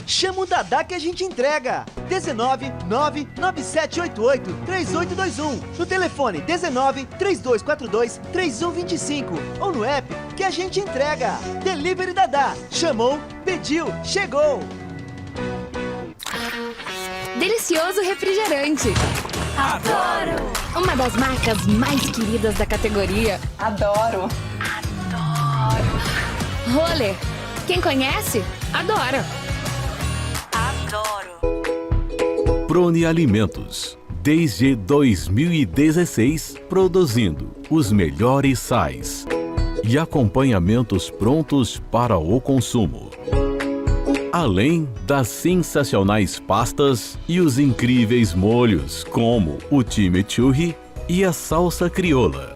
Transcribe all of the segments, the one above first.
Chama o Dadá que a gente entrega. 19 99788 3821. No telefone 19 3242 3125. Ou no app que a gente entrega. Delivery Dadá. Chamou, pediu, chegou. Delicioso refrigerante. Adoro! Uma das marcas mais queridas da categoria. Adoro! Roller. Quem conhece, adora. Adoro! Prone Alimentos. Desde 2016, produzindo os melhores sais e acompanhamentos prontos para o consumo. Além das sensacionais pastas e os incríveis molhos, como o chimichurri e a salsa crioula.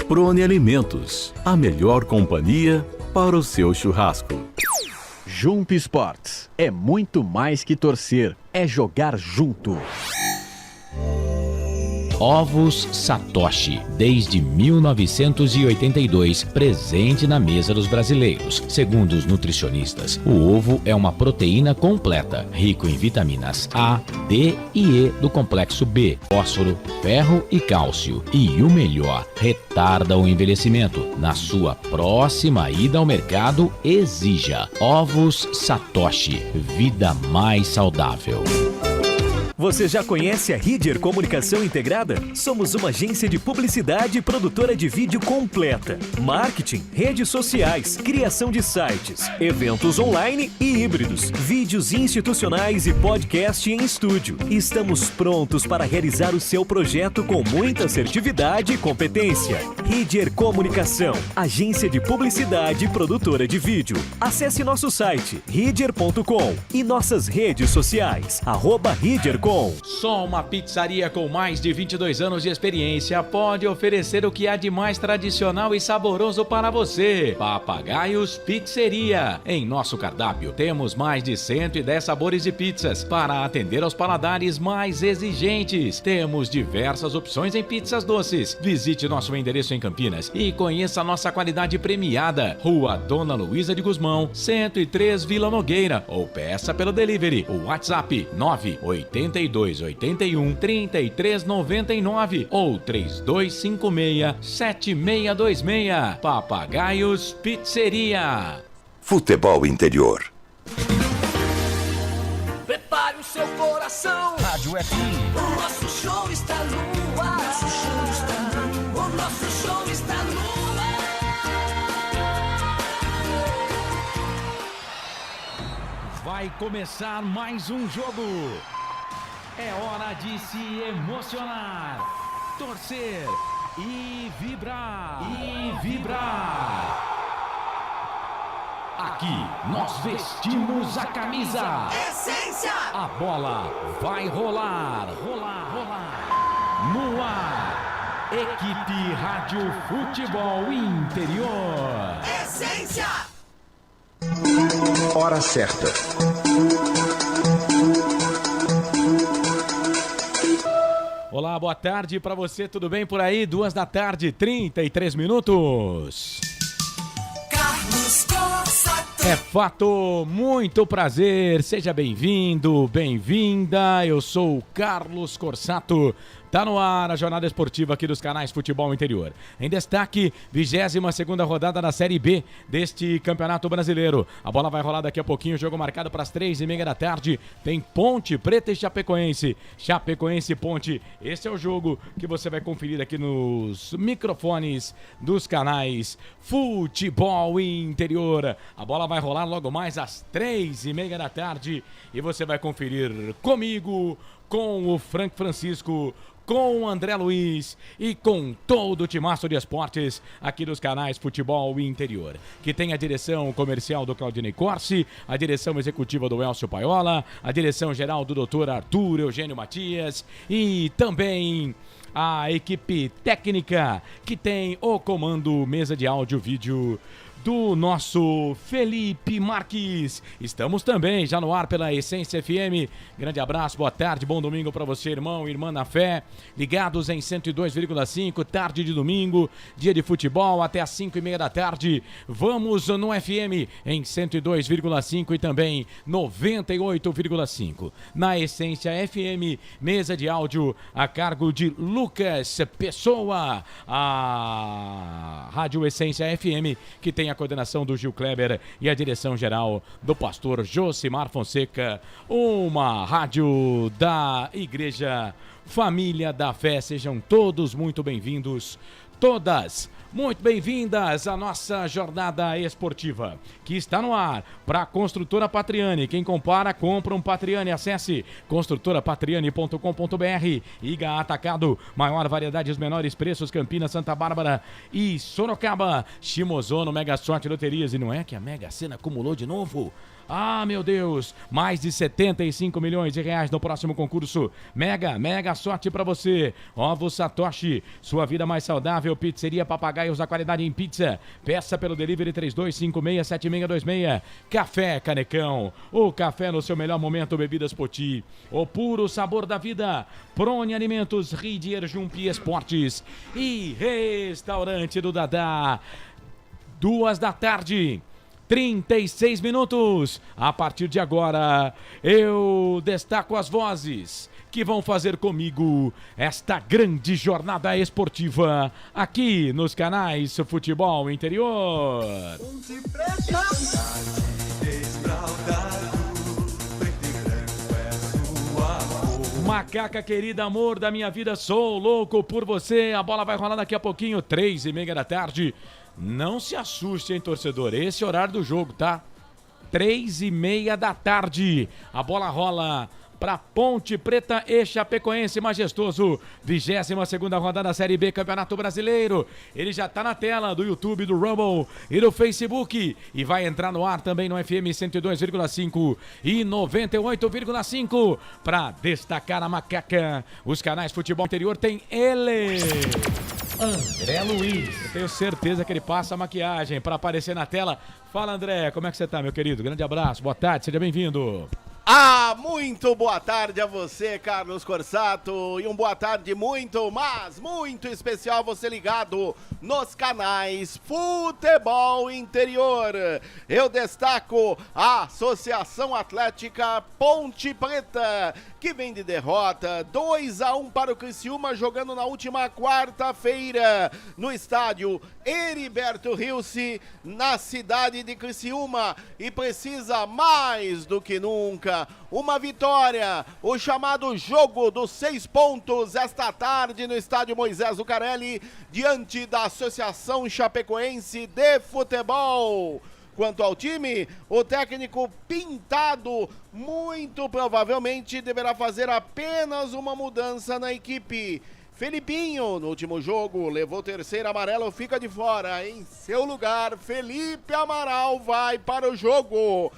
Prone Alimentos, a melhor companhia para o seu churrasco. Jump Sports é muito mais que torcer, é jogar junto. Ovos Satoshi, desde 1982, presente na mesa dos brasileiros. Segundo os nutricionistas, o ovo é uma proteína completa, rico em vitaminas A, D e E do complexo B, fósforo, ferro e cálcio. E o melhor, retarda o envelhecimento. Na sua próxima ida ao mercado, exija Ovos Satoshi, vida mais saudável. Você já conhece a Ridger Comunicação Integrada? Somos uma agência de publicidade e produtora de vídeo completa. Marketing, redes sociais, criação de sites, eventos online e híbridos, vídeos institucionais e podcast em estúdio. Estamos prontos para realizar o seu projeto com muita assertividade e competência. Ridger Comunicação, agência de publicidade e produtora de vídeo. Acesse nosso site, ridger.com e nossas redes sociais, @ridger.com. Só uma pizzaria com mais de 22 anos de experiência pode oferecer o que há de mais tradicional e saboroso para você. Papagaios Pizzeria. Em nosso cardápio temos mais de 110 sabores de pizzas para atender aos paladares mais exigentes. Temos diversas opções em pizzas doces. Visite nosso endereço em Campinas e conheça a nossa qualidade premiada. Rua Dona Luísa de Gusmão, 103 Vila Nogueira. Ou peça pelo delivery. O WhatsApp 98281 3399 ou 3256-7626. Papagaios Pizzeria. Futebol Interior. Prepare o seu coração. Rádio FM. O nosso show está no ar. O nosso show está no ar. Vai começar mais um jogo. É hora de se emocionar, torcer e vibrar. Aqui nós vestimos a camisa. Essência! A bola vai rolar. No ar, equipe Rádio Futebol Interior. Essência! Hora certa. Olá, boa tarde para você, tudo bem por aí? 2h, 33 minutos. Carlos Corsato. É fato, muito prazer, seja bem-vindo, bem-vinda, eu sou o Carlos Corsato. Tá no ar a jornada esportiva aqui dos canais Futebol Interior. Em destaque, 22ª rodada da Série B deste Campeonato Brasileiro. A bola vai rolar daqui a pouquinho, jogo marcado para as 3h30 da tarde. Tem Ponte Preta e Chapecoense. Chapecoense e Ponte, esse é o jogo que você vai conferir aqui nos microfones dos canais Futebol Interior. A bola vai rolar logo mais às 3h30 da tarde e você vai conferir comigo, com o Frank Francisco, com o André Luiz e com todo o timaço de esportes aqui dos canais Futebol Interior, que tem a direção comercial do Claudinei Corsi, a direção executiva do Elcio Paiola, a direção geral do Dr. Arthur Eugênio Matias e também a equipe técnica que tem o comando, mesa de áudio, vídeo do nosso Felipe Marques. Estamos também já no ar pela Essência FM. Grande abraço, boa tarde, bom domingo para você, irmão e irmã na fé. Ligados em 102,5, tarde de domingo, dia de futebol até às 5:30 da tarde. Vamos no FM em 102,5 e também 98,5. Na Essência FM, mesa de áudio a cargo de Lucas Pessoa. A Rádio Essência FM, que tem a coordenação do Gil Kleber e a direção geral do pastor Josimar Fonseca, uma rádio da Igreja Família da Fé. Sejam todos muito bem-vindos, todas muito bem-vindas à nossa jornada esportiva, que está no ar para a Construtora Patriani. Quem compara, compra um Patriani. Acesse construtorapatriani.com.br. Iga Atacado, maior variedade, os menores preços, Campinas, Santa Bárbara e Sorocaba. Shimozono, Mega Sorte Loterias. E não é que a Mega Sena acumulou de novo? Ah, meu Deus, mais de 75 milhões de reais no próximo concurso. Mega sorte pra você. Ovo Satoshi, sua vida mais saudável. Pizzeria Papagaios, a qualidade em pizza. Peça pelo delivery 3256-7626. Café Canecão, o café no seu melhor momento. Bebidas Poti, o puro sabor da vida. Prone Alimentos, Ridier Jumpi Esportes e Restaurante do Dadá. 2 da tarde. 36 minutos. A partir de agora, eu destaco as vozes que vão fazer comigo esta grande jornada esportiva aqui nos canais Futebol Interior. Macaca querida, amor da minha vida, sou louco por você. A bola vai rolar daqui a pouquinho, 3:30 da tarde. Não se assuste, hein, torcedor. Esse é o horário do jogo, tá? 3:30 da tarde. A bola rola para Ponte Preta e Chapecoense, majestoso. 22ª rodada da Série B, Campeonato Brasileiro. Ele já tá na tela do YouTube, do Rumble e do Facebook. E vai entrar no ar também no FM 102,5 e 98,5. Para destacar a macaca, os canais Futebol Interior tem ele, André Luiz. Eu tenho certeza que ele passa a maquiagem para aparecer na tela. Fala, André, como é que você tá, meu querido? Grande abraço, boa tarde, seja bem-vindo. Muito boa tarde a você, Carlos Corsato, e boa tarde muito especial você ligado nos canais Futebol Interior. Eu destaco a Associação Atlética Ponte Preta, que vem de derrota 2-1 para o Criciúma, jogando na última quarta-feira no estádio Heriberto Rilse, na cidade de Criciúma, e precisa mais do que nunca uma vitória, o chamado jogo dos 6 pontos esta tarde no estádio Moisés Zucarelli, diante da Associação Chapecoense de Futebol. Quanto ao time, o técnico Pintado muito provavelmente deverá fazer apenas uma mudança na equipe. Felipinho, no último jogo, levou terceiro amarelo, fica de fora. Em seu lugar, Felipe Amaral vai para o jogo.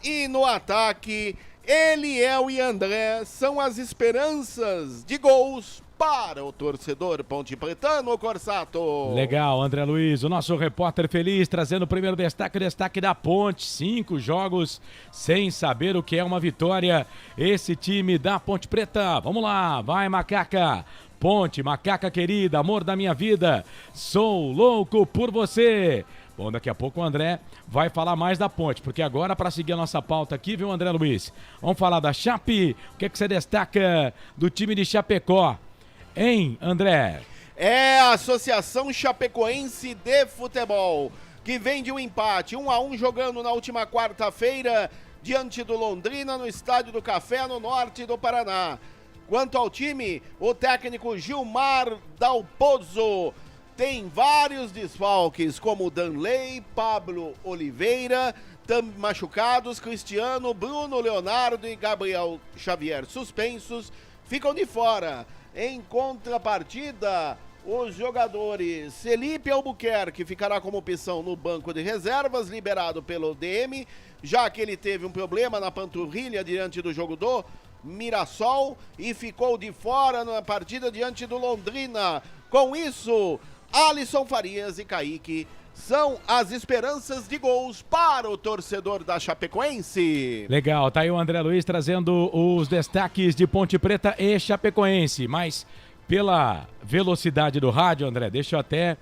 E no ataque, Eliel e André são as esperanças de gols para o torcedor ponte pretano, Corsato. Legal, André Luiz, o nosso repórter feliz, trazendo o primeiro destaque da Ponte. 5 jogos sem saber o que é uma vitória, esse time da Ponte Preta. Vamos lá, vai, macaca. Ponte, macaca querida, amor da minha vida, sou louco por você. Bom, daqui a pouco o André vai falar mais da Ponte, porque agora, para seguir a nossa pauta aqui, viu, André Luiz? Vamos falar da Chape. O que é que você destaca do time de Chapecó? Hein, André? É a Associação Chapecoense de Futebol, que vem de um empate, 1-1, jogando na última quarta-feira, diante do Londrina, no Estádio do Café, no norte do Paraná. Quanto ao time, o técnico Gilmar Dalpozo tem vários desfalques, como Danley, Pablo Oliveira, machucados, Cristiano, Bruno Leonardo e Gabriel Xavier suspensos, ficam de fora. Em contrapartida, os jogadores Felipe Albuquerque ficará como opção no banco de reservas, liberado pelo DM, já que ele teve um problema na panturrilha diante do jogo do Mirassol e ficou de fora na partida diante do Londrina. Com isso, Alisson Farias e Kaique são as esperanças de gols para o torcedor da Chapecoense. Legal, tá aí o André Luiz trazendo os destaques de Ponte Preta e Chapecoense, mas pela velocidade do rádio, André, deixa eu até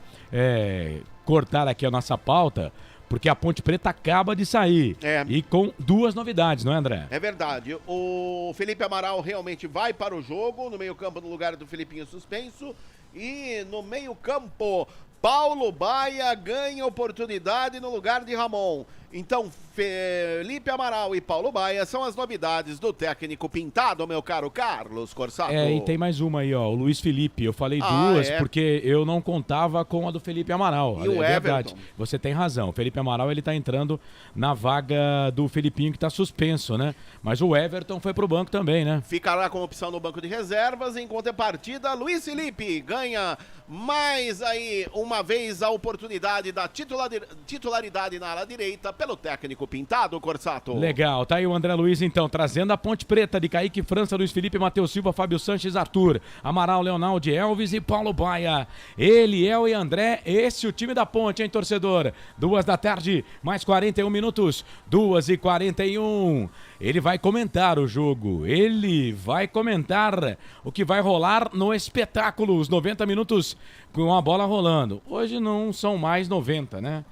cortar aqui a nossa pauta, porque a Ponte Preta acaba de sair e com 2 novidades, não é, André? É verdade, o Felipe Amaral realmente vai para o jogo, no meio-campo no lugar do Felipinho suspenso, e no meio-campo Paulo Baia ganha oportunidade no lugar de Ramon. Então, Felipe Amaral e Paulo Baia são as novidades do técnico pintado, meu caro Carlos Corsato. E tem mais uma aí, ó, o Luiz Felipe. Eu falei 2 porque eu não contava com a do Felipe Amaral. E o verdade. Everton? Você tem razão. O Felipe Amaral, ele tá entrando na vaga do Felipinho, que tá suspenso, né? Mas o Everton foi pro banco também, né? Ficará com opção no banco de reservas, em contrapartida, Luiz Felipe ganha mais aí uma vez a oportunidade da titularidade na ala direita pelo técnico pintado, Corsato. Legal, tá aí o André Luiz então, trazendo a Ponte Preta de Kaique França, Luiz Felipe, Matheus Silva, Fábio Sanches, Arthur, Amaral, Leonardo, Elvis e Paulo Baia. Eliel e André, esse é o time da Ponte, hein, torcedor? 2 da tarde, mais 41 minutos, 2h41. Ele vai comentar o jogo, ele vai comentar o que vai rolar no espetáculo, os 90 minutos com a bola rolando. Hoje não são mais 90, né?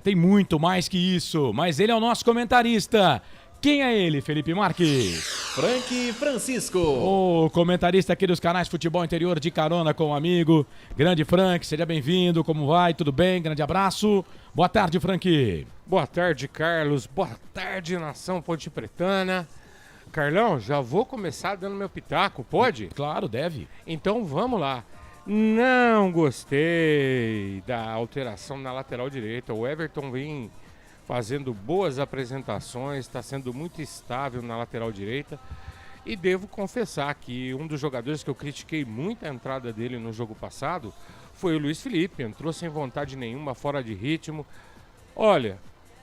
Tem muito mais que isso, mas ele é o nosso comentarista. Quem é ele, Felipe Marques? Frank Francisco. O comentarista aqui dos canais Futebol Interior de carona com o amigo. Grande Frank, seja bem-vindo, como vai? Tudo bem? Grande abraço. Boa tarde, Frank. Boa tarde, Carlos. Boa tarde, nação ponte pretana. Carlão, já vou começar dando meu pitaco, pode? Claro, deve. Então vamos lá. Não gostei da alteração na lateral direita. O Everton vem fazendo boas apresentações, está sendo muito estável na lateral direita. E devo confessar que um dos jogadores que eu critiquei muito a entrada dele no jogo passado foi o Luiz Felipe. Entrou sem vontade nenhuma, fora de ritmo. Olha,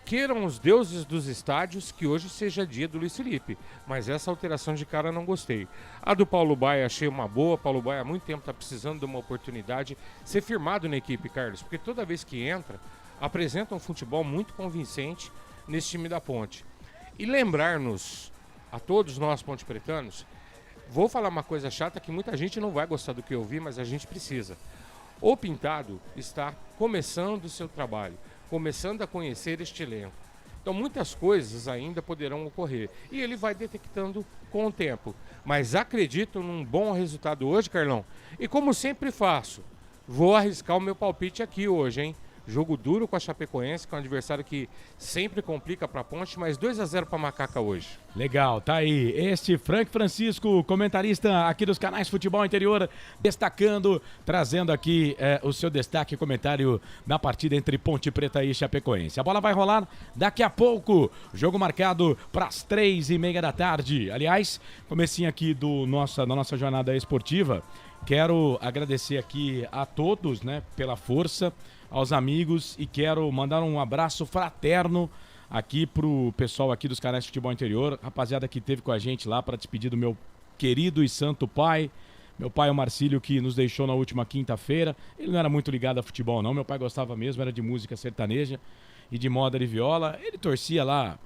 queiram os deuses dos estádios que hoje seja dia do Luiz Felipe, mas essa alteração de cara não gostei. A do Paulo Baia achei uma boa. Paulo Baia há muito tempo está precisando de uma oportunidade, ser firmado na equipe, Carlos, porque toda vez que entra, apresenta um futebol muito convincente nesse time da Ponte. E lembrar-nos, a todos nós ponte pretanos, vou falar uma coisa chata que muita gente não vai gostar do que eu ouvi, mas a gente precisa. O Pintado está começando o seu trabalho, começando a conhecer este elenco. Então muitas coisas ainda poderão ocorrer e ele vai detectando com o tempo. Mas acredito num bom resultado hoje, Carlão. E como sempre faço, vou arriscar o meu palpite aqui hoje, hein? Jogo duro com a Chapecoense, que é um adversário que sempre complica para a Ponte, mas 2-0 para a Macaca hoje. Legal, tá aí. Este Frank Francisco, comentarista aqui dos canais Futebol Interior, destacando, trazendo aqui o seu destaque e comentário na partida entre Ponte Preta e Chapecoense. A bola vai rolar daqui a pouco. Jogo marcado para as 3h30 da tarde. Aliás, comecinho aqui da nossa jornada esportiva. Quero agradecer aqui a todos, né, pela força, aos amigos, e quero mandar um abraço fraterno aqui pro pessoal aqui dos canais de Futebol Interior, rapaziada que esteve com a gente lá para despedir do meu querido e santo pai, meu pai, o Marcílio, que nos deixou na última quinta-feira. Ele não era muito ligado a futebol não, meu pai gostava mesmo, era de música sertaneja e de moda de viola. Ele torcia lá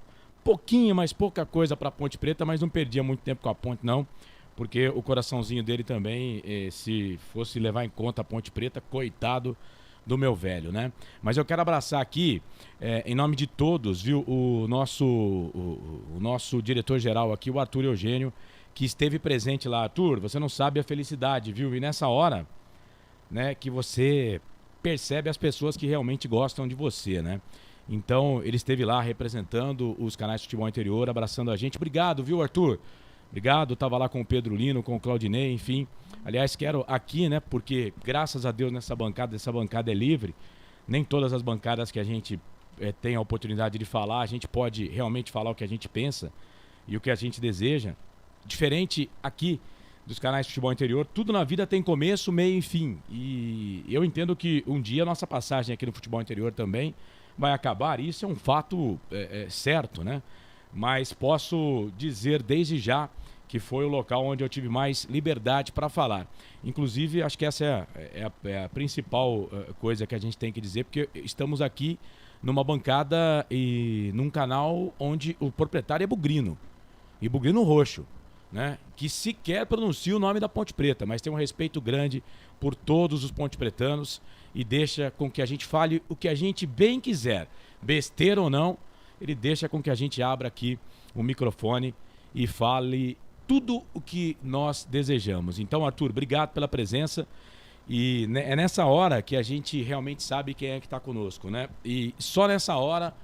pouquinho, mas pouca coisa pra Ponte Preta, mas não perdia muito tempo com a Ponte não, porque o coraçãozinho dele também, se fosse levar em conta a Ponte Preta, coitado do meu velho, né? Mas eu quero abraçar aqui, em nome de todos, viu, o nosso diretor-geral aqui, o Arthur Eugênio, que esteve presente lá. Arthur, você não sabe a felicidade, viu? E nessa hora, né, que você percebe as pessoas que realmente gostam de você, né? Então, ele esteve lá representando os canais de Futebol Interior, abraçando a gente. Obrigado, viu, Arthur? Obrigado, tava lá com o Pedro Lino, com o Claudinei, enfim. Aliás, quero aqui, né, porque graças a Deus essa bancada é livre. Nem todas as bancadas que a gente tem a oportunidade de falar, a gente pode realmente falar o que a gente pensa e o que a gente deseja. Diferente aqui dos canais de Futebol Interior, tudo na vida tem começo, meio e fim. E eu entendo que um dia a nossa passagem aqui no Futebol Interior também vai acabar. Isso é um fato certo, né? Mas posso dizer desde já que foi o local onde eu tive mais liberdade para falar. Inclusive, acho que essa é a principal coisa que a gente tem que dizer, porque estamos aqui numa bancada e num canal onde o proprietário é bugrino, e bugrino roxo, né? Que sequer pronuncia o nome da Ponte Preta, mas tem um respeito grande por todos os pontepretanos e deixa com que a gente fale o que a gente bem quiser, besteira ou não, ele deixa com que a gente abra aqui o microfone e fale tudo o que nós desejamos. Então, Arthur, obrigado pela presença. E é nessa hora que a gente realmente sabe quem é que está conosco, né? E só nessa hora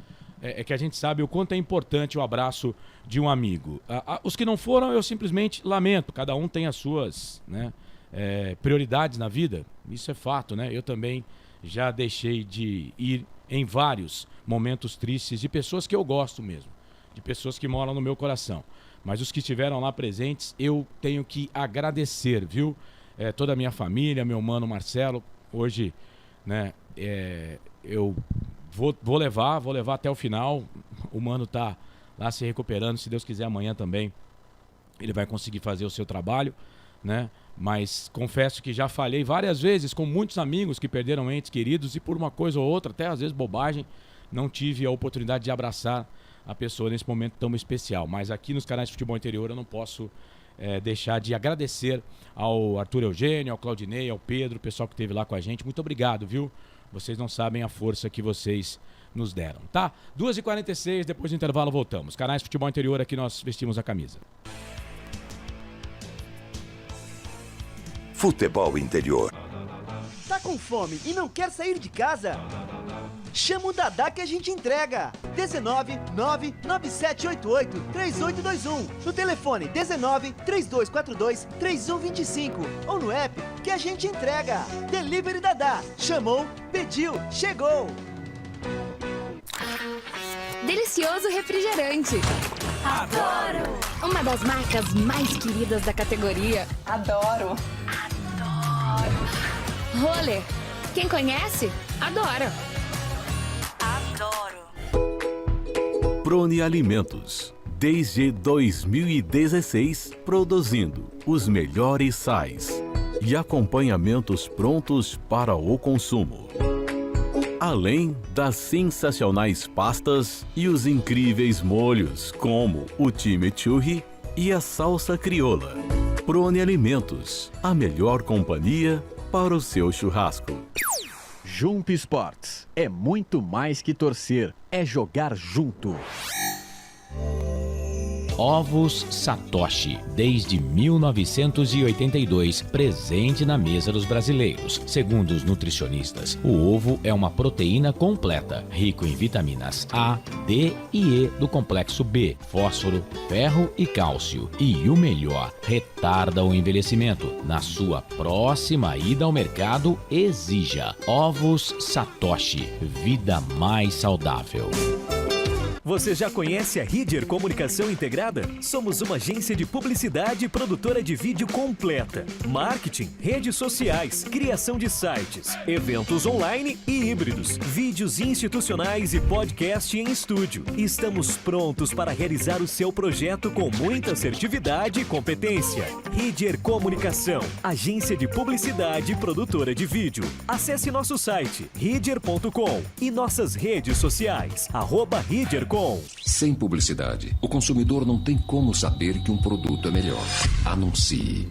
é que a gente sabe o quanto é importante o abraço de um amigo. Os que não foram, eu simplesmente lamento. Cada um tem as suas, né, prioridades na vida. Isso é fato, né? Eu também já deixei de ir em vários momentos tristes de pessoas que eu gosto mesmo, de pessoas que moram no meu coração. Mas os que estiveram lá presentes, eu tenho que agradecer, viu? Toda a minha família, meu mano Marcelo. Hoje, né, eu vou levar até o final. O mano tá lá se recuperando, se Deus quiser amanhã também ele vai conseguir fazer o seu trabalho, né? Mas confesso que já falhei várias vezes com muitos amigos que perderam entes queridos e por uma coisa ou outra, até às vezes bobagem, não tive a oportunidade de abraçar a pessoa nesse momento tão especial. Mas aqui nos canais de futebol interior eu não posso deixar de agradecer ao Arthur Eugênio, ao Claudinei, ao Pedro, o pessoal que esteve lá com a gente. Muito obrigado, viu? Vocês não sabem a força que vocês nos deram, tá? 2h46, depois do intervalo voltamos. Canais de futebol interior, aqui nós vestimos a camisa. Futebol interior. Tá com fome e não quer sair de casa? Chama o Dadá que a gente entrega. 19 99788 3821. No telefone 19 3242 3125. Ou no app que a gente entrega. Delivery Dadá. Chamou, pediu, chegou. Delicioso refrigerante. Adoro! Uma das marcas mais queridas da categoria. Adoro! Roller. Quem conhece, adora. Adoro! Prone Alimentos. Desde 2016, produzindo os melhores sais e acompanhamentos prontos para o consumo. Além das sensacionais pastas e os incríveis molhos, como o chimichurri e a salsa crioula. Prone Alimentos, a melhor companhia para o seu churrasco. Jump Sports é muito mais que torcer, é jogar junto. Ovos Satoshi, desde 1982, presente na mesa dos brasileiros. Segundo os nutricionistas, o ovo é uma proteína completa, rico em vitaminas A, D e E do complexo B, fósforo, ferro e cálcio. E o melhor, retarda o envelhecimento. Na sua próxima ida ao mercado, exija Ovos Satoshi, vida mais saudável. Você já conhece a Ridger Comunicação Integrada? Somos uma agência de publicidade e produtora de vídeo completa. Marketing, redes sociais, criação de sites, eventos online e híbridos, vídeos institucionais e podcast em estúdio. Estamos prontos para realizar o seu projeto com muita assertividade e competência. Ridger Comunicação, agência de publicidade e produtora de vídeo. Acesse nosso site, ridger.com e nossas redes sociais, @ridger.com. Sem publicidade, o consumidor não tem como saber que um produto é melhor. Anuncie.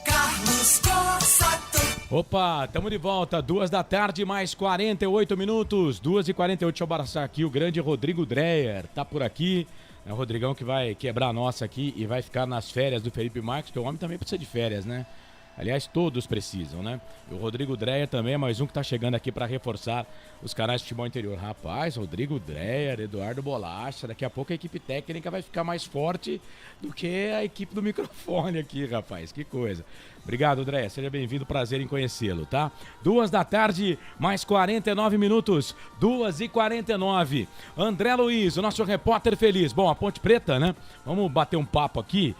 Carlos Corsato. Opa, estamos de volta, 2 da tarde, mais 48 minutos, 2h48, deixa eu abraçar aqui o grande Rodrigo Dreyer, tá por aqui, é o Rodrigão que vai quebrar a nossa aqui e vai ficar nas férias do Felipe Marques, porque o homem também precisa de férias, né? Aliás, todos precisam, né? E o Rodrigo Dreyer também é mais um que tá chegando aqui para reforçar os canais de futebol interior. Rapaz, Rodrigo Dreyer, Eduardo Bolacha, daqui a pouco a equipe técnica vai ficar mais forte do que a equipe do microfone aqui, rapaz. Que coisa. Obrigado, Dreyer. Seja bem-vindo, prazer em conhecê-lo, tá? 2 da tarde, mais 49 minutos, 2h49. André Luiz, o nosso repórter feliz. Bom, a Ponte Preta, né? Vamos bater um papo aqui,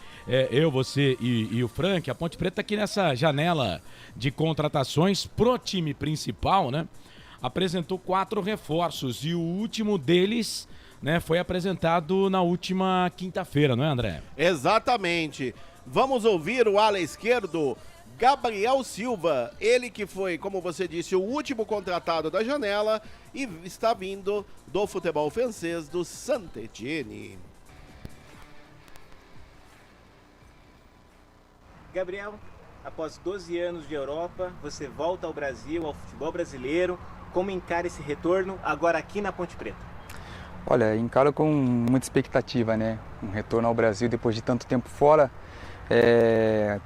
eu, você e o Frank. A Ponte Preta aqui nessa janela de contratações pro time principal, né? apresentou 4 reforços e o último deles, né, foi apresentado na última quinta-feira, não é, André? Exatamente. Vamos ouvir o ala esquerdo, Gabriel Silva, ele que foi, como você disse, o último contratado da janela e está vindo do futebol francês do Saint-Étienne. Gabriel, após 12 anos de Europa, você volta ao Brasil, ao futebol brasileiro. Como encara esse retorno agora aqui na Ponte Preta? Olha, encaro com muita expectativa, né? Um retorno ao Brasil depois de tanto tempo fora.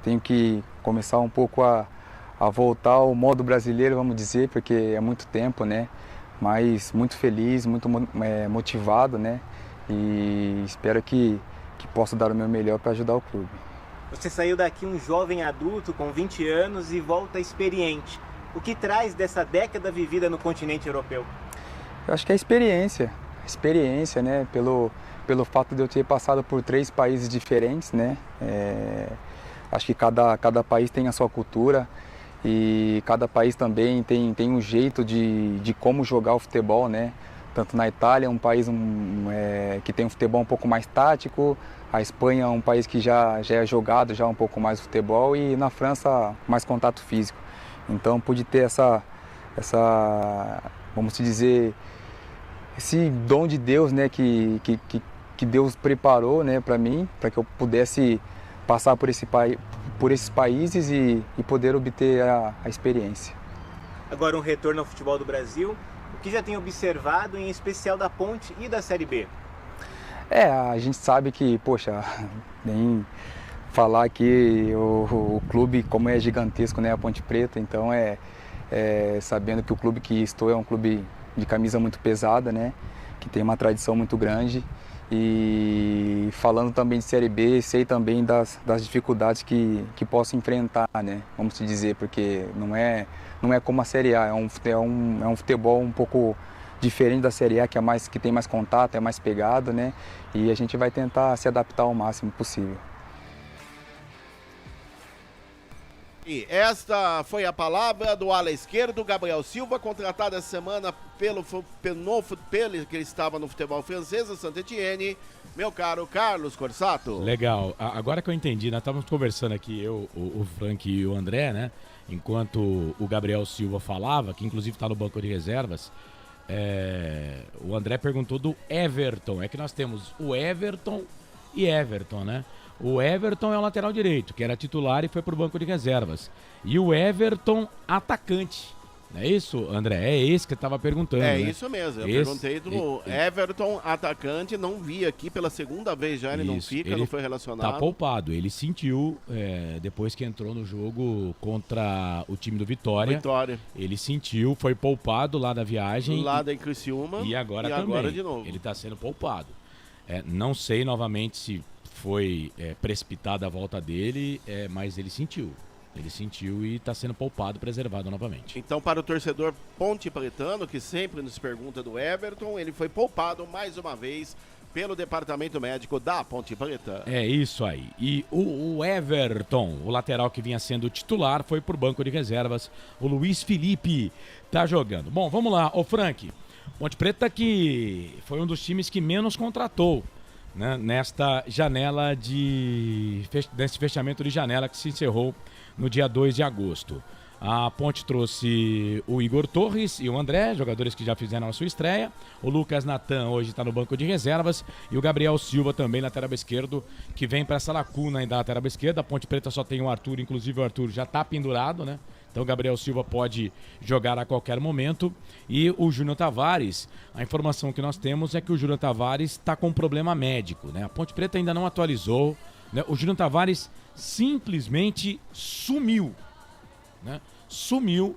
Tenho que começar um pouco a voltar ao modo brasileiro, vamos dizer, porque é muito tempo, né? Mas muito feliz, muito motivado, né? E espero que possa dar o meu melhor para ajudar o clube. Você saiu daqui um jovem adulto com 20 anos e volta experiente. O que traz dessa década vivida no continente europeu? Eu acho que é a experiência, né? Pelo fato de eu ter passado por 3 países diferentes, né? Acho que cada país tem a sua cultura e cada país também tem um jeito de como jogar o futebol, né? Tanto na Itália, um país que tem um futebol um pouco mais tático, a Espanha é um país que já é jogado já um pouco mais o futebol e na França mais contato físico. Então pude ter essa vamos dizer, esse dom de Deus, né, que Deus preparou, né, para mim, para que eu pudesse passar por esses países e poder obter a experiência. Agora um retorno ao futebol do Brasil, o que já tem observado, em especial da Ponte e da Série B? A gente sabe que, poxa, nem falar que o clube, como é gigantesco, né, a Ponte Preta, então sabendo que o clube que estou é um clube de camisa muito pesada, né, que tem uma tradição muito grande. E falando também de Série B, sei também das dificuldades que posso enfrentar, né? Vamos dizer, porque não é como a Série A, é um futebol um pouco diferente da Série A, que tem mais contato, é mais pegado, né? E a gente vai tentar se adaptar ao máximo possível. E esta foi a palavra do ala esquerdo, Gabriel Silva, contratado essa semana pelo que ele estava no futebol francês, o Saint-Étienne, meu caro Carlos Corsato. Legal, agora que eu entendi, nós estávamos conversando aqui, o Frank e o André, né? Enquanto o Gabriel Silva falava, que inclusive está no banco de reservas, o André perguntou do Everton. É que nós temos o Everton e Everton, né? O Everton é o lateral direito, que era titular e foi pro banco de reservas. E o Everton, atacante. Não é isso, André? É esse que eu estava perguntando, né? Isso mesmo, eu perguntei do Everton, atacante, não vi aqui pela segunda vez já, ele não fica, não foi relacionado. Tá poupado, ele sentiu, depois que entrou no jogo contra o time do Vitória. Ele sentiu, foi poupado lá da viagem. Lá da Criciúma. E agora também. Agora de novo. Ele tá sendo poupado. Não sei novamente se foi precipitada a volta dele, mas ele sentiu. Ele sentiu e está sendo poupado, preservado novamente. Então, para o torcedor ponte pretano, que sempre nos pergunta do Everton, ele foi poupado mais uma vez pelo departamento médico da Ponte Preta. É isso aí. E o Everton, o lateral que vinha sendo titular, foi por banco de reservas. O Luiz Felipe tá jogando. Bom, vamos lá. Ô Frank, Ponte Preta que foi um dos times que menos contratou, né, nesta janela nesse fechamento de janela que se encerrou no dia 2 de agosto. A Ponte trouxe o Igor Torres e o André, jogadores que já fizeram a sua estreia. O Lucas Natan hoje está no banco de reservas. E o Gabriel Silva também, lateral esquerdo, que vem para essa lacuna aí da lateral esquerda. A Ponte Preta só tem o Arthur, inclusive o Arthur já está pendurado, né? Então o Gabriel Silva pode jogar a qualquer momento. E o Júnior Tavares, a informação que nós temos é que o Júnior Tavares está com um problema médico, né? A Ponte Preta ainda não atualizou, né? O Júnior Tavares simplesmente sumiu, né? Sumiu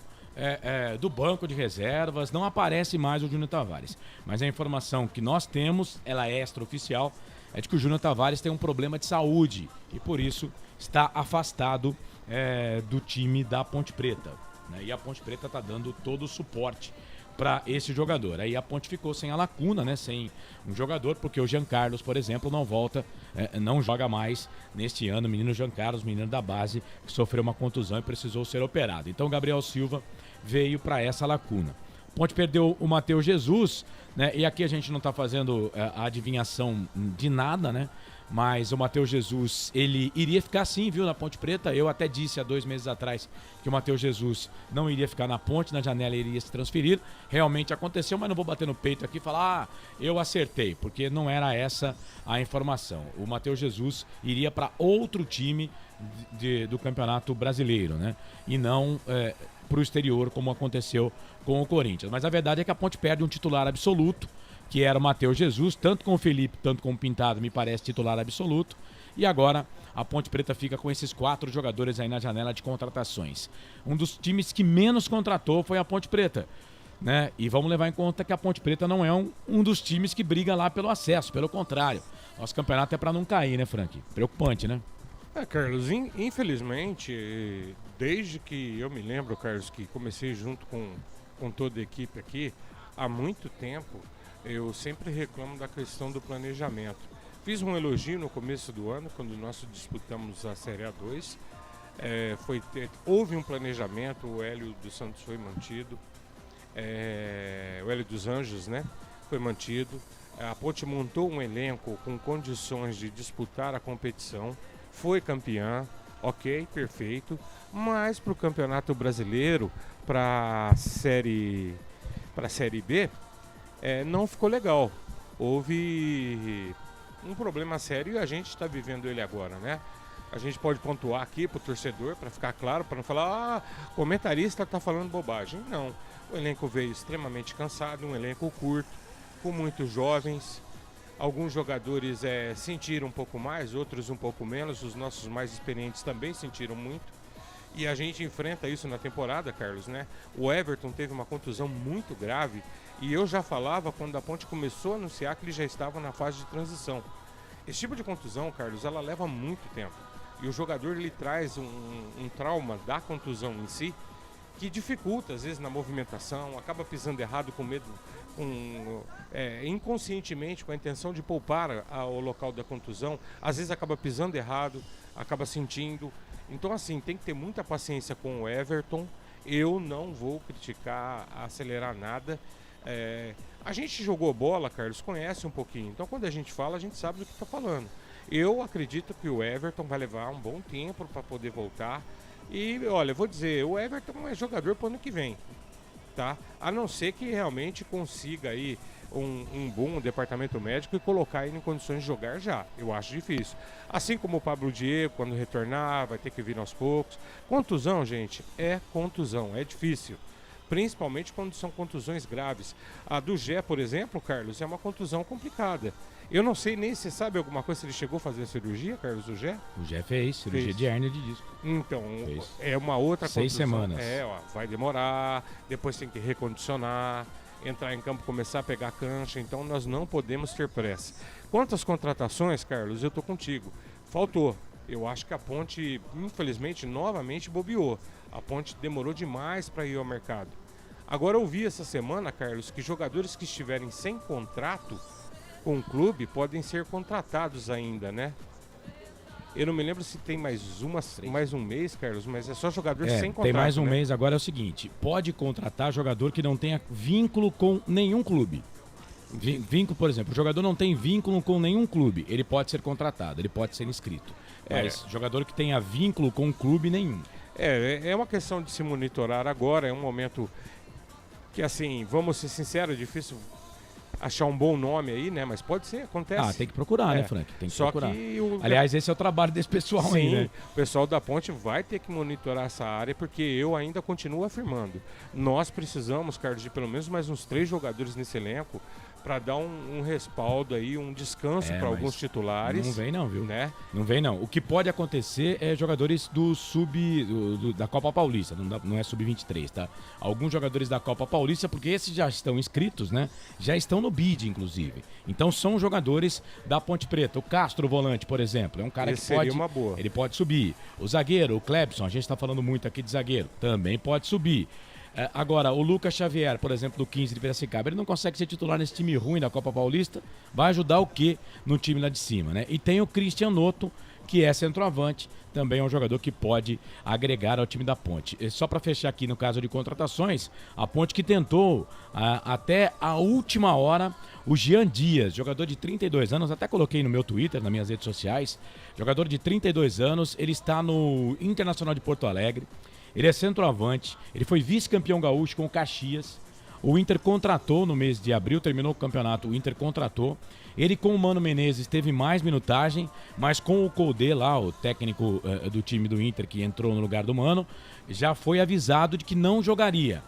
do banco de reservas, não aparece mais o Júnior Tavares. Mas a informação que nós temos, ela é extraoficial, é de que o Júnior Tavares tem um problema de saúde e por isso está afastado do time da Ponte Preta, né? E a Ponte Preta está dando todo o suporte para esse jogador. Aí a Ponte ficou sem a lacuna, né? Sem um jogador, porque o Jean Carlos, por exemplo, não volta, não joga mais neste ano. O menino Jean Carlos, menino da base, que sofreu uma contusão e precisou ser operado. Então o Gabriel Silva veio para essa lacuna. Ponte perdeu o Matheus Jesus, né? E aqui a gente não está fazendo a adivinhação de nada, né? Mas o Matheus Jesus, ele iria ficar sim, viu, na Ponte Preta. Eu até disse há 2 meses atrás que o Matheus Jesus não iria ficar na Ponte, na janela iria se transferir. Realmente aconteceu, mas não vou bater no peito aqui e falar, eu acertei, porque não era essa a informação. O Matheus Jesus iria para outro time do Campeonato Brasileiro, né? E não para o exterior, como aconteceu com o Corinthians. Mas a verdade é que a Ponte perde um titular absoluto, que era o Matheus Jesus, tanto com o Felipe, tanto com o Pintado, me parece titular absoluto. E agora a Ponte Preta fica com esses 4 jogadores aí na janela de contratações. Um dos times que menos contratou foi a Ponte Preta, né? E vamos levar em conta que a Ponte Preta não é um dos times que briga lá pelo acesso, pelo contrário. Nosso campeonato é para não cair, né, Frank? Preocupante, né? Carlos, infelizmente, desde que eu me lembro, Carlos, que comecei junto com toda a equipe aqui, há muito tempo, eu sempre reclamo da questão do planejamento. Fiz um elogio no começo do ano, quando nós disputamos a Série A2. Houve um planejamento, o Hélio dos Santos foi mantido, o Hélio dos Anjos, né, foi mantido. A Ponte montou um elenco com condições de disputar a competição, foi campeã, ok, perfeito, mas para o Campeonato Brasileiro, para a Série B, não ficou legal. Houve um problema sério e a gente está vivendo ele agora, né? A gente pode pontuar aqui para o torcedor, para ficar claro, para não falar, comentarista está falando bobagem. Não, o elenco veio extremamente cansado, um elenco curto, com muitos jovens. Alguns jogadores sentiram um pouco mais, outros um pouco menos. Os nossos mais experientes também sentiram muito. E a gente enfrenta isso na temporada, Carlos, né? O Everton teve uma contusão muito grave e eu já falava quando a Ponte começou a anunciar que ele já estava na fase de transição. Esse tipo de contusão, Carlos, ela leva muito tempo. E o jogador, ele traz um trauma da contusão em si que dificulta, às vezes, na movimentação, acaba pisando errado com medo, inconscientemente, com a intenção de poupar o local da contusão, às vezes acaba pisando errado, acaba sentindo. Então, assim, tem que ter muita paciência com o Everton. Eu não vou criticar, acelerar nada. A gente jogou bola, Carlos, conhece um pouquinho. Então, quando a gente fala, a gente sabe do que está falando. Eu acredito que o Everton vai levar um bom tempo para poder voltar. E, olha, vou dizer, o Everton é jogador para o ano que vem, tá? A não ser que realmente consiga aí um bom departamento médico e colocar ele em condições de jogar já. Eu acho difícil. Assim como o Pablo Diego, quando retornar, vai ter que vir aos poucos. Contusão, gente, é contusão, é difícil. Principalmente quando são contusões graves. A do Gé, por exemplo, Carlos, é uma contusão complicada. Eu não sei nem se sabe alguma coisa, se ele chegou a fazer a cirurgia, Carlos, o Gé? O Gé fez, cirurgia de hérnia de disco. Então, é uma outra 6 contusão. semanas. Vai demorar, depois tem que recondicionar, entrar em campo, começar a pegar cancha, então nós não podemos ter pressa. Quanto às contratações, Carlos, eu tô contigo. Faltou. Eu acho que a Ponte, infelizmente, novamente bobeou. A Ponte demorou demais para ir ao mercado. Agora eu vi essa semana, Carlos, que jogadores que estiverem sem contrato com o clube podem ser contratados ainda, né? Eu não me lembro se tem mais um mês, Carlos, mas é só jogador sem contrato. Tem mais um né? mês. Agora é o seguinte, pode contratar jogador que não tenha vínculo com nenhum clube. Vínculo, por exemplo, o jogador não tem vínculo com nenhum clube, ele pode ser contratado, ele pode ser inscrito. Mas jogador que tenha vínculo com clube nenhum. É uma questão de se monitorar agora, é um momento que, assim, vamos ser sinceros, é difícil achar um bom nome aí, né? Mas pode ser, acontece. Tem que procurar, né, Frank? Tem que Só procurar. Que Aliás, esse é o trabalho desse pessoal aí, né? O pessoal da Ponte vai ter que monitorar essa área, porque eu ainda continuo afirmando. Nós precisamos, Carlos, de pelo menos mais uns 3 jogadores nesse elenco para dar um respaldo aí, um descanso para alguns titulares. Não vem não, viu? Né? Não vem não. O que pode acontecer é jogadores do da Copa Paulista, não é sub-23, tá? Alguns jogadores da Copa Paulista, porque esses já estão inscritos, né? Já estão no bid, inclusive. Então são jogadores da Ponte Preta. O Castro, o volante, por exemplo, é um cara que pode... uma boa. Ele pode subir. O zagueiro, o Clebson, a gente está falando muito aqui de zagueiro, também pode subir. Agora, o Lucas Xavier, por exemplo, do 15 de Piracicaba, ele não consegue ser titular nesse time ruim da Copa Paulista. Vai ajudar o quê no time lá de cima, né? E tem o Christian Noto, que é centroavante, também é um jogador que pode agregar ao time da Ponte. E só para fechar aqui no caso de contratações, a Ponte que tentou até a última hora o Jean Dias, jogador de 32 anos, até coloquei no meu Twitter, nas minhas redes sociais, jogador de 32 anos, ele está no Internacional de Porto Alegre, ele é centroavante, ele foi vice-campeão gaúcho com o Caxias, o Inter contratou no mês de abril, terminou o campeonato, o Inter contratou. Ele com o Mano Menezes teve mais minutagem, mas com o Koudé lá, o técnico do time do Inter que entrou no lugar do Mano, já foi avisado de que não jogaria.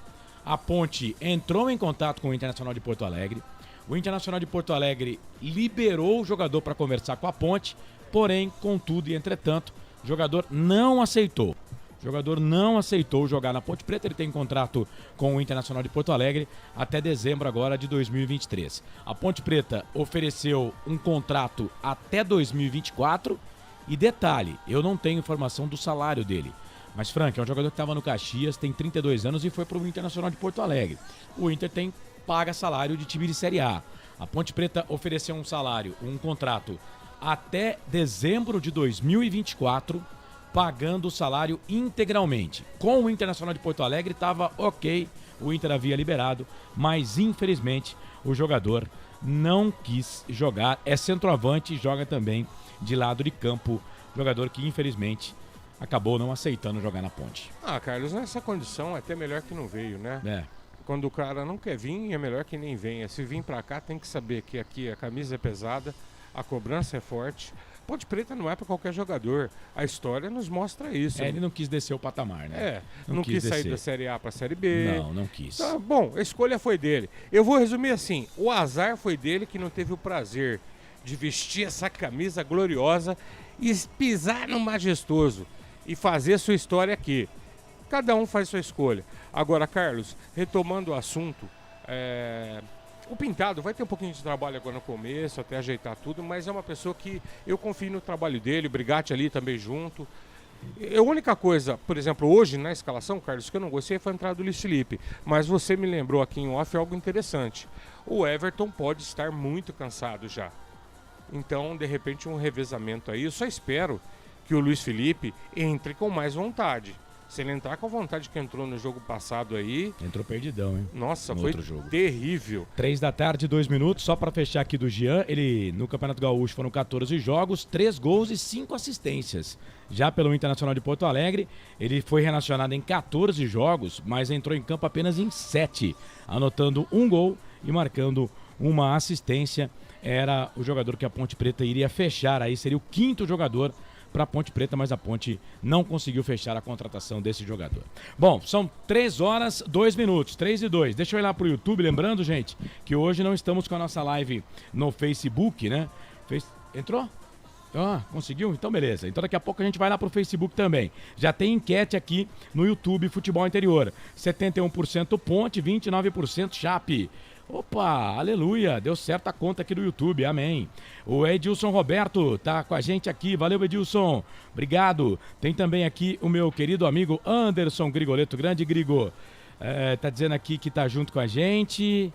A Ponte entrou em contato com o Internacional de Porto Alegre. O Internacional de Porto Alegre liberou o jogador para conversar com a Ponte, porém, contudo e entretanto, o jogador não aceitou. O jogador não aceitou jogar na Ponte Preta, ele tem contrato com o Internacional de Porto Alegre até dezembro agora de 2023. A Ponte Preta ofereceu um contrato até 2024 e detalhe, eu não tenho informação do salário dele. Mas Frank, é um jogador que estava no Caxias, tem 32 anos e foi para o Internacional de Porto Alegre. O Inter paga salário de time de Série A. A Ponte Preta ofereceu um contrato até dezembro de 2024, pagando o salário integralmente. Com o Internacional de Porto Alegre estava ok, o Inter havia liberado, mas infelizmente o jogador não quis jogar. É centroavante e joga também de lado de campo, jogador que infelizmente acabou não aceitando jogar na Ponte. Carlos, nessa condição é até melhor que não veio, né? Quando o cara não quer vir, é melhor que nem venha. Se vir pra cá, tem que saber que aqui a camisa é pesada, a cobrança é forte. Ponte Preta não é para qualquer jogador. A história nos mostra isso. Ele não quis descer o patamar, né? Não quis sair da Série A para a Série B. Não quis. Tá, bom, a escolha foi dele. Eu vou resumir assim, o azar foi dele que não teve o prazer de vestir essa camisa gloriosa e pisar no majestoso e fazer sua história aqui. Cada um faz sua escolha. Agora, Carlos, retomando o assunto, o Pintado vai ter um pouquinho de trabalho agora no começo, até ajeitar tudo, mas é uma pessoa que eu confio no trabalho dele, o Brigatti ali também junto. A única coisa, por exemplo, hoje na escalação, Carlos, que eu não gostei foi a entrada do Luiz Felipe, mas você me lembrou aqui em off algo interessante. O Everton pode estar muito cansado já. Então, de repente, um revezamento aí. Eu só espero que o Luiz Felipe entre com mais vontade. Se ele entrar com a vontade que entrou no jogo passado aí... Entrou perdidão, hein? Nossa, foi terrível. 3 da tarde, 2 minutos. Só para fechar aqui do Jean, ele no Campeonato Gaúcho foram 14 jogos, 3 gols e 5 assistências. Já pelo Internacional de Porto Alegre, ele foi relacionado em 14 jogos, mas entrou em campo apenas em 7, anotando 1 gol e marcando uma assistência. Era o jogador que a Ponte Preta iria fechar, aí seria o 5º jogador para a Ponte Preta, mas a Ponte não conseguiu fechar a contratação desse jogador. Bom, são 3 horas, 2 minutos, 3 e 2. Deixa eu ir lá pro YouTube, lembrando, gente, que hoje não estamos com a nossa live no Facebook, né? Entrou? Conseguiu? Então beleza. Então daqui a pouco a gente vai lá pro Facebook também. Já tem enquete aqui no YouTube Futebol Interior. 71% Ponte, 29% Chape. Opa, aleluia, deu certo a conta aqui do YouTube, amém. O Edilson Roberto tá com a gente aqui, valeu Edilson, obrigado. Tem também aqui o meu querido amigo Anderson Grigoleto, grande Grigo, tá dizendo aqui que tá junto com a gente,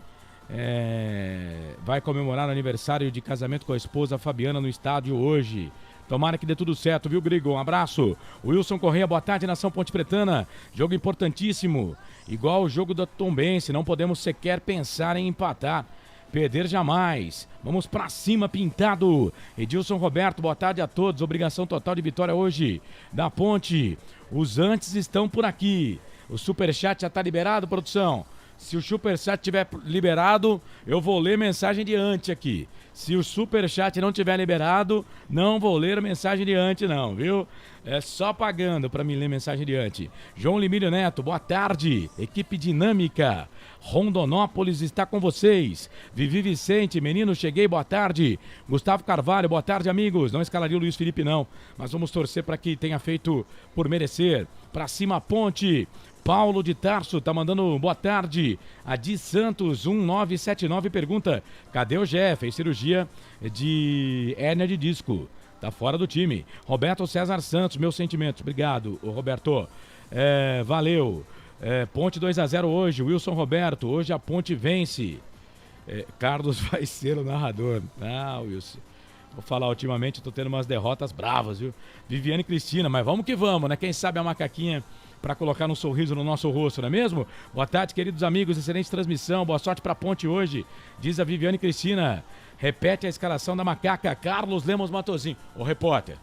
vai comemorar o aniversário de casamento com a esposa Fabiana no estádio hoje. Tomara que dê tudo certo, viu, Grigo? Um abraço. Wilson Correia, boa tarde, nação Ponte Pretana. Jogo importantíssimo. Igual o jogo da Tombense, não podemos sequer pensar em empatar. Perder jamais. Vamos pra cima, Pintado. Edilson Roberto, boa tarde a todos. Obrigação total de vitória hoje da Ponte. Os antes estão por aqui. O superchat já tá liberado, produção? Se o superchat estiver liberado, eu vou ler mensagem de antes aqui. Se o superchat não estiver liberado, não vou ler mensagem de antes não, viu? É só pagando para me ler mensagem de antes. João Limírio Neto, boa tarde. Equipe dinâmica. Rondonópolis está com vocês. Vivi Vicente, menino, cheguei, boa tarde. Gustavo Carvalho, boa tarde, amigos. Não escalaria o Luiz Felipe não, mas vamos torcer para que tenha feito por merecer. Pra cima, Ponte. Paulo de Tarso tá mandando boa tarde. Adi Santos 1979 pergunta: cadê o Gé? Fez cirurgia de hérnia de disco. Tá fora do time. Roberto César Santos, meus sentimentos. Obrigado, Roberto. Valeu. Ponte 2-0 hoje, Wilson Roberto. Hoje a Ponte vence. Carlos vai ser o narrador. Wilson. Vou falar, ultimamente eu tô tendo umas derrotas bravas, viu? Viviane Cristina, mas vamos que vamos, né? Quem sabe a macaquinha para colocar um sorriso no nosso rosto, não é mesmo? Boa tarde, queridos amigos, excelente transmissão, boa sorte pra Ponte hoje, diz a Viviane Cristina. Repete a escalação da macaca, Carlos Lemos Matozinho. Ô, repórter,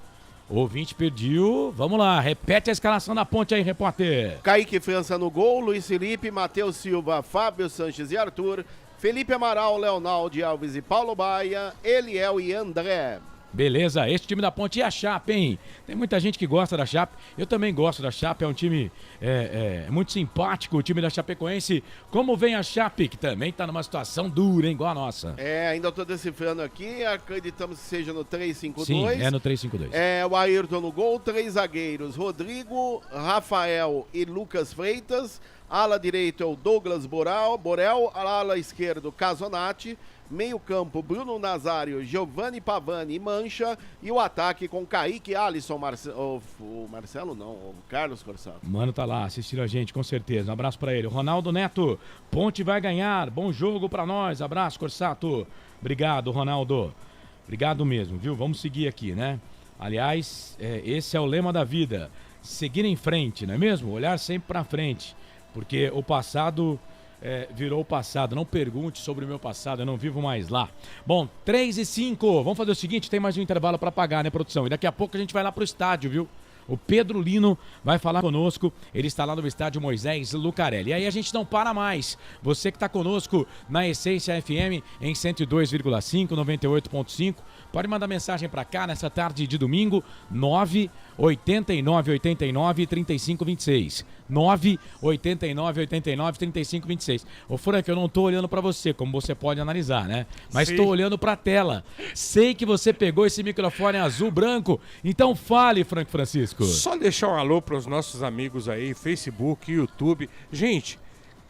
o ouvinte pediu, vamos lá, repete a escalação da Ponte aí, repórter. Kaique França no gol, Luiz Felipe, Matheus Silva, Fábio Sanches e Arthur, Felipe Amaral, Leonaldo Alves e Paulo Baia, Eliel e André. Beleza, esse time da Ponte e a Chape, hein? Tem muita gente que gosta da Chape, eu também gosto da Chape, é um time muito simpático, o time da Chapecoense. Como vem a Chape, que também tá numa situação dura, hein, igual a nossa. Ainda tô decifrando aqui, acreditamos que seja no 3-5-2. Sim, é no 3-5-2. O Ayrton no gol, 3 zagueiros, Rodrigo, Rafael e Lucas Freitas. Ala direito é o Douglas Borel, ala esquerdo Casonati, meio campo Bruno Nazário, Giovanni Pavani e Mancha, e o ataque com Kaique, Alisson, o Carlos Corsato. Mano tá lá assistindo a gente, com certeza, um abraço pra ele. Ronaldo Neto, Ponte vai ganhar, bom jogo pra nós, abraço Corsato. Obrigado, Ronaldo, obrigado mesmo, viu? Vamos seguir aqui, né? Aliás, esse é o lema da vida, seguir em frente, não é mesmo? Olhar sempre pra frente. Porque o passado virou o passado. Não pergunte sobre o meu passado, eu não vivo mais lá. Bom, 3:05. Vamos fazer o seguinte, tem mais um intervalo para pagar, né, produção? E daqui a pouco a gente vai lá pro estádio, viu? O Pedro Lino vai falar conosco, ele está lá no estádio Moisés Lucarelli. E aí a gente não para mais. Você que está conosco na Essência FM em 102,5, 98,5. Pode mandar mensagem para cá nessa tarde de domingo, 989893526. 989893526. Ô Frank, eu não tô olhando para você, como você pode analisar, né? Mas estou olhando para a tela. Sei que você pegou esse microfone azul branco, então fale, Frank Francisco. Só deixar um alô para os nossos amigos aí, Facebook, YouTube. Gente,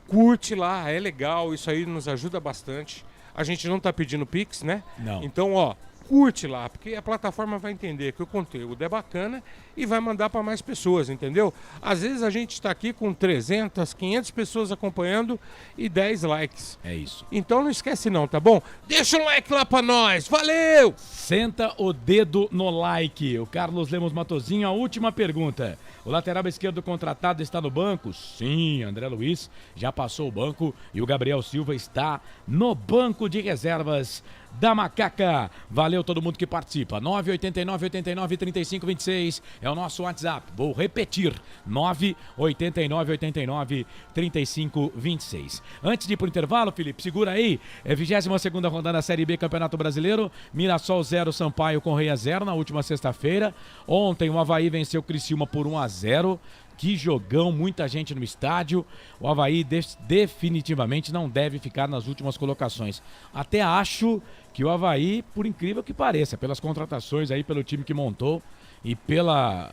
curte lá, é legal, isso aí nos ajuda bastante. A gente não tá pedindo Pix, né? Não. Então, curte lá, porque a plataforma vai entender que o conteúdo é bacana e vai mandar para mais pessoas, entendeu? Às vezes a gente está aqui com 300, 500 pessoas acompanhando e 10 likes. É isso. Então não esquece não, tá bom? Deixa um like lá para nós, valeu! Senta o dedo no like. O Carlos Lemos Matozinho, a última pergunta. O lateral esquerdo contratado está no banco? Sim, André Luiz já passou o banco e o Gabriel Silva está no banco de reservas da Macaca. Valeu todo mundo que participa. 989-89-3526 é o nosso WhatsApp. Vou repetir, 989-89-3526. Antes de ir pro intervalo, Felipe, segura aí. 22ª rodada da Série B Campeonato Brasileiro. Mirassol 0, Sampaio Correia 0 na última sexta-feira. Ontem o Avaí venceu o Criciúma por 1-0. Que jogão, muita gente no estádio. O Avaí definitivamente não deve ficar nas últimas colocações. Até acho que o Avaí, por incrível que pareça, pelas contratações aí, pelo time que montou e pela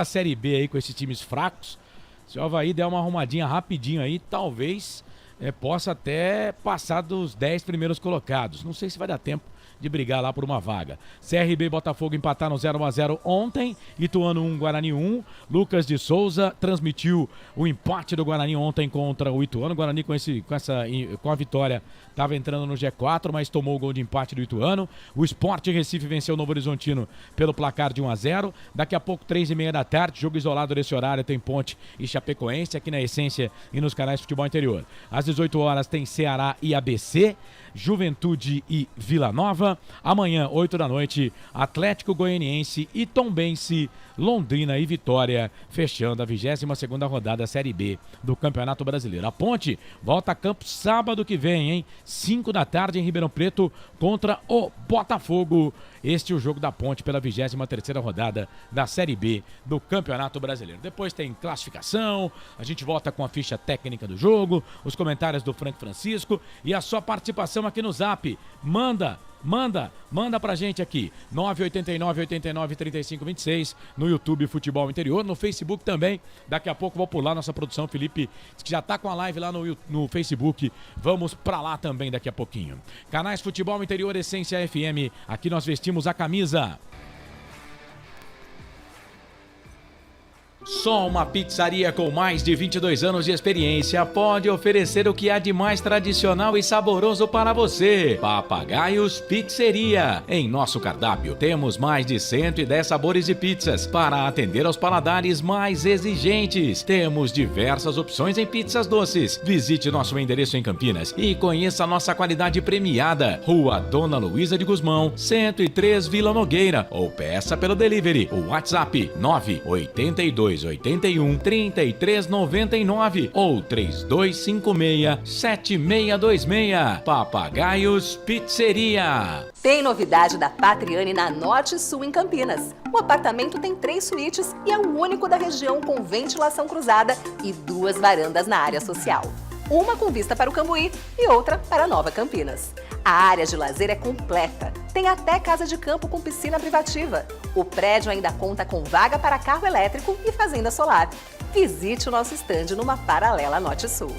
Série B aí com esses times fracos, se o Avaí der uma arrumadinha rapidinho aí, talvez possa até passar dos 10 primeiros colocados. Não sei se vai dar tempo de brigar lá por uma vaga. CRB e Botafogo empataram 0-0 ontem, Ituano 1, Guarani 1. Lucas de Souza transmitiu o empate do Guarani ontem contra o Ituano. O Guarani com a vitória estava entrando no G4, mas tomou o gol de empate do Ituano. O Sport Recife venceu o Novo Horizontino pelo placar de 1-0. Daqui a pouco, 3h30 da tarde, jogo isolado desse horário, tem Ponte e Chapecoense aqui na Essência e nos canais de Futebol Interior. Às 18 horas tem Ceará e ABC, Juventude e Vila Nova. Amanhã, 8 da noite, Atlético Goianiense e Tombense, Londrina e Vitória, fechando a 22ª rodada da Série B do Campeonato Brasileiro. A Ponte volta a campo sábado que vem, hein? 5 da tarde em Ribeirão Preto contra o Botafogo. Este é o jogo da Ponte pela 23ª rodada da Série B do Campeonato Brasileiro. Depois tem classificação, a gente volta com a ficha técnica do jogo, os comentários do Frank Francisco e a sua participação aqui no Zap. Manda pra gente aqui, 989-89-3526, no YouTube Futebol Interior, no Facebook também. Daqui a pouco vou pular, nossa produção, Felipe, que já tá com a live lá no Facebook. Vamos pra lá também daqui a pouquinho. Canais Futebol Interior, Essência FM, aqui nós vestimos a camisa. Só uma pizzaria com mais de 22 anos de experiência pode oferecer o que há de mais tradicional e saboroso para você. Papagaios Pizzeria. Em nosso cardápio temos mais de 110 sabores de pizzas para atender aos paladares mais exigentes. Temos diversas opções em pizzas doces. Visite nosso endereço em Campinas e conheça a nossa qualidade premiada. Rua Dona Luísa de Gusmão, 103 Vila Nogueira, ou peça pelo delivery. O WhatsApp 98281 3399 ou 3256-7626. Papagaios Pizzeria. Tem novidade da Patriane na Norte Sul em Campinas. O apartamento tem 3 suítes e é o único da região com ventilação cruzada e 2 varandas na área social. Uma com vista para o Cambuí e outra para Nova Campinas. A área de lazer é completa. Tem até casa de campo com piscina privativa. O prédio ainda conta com vaga para carro elétrico e fazenda solar. Visite o nosso estande numa paralela Norte Sul.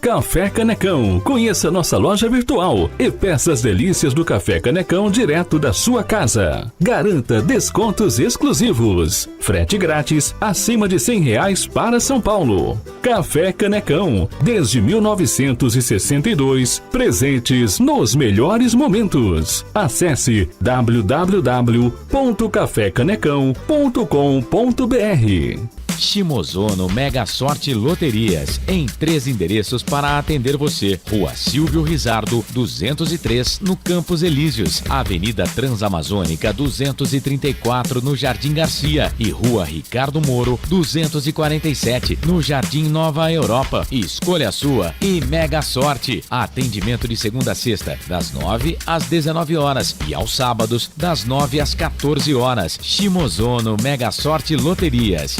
Café Canecão. Conheça nossa loja virtual e peça as delícias do Café Canecão direto da sua casa. Garanta descontos exclusivos. Frete grátis acima de R$100 para São Paulo. Café Canecão. Desde 1962, presentes nos melhores momentos. Acesse www.cafecanecão.com.br. Shimozono Mega Sorte Loterias, em 3 endereços para atender você. Rua Silvio Rizardo, 203, no Campos Elíseos. Avenida Transamazônica, 234, no Jardim Garcia. E Rua Ricardo Moro, 247, no Jardim Nova Europa. Escolha a sua e Mega Sorte. Atendimento de segunda a sexta, das 9 às 19 horas. E aos sábados, das 9 às 14 horas. Shimozono Mega Sorte Loterias.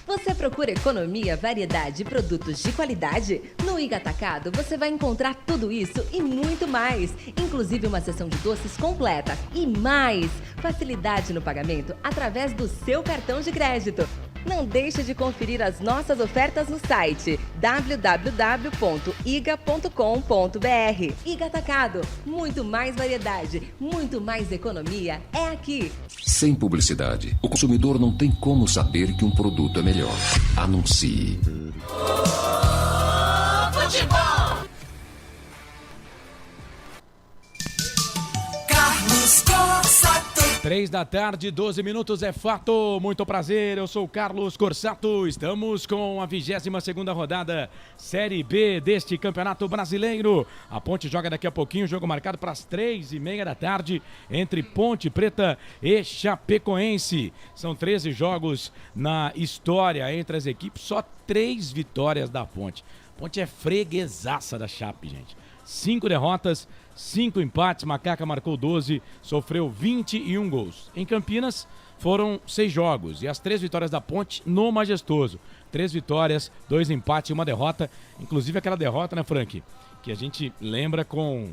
Você procura economia, variedade e produtos de qualidade? No Iga Atacado você vai encontrar tudo isso e muito mais, inclusive uma seção de doces completa e mais facilidade no pagamento através do seu cartão de crédito. Não deixe de conferir as nossas ofertas no site www.iga.com.br. Iga Atacado, muito mais variedade, muito mais economia é aqui. Sem publicidade, o consumidor não tem como saber que um produto é melhor. Anuncie. Futebol. Carlos Corsato. 3 da tarde, 12 minutos, é fato. Muito prazer, eu sou o Carlos Corsato. Estamos com a 22ª rodada Série B deste Campeonato Brasileiro. A Ponte joga daqui a pouquinho, jogo marcado para as 3h30 da tarde entre Ponte Preta e Chapecoense. São 13 jogos na história entre as equipes, só 3 vitórias da Ponte. Ponte é freguesaça da Chape, gente. 5 derrotas, 5 empates, Macaca marcou 12, sofreu 21 gols. Em Campinas foram 6 jogos e as 3 vitórias da Ponte no Majestoso. 3 vitórias, 2 empates e 1 derrota, inclusive aquela derrota, né, Frank? Que a gente lembra com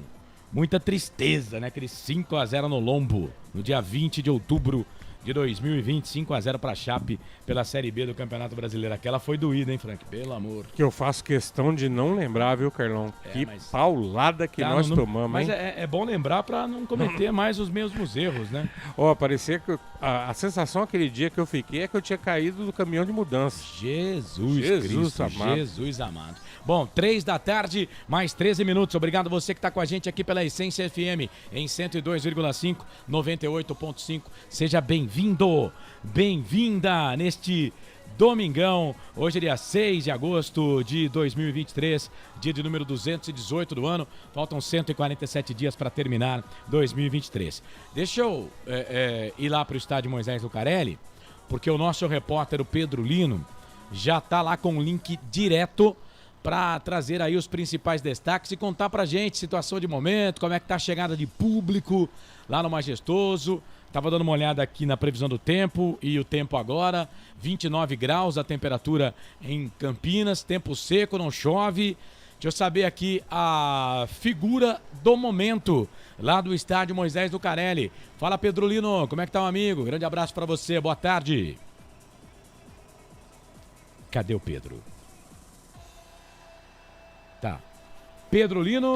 muita tristeza, né? Aquele 5-0 no Lombo, no dia 20 de outubro de 2020, 5-0 para a Chape pela Série B do Campeonato Brasileiro. Aquela foi doída, hein, Frank? Pelo amor. Que eu faço questão de não lembrar, viu, Carlão? Que paulada que nós tomamos, mas hein? É bom lembrar para não cometer mais os mesmos erros, né? Ó, parecia que a sensação aquele dia que eu fiquei é que eu tinha caído do caminhão de mudança. Jesus Cristo, amado. Jesus amado. Bom, 3 da tarde, mais 13 minutos. Obrigado você que está com a gente aqui pela Essência FM em 102,5, 98,5. Seja bem-vindo, bem-vinda neste domingão. Hoje é dia 6 de agosto de 2023, dia de número 218 do ano. Faltam 147 dias para terminar 2023. Deixa eu ir lá para o estádio Moisés Lucarelli, porque o nosso repórter, o Pedro Lino, já está lá com o link direto para trazer aí os principais destaques e contar pra gente situação de momento, como é que tá a chegada de público lá no Majestoso. Tava dando uma olhada aqui na previsão do tempo e o tempo agora, 29 graus a temperatura em Campinas, tempo seco, não chove. Deixa eu saber aqui a figura do momento lá do estádio Moisés Lucarelli. Fala, Pedro Lino, como é que tá, um amigo? Grande abraço para você, boa tarde. Cadê o Pedro? Tá. Pedro Lino.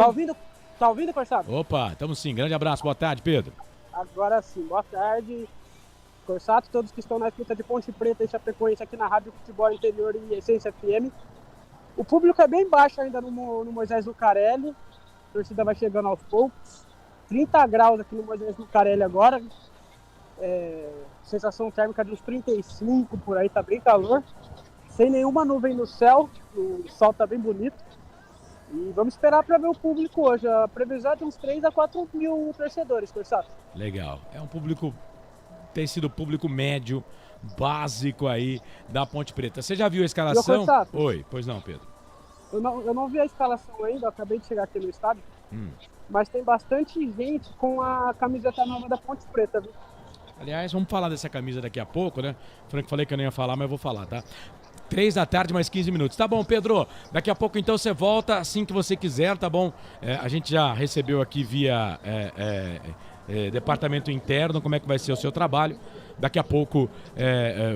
Tá ouvindo, Corsato? Opa, estamos sim. Grande abraço, boa tarde, Pedro. Agora sim, boa tarde. Corsato, todos que estão na escuta de Ponte Preta e Chapecoense aqui na Rádio Futebol Interior e Essência FM. O público é bem baixo ainda no Moisés Lucarelli. A torcida vai chegando aos poucos. 30 graus aqui no Moisés Lucarelli agora. Sensação térmica de uns 35 por aí, tá bem calor. Sem nenhuma nuvem no céu, o sol tá bem bonito. E vamos esperar para ver o público hoje. A previsão é de uns 3 a 4 mil torcedores, Corsato. Legal. É um público, tem sido público médio, básico aí da Ponte Preta. Você já viu a escalação? Oi, pois não, Pedro. Eu não vi a escalação ainda, eu acabei de chegar aqui no estádio. Mas tem bastante gente com a camiseta nova da Ponte Preta, viu? Aliás, vamos falar dessa camisa daqui a pouco, né? Franco, falei que eu não ia falar, mas eu vou falar, tá? 3 da tarde, mais 15 minutos. Tá bom, Pedro? Daqui a pouco, então, você volta assim que você quiser, tá bom? A gente já recebeu aqui via departamento interno como é que vai ser o seu trabalho. Daqui a pouco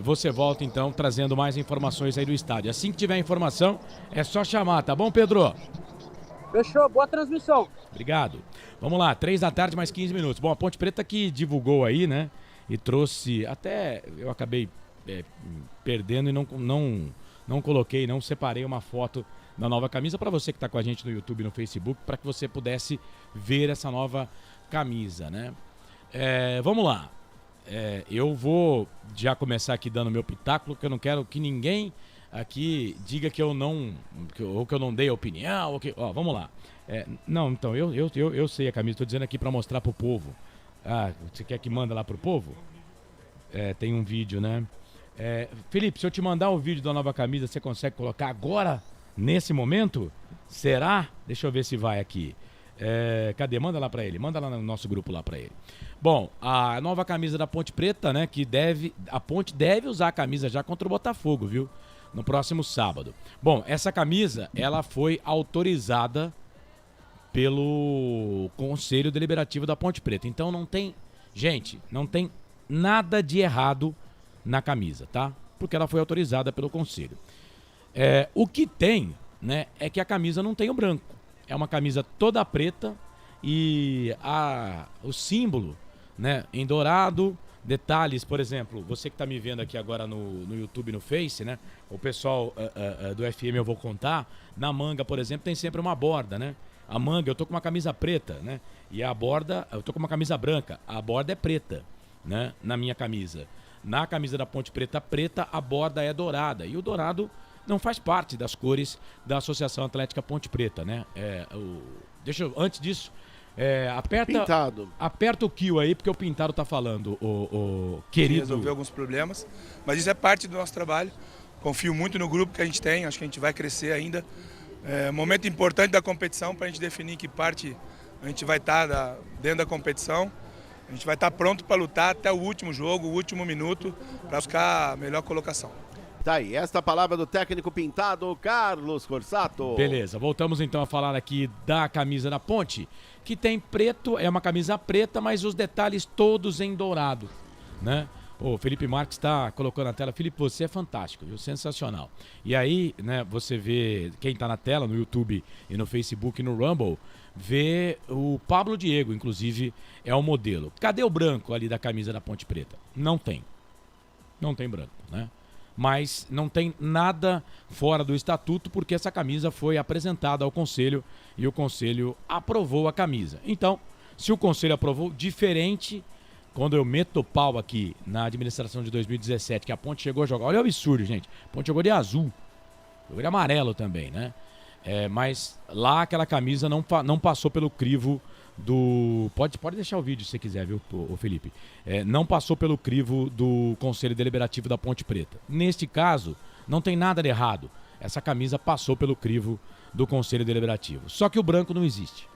você volta, então, trazendo mais informações aí do estádio. Assim que tiver informação, é só chamar, tá bom, Pedro? Fechou, boa transmissão. Obrigado. Vamos lá, 3 da tarde, mais 15 minutos. Bom, a Ponte Preta que divulgou aí, né? E trouxe, até eu acabei perdendo e não coloquei, não separei uma foto da nova camisa para você que está com a gente no YouTube e no Facebook, para que você pudesse ver essa nova camisa, né? Vamos lá. Eu vou já começar aqui dando meu pitaco, que eu não quero que ninguém aqui diga que eu não dei opinião. Vamos lá. Não, então, eu sei a camisa, estou dizendo aqui para mostrar pro povo. Você quer que manda lá pro povo? Tem um vídeo, né? Felipe, se eu te mandar o vídeo da nova camisa, você consegue colocar agora, nesse momento? Será? Deixa eu ver se vai aqui. Cadê? Manda lá pra ele. Manda lá no nosso grupo lá pra ele. Bom, a nova camisa da Ponte Preta, né? Que a Ponte deve usar a camisa já contra o Botafogo, viu? No próximo sábado. Bom, essa camisa, ela foi autorizada pelo Conselho Deliberativo da Ponte Preta. Então não tem nada de errado na camisa, tá? Porque ela foi autorizada pelo Conselho. O que tem, né, é que a camisa não tem o branco. É uma camisa toda preta e o símbolo, né, em dourado, detalhes, por exemplo, você que tá me vendo aqui agora no YouTube, no Face, né? O pessoal do FM eu vou contar, na manga, por exemplo, tem sempre uma borda, né? A manga, eu tô com uma camisa preta, né? E a borda, eu tô com uma camisa branca, a borda é preta, né? Na minha camisa. Na camisa da Ponte Preta preta, a borda é dourada. E o dourado não faz parte das cores da Associação Atlética Ponte Preta, né? Antes disso, aperta o kill aí, porque o Pintado tá falando, o querido. Resolver alguns problemas, mas isso é parte do nosso trabalho. Confio muito no grupo que a gente tem, acho que a gente vai crescer ainda. Momento importante da competição para a gente definir em que parte a gente vai estar dentro da competição. A gente vai estar pronto para lutar até o último jogo, o último minuto, para buscar a melhor colocação. Tá aí, esta palavra do técnico Pintado, Carlos Corsato. Beleza, voltamos então a falar aqui da camisa da Ponte, que tem preto, é uma camisa preta, mas os detalhes todos em dourado, né? O Felipe Marques está colocando na tela. Felipe, você é fantástico, viu? Sensacional. E aí, né, você vê, quem está na tela, no YouTube e no Facebook e no Rumble, vê o Pablo Diego, inclusive, é o modelo. Cadê o branco ali da camisa da Ponte Preta? Não tem. Não tem branco, né? Mas não tem nada fora do estatuto, porque essa camisa foi apresentada ao Conselho e o Conselho aprovou a camisa. Então, se o Conselho aprovou, diferente quando eu meto o pau aqui na administração de 2017, que a Ponte chegou a jogar. Olha o absurdo, gente. A Ponte jogou de azul. Jogou de amarelo também, né? Mas lá aquela camisa não passou pelo crivo do... Pode deixar o vídeo se você quiser, viu, Felipe? Não passou pelo crivo do Conselho Deliberativo da Ponte Preta. Neste caso, não tem nada de errado. Essa camisa passou pelo crivo do Conselho Deliberativo. Só que o branco não existe.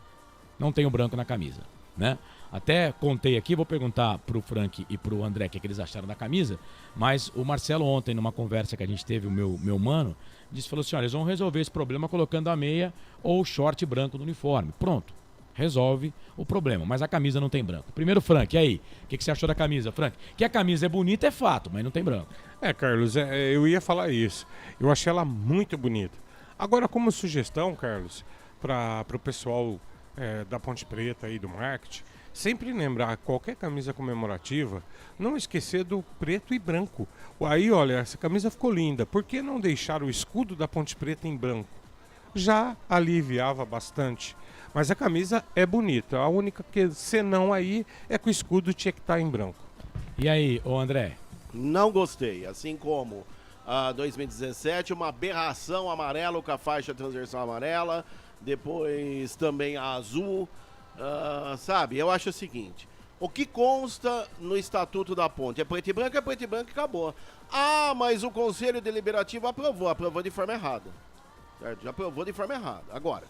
Não tem o branco na camisa, né? Até contei aqui, vou perguntar pro Frank e pro André o que eles acharam da camisa, mas o Marcelo ontem, numa conversa que a gente teve, o meu mano, falou assim, olha, eles vão resolver esse problema colocando a meia ou o short branco no uniforme. Pronto, resolve o problema, mas a camisa não tem branco. Primeiro, Frank, e aí? O que você achou da camisa, Frank? Que a camisa é bonita é fato, mas não tem branco. Carlos, eu ia falar isso. Eu achei ela muito bonita. Agora, como sugestão, Carlos, para o pessoal da Ponte Preta e do marketing, sempre lembrar qualquer camisa comemorativa, não esquecer do preto e branco. Aí, olha, essa camisa ficou linda. Por que não deixar o escudo da Ponte Preta em branco? Já aliviava bastante. Mas a camisa é bonita. A única senão aí é que o escudo tinha que estar em branco. E aí, ô André? Não gostei. Assim como a 2017, uma aberração amarelo com a faixa transversal amarela. Depois também a azul. Sabe, eu acho o seguinte. O que consta no Estatuto da Ponte? É preto e branco e acabou. Ah, mas o Conselho Deliberativo aprovou de forma errada. Certo? Já aprovou de forma errada. Agora,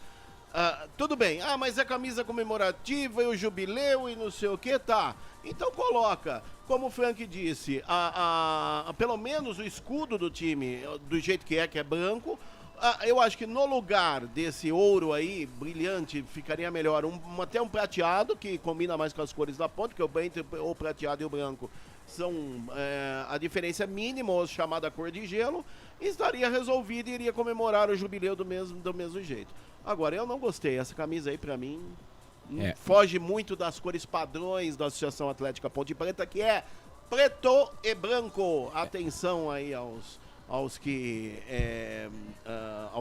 tudo bem. Ah, mas é camisa comemorativa e o jubileu e não sei o que, tá. Então coloca, como o Frank disse, pelo menos o escudo do time, do jeito que é branco. Eu acho que no lugar desse ouro aí, brilhante, ficaria melhor até um prateado, que combina mais com as cores da Ponte, porque entre o prateado e o branco são a diferença mínima, ou chamada cor de gelo, e estaria resolvido e iria comemorar o jubileu do mesmo jeito. Agora, eu não gostei. Essa camisa aí, pra mim, foge muito das cores padrões da Associação Atlética Ponte Preta, que é preto e branco. Atenção aí ao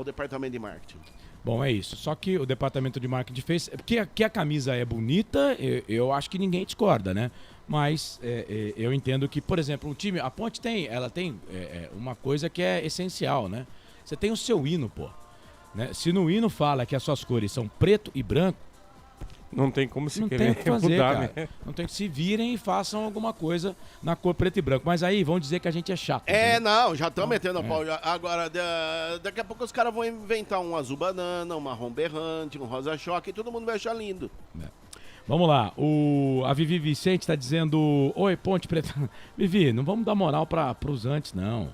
departamento de marketing. Bom, é isso. Só que o departamento de marketing fez... Que a camisa é bonita, eu acho que ninguém discorda, né? Mas eu entendo que, por exemplo, a Ponte tem uma coisa que é essencial, né? Você tem o seu hino, pô. Né? Se no hino fala que as suas cores são preto e branco, não tem como se não querer tem o que fazer, mudar, cara. né? Não tem que se virem e façam alguma coisa na cor preto e branco. Mas aí vão dizer que a gente é chato. Não, já estão metendo a pau. Agora, daqui a pouco os caras vão inventar um azul banana, um marrom berrante, um rosa choque, e todo mundo vai achar lindo. Vamos lá, a Vivi Vicente está dizendo: oi, Ponte Preta. Vivi, não vamos dar moral para os antes, não.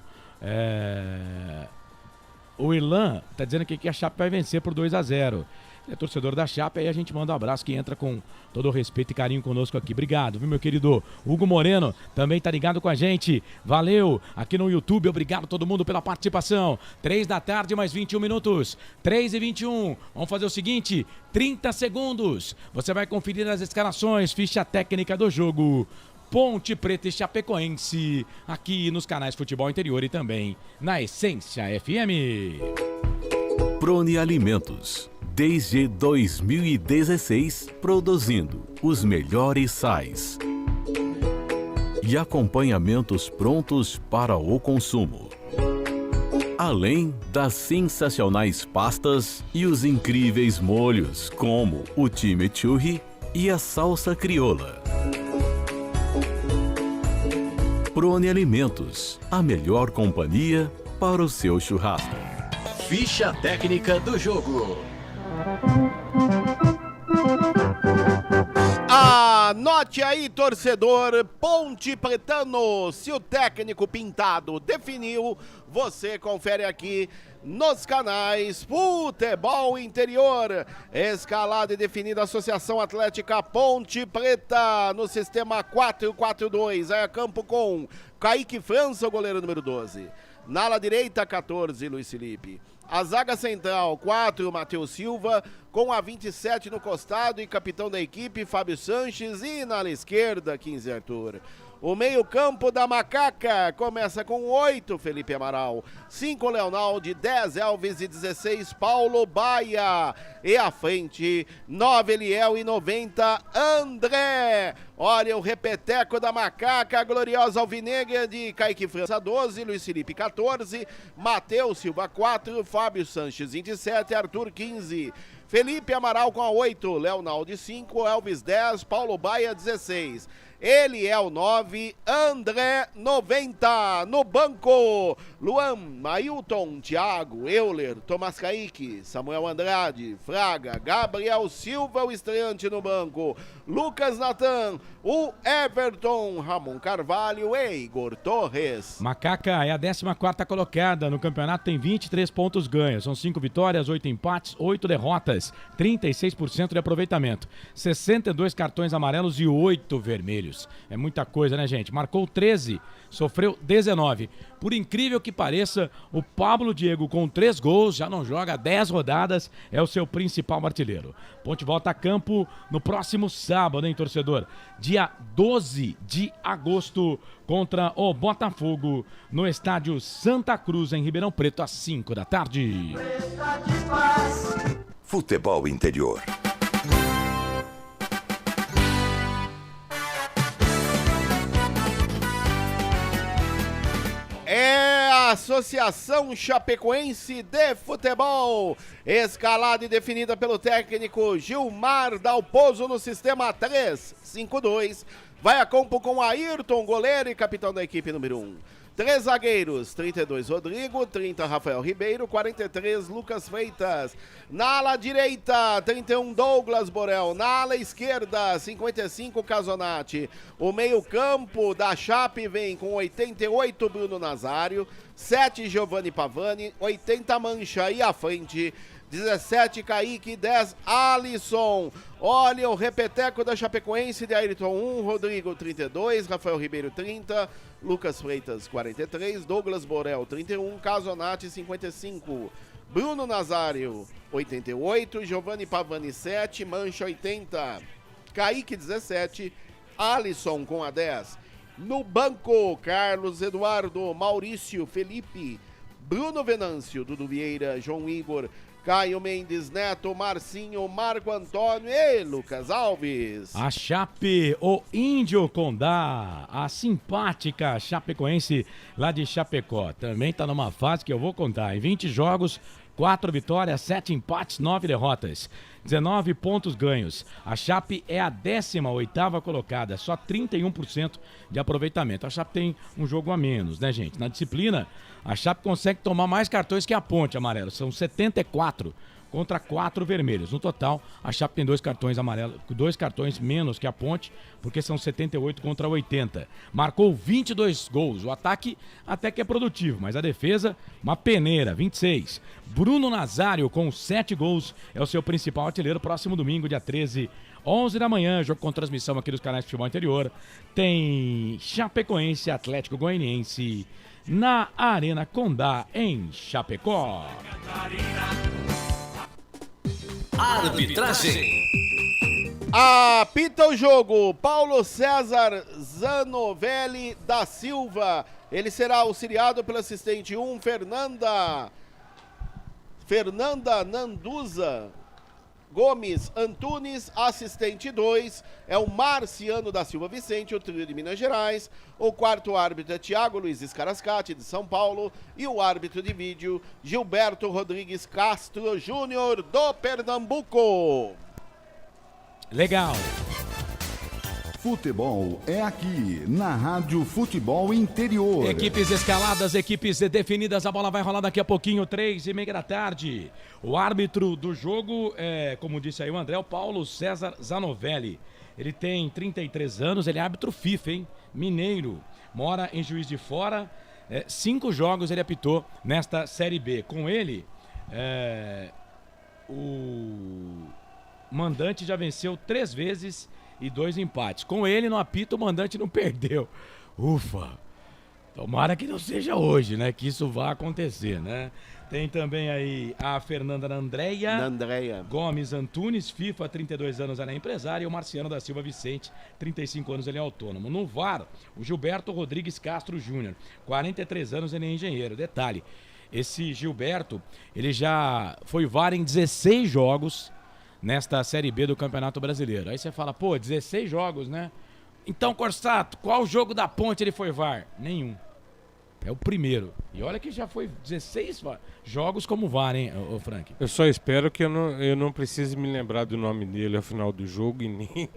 O Irlan está dizendo que a Chape vai vencer por 2-0. É torcedor da Chape, aí a gente manda um abraço, que entra com todo o respeito e carinho conosco aqui. Obrigado, viu, meu querido? Hugo Moreno também tá ligado com a gente. Valeu, aqui no YouTube, obrigado a todo mundo pela participação. 3 da tarde, mais 21 minutos. 3h21. Vamos fazer o seguinte, 30 segundos. Você vai conferir as escalações, ficha técnica do jogo. Ponte Preta e Chapecoense, aqui nos canais Futebol Interior e também na Essência FM. Prone Alimentos, desde 2016, produzindo os melhores sais e acompanhamentos prontos para o consumo. Além das sensacionais pastas e os incríveis molhos, como o chimichurri e a salsa crioula. Prone Alimentos, a melhor companhia para o seu churrasco. Ficha técnica do jogo. Anote aí, torcedor Ponte Pretano. Se o técnico Pintado definiu, você confere aqui nos canais Futebol Interior. Escalada e definida Associação Atlética Ponte Preta no sistema 4-4-2. Aí a campo com Kaique França, o goleiro número 12. Na ala direita, 14, Luiz Felipe. A zaga central, 4, Matheus Silva, com a 27 no costado e capitão da equipe, Fábio Sanches. E na ala esquerda, 15, Arthur. O meio-campo da Macaca começa com 8, Felipe Amaral, 5, Leonaldo, 10, Elvis e 16, Paulo Baia. E à frente, 9, Eliel e 90, André. Olha o repeteco da Macaca, a gloriosa alvinegra de Kaique França, 12, Luiz Felipe, 14, Matheus Silva, 4, Fábio Sanches, 27, Arthur, 15. Felipe Amaral com a 8, Leonaldo 5, Elvis 10, Paulo Baia 16. Ele é o 9, André 90. No banco, Luan, Ailton, Thiago, Euler, Tomás Kaique, Samuel Andrade, Fraga, Gabriel Silva, o estreante no banco, Lucas Natan, o Everton, Ramon Carvalho e Igor Torres. Macaca é a 14ª colocada no campeonato, tem 23 pontos ganhos. São 5 vitórias, 8 empates, 8 derrotas. derrotas, 36% de aproveitamento, 62 cartões amarelos e 8 vermelhos. É muita coisa, né, gente? Marcou 13, sofreu 19. Por incrível que pareça, o Pablo Diego com 3 gols, já não joga 10 rodadas, é o seu principal artilheiro. Ponte volta a campo no próximo sábado, hein, torcedor? Dia 12 de agosto, contra o Botafogo, no estádio Santa Cruz, em Ribeirão Preto, às 5 da tarde. Futebol interior. É a Associação Chapecoense de Futebol, escalada e definida pelo técnico Gilmar Dalpozo no sistema 3-5-2. Vai a campo com Ayrton, goleiro e capitão da equipe número 1. 3 zagueiros, 32 Rodrigo, 30 Rafael Ribeiro, 43 Lucas Freitas. Na ala direita, 31 Douglas Borel. Na ala esquerda, 55 Casonati. O meio-campo da Chape vem com 88 Bruno Nazário, 7 Giovanni Pavani, 80 Mancha e à frente 17 Kaique, 10 Alisson. Olha o repeteco da Chapecoense de Ayrton 1, Rodrigo 32, Rafael Ribeiro 30, Lucas Freitas 43, Douglas Borel 31, Casonati 55, Bruno Nazário 88, Giovanni Pavani 7, Mancha 80, Kaique 17, Alisson com a 10. No banco, Carlos Eduardo, Maurício, Felipe, Bruno Venâncio, Dudu Vieira, João Igor, Caio Mendes, Neto, Marcinho, Marco Antônio e Lucas Alves. A Chape, o Índio Condá, a simpática chapecoense lá de Chapecó, também tá numa fase que eu vou contar. Em 20 jogos, 4 vitórias, 7 empates, 9 derrotas, 19 pontos ganhos. A Chape é a 18ª colocada, só 31% de aproveitamento. A Chape tem um jogo a menos, né, gente? Na disciplina, a Chape consegue tomar mais cartões que a Ponte amarela. São 74 contra 4 vermelhos. No total, a Chape tem 2 cartões amarelos, 2 cartões menos que a Ponte, porque são 78 contra 80. Marcou 22 gols. O ataque até que é produtivo, mas a defesa, uma peneira, 26. Bruno Nazário, com 7 gols, é o seu principal artilheiro. Próximo domingo, dia 13, 11 da manhã, jogo com transmissão aqui dos canais de futebol interior. Tem Chapecoense Atlético Goianiense na Arena Condá, em Chapecó. Arbitragem. Apita o jogo Paulo César Zanovelli da Silva. Ele será auxiliado pelo assistente 1, Fernanda Nanduza Gomes Antunes. Assistente 2 é o Marciano da Silva Vicente, o trio de Minas Gerais. O quarto árbitro é Thiago Luiz Scarascati, de São Paulo. E o árbitro de vídeo, Gilberto Rodrigues Castro Júnior, do Pernambuco. Legal. Futebol é aqui, na Rádio Futebol Interior. Equipes escaladas, equipes definidas, a bola vai rolar daqui a pouquinho, 3h30 da tarde. O árbitro do jogo é, como disse aí o André, o Paulo César Zanovelli. Ele tem 33 anos, ele é árbitro FIFA, hein? Mineiro, mora em Juiz de Fora. 5 jogos ele apitou nesta Série B. Com ele, o mandante já venceu 3 vezes e 2 empates. Com ele no apito, o mandante não perdeu. Ufa! Tomara que não seja hoje, né? Que isso vá acontecer, né? Tem também aí a Fernanda Nandreia Gomes Antunes, FIFA, 32 anos, ela é empresária. E o Marciano da Silva Vicente, 35 anos, ele é autônomo. No VAR, o Gilberto Rodrigues Castro Júnior, 43 anos, ele é engenheiro. Detalhe, esse Gilberto, ele já foi VAR em 16 jogos nesta Série B do Campeonato Brasileiro. Aí você fala, pô, 16 jogos, né? Então, Corsato, qual jogo da Ponte ele foi VAR? Nenhum. É o primeiro. E olha que já foi 16 jogos como VAR, hein, ô Frank? Eu só espero que eu não precise me lembrar do nome dele ao final do jogo e nem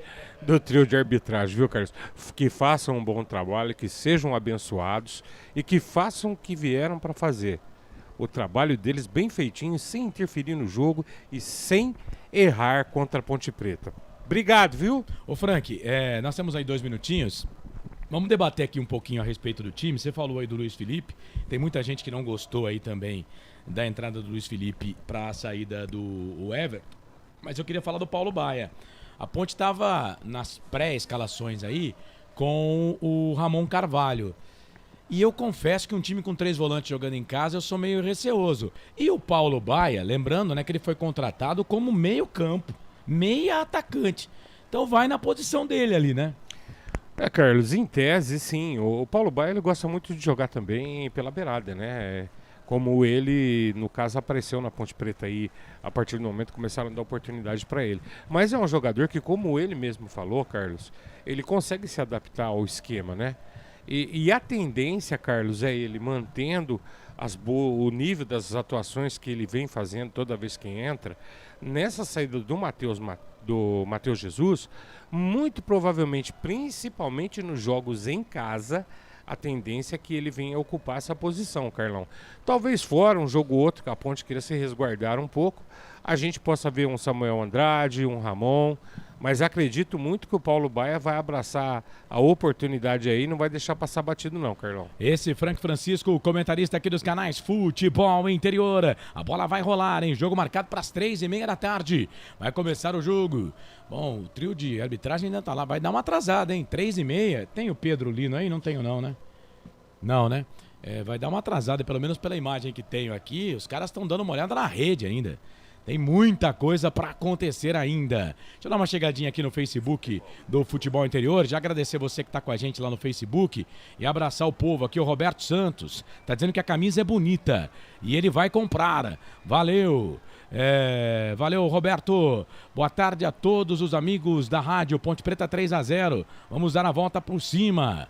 do trio de arbitragem, viu, Carlos? Que façam um bom trabalho, que sejam abençoados e que façam o que vieram para fazer. O trabalho deles bem feitinho, sem interferir no jogo e sem errar contra a Ponte Preta. Obrigado, viu? Ô Frank, nós temos aí 2 minutinhos. Vamos debater aqui um pouquinho a respeito do time. Você falou aí do Luiz Felipe. Tem muita gente que não gostou aí também da entrada do Luiz Felipe para a saída do Mas eu queria falar do Paulo Baia. A Ponte estava nas pré-escalações aí com o Ramon Carvalho. E eu confesso que um time com 3 volantes jogando em casa, eu sou meio receoso. E o Paulo Baia, lembrando, né, que ele foi contratado como meio campo, meia atacante. Então vai na posição dele ali, né? Carlos, em tese, sim. O Paulo Baia, ele gosta muito de jogar também pela beirada, né? Como ele, no caso, apareceu na Ponte Preta aí, a partir do momento que começaram a dar oportunidade para ele. Mas é um jogador que, como ele mesmo falou, Carlos, ele consegue se adaptar ao esquema, né? E a tendência, Carlos, é ele mantendo o nível das atuações que ele vem fazendo toda vez que entra, nessa saída do Matheus Jesus, muito provavelmente, principalmente nos jogos em casa, a tendência é que ele venha ocupar essa posição, Carlão. Talvez fora um jogo ou outro que a Ponte queira se resguardar um pouco, a gente possa ver um Samuel Andrade, um Ramon, mas acredito muito que o Paulo Baia vai abraçar a oportunidade aí e não vai deixar passar batido não, Carlão. Esse Frank Francisco, comentarista aqui dos canais Futebol Interior. A bola vai rolar, hein? Jogo marcado para as 3h30 da tarde. Vai começar o jogo. Bom, o trio de arbitragem ainda tá lá. Vai dar uma atrasada, hein? 3h30. Tem o Pedro Lino aí? Não tenho não, né? Não, né? Vai dar uma atrasada, pelo menos pela imagem que tenho aqui. Os caras estão dando uma olhada na rede ainda. Tem muita coisa para acontecer ainda. Deixa eu dar uma chegadinha aqui no Facebook do Futebol Interior. Já agradecer você que está com a gente lá no Facebook e abraçar o povo aqui. O Roberto Santos tá dizendo que a camisa é bonita e ele vai comprar. Valeu. Valeu, Roberto. Boa tarde a todos os amigos da rádio Ponte Preta 3-0. Vamos dar a volta por cima.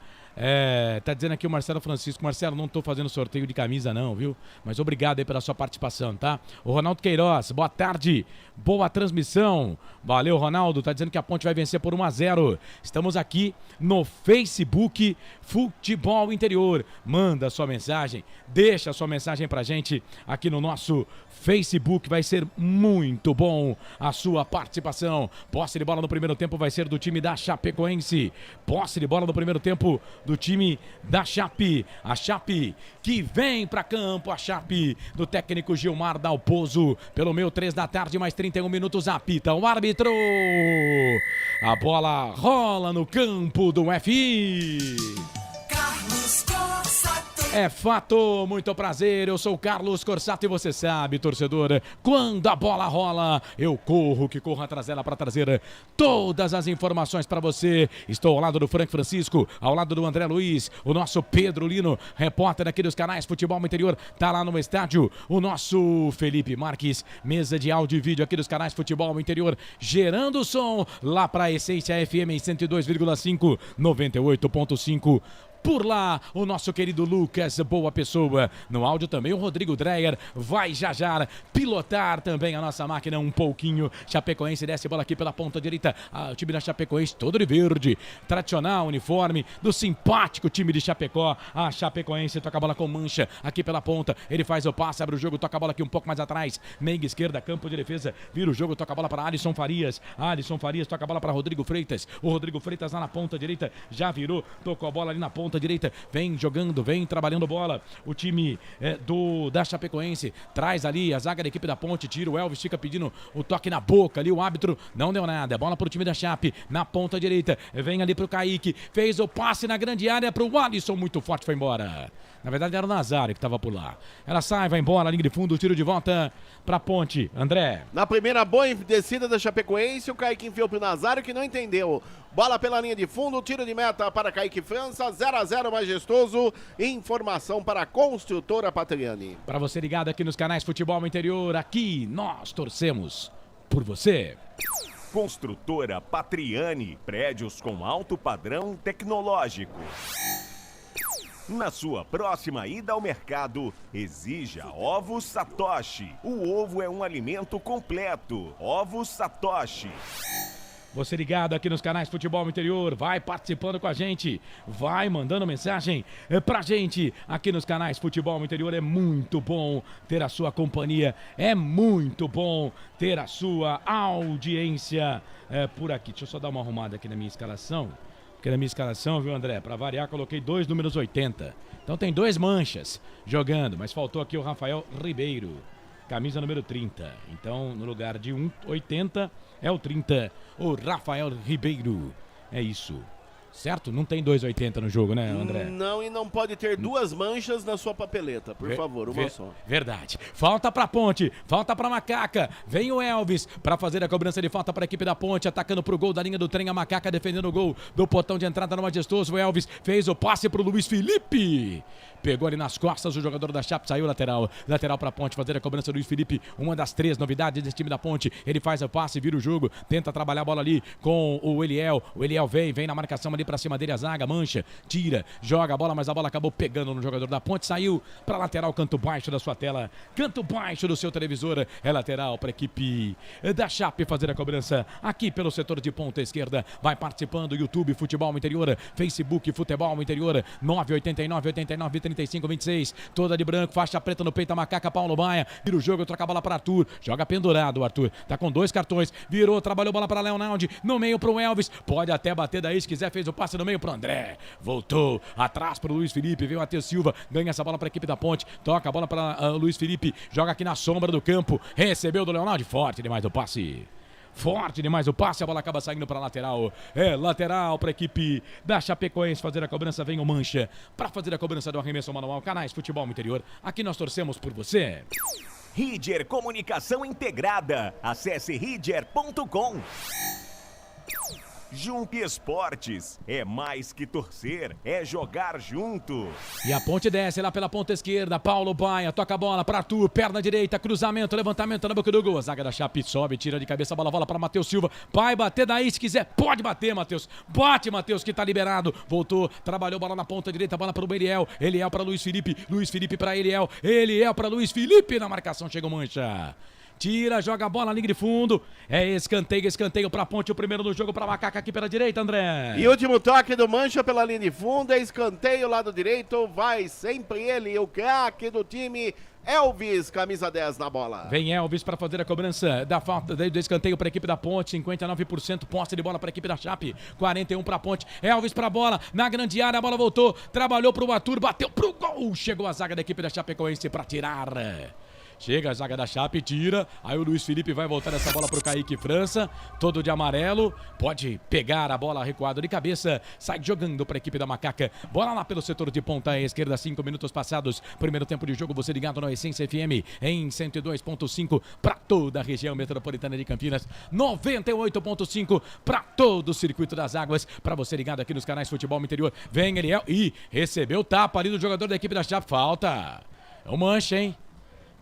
Tá dizendo aqui o Marcelo Francisco. Marcelo, não tô fazendo sorteio de camisa não, viu? Mas obrigado aí pela sua participação, tá? O Ronaldo Queiroz, boa tarde, boa transmissão. Valeu, Ronaldo, tá dizendo que a Ponte vai vencer por 1-0. Estamos aqui no Facebook Futebol Interior. Manda sua mensagem, deixa sua mensagem pra gente aqui no nosso Facebook. Vai ser muito bom a sua participação. Posse de bola no primeiro tempo vai ser do time da Chapecoense. Posse de bola no primeiro tempo do time da Chape. A Chape que vem pra campo, a Chape do técnico Gilmar Dalpozo. Pelo meu 3 da tarde, mais 31 minutos, apita o árbitro. A bola rola no campo do FI. Carlos Corsato. É fato, muito prazer, eu sou o Carlos Corsato e você sabe, torcedor, quando a bola rola, eu corro que corro atrás dela para trazer todas as informações para você. Estou ao lado do Frank Francisco, ao lado do André Luiz, o nosso Pedro Lino, repórter aqui dos canais Futebol Interior, tá lá no estádio, o nosso Felipe Marques, mesa de áudio e vídeo aqui dos canais Futebol Interior, gerando o som lá para a Essência FM em 102,5, 98,5. Por lá, o nosso querido Lucas Boa Pessoa. No áudio também o Rodrigo Dreyer vai já pilotar também a nossa máquina um pouquinho. Chapecoense desce bola aqui pela ponta direita. O time da Chapecoense todo de verde. Tradicional uniforme do simpático time de Chapecó. A Chapecoense toca a bola com Mancha aqui pela ponta. Ele faz o passe, abre o jogo, toca a bola aqui um pouco mais atrás. Meiga esquerda, campo de defesa. Vira o jogo, toca a bola para Alisson Farias. Alisson Farias toca a bola para Rodrigo Freitas. O Rodrigo Freitas lá na ponta direita. Já virou, tocou a bola ali na ponta direita, vem jogando, vem trabalhando bola. O time da Chapecoense traz ali a zaga da equipe da Ponte, tira o Elvis, fica pedindo o toque na boca ali, o árbitro não deu nada. Bola pro time da Chape, na ponta direita, vem ali pro Kaique, fez o passe na grande área pro Alisson, muito forte, foi embora. Na verdade era o Nazário que tava por lá. Ela sai, vai embora, linha de fundo, tiro de volta pra Ponte. André. Na primeira boa descida da Chapecoense, o Kaique enfiou pro Nazário que não entendeu. Bola pela linha de fundo, tiro de meta para Kaique França, 0-0 majestoso. Informação para a Construtora Patriani. Para você ligado aqui nos canais Futebol Interior, aqui nós torcemos por você. Construtora Patriani, prédios com alto padrão tecnológico. Na sua próxima ida ao mercado, exija Ovos Satoshi. O ovo é um alimento completo. Ovos Satoshi. Você ligado aqui nos canais Futebol Interior, vai participando com a gente, vai mandando mensagem pra gente aqui nos canais Futebol Interior. É muito bom ter a sua companhia, é muito bom ter a sua audiência por aqui. Deixa eu só dar uma arrumada aqui na minha escalação. Porque na minha escalação, viu, André? Para variar, coloquei 2 números 80. Então tem 2 manchas jogando, mas faltou aqui o Rafael Ribeiro. camisa número 30. Então, no lugar de 1,80 é o 30, o Rafael Ribeiro. É isso. Certo? Não tem 2,80 no jogo, né, André? Não, e não pode ter duas manchas na sua papeleta, por favor, uma só. Verdade. Falta pra Ponte, falta pra Macaca. Vem o Elvis pra fazer a cobrança de falta pra equipe da Ponte, atacando pro gol da linha do trem. A Macaca defendendo o gol do portão de entrada no Majestoso. O Elvis fez o passe pro Luiz Felipe. Pegou ali nas costas o jogador da Chape, saiu lateral. Lateral pra Ponte, fazer a cobrança do Luiz Felipe. Uma das 3 novidades desse time da Ponte. Ele faz o passe, vira o jogo, tenta trabalhar a bola ali com o Eliel. O Eliel vem na marcação ali pra cima dele, a zaga, mancha, tira, joga a bola, mas a bola acabou pegando no jogador da Ponte. Saiu pra lateral, canto baixo da sua tela, canto baixo do seu televisor. É lateral pra equipe da Chape fazer a cobrança aqui pelo setor de ponta esquerda. Vai participando, YouTube Futebol Interior, Facebook Futebol Interior, 989-89-35-26, toda de branco, faixa preta no peito, a Macaca, Paulo Baia, vira o jogo, troca a bola para Arthur, joga pendurado, o Arthur, tá com 2 cartões, virou, trabalhou bola para Leonardo, no meio pro Elvis, pode até bater daí se quiser, fez o passe no meio pro André, voltou, atrás pro Luiz Felipe, veio o Matheus Silva, ganha essa bola pra equipe da Ponte, toca a bola para Luiz Felipe, joga aqui na sombra do campo, recebeu do Leonardo, forte demais o passe. Forte demais o passe, a bola acaba saindo para lateral. É lateral para a equipe da Chapecoense fazer a cobrança. Vem o Mancha para fazer a cobrança do arremesso manual. Canais Futebol Interior. Aqui nós torcemos por você. Ridger Comunicação Integrada. Acesse ridger.com. Jump Esportes, é mais que torcer, é jogar junto. E a Ponte desce lá pela ponta esquerda, Paulo Baia, toca a bola para Arthur, perna direita, cruzamento, levantamento na boca do gol. A zaga da Chape sobe, tira de cabeça a bola para Matheus Silva. Vai bater daí se quiser, pode bater, Matheus. Bate, Matheus, que tá liberado. Voltou, trabalhou bola na ponta direita, bola para o Eliel. Eliel para Luiz Felipe, Luiz Felipe para Eliel. Eliel para Luiz Felipe, na marcação chega o Mancha. Tira, joga a bola, linha de fundo. É escanteio pra Ponte. O primeiro no jogo pra Macaca aqui pela direita, André. E último toque do Mancha pela linha de fundo. É escanteio lado direito. Vai sempre ele, o craque do time, Elvis, camisa 10 na bola. Vem Elvis para fazer a cobrança da falta do escanteio para a equipe da Ponte. 59% posse de bola para a equipe da Chape. 41% para a Ponte. Elvis para a bola na grande área. A bola voltou. Trabalhou para o Arthur. Bateu para o gol. Chegou a zaga da equipe da Chapecoense para tirar. Chega a zaga da Chape, tira. Aí o Luiz Felipe vai voltar essa bola pro Kaique França. Todo de amarelo. Pode pegar a bola recuado de cabeça. Sai jogando pra equipe da Macaca. Bola lá pelo setor de ponta esquerda. 5 minutos passados. Primeiro tempo de jogo. Você ligado na Essência FM em 102.5 pra toda a região metropolitana de Campinas. 98.5 pra todo o circuito das águas. Pra você ligado aqui nos canais Futebol Interior. Vem Eliel. E recebeu o tapa ali do jogador da equipe da Chape. Falta. É o Mancha, hein?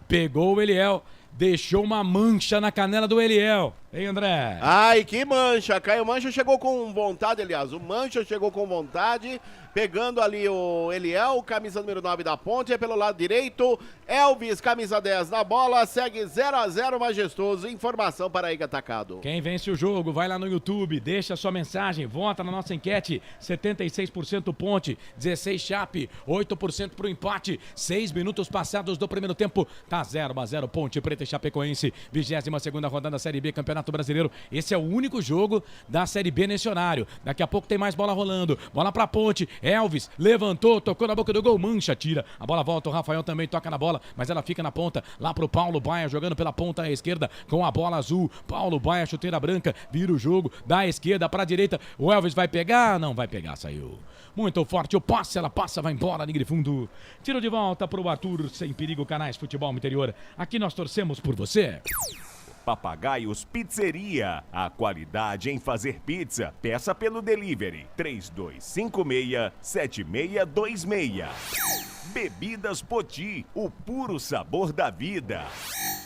Pegou o Eliel, deixou uma mancha na canela do Eliel. Hein, André? Ai, que mancha. Caio Mancha chegou com vontade, aliás. O Mancha chegou com vontade, pegando ali o Eliel, camisa número 9 da Ponte, é pelo lado direito. Elvis, camisa 10 na bola, segue 0-0 Majestoso. Informação para Iga Atacado. Quem vence o jogo, vai lá no YouTube, deixa sua mensagem, vota na nossa enquete. 76% Ponte, 16% Chape, 8% pro empate. 6 minutos passados do primeiro tempo, tá 0-0 Ponte Preta e Chapecoense. 22ª rodada Série B, Campeonato Brasileiro. Esse é o único jogo da Série B nesse horário. Daqui a pouco tem mais bola rolando. Bola pra Ponte. Elvis levantou, tocou na boca do gol. Mancha, tira. A bola volta. O Rafael também toca na bola, mas ela fica na ponta. Lá pro Paulo Baia, jogando pela ponta esquerda com a bola azul. Paulo Baia, chuteira branca. Vira o jogo da esquerda pra direita. O Elvis vai pegar? Não vai pegar, saiu. Muito forte o passe, ela passa, vai embora, linha de fundo. Tiro de volta pro Arthur, sem perigo, canais Futebol Interior. Aqui nós torcemos por você. Papagaios Pizzeria, a qualidade em fazer pizza. Peça pelo delivery 3256-7626. Bebidas Poti, o puro sabor da vida.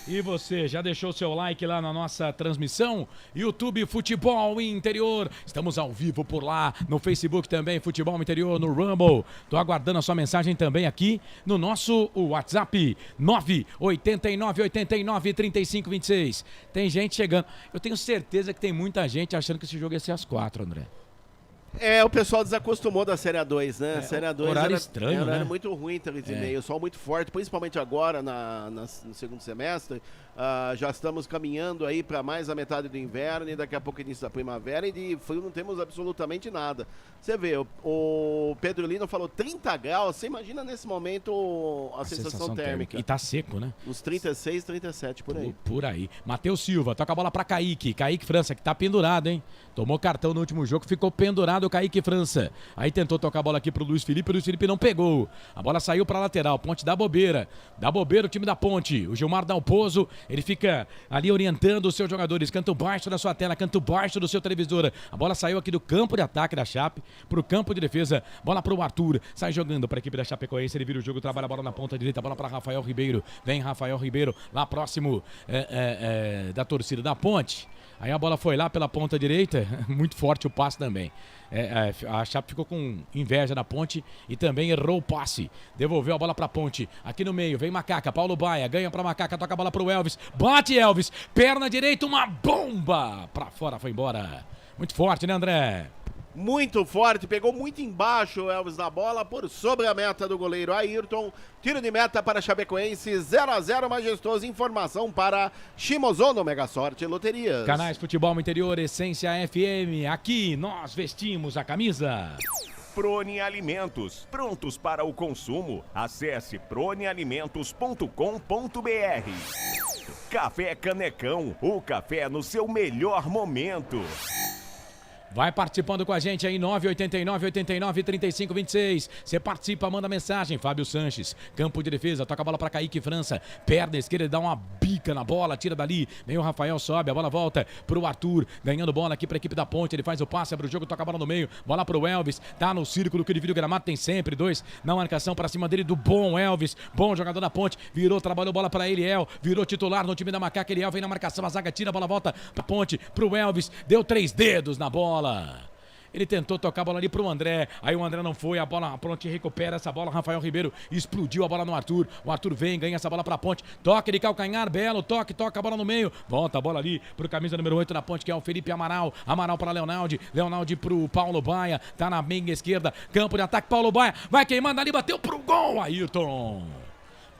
E você, já deixou seu like lá na nossa transmissão? YouTube Futebol Interior. Estamos ao vivo por lá, no Facebook também, Futebol Interior, no Rumble. Tô aguardando a sua mensagem também aqui no nosso WhatsApp, 989893526. Tem gente chegando. Eu tenho certeza que tem muita gente achando que esse jogo ia ser às 4, André. É, o pessoal desacostumou da Série A2, né? Série A2 horário estranho, era né? muito ruim, 3h30, sol muito forte, principalmente agora no segundo semestre. Já estamos caminhando aí para mais a metade do inverno e daqui a pouco início da primavera, e de frio não temos absolutamente nada. Você vê, o Pedro Lino falou 30 graus, você imagina nesse momento a sensação térmica. E tá seco, né? Uns 36, 37 por aí. Por aí. Matheus Silva, toca a bola pra Kaique. Kaique França, que tá pendurado, hein? Tomou cartão no último jogo, ficou pendurado o Kaique França. Aí tentou tocar a bola aqui pro Luiz Felipe, o Luiz Felipe não pegou. A bola saiu pra lateral, Ponte dá bobeira. Dá bobeira o time da Ponte. O Gilmar Dalpozo, ele fica ali orientando os seus jogadores. Canto baixo da sua tela, canto baixo do seu televisor. A bola saiu aqui do campo de ataque da Chape pro campo de defesa. Bola pro Arthur, sai jogando pra equipe da Chapecoense. Ele vira o jogo, trabalha a bola na ponta direita, bola pra Rafael Ribeiro. Vem Rafael Ribeiro, lá próximo da torcida da Ponte. Aí a bola foi lá pela ponta direita, muito forte o passe também. A Chape ficou com inveja da Ponte e também errou o passe. Devolveu a bola pra Ponte. Aqui no meio, vem Macaca, Paulo Baia, ganha pra Macaca, toca a bola pro Elvis. Bate Elvis, perna direita, uma bomba! Pra fora, foi embora. Muito forte, né, André? Muito forte, pegou muito embaixo o Elvis na bola, por sobre a meta do goleiro Ayrton. Tiro de meta para Chapecoense, 0-0 majestoso. Informação para Shimozono Mega Sorte Loterias. Canais Futebol Interior, Essência FM. Aqui nós vestimos a camisa. Prone Alimentos, prontos para o consumo. Acesse pronealimentos.com.br. Café Canecão, o café no seu melhor momento. Vai participando com a gente aí, 989-89-3526. Você participa, manda mensagem. Fábio Sanches, campo de defesa, toca a bola pra Kaique França. Perna esquerda, ele dá uma bica na bola, tira dali. Vem o Rafael, sobe, a bola volta pro Arthur. Ganhando bola aqui pra equipe da Ponte. Ele faz o passe, abre o jogo, toca a bola no meio. Bola pro Elvis, tá no círculo que divide o gramado. Tem sempre dois na marcação pra cima dele do bom Elvis. Bom jogador da Ponte. Virou, trabalhou bola pra Eliel. Virou titular no time da Macaca. Eliel vem na marcação, a zaga tira, a bola volta pra Ponte, pro Elvis. Deu 3 dedos na bola. Ele tentou tocar a bola ali pro André. Aí o André não foi. A bola, a Ponte recupera essa bola. Rafael Ribeiro explodiu a bola no Arthur. O Arthur vem, ganha essa bola pra Ponte. Toque de calcanhar, belo. Toca a bola no meio. Volta a bola ali pro camisa número 8 da Ponte, que é o Felipe Amaral. Amaral pra Leonaldi. Leonaldi pro Paulo Baia. Tá na meia esquerda. Campo de ataque, Paulo Baia. Vai queimando ali, bateu pro gol. Ayrton.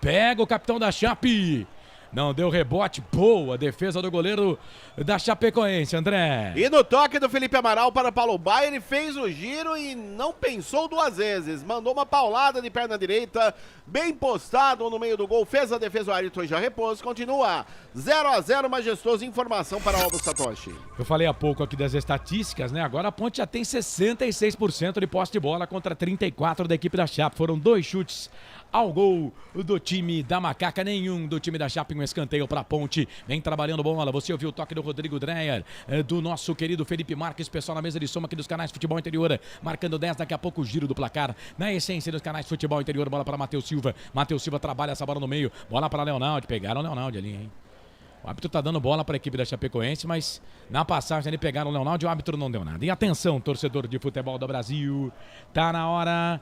Pega o capitão da Chape. Não deu rebote, boa defesa do goleiro da Chapecoense, André. E no toque do Felipe Amaral para Paulo Baia, ele fez o giro e não pensou 2 vezes. Mandou uma paulada de perna direita, bem postado no meio do gol. Fez a defesa, o Ayrton já repôs. Continua 0-0 majestoso. Informação para Alvo Satoshi. Eu falei há pouco aqui das estatísticas, né? Agora a Ponte já tem 66% de posse de bola contra 34% da equipe da Chape. Foram 2 chutes ao gol do time da Macaca, nenhum do time da Chape. Um escanteio para a Ponte, vem trabalhando bola. Você ouviu o toque do Rodrigo Dreyer, do nosso querido Felipe Marques, pessoal na mesa de soma aqui dos canais Futebol Interior, marcando 10, daqui a pouco o giro do placar na essência dos canais Futebol Interior. Bola para Matheus Silva, Matheus Silva trabalha essa bola no meio, bola para Leonaldi, pegaram o Leonaldi ali, hein? O árbitro tá dando bola para a equipe da Chapecoense, mas na passagem ali pegaram o Leonaldo e o árbitro não deu nada. E atenção, torcedor de futebol do Brasil, tá na hora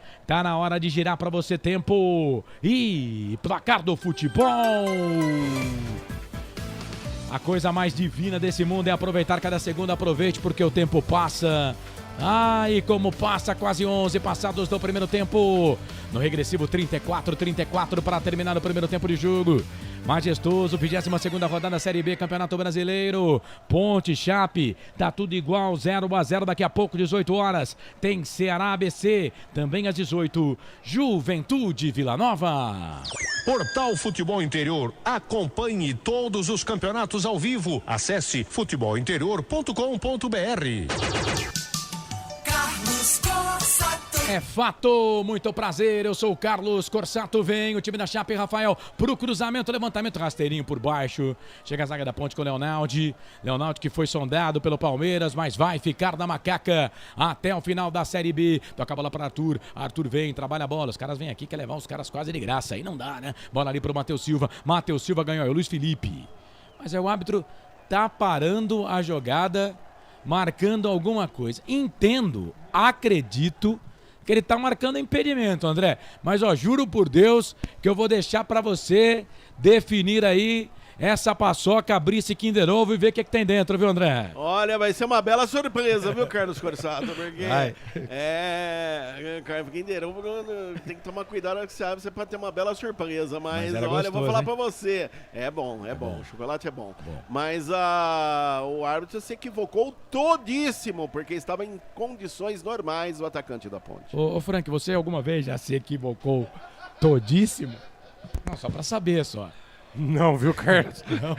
de girar para você tempo. E placar do futebol. A coisa mais divina desse mundo é aproveitar cada segundo. Aproveite porque o tempo passa. Ai, como passa, quase 11 passados do primeiro tempo. No regressivo 34 para terminar o primeiro tempo de jogo. Majestoso, 22ª rodada Série B, Campeonato Brasileiro. Ponte, Chape, tá tudo igual, 0-0, daqui a pouco, 18 horas. Tem Ceará ABC, também às 18. Juventude Vila Nova. Portal Futebol Interior, acompanhe todos os campeonatos ao vivo. Acesse futebolinterior.com.br. É fato, muito prazer, eu sou o Carlos Corsato, vem o time da Chape, Rafael, pro cruzamento, levantamento, rasteirinho por baixo, chega a zaga da Ponte com o Leonaldi que foi sondado pelo Palmeiras, mas vai ficar na Macaca até o final da Série B, toca a bola para Arthur vem, trabalha a bola, os caras vêm aqui, quer levar os caras quase de graça, aí não dá, né? Bola ali pro Matheus Silva ganhou, é o Luiz Felipe, mas o árbitro tá parando a jogada, marcando alguma coisa, entendo, acredito que ele tá marcando impedimento, André. Mas, ó, juro por Deus que eu vou deixar pra você definir aí essa paçoca, abrisse Kinder Ovo e ver o que tem dentro, viu, André? Olha, vai ser uma bela surpresa, viu, Carlos Corsato? Porque Kinder Ovo tem que tomar cuidado com que você abre, você pode ter uma bela surpresa, mas olha, gostoso, eu vou falar pra você, é bom, o chocolate é bom. Mas o árbitro se equivocou todíssimo, porque estava em condições normais o atacante da Ponte. Ô Frank, você alguma vez já se equivocou todíssimo? Não, só pra saber, só. Não, viu, Carlos? Não.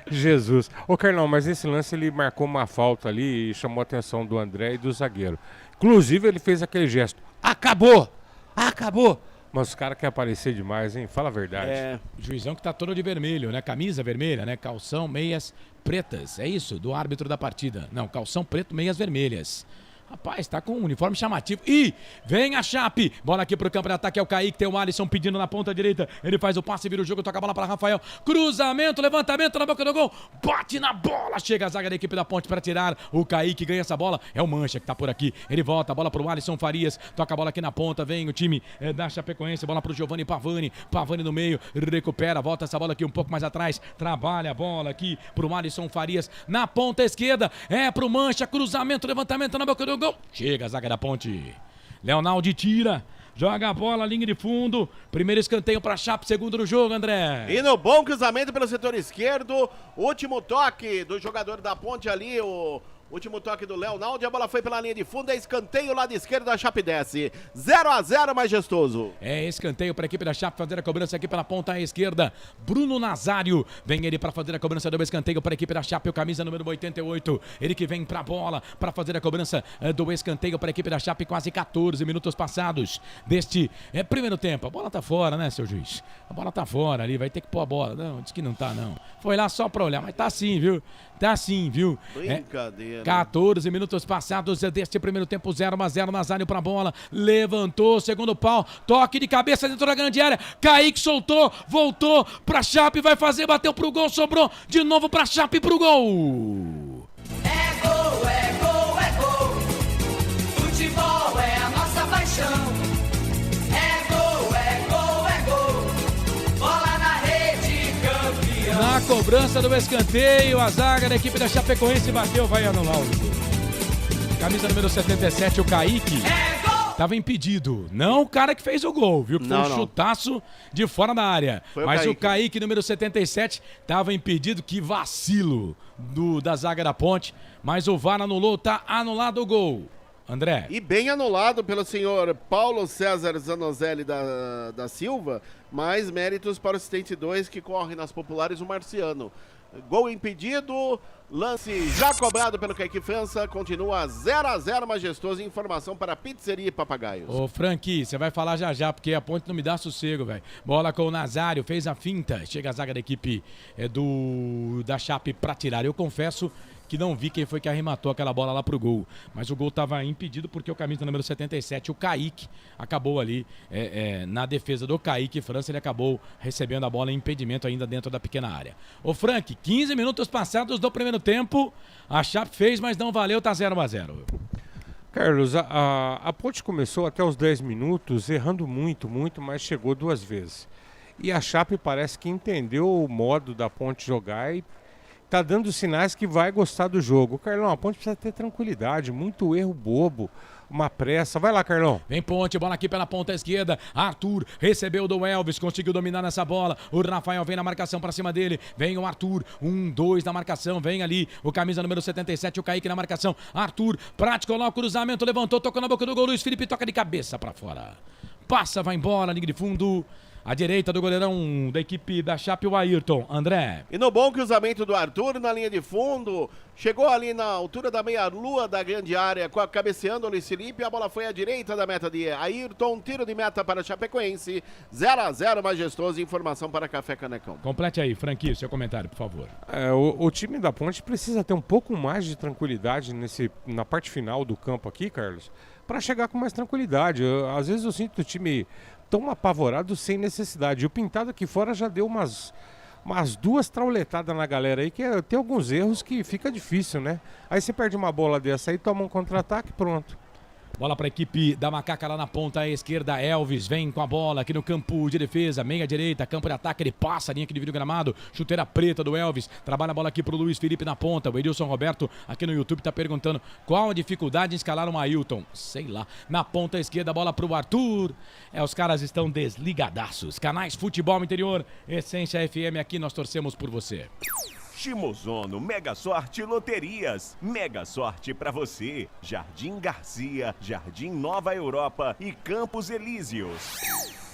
Jesus. Ô, Carlão, mas esse lance ele marcou uma falta ali e chamou a atenção do André e do zagueiro. Inclusive, ele fez aquele gesto. Acabou! Acabou! Mas os caras querem aparecer demais, hein? Fala a verdade. Juizão que tá todo de vermelho, né? Camisa vermelha, né? Calção, meias pretas. É isso? Do árbitro da partida. Não, calção preto, meias vermelhas. Rapaz, tá com um uniforme chamativo. E vem a Chape. Bola aqui pro campo de ataque. É o Kaique. Tem o Alisson pedindo na ponta direita. Ele faz o passe, vira o jogo. Toca a bola para Rafael. Cruzamento, levantamento na boca do gol. Bate na bola. Chega a zaga da equipe da Ponte para tirar. O Kaique ganha essa bola. É o Mancha que tá por aqui. Ele volta. A bola pro Alisson Farias. Toca a bola aqui na ponta. Vem o time da Chapecoense. Bola pro Giovanni Pavani. Pavani no meio. Recupera. Volta essa bola aqui um pouco mais atrás. Trabalha a bola aqui pro Alisson Farias. Na ponta esquerda. É pro Mancha. Cruzamento, levantamento na boca do gol. Chega a zaga da Ponte. Leonaldi tira. Joga a bola, linha de fundo. Primeiro escanteio para Chape, segundo no jogo, André. E no bom cruzamento pelo setor esquerdo. Último toque do jogador da Ponte ali, o último toque do Leonaldi, a bola foi pela linha de fundo, é escanteio lado esquerdo da Chape desce. 0-0, majestoso. É escanteio para a equipe da Chape fazer a cobrança aqui pela ponta esquerda. Bruno Nazário, vem ele para fazer a cobrança do escanteio para a equipe da Chape, o camisa número 88. Ele que vem para a bola para fazer a cobrança do escanteio para a equipe da Chape, quase 14 minutos passados deste primeiro tempo. A bola tá fora, né, seu juiz? A bola tá fora ali, vai ter que pôr a bola. Não, diz que não tá, não. Foi lá só para olhar, mas tá sim, viu? Tá sim, viu? Brincadeira. 14 minutos passados deste primeiro tempo, 0-0, Nazário pra bola, levantou, segundo pau, toque de cabeça dentro da grande área, Kaique soltou, voltou pra Chape, vai fazer, bateu pro gol, sobrou de novo pra Chape pro gol. É gol, é gol, é gol, futebol é a nossa paixão. É gol, é gol, é gol, bola na rede, campeão. Na cobrança do escanteio, a zaga da equipe da Chapecoense bateu, vai anular o gol. Camisa número 77, o Kaique. Tava impedido. Não o cara que fez o gol, viu? Que foi um chutaço de fora da área. Mas o Kaique, número 77, tava impedido. Que vacilo da zaga da Ponte. Mas o VAR anulou, tá anulado o gol. André. E bem anulado pelo senhor Paulo César Zanozelli da Silva, mais méritos para o assistente 2 que corre nas populares, o Marciano. Gol impedido, lance já cobrado pelo Kaique França, continua 0-0, majestoso. Informação para Pizzeria e Papagaios. Ô Frank, você vai falar já, porque a Ponte não me dá sossego, velho. Bola com o Nazário, fez a finta, chega a zaga da equipe da Chape para tirar. Eu confesso que não vi quem foi que arrematou aquela bola lá pro gol, mas o gol estava impedido porque o camisa número 77, o Kaique, acabou ali na defesa do Kaique França, ele acabou recebendo a bola em impedimento ainda dentro da pequena área. Ô Frank, 15 minutos passados do primeiro tempo, a Chape fez, mas não valeu, tá 0-0. Carlos, a Ponte começou até os 10 minutos errando muito, mas chegou 2 vezes. E a Chape parece que entendeu o modo da Ponte jogar e tá dando sinais que vai gostar do jogo. Carlão, a Ponte precisa ter tranquilidade, muito erro bobo, uma pressa. Vai lá, Carlão. Vem Ponte, bola aqui pela ponta esquerda. Arthur recebeu do Elvis, conseguiu dominar nessa bola. O Rafael vem na marcação pra cima dele. Vem o Arthur, 1-2 na marcação. Vem ali o camisa número 77, o Kaique na marcação. Arthur, prático lá o cruzamento, levantou, tocou na boca do gol. Luiz Felipe toca de cabeça pra fora. Passa, vai embora, linha de fundo. À direita do goleirão da equipe da Chape, o Ayrton. André. E no bom cruzamento do Arthur na linha de fundo, chegou ali na altura da meia-lua da grande área, cabeceando o Luiz Felipe, a bola foi à direita da meta de Ayrton, tiro de meta para a Chapecoense, 0-0, majestoso. Informação para Café Canecão. Complete aí, Franqui, seu comentário, por favor. O time da Ponte precisa ter um pouco mais de tranquilidade na parte final do campo aqui, Carlos, para chegar com mais tranquilidade. Às vezes eu sinto o time tão apavorado sem necessidade. O Pintado aqui fora já deu umas 2 trauletadas na galera aí, que tem alguns erros que fica difícil, né? Aí você perde uma bola dessa aí, toma um contra-ataque, pronto. Bola para a equipe da Macaca lá na ponta esquerda. Elvis vem com a bola aqui no campo de defesa. Meia direita, campo de ataque. Ele passa a linha aqui de vídeo gramado. Chuteira preta do Elvis. Trabalha a bola aqui pro Luiz Felipe na ponta. O Edilson Roberto aqui no YouTube tá perguntando qual a dificuldade em escalar um Ailton. Sei lá. Na ponta esquerda, bola pro Arthur. Os caras estão desligadaços. Canais Futebol Interior, Essência FM, aqui nós torcemos por você. Shimozono Mega Sorte Loterias. Mega sorte pra você. Jardim Garcia, Jardim Nova Europa e Campos Elíseos.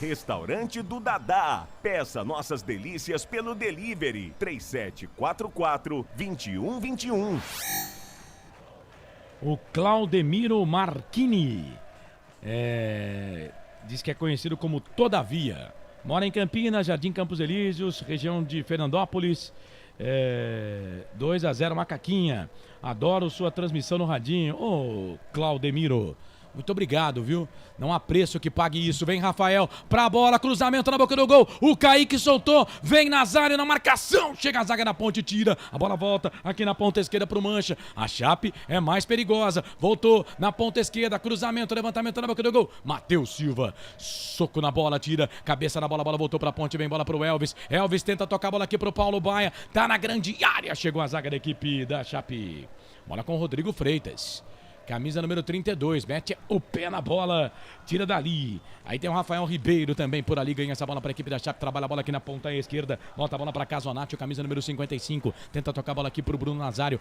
Restaurante do Dadá. Peça nossas delícias pelo delivery 3744-2121. O Claudemiro Marchini diz que é conhecido como Todavia. Mora em Campinas, Jardim Campos Elíseos, região de Fernandópolis. 2-0 Macaquinha. Adoro sua transmissão no radinho. Ô, Claudemiro, muito obrigado, viu? Não há preço que pague isso. Vem Rafael pra bola, cruzamento na boca do gol. O Kaique soltou, vem Nazário na marcação. Chega a zaga na ponte, tira. A bola volta aqui na ponta esquerda pro Mancha. A Chape é mais perigosa. Voltou na ponta esquerda, cruzamento, levantamento na boca do gol. Matheus Silva, soco na bola, tira. Cabeça na bola, a bola voltou pra ponte, vem bola pro Elvis. Elvis tenta tocar a bola aqui pro Paulo Baia. Tá na grande área, chegou a zaga da equipe da Chape. Bola com o Rodrigo Freitas. Camisa número 32, mete o pé na bola, tira dali. Aí tem o Rafael Ribeiro também por ali, ganha essa bola para a equipe da Chape, trabalha a bola aqui na ponta esquerda, volta a bola para Casonati, camisa número 55, tenta tocar a bola aqui pro Bruno Nazário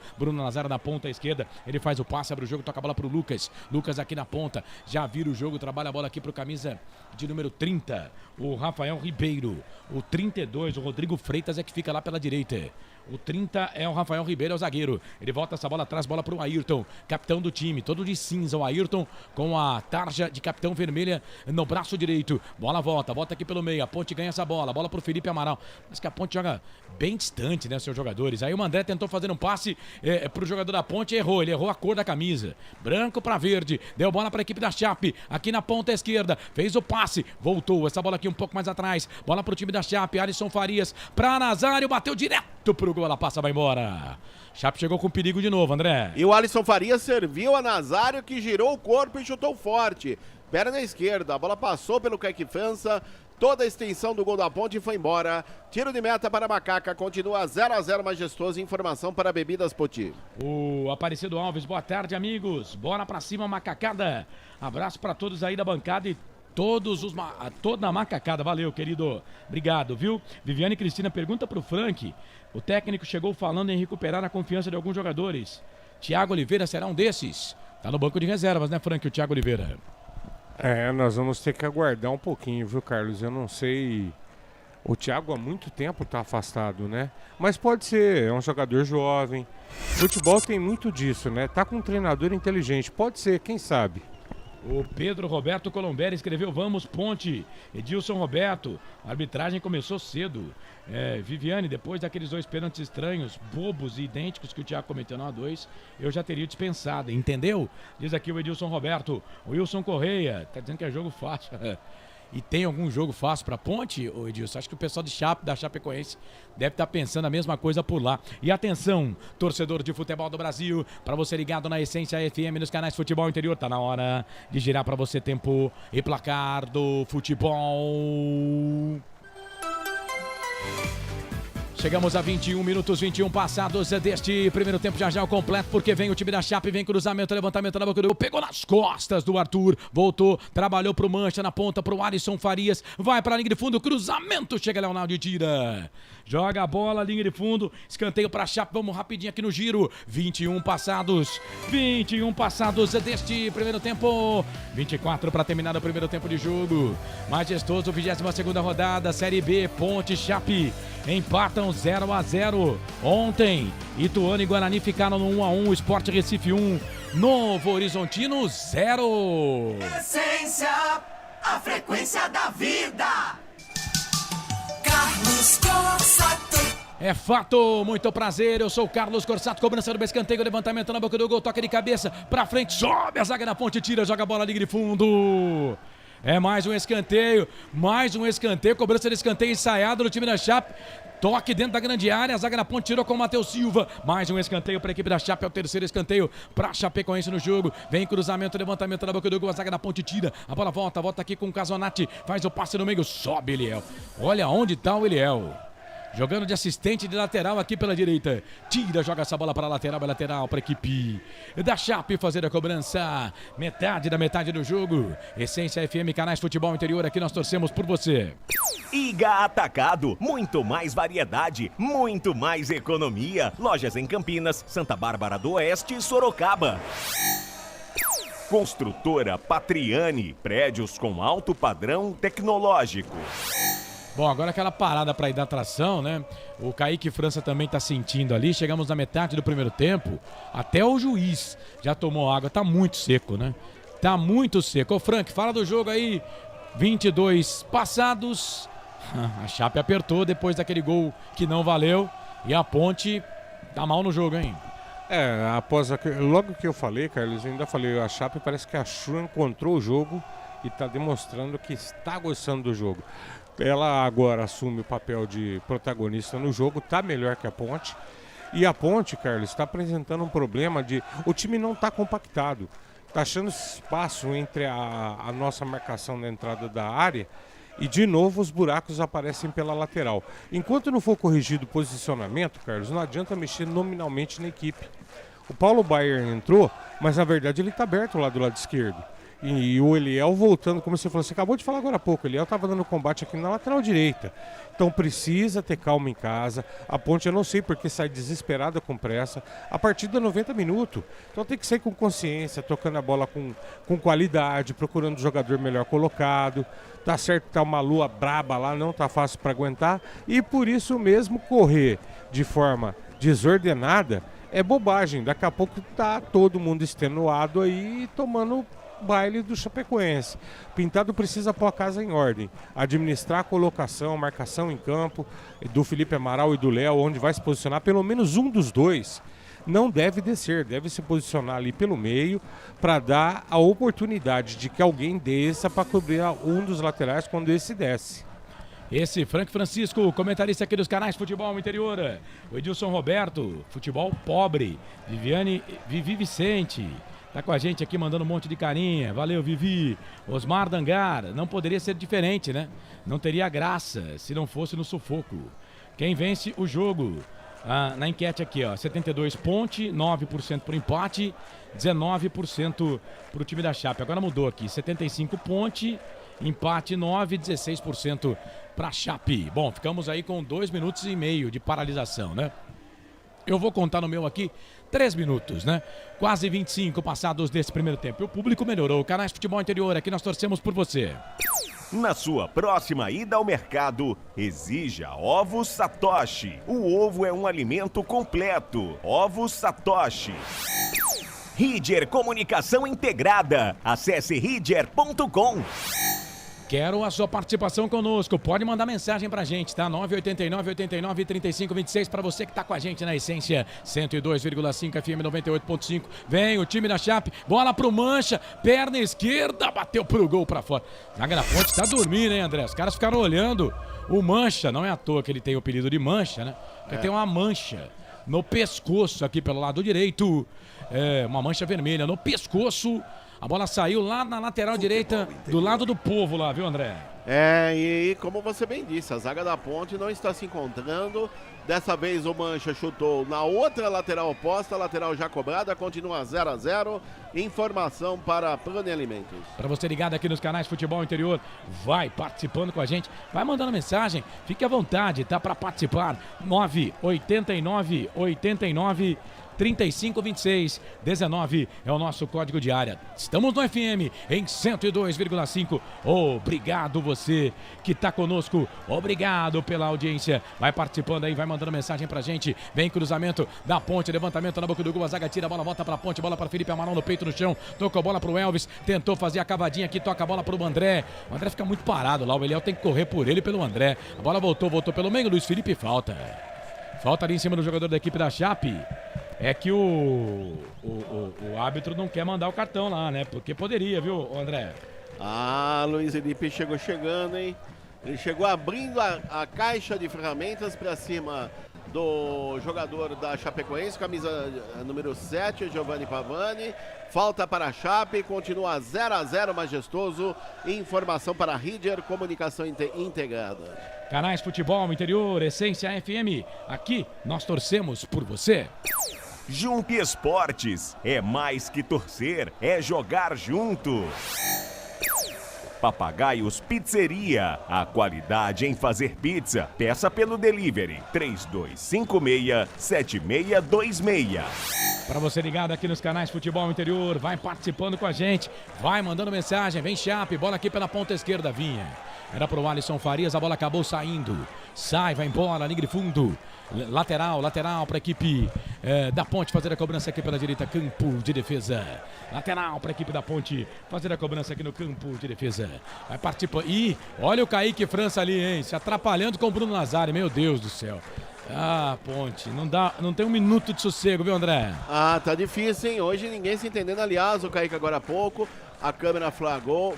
na ponta esquerda, ele faz o passe, abre o jogo, toca a bola pro Lucas aqui na ponta, já vira o jogo, trabalha a bola aqui pro camisa de número 30, o Rafael Ribeiro, o 32, o Rodrigo Freitas é que fica lá pela direita. O 30 é o Rafael Ribeiro, é o zagueiro. Ele volta essa bola atrás, bola pro Ayrton, capitão do time, todo de cinza. O Ayrton com a tarja de capitão vermelha no braço direito. Bola volta aqui pelo meio. A Ponte ganha essa bola pro Felipe Amaral. Mas que a Ponte joga bem distante, né, seus jogadores. Aí o André tentou fazer um passe pro jogador da Ponte e errou. Ele errou a cor da camisa. Branco pra verde. Deu bola pra equipe da Chape. Aqui na ponta esquerda. Fez o passe. Voltou. Essa bola aqui um pouco mais atrás. Bola pro time da Chape. Alisson Farias pra Nazário. Bateu direto pro gol, ela passa, vai embora. Chape chegou com perigo de novo, André. E o Alisson Farias serviu a Nazário, que girou o corpo e chutou forte. Perna esquerda, a bola passou pelo Kaique França, toda a extensão do gol da Ponte e foi embora. Tiro de meta para a Macaca, continua 0-0 majestoso. Informação para Bebidas Poti. O Aparecido Alves, boa tarde, amigos. Bora pra cima, macacada. Abraço para todos aí da bancada e toda a macacada, valeu, querido, obrigado, viu? Viviane Cristina pergunta pro Frank, o técnico chegou falando em recuperar a confiança de alguns jogadores, Thiago Oliveira será um desses? Tá no banco de reservas, né, Frank, o Thiago Oliveira? Nós vamos ter que aguardar um pouquinho, viu, Carlos? Eu não sei, o Thiago há muito tempo tá afastado, né? Mas pode ser, é um jogador jovem, futebol tem muito disso, né? Tá com um treinador inteligente, pode ser, quem sabe? O Pedro Roberto Colomberi escreveu, vamos Ponte, Edilson Roberto, a arbitragem começou cedo. Viviane, depois daqueles 2 pênaltis estranhos, bobos e idênticos que o Thiago cometeu no A2, eu já teria dispensado, entendeu? Diz aqui o Edilson Roberto. O Wilson Correia, tá dizendo que é jogo fácil. E tem algum jogo fácil pra Ponte, ô Edilson? Acho que o pessoal da Chapecoense deve estar pensando a mesma coisa por lá. E atenção, torcedor de futebol do Brasil, pra você ligado na Essência FM nos canais Futebol Interior, tá na hora de girar pra você tempo e placar do futebol. Chegamos a 21 minutos, 21 passados deste primeiro tempo, já o completo, porque vem o time da Chape, vem cruzamento, levantamento na boca do gol, pegou nas costas do Arthur, voltou, trabalhou pro Mancha na ponta, pro Alisson Farias, vai pra linha de fundo, cruzamento, chega Leonardo e tira. Joga a bola, linha de fundo, escanteio pra Chape, vamos rapidinho aqui no giro, 21 passados deste primeiro tempo, 24 para terminar o primeiro tempo de jogo, majestoso, 22ª rodada, Série B, Ponte, Chape, empatam 0-0. Ontem, Ituano e Guarani ficaram no 1-1, Sport Recife 1, Novo Horizontino 0. Essência, a frequência da vida. Carlos Corsato. É fato, muito prazer, eu sou o Carlos Corsato, cobrança do escanteio, levantamento na boca do gol, toca de cabeça, pra frente, sobe a zaga da Ponte, tira, joga a bola, liga de fundo. É mais um escanteio, cobrança de escanteio ensaiado no time da Chape. Toque dentro da grande área, a zaga da Ponte tirou com o Matheus Silva. Mais um escanteio para a equipe da Chape, é o terceiro escanteio para a Chapecoense no jogo. Vem cruzamento, levantamento da boca do gol, a zaga da Ponte tira. A bola volta aqui com o Casonati, faz o passe no meio, sobe Eliel. Olha onde está o Eliel. Jogando de assistente de lateral aqui pela direita. Tira, joga essa bola para a lateral, é lateral para a equipe da Chape fazer a cobrança. Metade da metade do jogo. Essência FM, canais Futebol Interior, aqui nós torcemos por você. Iga Atacado, muito mais variedade, muito mais economia. Lojas em Campinas, Santa Bárbara do Oeste e Sorocaba. Construtora Patriani, prédios com alto padrão tecnológico. Bom, agora aquela parada para ir dar tração, né? O Kaique França também tá sentindo ali. Chegamos na metade do primeiro tempo. Até o juiz já tomou água. Tá muito seco, né? Tá muito seco. Ô, Frank, fala do jogo aí. 22 passados. A Chape apertou depois daquele gol que não valeu. E a Ponte tá mal no jogo, hein? Logo que eu falei, Carlos, ainda falei, a Chape parece que a Chu encontrou o jogo e tá demonstrando que está gostando do jogo. Ela agora assume o papel de protagonista no jogo, tá melhor que a Ponte. E a Ponte, Carlos, está apresentando um problema de... O time não está compactado. Está achando espaço entre a nossa marcação na entrada da área e, de novo, os buracos aparecem pela lateral. Enquanto não for corrigido o posicionamento, Carlos, não adianta mexer nominalmente na equipe. O Paulo Baier entrou, mas, na verdade, ele está aberto lá do lado esquerdo. E o Eliel voltando, como você falou, você acabou de falar agora há pouco, o Eliel estava dando combate aqui na lateral direita. Então precisa ter calma em casa. A Ponte, eu não sei porque sai desesperada com pressa. A partir de 90 minutos. Então tem que sair com consciência, tocando a bola com qualidade, procurando o jogador melhor colocado. Tá certo que tá uma lua braba lá, não tá fácil para aguentar. E por isso mesmo correr de forma desordenada é bobagem. Daqui a pouco tá todo mundo extenuado aí tomando baile do Chapecoense. Pintado precisa pôr a casa em ordem, administrar a colocação, marcação em campo do Felipe Amaral e do Léo, onde vai se posicionar pelo menos um dos dois. Não deve descer, deve se posicionar ali pelo meio para dar a oportunidade de que alguém desça para cobrir um dos laterais quando esse desce. Esse Frank Francisco, comentarista aqui dos canais Futebol Interior. O Edilson Roberto, futebol pobre. Vivi Vicente tá com a gente aqui mandando um monte de carinha. Valeu, Vivi. Osmar Dangar, não poderia ser diferente, né? Não teria graça se não fosse no sufoco. Quem vence o jogo? Na enquete aqui, ó, 72 Ponte, 9% por empate, 19% pro time da Chape. Agora mudou aqui, 75 Ponte, empate 9, 16% pra Chape. Bom, ficamos aí com 2 minutos e meio de paralisação, né? Eu vou contar no meu aqui 3 minutos, né? Quase 25 passados desse primeiro tempo. E o público melhorou. Canais Futebol Interior, aqui nós torcemos por você. Na sua próxima ida ao mercado, exija Ovos Satoshi. O ovo é um alimento completo. Ovos Satoshi. Ridger Comunicação Integrada. Acesse ridger.com. Quero a sua participação conosco. Pode mandar mensagem pra gente, tá? 989-89-35-26 pra você que tá com a gente na Essência 102,5 FM 98.5. Vem o time da Chape, bola pro Mancha, perna esquerda, bateu pro gol pra fora. Zaga da Ponte tá dormindo, hein, André? Os caras ficaram olhando o Mancha, não é à toa que ele tem o apelido de Mancha, né? Porque tem uma mancha no pescoço aqui pelo lado direito, uma mancha vermelha no pescoço. A bola saiu lá na lateral direita, do lado do Povo lá, viu, André? E como você bem disse, a zaga da Ponte não está se encontrando. Dessa vez o Mancha chutou na outra lateral oposta, a lateral já cobrada, continua 0-0. Informação para Plano Alimentos. Para você ligado aqui nos canais Futebol Interior, vai participando com a gente, vai mandando mensagem, fique à vontade, tá? Para participar, 989-89 3526 19 é o nosso código de área. Estamos no FM em 102,5. Obrigado você que tá conosco. Obrigado pela audiência. Vai participando aí, vai mandando mensagem pra gente. Vem cruzamento da Ponte, levantamento na boca do gol, a zaga tira, a bola volta pra Ponte, bola pra Felipe Amaral no peito, no chão. Tocou a bola pro Elvis, tentou fazer a cavadinha aqui, toca a bola pro André. O André fica muito parado lá, o Eliel tem que correr por ele e pelo André. A bola voltou pelo meio, Luiz Felipe, falta ali em cima do jogador da equipe da Chape. É que o árbitro não quer mandar o cartão lá, né? Porque poderia, viu, André? Ah, Luiz Felipe chegou chegando, hein? Ele chegou abrindo a caixa de ferramentas para cima do jogador da Chapecoense, camisa número 7, Giovanni Pavani. Falta para a Chape, continua 0-0 majestoso. Informação para a Ridger Comunicação Integrada. Canais Futebol Interior, Essência FM. Aqui nós torcemos por você. Jump Esportes, é mais que torcer, é jogar junto. Papagaios Pizzeria, a qualidade em fazer pizza. Peça pelo delivery 3256-7626. Para você ligado aqui nos canais Futebol Interior, vai participando com a gente, vai mandando mensagem, vem Chape, bola aqui pela ponta esquerda, vinha. Era pro Alisson Farias, a bola acabou saindo. Sai, vai embora, linha de fundo. Lateral para a equipe da Ponte fazer a cobrança aqui pela direita, campo de defesa. Lateral para a equipe da Ponte fazer a cobrança aqui no campo de defesa. Vai participar. Ih, olha o Kaique França ali, hein? Se atrapalhando com o Bruno Nazário, meu Deus do céu. Ah, Ponte, não tem um minuto de sossego, viu, André? Ah, tá difícil, hein? Hoje ninguém se entendendo. Aliás, o Kaique agora há pouco, a câmera flagrou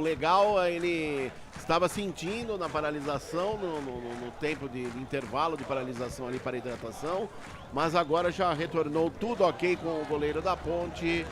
legal, ele estava sentindo na paralisação, no tempo de intervalo de paralisação ali para hidratação, mas agora já retornou tudo ok com o goleiro da Ponte.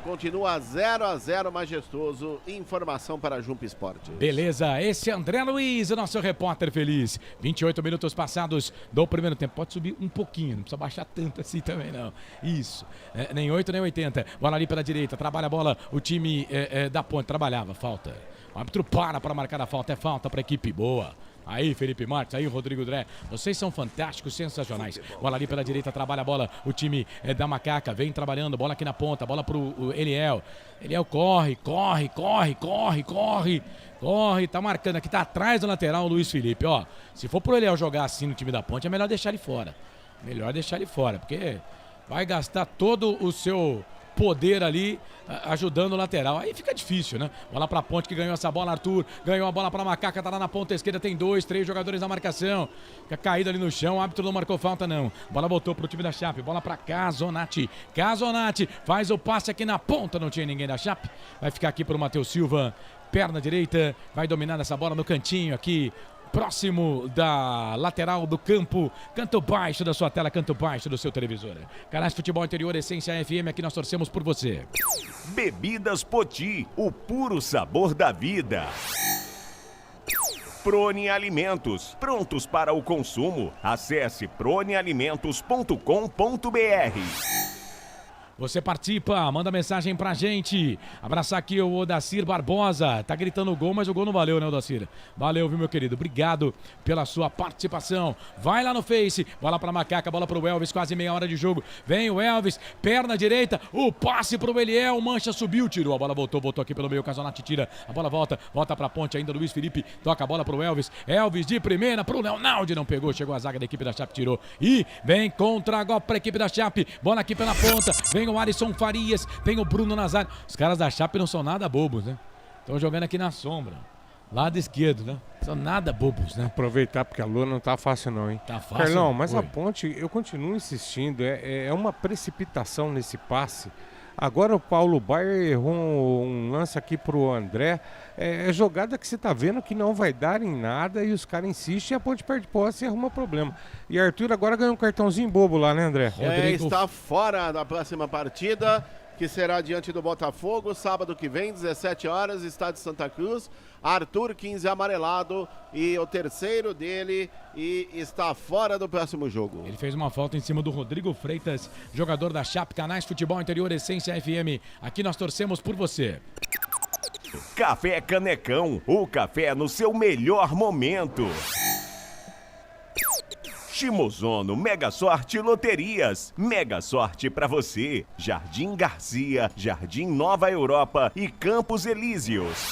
Continua 0-0 majestoso. Informação para a Jump Esportes. Beleza, esse é André Luiz, o nosso repórter feliz. 28 minutos passados do primeiro tempo. Pode subir um pouquinho, não precisa baixar tanto assim também não. Isso, nem 8 nem 80. Bola ali pela direita, trabalha a bola o time da Ponte. Trabalhava, falta. O árbitro para marcar a falta, é falta para a equipe boa. Aí, Felipe Martins, aí, Rodrigo Dré. Vocês são fantásticos, sensacionais. Bola ali pela direita, trabalha a bola. O time da Macaca vem trabalhando. Bola aqui na ponta, bola pro Eliel. Eliel corre. Tá marcando aqui, tá atrás do lateral o Luiz Felipe. Ó, se for pro Eliel jogar assim no time da Ponte, é melhor deixar ele fora. Porque vai gastar todo o seu poder ali ajudando o lateral. Aí fica difícil, né? Bola pra Ponte que ganhou essa bola, Arthur. Ganhou a bola pra Macaca, tá lá na ponta esquerda, tem 2, 3 jogadores na marcação. Fica caído ali no chão, o árbitro não marcou falta não. Bola voltou pro time da Chape, bola pra Casonati. Casonati faz o passe aqui na ponta, não tinha ninguém da Chape. Vai ficar aqui pro Matheus Silva, perna direita, vai dominar essa bola no cantinho aqui. Próximo da lateral do campo, canto baixo da sua tela, canto baixo do seu televisor. Canais Futebol Interior, Essência FM, aqui nós torcemos por você. Bebidas Poti, o puro sabor da vida. Prone Alimentos, prontos para o consumo. Acesse pronealimentos.com.br. Você participa, manda mensagem pra gente. Abraçar aqui o Odacir Barbosa. Tá gritando gol, mas o gol não valeu, né, Odacir? Valeu, viu, meu querido? Obrigado pela sua participação. Vai lá no Face. Bola pra Macaca, bola pro Elvis, quase meia hora de jogo. Vem o Elvis, perna direita. O passe pro Eliel. Mancha subiu, tirou. A bola voltou aqui pelo meio. Casonati tira. A bola volta pra Ponte ainda. Luiz Felipe toca a bola pro Elvis. Elvis de primeira pro Leonardo. Não pegou. Chegou a zaga da equipe da Chape, tirou. E vem contra-golpe pra equipe da Chape. Bola aqui pela ponta. Vem o Alisson Farias, tem o Bruno Nazário. Os caras da Chape não são nada bobos, né? Estão jogando aqui na sombra. Lado esquerdo, né? São nada bobos, né? Aproveitar porque a lua não tá fácil não, hein? Tá fácil. Carlão, mas a Ponte, eu continuo insistindo, é uma precipitação nesse passe. Agora o Paulo Baier errou um lance aqui pro André. É jogada que você tá vendo que não vai dar em nada e os caras insistem e a Ponte perde posse e arruma problema. E Arthur agora ganhou um cartãozinho bobo lá, né, André? Está fora da próxima partida, que será diante do Botafogo, sábado que vem, 17 horas, estádio Santa Cruz. Arthur, 15 amarelado, e o terceiro dele, e está fora do próximo jogo. Ele fez uma falta em cima do Rodrigo Freitas, jogador da Chape. Canais Futebol Interior, Essência FM. Aqui nós torcemos por você. Café Canecão, o café no seu melhor momento. Shimozono Mega Sorte Loterias. Mega sorte pra você. Jardim Garcia, Jardim Nova Europa e Campos Elíseos.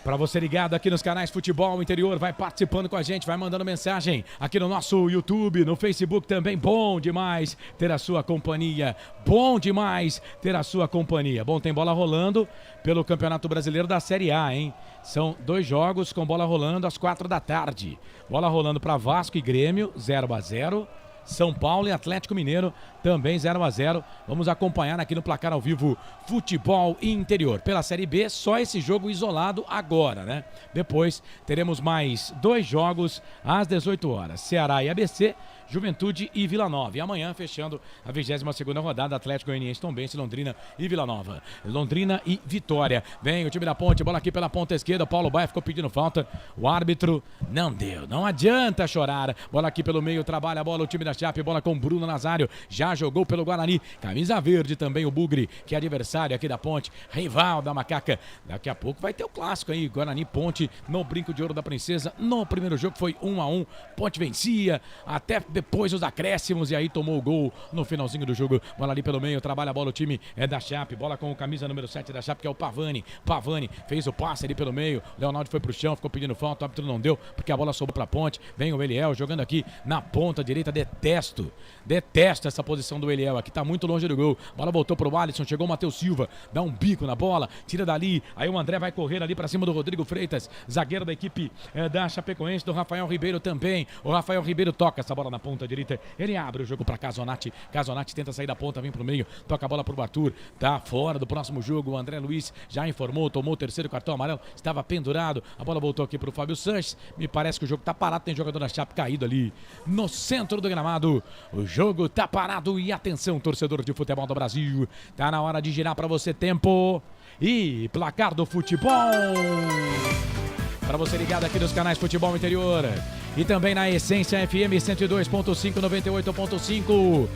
Para você ligado aqui nos canais Futebol Interior, vai participando com a gente, vai mandando mensagem aqui no nosso YouTube, no Facebook também. Bom demais ter a sua companhia. Bom demais ter a sua companhia. Bom, tem bola rolando pelo Campeonato Brasileiro da Série A, hein? São 2 jogos com bola rolando às 4 da tarde. Bola rolando para Vasco e Grêmio, 0-0. São Paulo e Atlético Mineiro, também 0-0. Vamos acompanhar aqui no Placar ao Vivo Futebol Interior. Pela Série B, só esse jogo isolado agora, né? Depois teremos mais 2 jogos às 18 horas. Ceará e ABC, Juventude e Vila Nova. E amanhã, fechando a 22ª rodada, Atlético Goianiense, Tombense, Londrina e Vila Nova. Londrina e Vitória. Vem o time da Ponte, bola aqui pela ponta esquerda. Paulo Baia ficou pedindo falta. O árbitro não deu. Não adianta chorar. Bola aqui pelo meio, trabalha a bola o time da Chape. Bola com Bruno Nazário. Já jogou pelo Guarani. Camisa verde também o Bugre, que é adversário aqui da Ponte. Rival da Macaca. Daqui a pouco vai ter o clássico aí. Guarani Ponte no Brinco de Ouro da Princesa. No primeiro jogo foi 1-1. Ponte vencia até depois os acréscimos e aí tomou o gol no finalzinho do jogo. Bola ali pelo meio, trabalha a bola o time da Chape. Bola com o camisa número 7 da Chape, que é o Pavani. Pavani fez o passe ali pelo meio. Leonardo foi pro chão, ficou pedindo falta. O árbitro não deu, porque a bola sobrou pra Ponte. Vem o Eliel jogando aqui na ponta direita. Detesto essa posição do Eliel aqui. Tá muito longe do gol. Bola voltou pro Alisson, chegou o Matheus Silva. Dá um bico na bola, tira dali. Aí o André vai correr ali pra cima do Rodrigo Freitas, zagueiro da equipe da Chapecoense, do Rafael Ribeiro também. O Rafael Ribeiro toca essa bola na ponta direita. Ele abre o jogo pra Casonati. Casonati tenta sair da ponta, vem pro meio. Toca a bola pro Arthur. Tá fora do próximo jogo. O André Luiz já informou, tomou o 3º cartão amarelo. Estava pendurado. A bola voltou aqui pro Fábio Sanches. Me parece que o jogo tá parado. Tem jogador da Chape caído ali no centro do gramado. O jogo tá parado. E atenção, torcedor de futebol do Brasil. Tá na hora de girar pra você. Tempo e placar do futebol. Para você ligado aqui nos canais Futebol Interior e também na Essência FM 102.5, 98.5.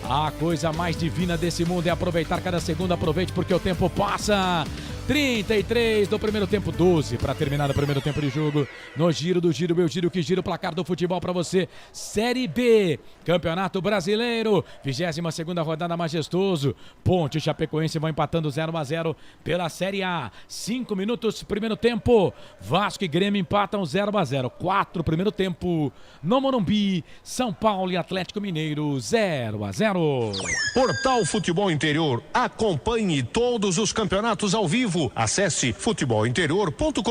A coisa mais divina desse mundo é aproveitar cada segundo. Aproveite porque o tempo passa. 33 do primeiro tempo, 12 para terminar o primeiro tempo de jogo. No giro do giro, meu giro que gira o placar do futebol para você. Série B, Campeonato Brasileiro, 22ª rodada, majestoso. Ponte e Chapecoense vão empatando 0-0 pela Série A. 5 minutos, primeiro tempo. Vasco e Grêmio empatam 0-0. 4 primeiro tempo. No Morumbi, São Paulo e Atlético Mineiro 0-0. Portal Futebol Interior. Acompanhe todos os campeonatos ao vivo. Acesse futebolinterior.com.br.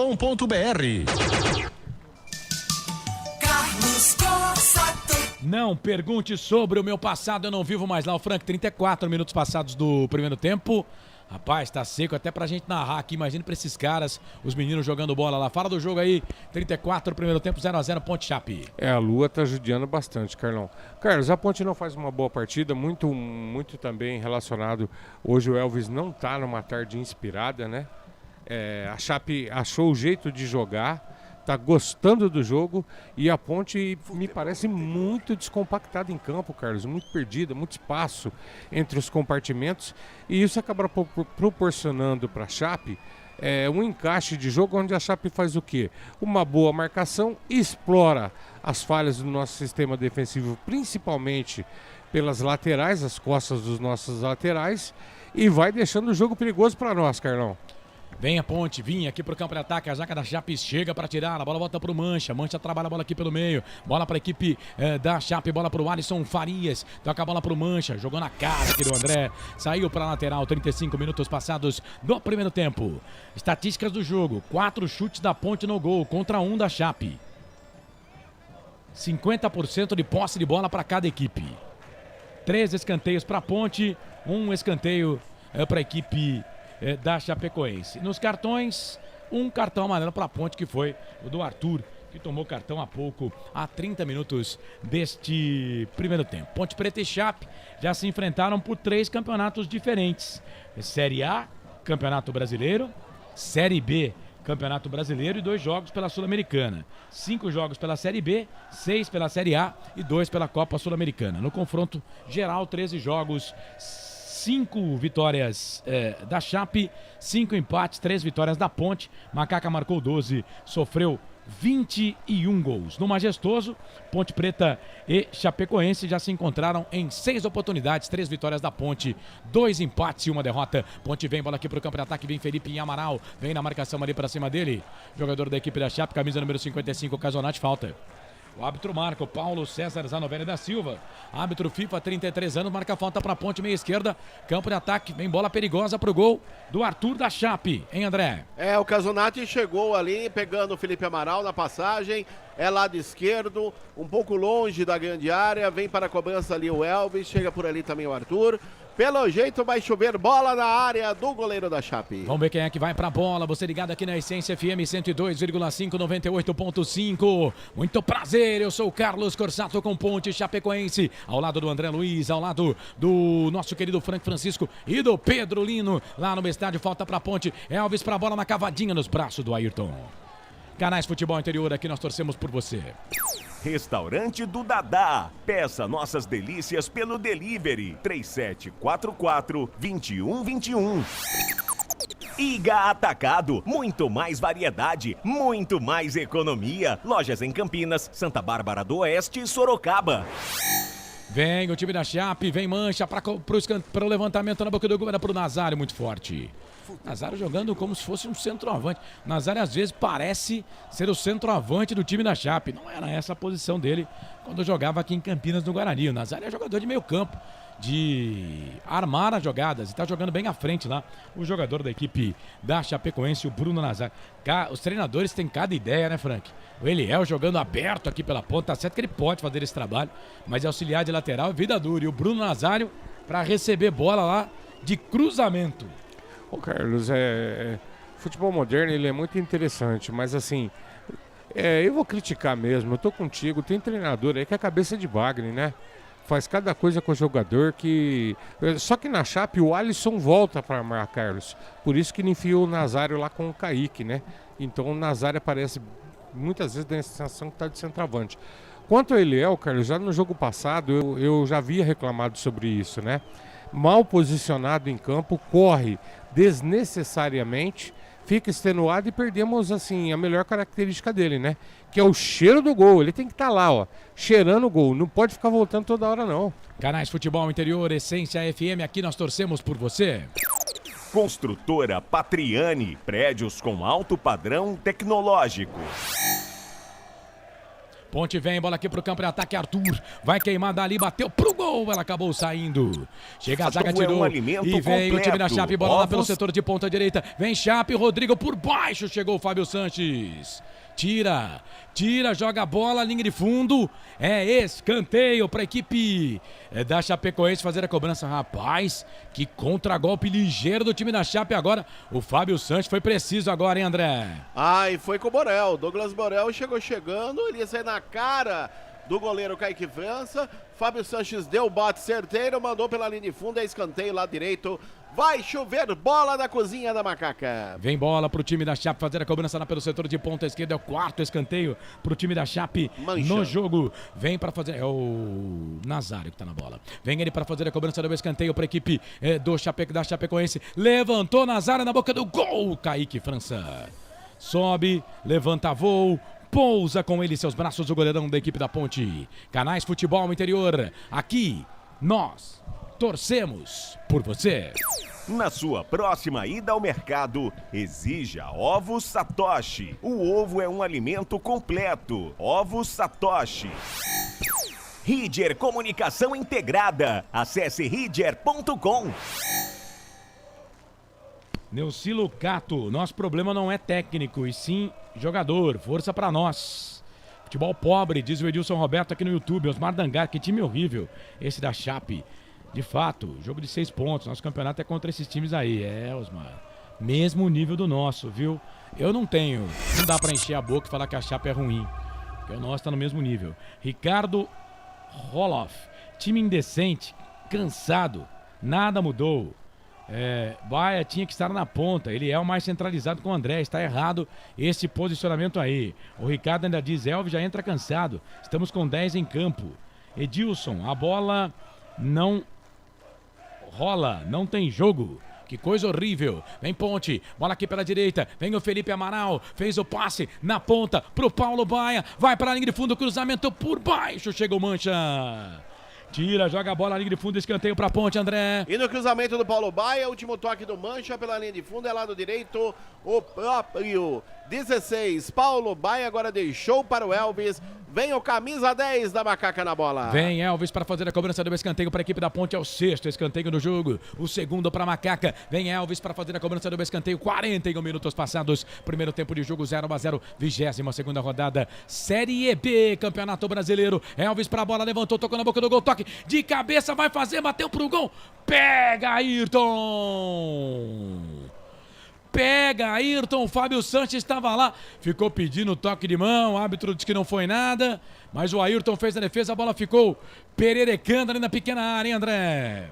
Carlos Corsato. Não pergunte sobre o meu passado, eu não vivo mais lá. O Frank, 34 minutos passados do primeiro tempo. Rapaz, tá seco até pra gente narrar aqui. Imagina pra esses caras, os meninos jogando bola lá. Fala do jogo aí, 34 primeiro tempo, 0-0 Ponte Chape. A Lua tá judiando bastante, Carlão. Carlos, a Ponte não faz uma boa partida, muito também relacionado. Hoje o Elvis não tá numa tarde inspirada, né? A Chape achou o jeito de jogar, tá gostando do jogo e a Ponte me parece muito descompactada em campo, Carlos, muito perdida, muito espaço entre os compartimentos e isso acaba proporcionando para a Chape um encaixe de jogo onde a Chape faz o quê? Uma boa marcação, explora as falhas do nosso sistema defensivo, principalmente pelas laterais, as costas dos nossos laterais e vai deixando o jogo perigoso para nós, Carlão. Vem a Ponte, vinha aqui pro campo de ataque, a zaga da Chape chega para tirar, a bola volta pro Mancha trabalha a bola aqui pelo meio, bola pra equipe da Chape, bola pro Alisson Farias, toca a bola pro Mancha, jogou na cara aqui do André, saiu pra lateral, 35 minutos passados do primeiro tempo. Estatísticas do jogo, 4 chutes da Ponte no gol, contra 1 da Chape. 50% de posse de bola para cada equipe. 3 escanteios pra Ponte, 1 escanteio pra equipe da Chapecoense. Nos cartões, um cartão amarelo para a Ponte, que foi o do Arthur, que tomou cartão há pouco, há 30 minutos deste primeiro tempo. Ponte Preta e Chape já se enfrentaram por 3 campeonatos diferentes. Série A, Campeonato Brasileiro, Série B, Campeonato Brasileiro e 2 jogos pela Sul-Americana. 5 jogos pela Série B, 6 pela Série A e 2 pela Copa Sul-Americana. No confronto geral, 13 jogos, 5 vitórias da Chape, 5 empates, 3 vitórias da Ponte. Macaca marcou 12, sofreu 21 gols. No majestoso, Ponte Preta e Chapecoense já se encontraram em 6 oportunidades, 3 vitórias da Ponte, 2 empates e 1 derrota. Ponte vem, bola aqui pro campo de ataque, vem Felipe Amaral, vem na marcação ali pra cima dele. Jogador da equipe da Chape, camisa número 55, Casonati, falta. O árbitro marca, o Paulo César Zanovelli da Silva. Árbitro FIFA, 33 anos, marca falta para Ponte, meia esquerda. Campo de ataque, vem bola perigosa pro gol do Arthur da Chape, hein, André? O Casonati chegou ali, pegando o Felipe Amaral na passagem. é lado esquerdo, um pouco longe da grande área, vem para a cobrança ali o Elvis, chega por ali também o Arthur. Pelo jeito vai chover bola na área do goleiro da Chape. Vamos ver quem é que vai pra bola. Você ligado aqui na Essência FM 102,5, 98.5. Muito prazer, eu sou o Carlos Corsato com Ponte Chapecoense. Ao lado do André Luiz, ao lado do nosso querido Frank Francisco e do Pedro Lino. Lá no estádio, falta pra Ponte. Elvis pra bola na cavadinha nos braços do Ayrton. Canais Futebol Interior, aqui nós torcemos por você. Restaurante do Dadá. Peça nossas delícias pelo delivery 3744-2121. Iga Atacado, muito mais variedade, muito mais economia. Lojas em Campinas, Santa Bárbara do Oeste e Sorocaba. Vem o time da Chape, vem Mancha para o levantamento na boca do gol, era para o Nazário, muito forte. Nazário jogando como se fosse um centroavante. Nazário às vezes parece ser o centroavante do time da Chape. Não era essa a posição dele quando jogava aqui em Campinas, no Guarani. O Nazário é jogador de meio campo, de armar as jogadas, e está jogando bem à frente lá o jogador da equipe da Chapecoense, o Bruno Nazário. Os treinadores têm cada ideia, né, Frank? O Eliel jogando aberto aqui pela ponta, tá certo que ele pode fazer esse trabalho, mas é auxiliar de lateral, vida dura. E o Bruno Nazário para receber bola lá de cruzamento. Ô Carlos, futebol moderno ele é muito interessante, mas assim, eu vou criticar mesmo, eu tô contigo, tem treinador aí que é a cabeça de Wagner, né? Faz cada coisa com o jogador que... Só que na Chape o Alisson volta para armar, Carlos. Por isso que ele enfiou o Nazário lá com o Kaique, né? Então o Nazário aparece muitas vezes da sensação que tá de centroavante. Quanto a Eliel, Carlos, já no jogo passado eu já havia reclamado sobre isso, né? Mal posicionado em campo, corre desnecessariamente, fica extenuado e perdemos, assim, a melhor característica dele, né? Que é o cheiro do gol. Ele tem que estar lá, ó, cheirando o gol. Não pode ficar voltando toda hora, não. Canais Futebol Interior, Essência FM, aqui nós torcemos por você. Construtora Patriani, prédios com alto padrão tecnológico. Ponte vem, bola aqui pro campo de ataque, Arthur vai queimar dali, bateu pro gol, ela acabou saindo. Chega a zaga, tirou, e vem completo. O time da Chape, bola lá pelo setor de ponta direita, vem Chape, Rodrigo por baixo, chegou o Fábio Sanches. Tira, joga a bola, linha de fundo, escanteio para a equipe da Chapecoense fazer a cobrança. Rapaz, que contragolpe ligeiro do time da Chape agora. O Fábio Sanches foi preciso agora, hein, André? E foi com o Borel. Douglas Borel chegando, ele ia sair na cara do goleiro Kaique França. Fábio Sanches deu o bate certeiro, mandou pela linha de fundo, escanteio lá direito. Vai chover bola na cozinha da Macaca. Vem bola pro time da Chape fazer a cobrança lá pelo setor de ponta esquerda. É o quarto escanteio pro time da Chape no jogo. Vem para fazer... É o Nazário que tá na bola. Vem ele para fazer a cobrança do escanteio pra equipe da Chapecoense. Levantou Nazário na boca do gol. Kaique França. Sobe, levanta voo. Pousa com ele seus braços o goleirão da equipe da Ponte. Canais Futebol Interior. Aqui nós torcemos por você. Na sua próxima ida ao mercado, exija Ovos Satoshi. O ovo é um alimento completo. Ovos Satoshi. Ridger Comunicação Integrada. Acesse ridger.com. Neucilo Cato, nosso problema não é técnico, e sim jogador. Força pra nós. Futebol pobre, diz o Edilson Roberto aqui no YouTube. Osmar Dangar, que time horrível esse da Chape. De fato, jogo de 6 pontos. Nosso campeonato é contra esses times aí. Osmar. Mesmo nível do nosso, viu? Eu não dá pra encher a boca e falar que a Chape é ruim. Porque o nosso tá no mesmo nível. Ricardo Roloff. Time indecente, cansado, nada mudou. Baia tinha que estar na ponta. Ele é o mais centralizado com o André. Está errado esse posicionamento aí. O Ricardo ainda diz: Elvis já entra cansado. Estamos com 10 em campo. Edilson, a bola não rola, não tem jogo. Que coisa horrível. Vem Ponte, bola aqui pela direita. Vem o Felipe Amaral, fez o passe na ponta pro Paulo Baia. Vai para a linha de fundo, cruzamento por baixo. Chega o Mancha. Tira, joga a bola na linha de fundo, escanteio pra ponte, André. E no cruzamento do Paulo Baia, último toque do Mancha pela linha de fundo, é lado direito, o próprio 16, Paulo Baia agora deixou para o Elvis. Vem o camisa 10 da Macaca na bola. Vem Elvis para fazer a cobrança do escanteio para a equipe da Ponte. É o 6º escanteio do jogo. O 2º para a Macaca. Vem Elvis para fazer a cobrança do escanteio. 41 minutos passados. Primeiro tempo de jogo 0-0. 22ª rodada. Série B, Campeonato Brasileiro. Elvis para a bola, levantou, tocou na boca do gol. Toque de cabeça, vai fazer, bateu pro gol. Pega Ayrton. Pega Ayrton, o Fábio Sanches estava lá, ficou pedindo toque de mão, o árbitro disse que não foi nada, mas o Ayrton fez a defesa, a bola ficou pererecando ali na pequena área, hein, André?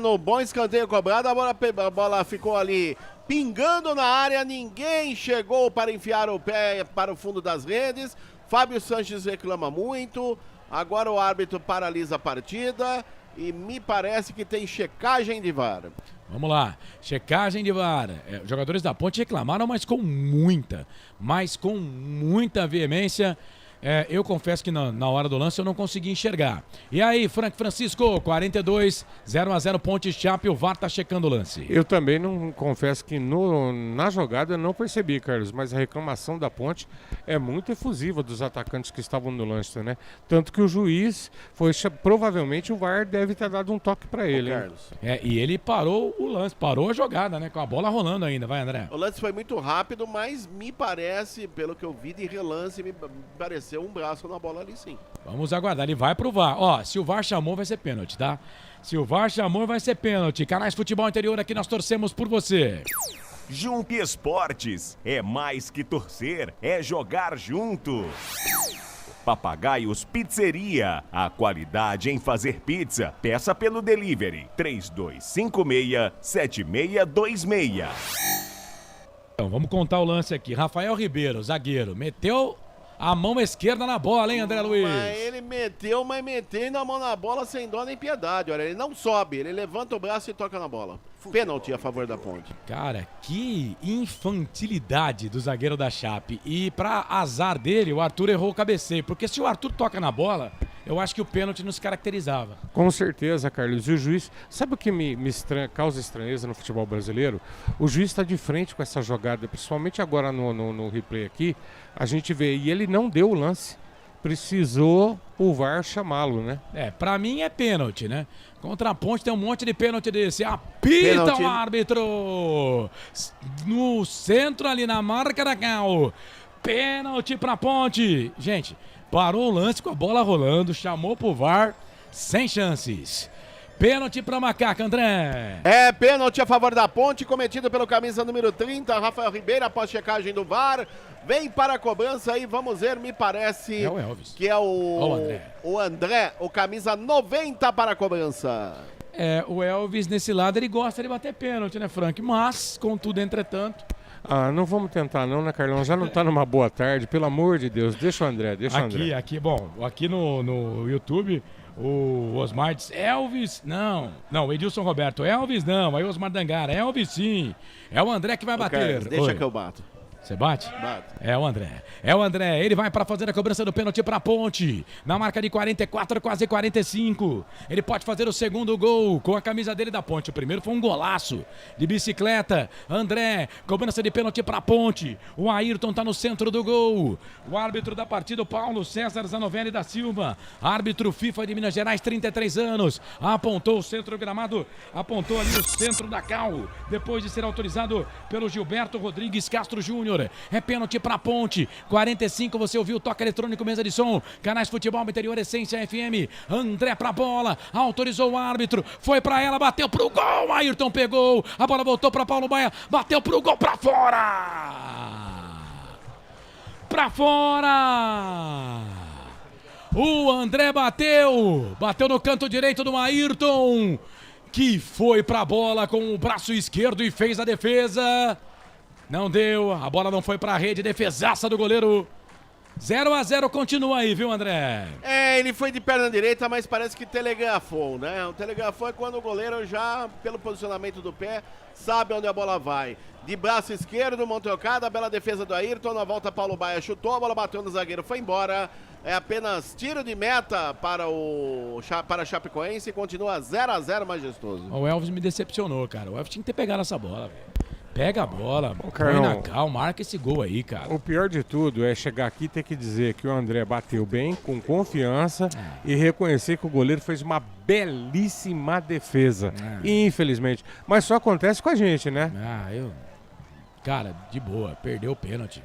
No bom escanteio cobrado, a bola ficou ali pingando na área, ninguém chegou para enfiar o pé para o fundo das redes, Fábio Sanches reclama muito, agora o árbitro paralisa a partida e me parece que tem checagem de VAR. Vamos lá, checagem de VAR. Os jogadores da Ponte reclamaram, mas com muita veemência. Eu confesso que na hora do lance eu não consegui enxergar. E aí, Francisco, 42, 0-0 Ponte Chape, o VAR tá checando o lance. Eu também não confesso que na jogada eu não percebi, Carlos, mas a reclamação da Ponte é muito efusiva dos atacantes que estavam no lance, né? Tanto que o juiz provavelmente o VAR deve ter dado um toque para ele, Carlos. E ele parou o lance, parou a jogada, né? Com a bola rolando ainda, vai, André. O lance foi muito rápido, mas me parece, pelo que eu vi de relance, me pareceu um braço na bola ali, sim. Vamos aguardar, ele vai pro VAR. Ó, se o VAR chamou, vai ser pênalti, tá? Se o VAR chamou, vai ser pênalti. Canais Futebol Interior, aqui nós torcemos por você. Junte Esportes, é mais que torcer, é jogar junto. Papagaios Pizzeria, a qualidade em fazer pizza. Peça pelo delivery 3256-7626. Então, vamos contar o lance aqui. Rafael Ribeiro, zagueiro, meteu a mão esquerda na bola, hein, André Luiz? Mas ele meteu a mão na bola sem dó nem piedade. Olha, ele não sobe, ele levanta o braço e toca na bola. Pênalti a favor da Ponte. Cara, que infantilidade do zagueiro da Chape. E pra azar dele, o Arthur errou o cabeceio. Porque se o Arthur toca na bola, eu acho que o pênalti não se caracterizava. Com certeza, Carlos. E o juiz, sabe o que me causa estranheza no futebol brasileiro? O juiz está de frente com essa jogada, principalmente agora no replay aqui, a gente vê, e ele não deu o lance. Precisou o VAR chamá-lo, né? Pra mim é pênalti, né? Contra a Ponte tem um monte de pênalti desse. Apita o árbitro! No centro ali, na marca da Cal. Pênalti pra Ponte. Gente, parou o lance com a bola rolando, chamou pro VAR, sem chances. Pênalti pra Macaca, André. Pênalti a favor da Ponte, cometido pelo camisa número 30, Rafael Ribeiro, após checagem do VAR. Vem para a cobrança aí, vamos ver, me parece o Elvis. Que é o André, o camisa 90 para a cobrança. O Elvis nesse lado, ele gosta de bater pênalti, né, Frank? Mas, contudo, entretanto... não vamos tentar não, né, Carlão? Já não tá numa boa tarde, pelo amor de Deus. Deixa o André, Aqui, aqui no YouTube... O Osmar diz, Elvis, não, o Edilson Roberto, Elvis não, aí o Osmar Dangara, Elvis sim, é o André que vai bater. Carlos, deixa que eu bato. Você bate? Bato. É o André, ele vai para fazer a cobrança do pênalti para a Ponte, na marca de 44, quase 45, ele pode fazer o segundo gol com a camisa dele da Ponte, o primeiro foi um golaço de bicicleta, André, cobrança de pênalti para a Ponte, o Ayrton tá no centro do gol, o árbitro da partida, o Paulo César Zanovelli da Silva, árbitro FIFA de Minas Gerais, 33 anos, apontou o centro do gramado, apontou ali o centro da Cal, depois de ser autorizado pelo Gilberto Rodrigues Castro Júnior. É pênalti pra Ponte, 45, você ouviu o toque eletrônico, mesa de som, Canais Futebol Interior, Essência FM, André pra bola, autorizou o árbitro, foi pra ela, bateu pro gol, Ayrton pegou, a bola voltou pra Paulo Baia, bateu pro gol, pra fora! Pra fora! O André bateu no canto direito do Ayrton, que foi pra bola com o braço esquerdo e fez a defesa. Não deu, a bola não foi pra rede, defesaça do goleiro 0-0 continua aí, viu, André? Ele foi de perna direita, mas parece que telegrafou, né? O telegrafou é quando o goleiro já, pelo posicionamento do pé, sabe onde a bola vai. De braço esquerdo, mão trocada, bela defesa do Ayrton, na volta Paulo Baia chutou, a bola bateu no zagueiro, foi embora. É apenas tiro de meta para a Chapecoense e continua 0-0 majestoso. O Elvis me decepcionou, cara. O Elvis tinha que ter pegado essa bola, velho. Pega a bola, põe Carlão, na cal, marca esse gol aí, cara. O pior de tudo é chegar aqui e ter que dizer que o André bateu bem, com confiança, e reconhecer que o goleiro fez uma belíssima defesa. Infelizmente. Mas só acontece com a gente, né? Cara, de boa, perdeu o pênalti.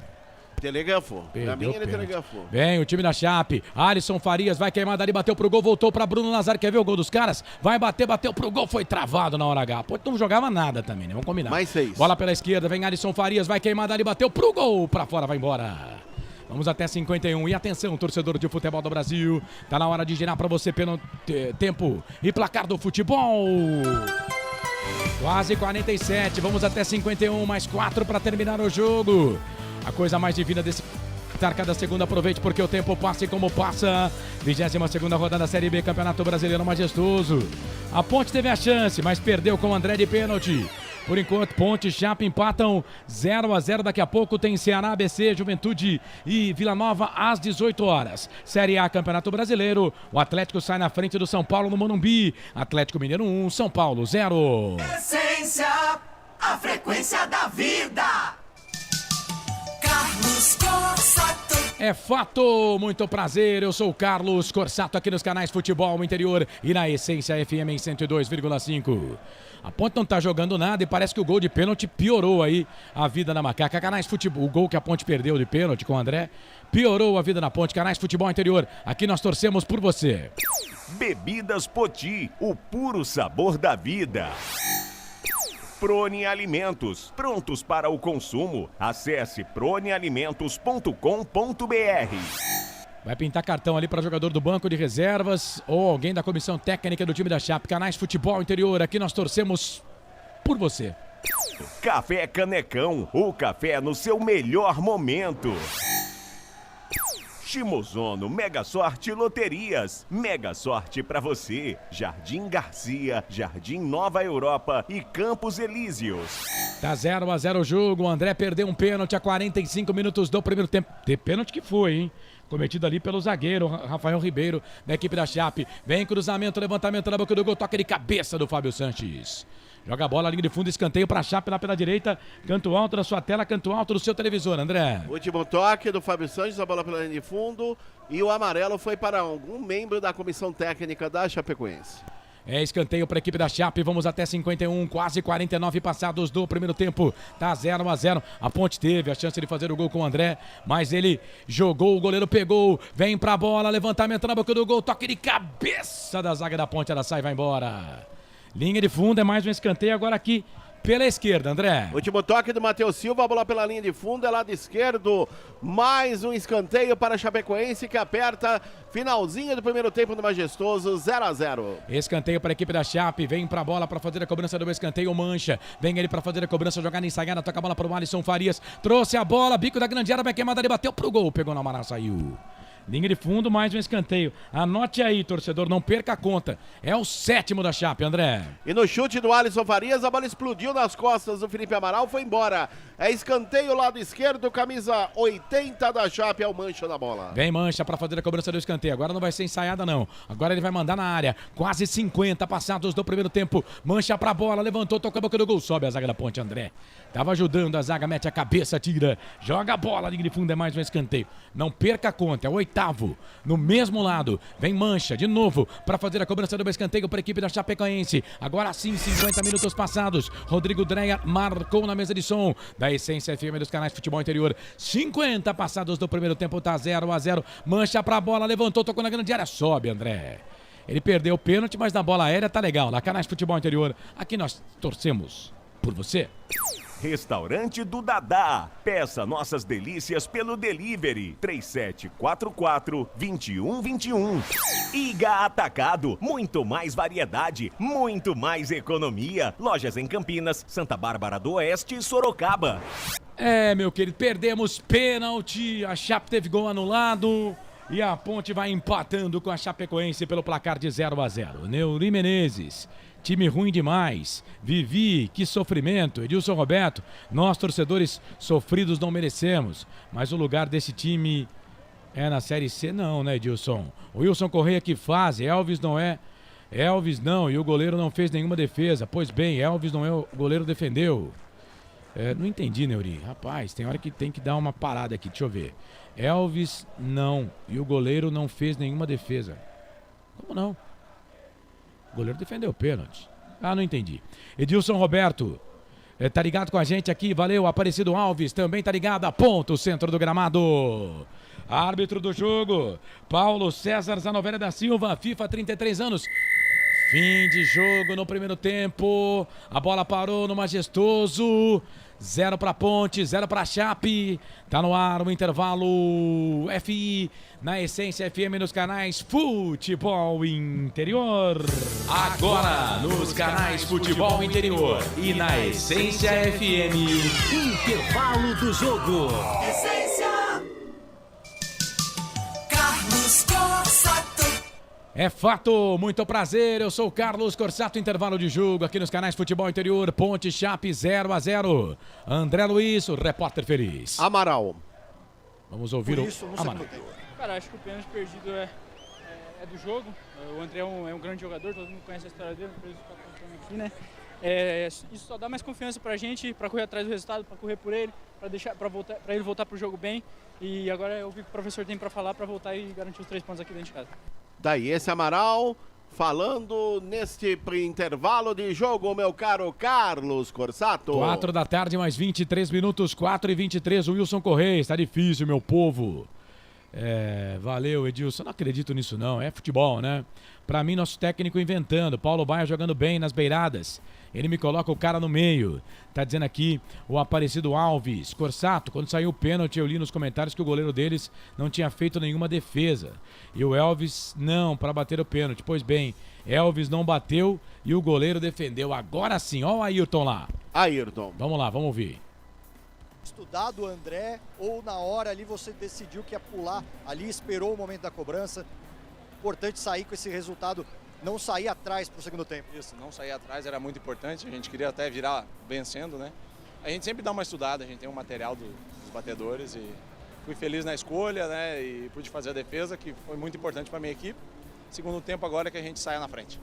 Telegrafou. Pra mim ele pênalti. telegrafou. Vem o time da Chape. Alisson Farias vai queimar dali, bateu pro gol, voltou pra Bruno Nazário. Quer ver o gol dos caras? Vai bater, bateu pro gol, foi travado na hora H. Pô, não jogava nada também, né? Vamos combinar. Mais 6. Bola pela esquerda, vem Alisson Farias, vai queimar dali, bateu pro gol, pra fora, vai embora. Vamos até 51. E atenção, torcedor de futebol do Brasil. Tá na hora de girar pra você pelo tempo e placar do futebol. Quase 47. Vamos até 51. Mais 4 pra terminar o jogo. A coisa mais divina desse cada segunda, aproveite porque o tempo passa e como passa. 22ª rodada da Série B, Campeonato Brasileiro Majestoso. A Ponte teve a chance, mas perdeu com o André de pênalti. Por enquanto, Ponte e Chape empatam 0-0. Daqui a pouco tem Ceará, ABC, Juventude e Vila Nova às 18 horas. Série A, Campeonato Brasileiro. O Atlético sai na frente do São Paulo no Morumbi. Atlético Mineiro 1, São Paulo 0. Essência, a frequência da vida. Carlos Corsato. É fato, muito prazer, eu sou o Carlos Corsato aqui nos canais Futebol Interior e na Essência FM em 102,5. A Ponte não tá jogando nada e parece que o gol de pênalti piorou aí a vida da Macaca. Canais Futebol, o gol que a Ponte perdeu de pênalti com o André, piorou a vida da Ponte. Canais Futebol Interior, aqui nós torcemos por você. Bebidas Poti, o puro sabor da vida. Prone Alimentos, prontos para o consumo. Acesse pronealimentos.com.br. Vai pintar cartão ali para jogador do banco de reservas ou alguém da comissão técnica do time da Chape. Canais Futebol Interior, aqui nós torcemos por você. Café Canecão, o café no seu melhor momento. Shimozono Mega Sorte Loterias. Mega sorte pra você. Jardim Garcia, Jardim Nova Europa e Campos Elíseos. Tá 0-0 o jogo. O André perdeu um pênalti a 45 minutos do primeiro tempo. De pênalti que foi, hein? Cometido ali pelo zagueiro Rafael Ribeiro, da equipe da Chape. Vem cruzamento, levantamento na boca do gol, toque de cabeça do Fábio Sanches. Joga a bola, linha de fundo, escanteio para a Chape lá pela direita. Canto alto da sua tela, canto alto do seu televisor, André. Último toque do Fábio Sanches, a bola pela linha de fundo. E o amarelo foi para algum membro da comissão técnica da Chapecoense. É escanteio para a equipe da Chape, vamos até 51, quase 49 passados do primeiro tempo. Tá 0-0, a Ponte teve a chance de fazer o gol com o André, mas ele jogou, o goleiro pegou, vem pra bola, levantamento na boca do gol, toque de cabeça da zaga da Ponte, ela sai e vai embora. Linha de fundo, é mais um escanteio agora aqui pela esquerda, André. Último toque do Matheus Silva, a bola pela linha de fundo, é lado esquerdo. Mais um escanteio para a Chapecoense que aperta. Finalzinho do primeiro tempo do Majestoso, 0-0. Escanteio para a equipe da Chape, vem pra bola para fazer a cobrança do escanteio, Mancha. Vem ele para fazer a cobrança, jogada ensaiada, toca a bola para o Alisson Farias. Trouxe a bola, bico da grande área, vai queimada ali, bateu pro gol, pegou na Amaral, saiu. Linha de fundo, mais um escanteio. Anote aí, torcedor, não perca a conta. É o 7º da Chape, André. E no chute do Alisson Farias, a bola explodiu nas costas do Felipe Amaral, foi embora. É escanteio, lado esquerdo, camisa 80 da Chape, é o Mancha na bola. Vem Mancha para fazer a cobrança do escanteio. Agora não vai ser ensaiada, não. Agora ele vai mandar na área. Quase 50 passados do primeiro tempo. Mancha pra bola, levantou, tocou a boca do gol. Sobe a zaga da Ponte, André. Tava ajudando a zaga, mete a cabeça, tira. Joga a bola, linha de fundo, é mais um escanteio. Não perca a conta, é o 8º. No mesmo lado, vem Mancha de novo para fazer a cobrança do escanteio para a equipe da Chapecoense. Agora sim, 50 minutos passados. Rodrigo Dreia marcou na mesa de som da Essência FM dos canais Futebol Interior. 50 passados do primeiro tempo, tá 0-0. Mancha pra bola, levantou, tocou na grande área, sobe, André. Ele perdeu o pênalti, mas na bola aérea tá legal. Na canais Futebol Interior, aqui nós torcemos por você. Restaurante do Dadá. Peça nossas delícias pelo delivery 3744-2121. Iga Atacado. Muito mais variedade, muito mais economia. Lojas em Campinas, Santa Bárbara do Oeste e Sorocaba. Meu querido, perdemos pênalti, a Chape teve gol anulado e a Ponte vai empatando com a Chapecoense pelo placar de 0-0. Neuri Menezes, time ruim demais. Vivi, que sofrimento. Edilson Roberto, nós torcedores sofridos não merecemos, mas o lugar desse time é na Série C não, né, Edilson? O Wilson Correia que faz, Elvis não é... Elvis não, e o goleiro não fez nenhuma defesa. Pois bem, Elvis não é o goleiro defendeu. Não entendi, Neuri. Rapaz, tem hora que tem que dar uma parada aqui, deixa eu ver. Elvis não, e o goleiro não fez nenhuma defesa. Como não? O goleiro defendeu o pênalti. Não entendi. Edilson Roberto, tá ligado com a gente aqui, valeu. Aparecido Alves, também tá ligado. Aponta o centro do gramado. Árbitro do jogo, Paulo César Zanovelli da Silva, FIFA 33 anos. Fim de jogo no primeiro tempo. A bola parou no Majestoso. 0 para Ponte, 0 para Chape. Tá no ar o intervalo FI na Essência FM nos canais Futebol Interior. Agora nos canais Futebol Interior e na Essência FM. Intervalo do jogo. Essência. Carlos Corsato. É fato, muito prazer, eu sou o Carlos Corsato, intervalo de jogo aqui nos canais Futebol Interior, Ponte Chape 0-0. André Luiz, o repórter feliz. Amaral. Vamos ouvir o Amaral. Cara, acho que o pênalti perdido é do jogo. O André é um grande jogador, todo mundo conhece a história dele, por isso está contando aqui, né? Isso só dá mais confiança pra gente, pra correr atrás do resultado, pra correr por ele, pra ele voltar pro jogo bem. E agora eu vi que o professor tem pra falar, pra voltar e garantir os 3 pontos aqui dentro de casa. Daí esse Amaral falando neste intervalo de jogo, meu caro Carlos Corsato. 4 da tarde, mais 23 minutos, 4h23, o Wilson Correia. Está difícil, meu povo. Valeu, Edilson. Não acredito nisso, não. É futebol, né? Pra mim, nosso técnico inventando. Paulo Baia jogando bem nas beiradas. Ele me coloca o cara no meio. Tá dizendo aqui o Aparecido Alves. Corsato, quando saiu o pênalti, eu li nos comentários que o goleiro deles não tinha feito nenhuma defesa. E o Elvis, não, para bater o pênalti. Pois bem, Elvis não bateu e o goleiro defendeu. Agora sim, ó o Ayrton lá. Ayrton. Vamos lá, vamos ouvir. Estudado o André, ou na hora ali você decidiu que ia pular ali, esperou o momento da cobrança? Importante sair com esse resultado, não sair atrás pro segundo tempo. Isso, não sair atrás era muito importante, a gente queria até virar vencendo, né? A gente sempre dá uma estudada, a gente tem um material dos batedores e fui feliz na escolha, né? E pude fazer a defesa, que foi muito importante para minha equipe. Segundo tempo agora é que a gente saia na frente.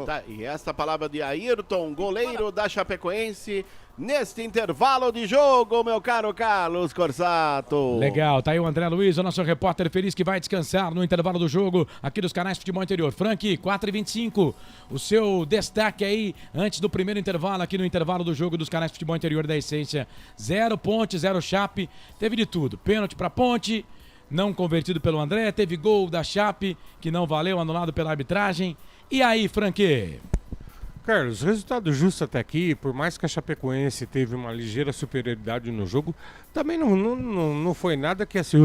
Tá, e esta palavra de Ayrton, goleiro da Chapecoense, neste intervalo de jogo, meu caro Carlos Corsato. Legal, tá aí o André Luiz, o nosso repórter feliz que vai descansar no intervalo do jogo aqui dos canais Futebol Interior. Frank, 4h25, o seu destaque aí antes do primeiro intervalo aqui no intervalo do jogo dos canais Futebol Interior da Essência. 0 Ponte, 0 Chape, teve de tudo, pênalti pra Ponte, não convertido pelo André, teve gol da Chape que não valeu, anulado pela arbitragem. E aí, Frank? Carlos, resultado justo até aqui, por mais que a Chapecoense teve uma ligeira superioridade no jogo, também não foi nada que assim,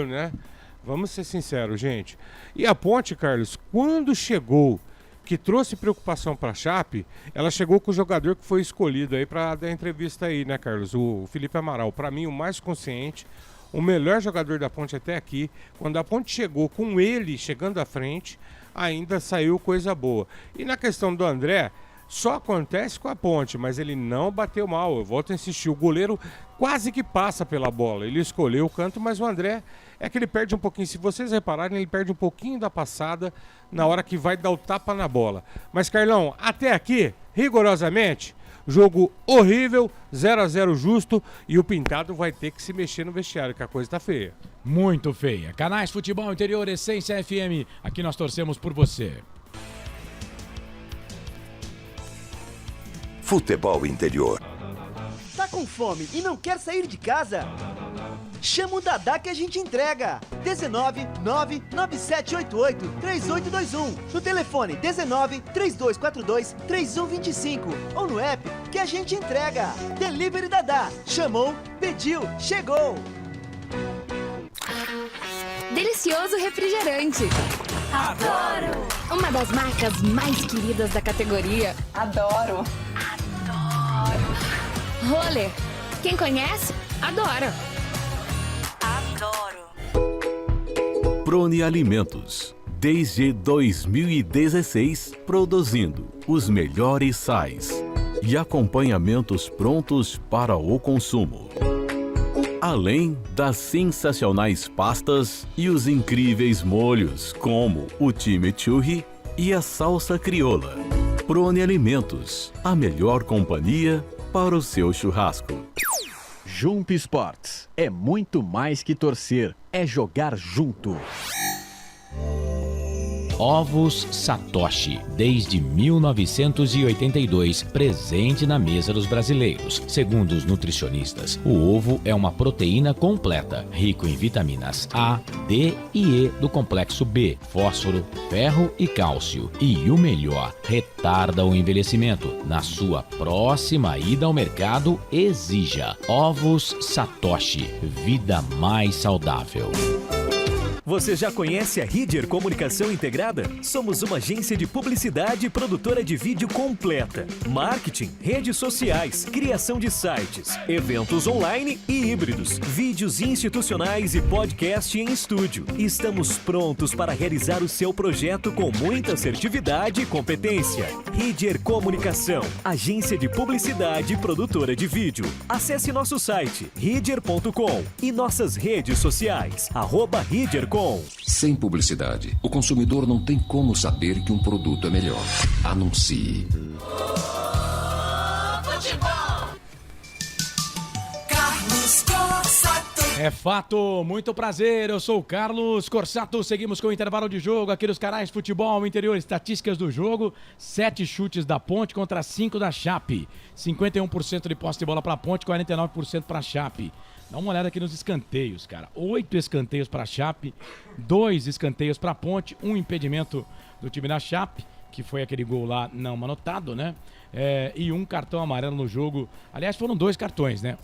né? Vamos ser sinceros, gente. E a Ponte, Carlos, quando chegou, que trouxe preocupação para a Chape, ela chegou com o jogador que foi escolhido aí para dar entrevista aí, né, Carlos? O Felipe Amaral, para mim o mais consciente, o melhor jogador da Ponte até aqui. Quando a Ponte chegou com ele chegando à frente, ainda saiu coisa boa. E na questão do André, só acontece com a Ponte, mas ele não bateu mal. Eu volto a insistir, o goleiro quase que passa pela bola. Ele escolheu o canto, mas o André é que ele perde um pouquinho. Se vocês repararem, ele perde um pouquinho da passada na hora que vai dar o tapa na bola. Mas, Carlão, até aqui, rigorosamente, jogo horrível, 0-0 justo, e o Pintado vai ter que se mexer no vestiário, que a coisa tá feia. Muito feia. Canais Futebol Interior, Essência FM, aqui nós torcemos por você. Futebol Interior. Tá com fome e não quer sair de casa? Chama o Dadá que a gente entrega. 19 99788 3821. No telefone 19 3242 3125. Ou no app que a gente entrega. Delivery Dadá. Chamou, pediu, chegou. Delicioso refrigerante. Adoro! Uma das marcas mais queridas da categoria. Adoro. Roller. Quem conhece, adora. Prone Alimentos. Desde 2016, produzindo os melhores sais e acompanhamentos prontos para o consumo. Além das sensacionais pastas e os incríveis molhos, como o chimichurri e a salsa crioula. Prone Alimentos, a melhor companhia para o seu churrasco. Jump Sports é muito mais que torcer, é jogar junto. Ovos Satoshi, desde 1982, presente na mesa dos brasileiros. Segundo os nutricionistas, o ovo é uma proteína completa, rico em vitaminas A, D e E do complexo B, fósforo, ferro e cálcio. E o melhor, retarda o envelhecimento. Na sua próxima ida ao mercado, exija Ovos Satoshi, vida mais saudável. Você já conhece a Ridger Comunicação Integrada? Somos uma agência de publicidade e produtora de vídeo completa. Marketing, redes sociais, criação de sites, eventos online e híbridos, vídeos institucionais e podcast em estúdio. Estamos prontos para realizar o seu projeto com muita assertividade e competência. Ridger Comunicação, agência de publicidade e produtora de vídeo. Acesse nosso site, ridger.com e nossas redes sociais, @ridger.com. Sem publicidade, o consumidor não tem como saber que um produto é melhor. Anuncie. Carlos Corsato. É fato, muito prazer, eu sou o Carlos Corsato, seguimos com o intervalo de jogo aqui nos canais Futebol Interior, estatísticas do jogo, 7 chutes da Ponte contra 5 da Chape, 51% de posse de bola para a Ponte, 49% para a Chape. Dá uma olhada aqui nos escanteios, cara, 8 escanteios para a Chape, 2 escanteios para a Ponte, 1 impedimento do time da Chape, que foi aquele gol lá não anotado, né? E 1 cartão amarelo no jogo. Aliás, foram 2 cartões, né?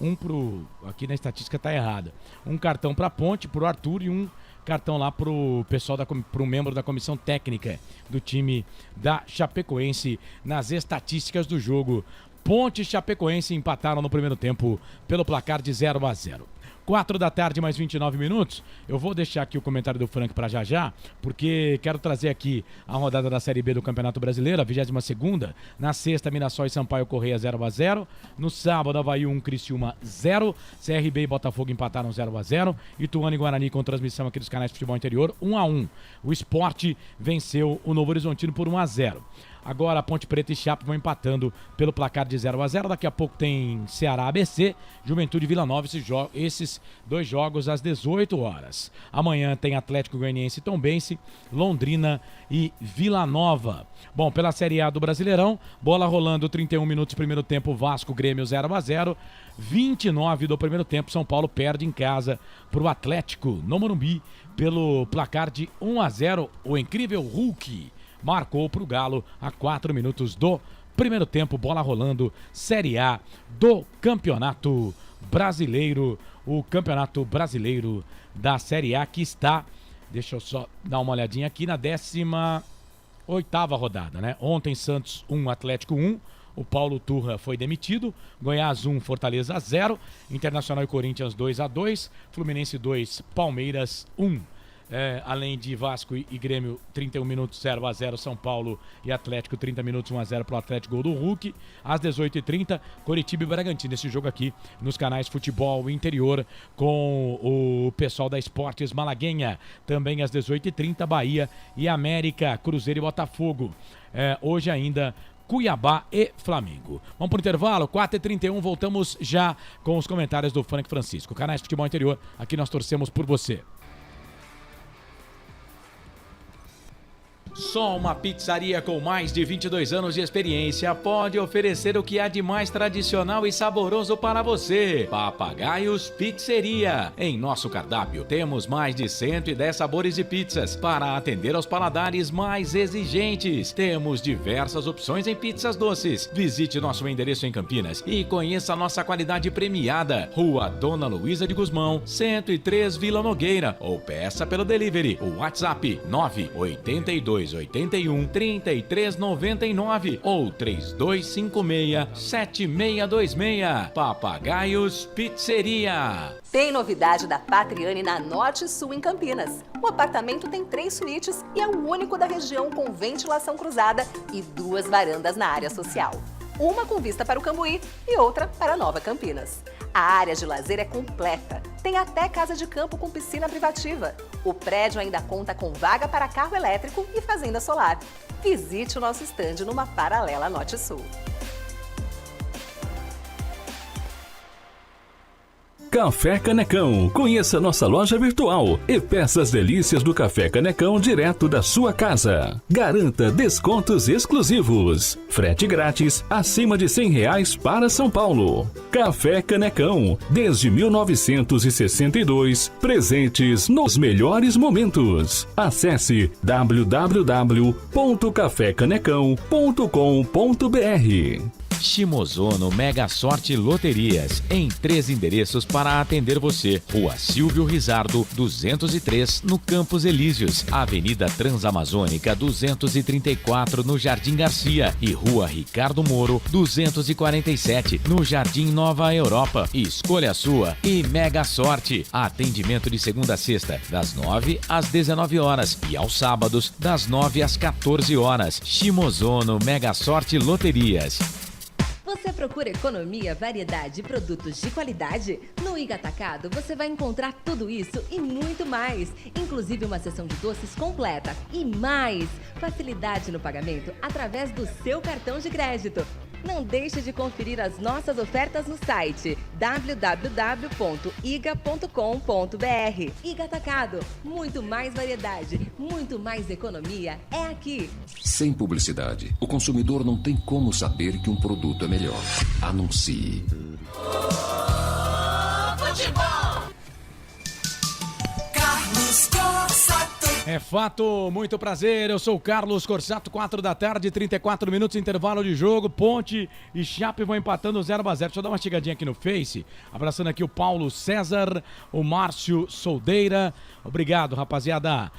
Aqui na estatística tá errada. 1 cartão pra Ponte, pro Arthur, e 1 cartão lá pro pessoal, pro membro da comissão técnica do time da Chapecoense nas estatísticas do jogo. Ponte e Chapecoense empataram no primeiro tempo pelo placar de 0-0. 4 da tarde, mais 29 minutos. Eu vou deixar aqui o comentário do Frank para já, porque quero trazer aqui a rodada da Série B do Campeonato Brasileiro, a 22ª. Na sexta, Mirassol e Sampaio Correia 0-0. No sábado, Avaí 1, Criciúma 0. CRB e Botafogo empataram 0-0. Ituano e Guarani, com transmissão aqui dos canais de Futebol Interior, 1-1. O Sport venceu o Novo Horizontino por 1-0. Agora a Ponte Preta e Chape vão empatando pelo placar de 0-0. Daqui a pouco tem Ceará ABC, Juventude e Vila Nova, esses 2 jogos às 18 horas. Amanhã tem Atlético Goianiense e Tombense, Londrina e Vila Nova. Bom, pela Série A do Brasileirão, bola rolando, 31 minutos primeiro tempo, Vasco, Grêmio 0-0. 29 do primeiro tempo, São Paulo perde em casa para o Atlético no Morumbi pelo placar de 1-0. O incrível Hulk marcou para o Galo a 4 minutos do primeiro tempo. Bola rolando, Série A do Campeonato Brasileiro. O Campeonato Brasileiro da Série A que está, deixa eu só dar uma olhadinha aqui, na 18ª rodada, né? Ontem Santos 1, Atlético 1. O Paulo Turra foi demitido. Goiás 1, Fortaleza 0. Internacional e Corinthians 2-2. Fluminense 2, Palmeiras 1. Além de Vasco e Grêmio, 31 minutos 0-0, São Paulo e Atlético, 30 minutos 1-0 pro Atlético, gol do Hulk. Às 18h30, Coritiba e Bragantino, esse jogo aqui nos canais Futebol Interior com o pessoal da Esportes Malaguenha. Também às 18h30, Bahia e América, Cruzeiro e Botafogo. Hoje ainda Cuiabá e Flamengo. Vamos pro intervalo, 4h31, voltamos já com os comentários do Frank Francisco. Canais Futebol Interior, aqui nós torcemos por você. Só uma pizzaria com mais de 22 anos de experiência pode oferecer o que há de mais tradicional e saboroso para você. Papagaios Pizzeria. Em nosso cardápio temos mais de 110 sabores de pizzas para atender aos paladares mais exigentes. Temos diversas opções em pizzas doces. Visite nosso endereço em Campinas e conheça a nossa qualidade premiada. Rua Dona Luísa de Gusmão, 103, Vila Nogueira. Ou peça pelo delivery. O WhatsApp 982 3281-3399 ou 3256-7626. Papagaios Pizzeria. Tem novidade da Patriani na Norte Sul, em Campinas. O apartamento tem 3 suítes e é o único da região com ventilação cruzada e 2 varandas na área social. Uma com vista para o Cambuí e outra para Nova Campinas. A área de lazer é completa. Tem até casa de campo com piscina privativa. O prédio ainda conta com vaga para carro elétrico e fazenda solar. Visite o nosso estande numa paralela Norte Sul. Café Canecão. Conheça nossa loja virtual e peça as delícias do Café Canecão direto da sua casa. Garanta descontos exclusivos. Frete grátis acima de R$100 para São Paulo. Café Canecão. Desde 1962, presentes nos melhores momentos. Acesse www.cafecanecão.com.br. Shimozono Mega Sorte Loterias, em 3 endereços para atender você. Rua Silvio Rizardo, 203, no Campos Elíseos. Avenida Transamazônica, 234, no Jardim Garcia. E Rua Ricardo Moro, 247, no Jardim Nova Europa. Escolha a sua e Mega Sorte. Atendimento de segunda a sexta, das 9 às 19 horas. E aos sábados, das 9 às 14 horas. Shimozono Mega Sorte Loterias. Você procura economia, variedade e produtos de qualidade? No Iga Atacado você vai encontrar tudo isso e muito mais, inclusive uma seção de doces completa e mais facilidade no pagamento através do seu cartão de crédito. Não deixe de conferir as nossas ofertas no site www.iga.com.br. Iga Atacado, muito mais variedade, muito mais economia é aqui. Sem publicidade, o consumidor não tem como saber que um produto é melhor. Anuncie. Futebol. Carlos Corsato. É fato, muito prazer, eu sou o Carlos Corsato, 4 da tarde, 34 minutos, intervalo de jogo, Ponte e Chape vão empatando 0-0. Deixa eu dar uma chegadinha aqui no Face, abraçando aqui o Paulo César, o Márcio Soldeira, obrigado rapaziada.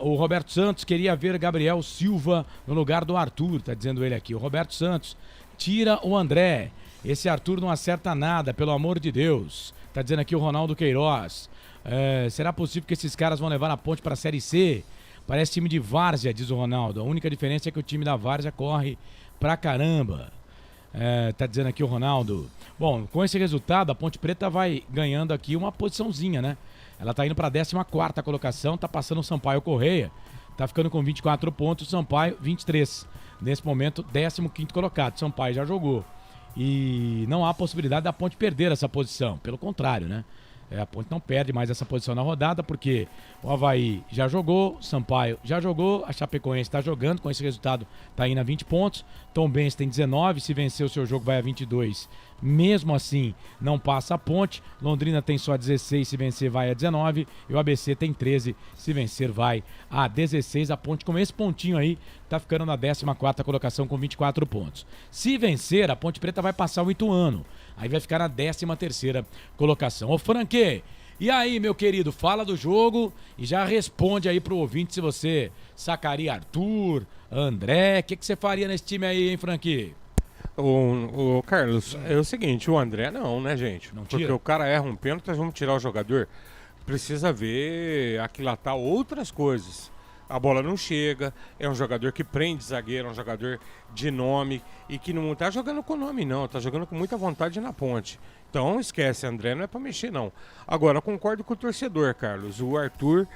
O Roberto Santos queria ver Gabriel Silva no lugar do Arthur, tá dizendo ele aqui. O Roberto Santos, tira o André, esse Arthur não acerta nada, pelo amor de Deus, tá dizendo aqui o Ronaldo Queiroz. Será possível que esses caras vão levar a Ponte para a Série C? Parece time de várzea, diz o Ronaldo. A única diferença é que o time da várzea corre pra caramba. Tá dizendo aqui o Ronaldo. Bom, com esse resultado, a Ponte Preta vai ganhando aqui uma posiçãozinha, né? Ela tá indo pra 14ª colocação, tá passando o Sampaio Correia. Tá ficando com 24 pontos, o Sampaio 23. Nesse momento, 15º colocado. O Sampaio já jogou. E não há possibilidade da Ponte perder essa posição. Pelo contrário, né? A Ponte não perde mais essa posição na rodada, porque o Avaí já jogou, o Sampaio já jogou, a Chapecoense está jogando, com esse resultado está indo a 20 pontos, Tombense tem 19, se vencer o seu jogo vai a 22, mesmo assim não passa a Ponte, Londrina tem só 16, se vencer vai a 19, e o ABC tem 13, se vencer vai a 16, a Ponte com esse pontinho aí está ficando na 14ª colocação com 24 pontos. Se vencer, a Ponte Preta vai passar o Ituano, aí vai ficar na 13ª colocação. Ô Franque, e aí meu querido, fala do jogo e já responde aí pro ouvinte se você sacaria Arthur, André, o que você faria nesse time aí, hein, Franque? O Carlos, é o seguinte, o André não, né, gente? Não tira. Porque o cara erra um pênalti, nós vamos tirar o jogador. Precisa ver, aquilatar outras coisas. A bola não chega, é um jogador que prende zagueiro, é um jogador de nome e que não tá jogando com nome não, tá jogando com muita vontade na Ponte. Então esquece, André não é pra mexer não. Agora, eu concordo com o torcedor, Carlos, o Arthur,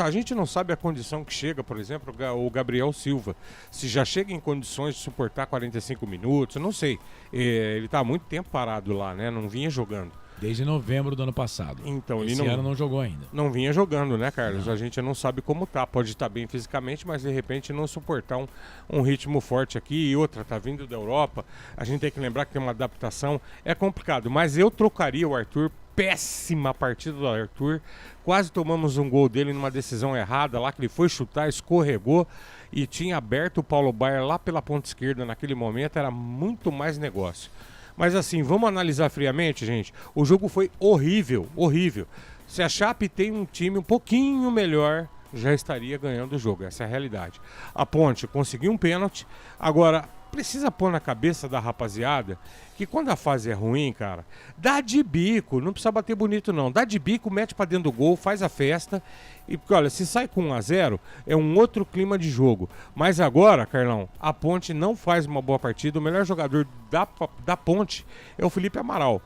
a gente não sabe a condição que chega, por exemplo, o Gabriel Silva, se já chega em condições de suportar 45 minutos, eu não sei. Ele tá há muito tempo parado lá, né, não vinha jogando. Desde novembro do ano passado. Então, esse ano não jogou ainda. Não vinha jogando, né, Carlos? Não. A gente não sabe como tá. Pode estar bem fisicamente, mas de repente não suportar um ritmo forte aqui. E outra, tá vindo da Europa. A gente tem que lembrar que tem uma adaptação. É complicado, mas eu trocaria o Arthur. Péssima partida do Arthur. Quase tomamos um gol dele numa decisão errada lá, que ele foi chutar, escorregou e tinha aberto o Paulo Baier lá pela ponta esquerda naquele momento. Era muito mais negócio. Mas assim, vamos analisar friamente, gente. O jogo foi horrível, horrível. Se a Chape tem um time um pouquinho melhor já estaria ganhando o jogo. Essa é a realidade. A Ponte conseguiu um pênalti. Agora, precisa pôr na cabeça da rapaziada que quando a fase é ruim, cara, dá de bico, não precisa bater bonito não, dá de bico, mete pra dentro do gol, faz a festa, e porque olha, se sai com 1-0, é um outro clima de jogo, mas agora, Carlão, a Ponte não faz uma boa partida, o melhor jogador da Ponte é o Felipe Amaral,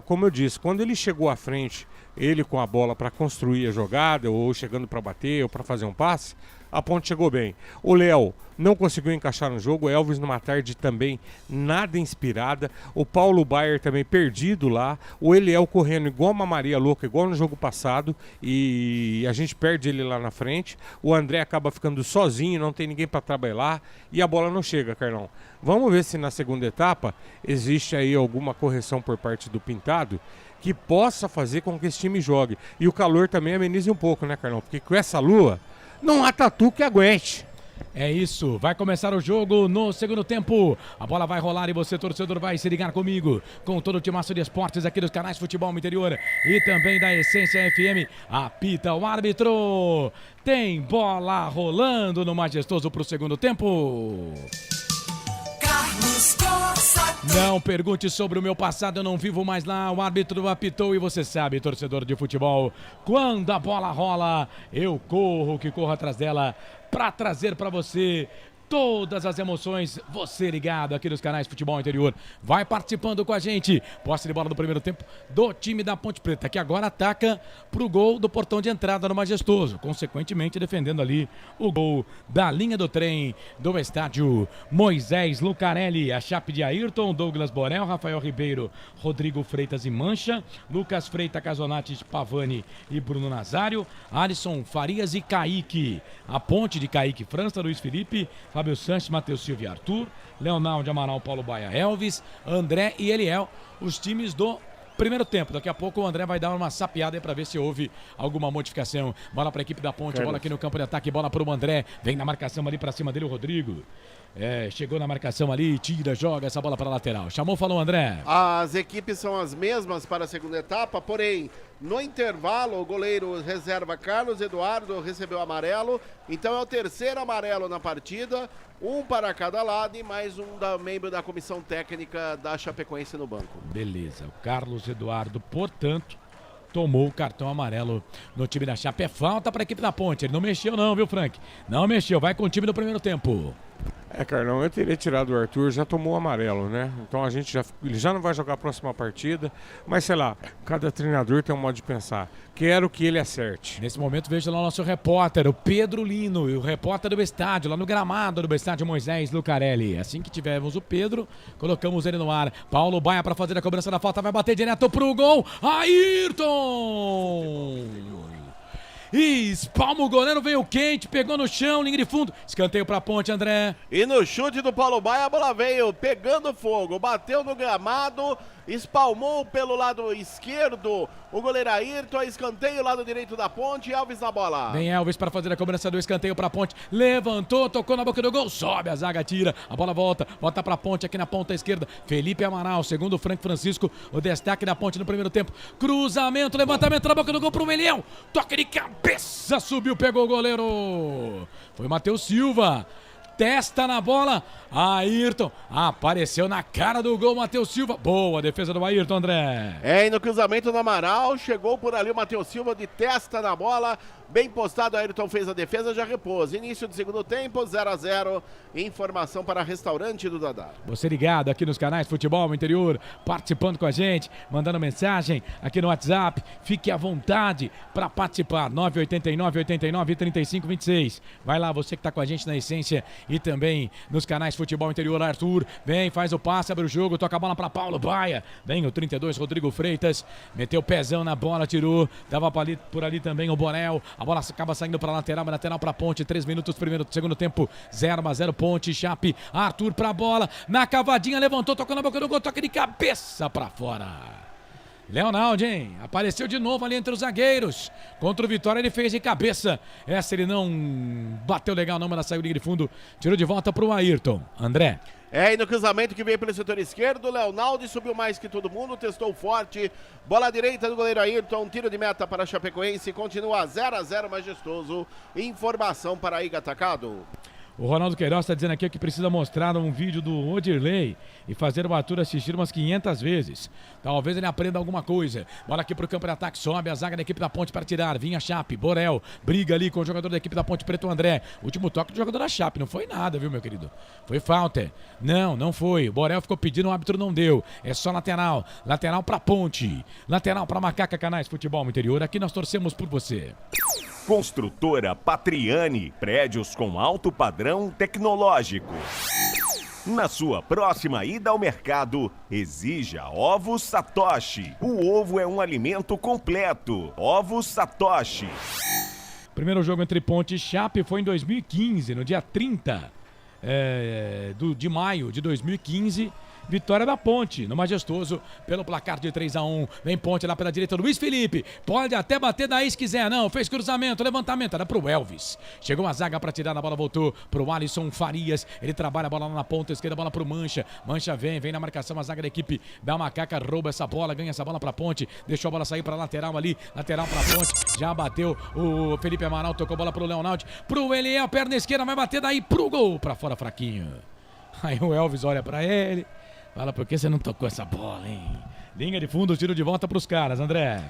como eu disse, quando ele chegou à frente, ele com a bola para construir a jogada, ou chegando para bater, ou para fazer um passe, a Ponte chegou bem. O Léo não conseguiu encaixar no jogo, o Elvis numa tarde também nada inspirada, o Paulo Baier também perdido lá, o Eliel correndo igual uma Maria louca, igual no jogo passado, e a gente perde ele lá na frente, o André acaba ficando sozinho, não tem ninguém para trabalhar, e a bola não chega, Carlão. Vamos ver se na segunda etapa existe aí alguma correção por parte do Pintado, que possa fazer com que esse time jogue. E o calor também amenize um pouco, né, Carlão? Porque com essa lua, não há tatu que aguente. É isso, vai começar o jogo no segundo tempo. A bola vai rolar e você, torcedor, vai se ligar comigo com todo o timaço de esportes aqui dos canais Futebol Interior e também da Essência FM. Apita o árbitro. Tem bola rolando no Majestoso para o segundo tempo. Não pergunte sobre o meu passado, eu não vivo mais lá. O árbitro apitou e você sabe, torcedor de futebol, quando a bola rola, eu corro que corro atrás dela para trazer para você todas as emoções, você ligado aqui nos canais Futebol Interior, vai participando com a gente. Posse de bola do primeiro tempo do time da Ponte Preta, que agora ataca pro gol do portão de entrada no Majestoso, consequentemente defendendo ali o gol da linha do trem do estádio Moisés Lucarelli. A chape de Ayrton, Douglas Borel, Rafael Ribeiro, Rodrigo Freitas e Mancha, Lucas Freitas, Casonati, Pavani e Bruno Nazário, Alisson Farias e Kaique. A Ponte de Kaique França, Luiz Felipe, Fábio Sanches, Matheus Silva e Arthur, Leonardo Amaral, Paulo Baia, Elvis, André e Eliel, os times do primeiro tempo. Daqui a pouco o André vai dar uma sapeada aí para ver se houve alguma modificação. Bola para a equipe da Ponte, bola aqui no campo de ataque, bola para o André, vem na marcação ali para cima dele o Rodrigo. Chegou na marcação ali, tira, joga essa bola para a lateral. Chamou, falou André. As equipes são as mesmas para a segunda etapa, porém, no intervalo, o goleiro reserva Carlos Eduardo recebeu amarelo, então é o terceiro amarelo na partida, um para cada lado e mais um membro da comissão técnica da Chapecoense no banco. Beleza, o Carlos Eduardo, portanto, tomou o cartão amarelo no time da Chape. É falta para a equipe da Ponte, ele não mexeu não, viu, Frank? Não mexeu, vai com o time do primeiro tempo. Carlão, eu teria tirado o Arthur, já tomou o amarelo, né? Então ele já não vai jogar a próxima partida, mas sei lá, cada treinador tem um modo de pensar. Quero que ele acerte. Nesse momento vejo lá o nosso repórter, o Pedro Lino, e o repórter do estádio, lá no gramado do estádio Moisés Lucarelli. Assim que tivermos o Pedro, colocamos ele no ar. Paulo Baia para fazer a cobrança da falta, vai bater direto pro gol. Ayrton! Espalma o goleiro, veio quente, pegou no chão, linha de fundo, escanteio pra Ponte, André. E no chute do Paulo Baia, a bola veio pegando fogo, bateu no gramado, espalmou pelo lado esquerdo o goleiro Ayrton, escanteio lado direito da Ponte, Elvis na bola. Vem Elvis para fazer a cobrança do escanteio pra Ponte, levantou, tocou na boca do gol, sobe a zaga, tira, a bola volta pra Ponte aqui na ponta esquerda, Felipe Amaral, segundo o Frank Francisco, o destaque da Ponte no primeiro tempo, cruzamento, levantamento na boca do gol pro Meliel, toque de cabeça, subiu, pegou o goleiro, foi Matheus Silva. Testa na bola, Ayrton apareceu na cara do gol, Matheus Silva, boa defesa do Ayrton, André. E no cruzamento do Amaral, chegou por ali o Matheus Silva de testa na bola, bem postado, Ayrton fez a defesa, já repôs. Início do segundo tempo, 0-0, informação para Restaurante do Dadá. Você ligado aqui nos canais Futebol Interior, participando com a gente, mandando mensagem aqui no WhatsApp, fique à vontade para participar, 989-89-3526. Vai lá, você que está com a gente na Essência e também nos canais Futebol Interior. Arthur, vem, faz o passe, abre o jogo, toca a bola para Paulo Baia, vem o 32, Rodrigo Freitas, meteu o pezão na bola, tirou, dava por ali também o Borel, a bola acaba saindo para lateral para Ponte, 3 minutos, segundo tempo, 0-0 Ponte, Chape, Arthur pra bola, na cavadinha, levantou, tocou na boca do gol, toque de cabeça pra fora. Leonardo, hein? Apareceu de novo ali entre os zagueiros. Contra o Vitória ele fez de cabeça. Essa ele não bateu legal não, mas ela saiu de fundo. Tirou de volta pro Ayrton. André. É, e no cruzamento que veio pelo setor esquerdo, Leonaldo subiu mais que todo mundo, testou forte. Bola direita do goleiro Ayrton, tiro de meta para a Chapecoense, continua 0-0 majestoso. Informação para a Iga Atacado. O Ronaldo Queiroz está dizendo aqui que precisa mostrar um vídeo do Odirley e fazer o Arthur assistir umas 500 vezes. Talvez ele aprenda alguma coisa. Bola aqui pro campo de ataque, sobe a zaga da equipe da Ponte para tirar. Vinha Chape, Borel, briga ali com o jogador da equipe da Ponte Preta, o André. Último toque do jogador da Chape, não foi nada, viu, meu querido? Foi falta. Não foi. O Borel ficou pedindo, o árbitro não deu. É só lateral. Lateral pra Ponte. Lateral pra Macaca Canais Futebol Interior. Aqui nós torcemos por você. Construtora Patriani, prédios com alto padrão tecnológico. Na sua próxima ida ao mercado, exija Ovos Satoshi. O ovo é um alimento completo. Ovos Satoshi. Primeiro jogo entre Ponte e Chape foi em 2015, no dia 30 de maio de 2015. Vitória da Ponte, no Majestoso, pelo placar de 3-1. Vem Ponte lá pela direita, Luiz Felipe. Pode até bater daí se quiser, não. Fez cruzamento, levantamento, era pro Elvis. Chegou a zaga pra tirar, a bola voltou pro Alisson Farias. Ele trabalha a bola lá na ponta esquerda, bola pro Mancha. Mancha vem na marcação, a zaga da equipe da Macaca rouba essa bola, ganha essa bola pra Ponte. Deixou a bola sair pra lateral ali, lateral pra Ponte. Já bateu o Felipe Amaral, tocou a bola pro Leonaldo. Pro Eliel, perna esquerda, vai bater daí pro gol, pra fora fraquinho. Aí o Elvis olha pra ele. Fala, por que você não tocou essa bola, hein? Linha de fundo, tiro de volta pros caras, André.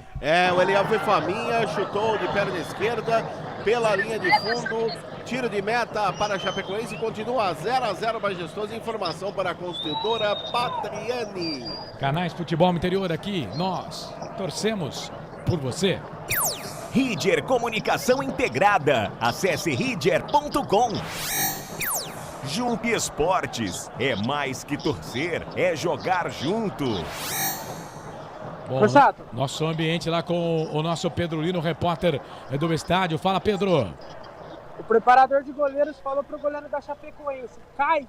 O Eliel foi faminha, chutou de perna esquerda pela linha de fundo. Tiro de meta para a Chapecoense, continua 0-0 majestoso. Informação para a construtora Patriani. Canais Futebol Interior aqui, nós torcemos por você. Ridger Comunicação Integrada. Acesse ridger.com. Jump Esportes, é mais que torcer, é jogar junto. Bom, nosso ambiente lá com o nosso Pedro Lino, repórter do estádio. Fala, Pedro. O preparador de goleiros falou pro goleiro da Chapecoense: cai.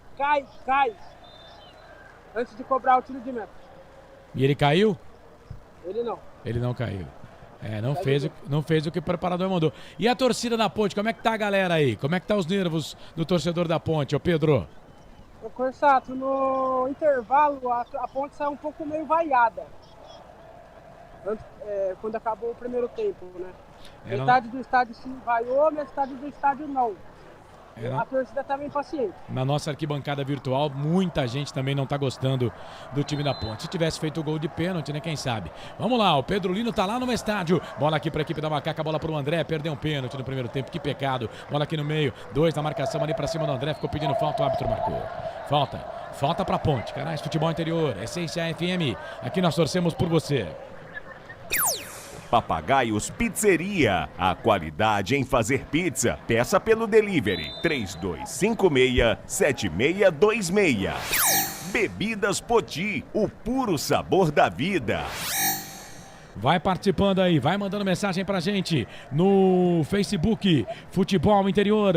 Antes de cobrar o tiro de meta. E ele caiu? Ele não. Ele não caiu. Não fez o que o preparador mandou. E a torcida da Ponte, como é que tá a galera aí? Como é que tá os nervos do torcedor da Ponte, ô Pedro? Ô Corsato, no intervalo a Ponte saiu um pouco meio vaiada. Quando acabou o primeiro tempo, né? Metade do estádio se vaiou, metade do estádio não. A torcida tá bem paciente. Na nossa arquibancada virtual, muita gente também não tá gostando do time da Ponte. Se tivesse feito o gol de pênalti, né? Quem sabe? Vamos lá, o Pedro Lino tá lá no estádio. Bola aqui pra equipe da Macaca, bola pro André. Perdeu um pênalti no primeiro tempo, que pecado. Bola aqui no meio, 2 na marcação ali pra cima do André. Ficou pedindo falta, o árbitro marcou. Falta pra Ponte. Canais Futebol Interior, Essência FM. Aqui nós torcemos por você. Papagaios Pizzeria, a qualidade em fazer pizza. Peça pelo delivery 3256-7626. Bebidas Poti, o puro sabor da vida. Vai participando aí, vai mandando mensagem pra gente no Facebook Futebol Interior.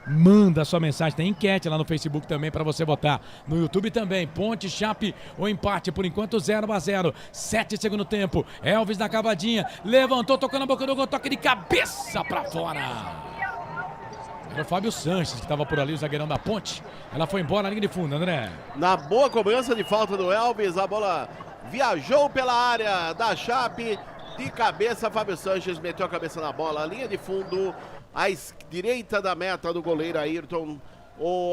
Manda sua mensagem, tem enquete lá no Facebook também pra você votar. No YouTube também, Ponte, Chape, o empate por enquanto 0-0. 7 segundo tempo, Elvis na cavadinha, levantou, tocou na boca do gol, toque de cabeça pra fora. Era o Fábio Sanches que tava por ali, o zagueirão da Ponte. Ela foi embora na linha de fundo, André. Na boa cobrança de falta do Elvis, a bola viajou pela área da Chape, de cabeça, Fábio Sanches meteu a cabeça na bola, linha de fundo, à direita da meta do goleiro Ayrton.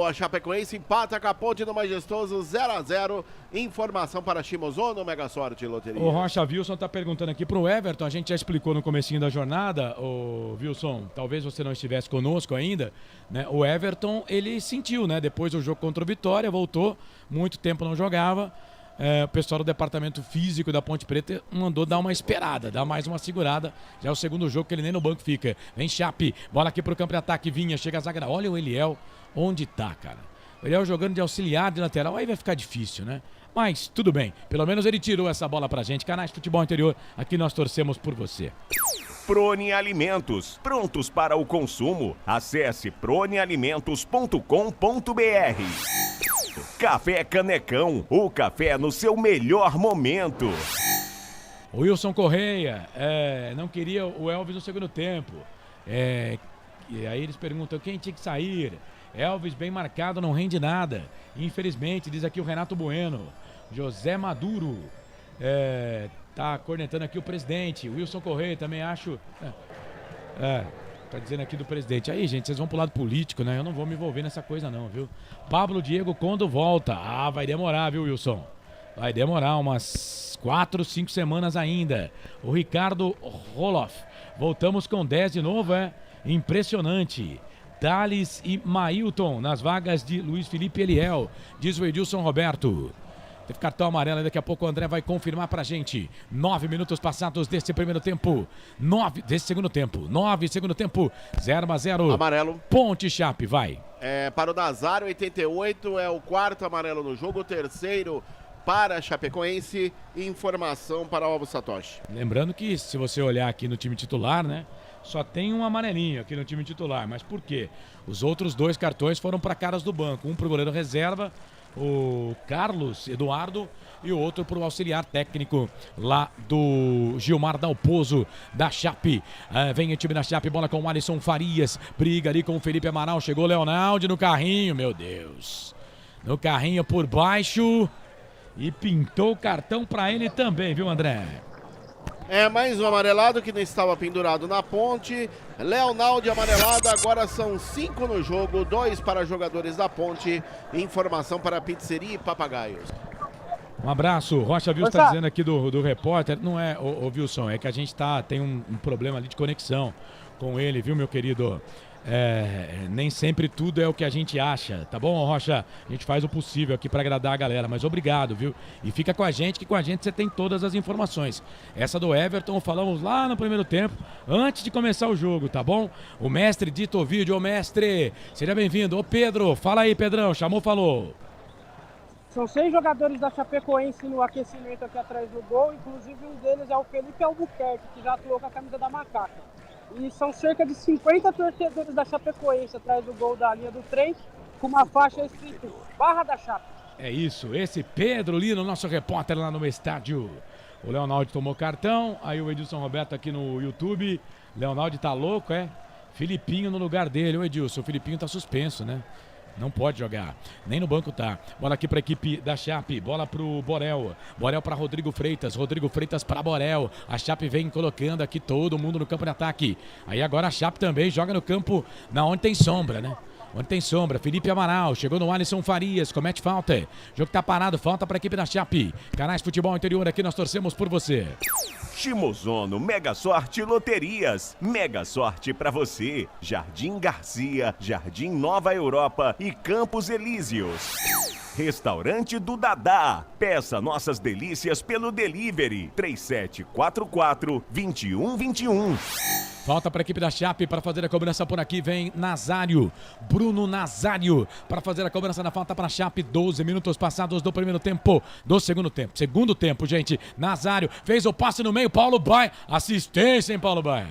A Chapecoense empata com a Ponte no Majestoso, 0-0. Informação para Shimozono, Mega Sorte Loteria. O Rocha Wilson tá perguntando aqui pro Everton, a gente já explicou no comecinho da jornada, o Wilson, talvez você não estivesse conosco ainda, né? O Everton, ele sentiu, né? Depois do jogo contra o Vitória, voltou, muito tempo não jogava. O pessoal do departamento físico da Ponte Preta mandou dar uma esperada, dar mais uma segurada. Já é o segundo jogo que ele nem no banco fica. Vem Chape, bola aqui pro campo de ataque, Vinha, chega a zaga. Olha o Eliel, onde tá, cara? O Eliel jogando de auxiliar, de lateral, aí vai ficar difícil, né? Mas tudo bem, pelo menos ele tirou essa bola pra gente. Canais Futebol Interior, aqui nós torcemos por você. Prone Alimentos, prontos para o consumo. Acesse pronealimentos.com.br. Café Canecão, o café no seu melhor momento. O Wilson Correia não queria o Elvis no segundo tempo. E aí eles perguntam quem tinha que sair. Elvis bem marcado, não rende nada. Infelizmente, diz aqui o Renato Bueno. José Maduro tá cornetando aqui o presidente. Wilson Correia também acho... Tá dizendo aqui do presidente. Aí, gente, vocês vão pro lado político, né? Eu não vou me envolver nessa coisa não, viu? Pablo Diego quando volta. Vai demorar, viu, Wilson? Vai demorar umas 4, 5 semanas ainda. O Ricardo Roloff. Voltamos com 10 de novo, impressionante. Thales e Mailton nas vagas de Luiz Felipe Eliel, diz o Edilson Roberto. Teve cartão amarelo, daqui a pouco o André vai confirmar pra gente. 9 minutos passados desse primeiro tempo. 9 segundo tempo, 0-0. Amarelo. Ponte Chape, vai. Para o Nazário, 88, é o quarto amarelo no jogo, o terceiro para a Chapecoense. Informação para o Alvo Satoshi. Lembrando que se você olhar aqui no time titular, né? Só tem um amarelinho aqui no time titular. Mas por quê? Os outros 2 cartões foram para caras do banco. Um para o goleiro reserva, o Carlos Eduardo, e o outro para o auxiliar técnico lá do Gilmar Dalpozo da Chape. Vem o time da Chape, bola com o Alisson Farias, briga ali com o Felipe Amaral, chegou o Leonaldo no carrinho, meu Deus, no carrinho por baixo, e pintou o cartão para ele também, viu, André? Mais um amarelado que não estava pendurado na ponte. Leonaldo amarelado, agora são 5 no jogo, 2 para jogadores da ponte. Informação para Pizzeria e Papagaios. Um abraço, Rocha Wilson está dizendo aqui do repórter. Não é, ô Wilson, é que a gente tem um problema ali de conexão com ele, viu, meu querido? Nem sempre tudo é o que a gente acha, tá bom, Rocha? A gente faz o possível aqui para agradar a galera, mas obrigado, viu? E fica com a gente, que com a gente você tem todas as informações. Essa do Everton, falamos lá no primeiro tempo, antes de começar o jogo, tá bom? O mestre dita o vídeo, ô mestre, seja bem-vindo. Ô Pedro, fala aí, Pedrão, chamou, falou. São 6 jogadores da Chapecoense no aquecimento aqui atrás do gol, inclusive um deles é o Felipe Albuquerque, que já atuou com a camisa da Macaca. E são cerca de 50 torcedores da Chapecoense atrás do gol da linha do trem, com uma faixa escrita Barra da Chape. É isso, esse Pedro Lino, nosso repórter lá no estádio. O Leonaldo tomou cartão, aí o Edilson Roberto aqui no YouTube. Leonaldo tá louco, Filipinho no lugar dele. O Edilson, o Filipinho tá suspenso, né? Não pode jogar, nem no banco tá. Bola aqui para a equipe da Chape, bola pro Borel. Borel para Rodrigo Freitas para Borel. A Chape vem colocando aqui todo mundo no campo de ataque. Aí agora a Chape também joga no campo na onde tem sombra, né? Onde tem sombra, Felipe Amaral, chegou no Alisson Farias, comete falta. O jogo tá parado, falta para a equipe da Chape. Canais Futebol Interior, aqui nós torcemos por você. Shimozono Mega Sorte Loterias. Mega sorte pra você. Jardim Garcia, Jardim Nova Europa e Campos Elíseos. Restaurante do Dadá. Peça nossas delícias pelo delivery 3744-2121. Falta para a equipe da Chape para fazer a cobrança por aqui. Vem Nazário, Bruno Nazário para fazer a cobrança na falta para a Chape. 12 minutos passados do primeiro tempo, do segundo tempo. Segundo tempo, gente. Nazário fez o passe no meio. Paulo Baia. Assistência, hein, Paulo Baia?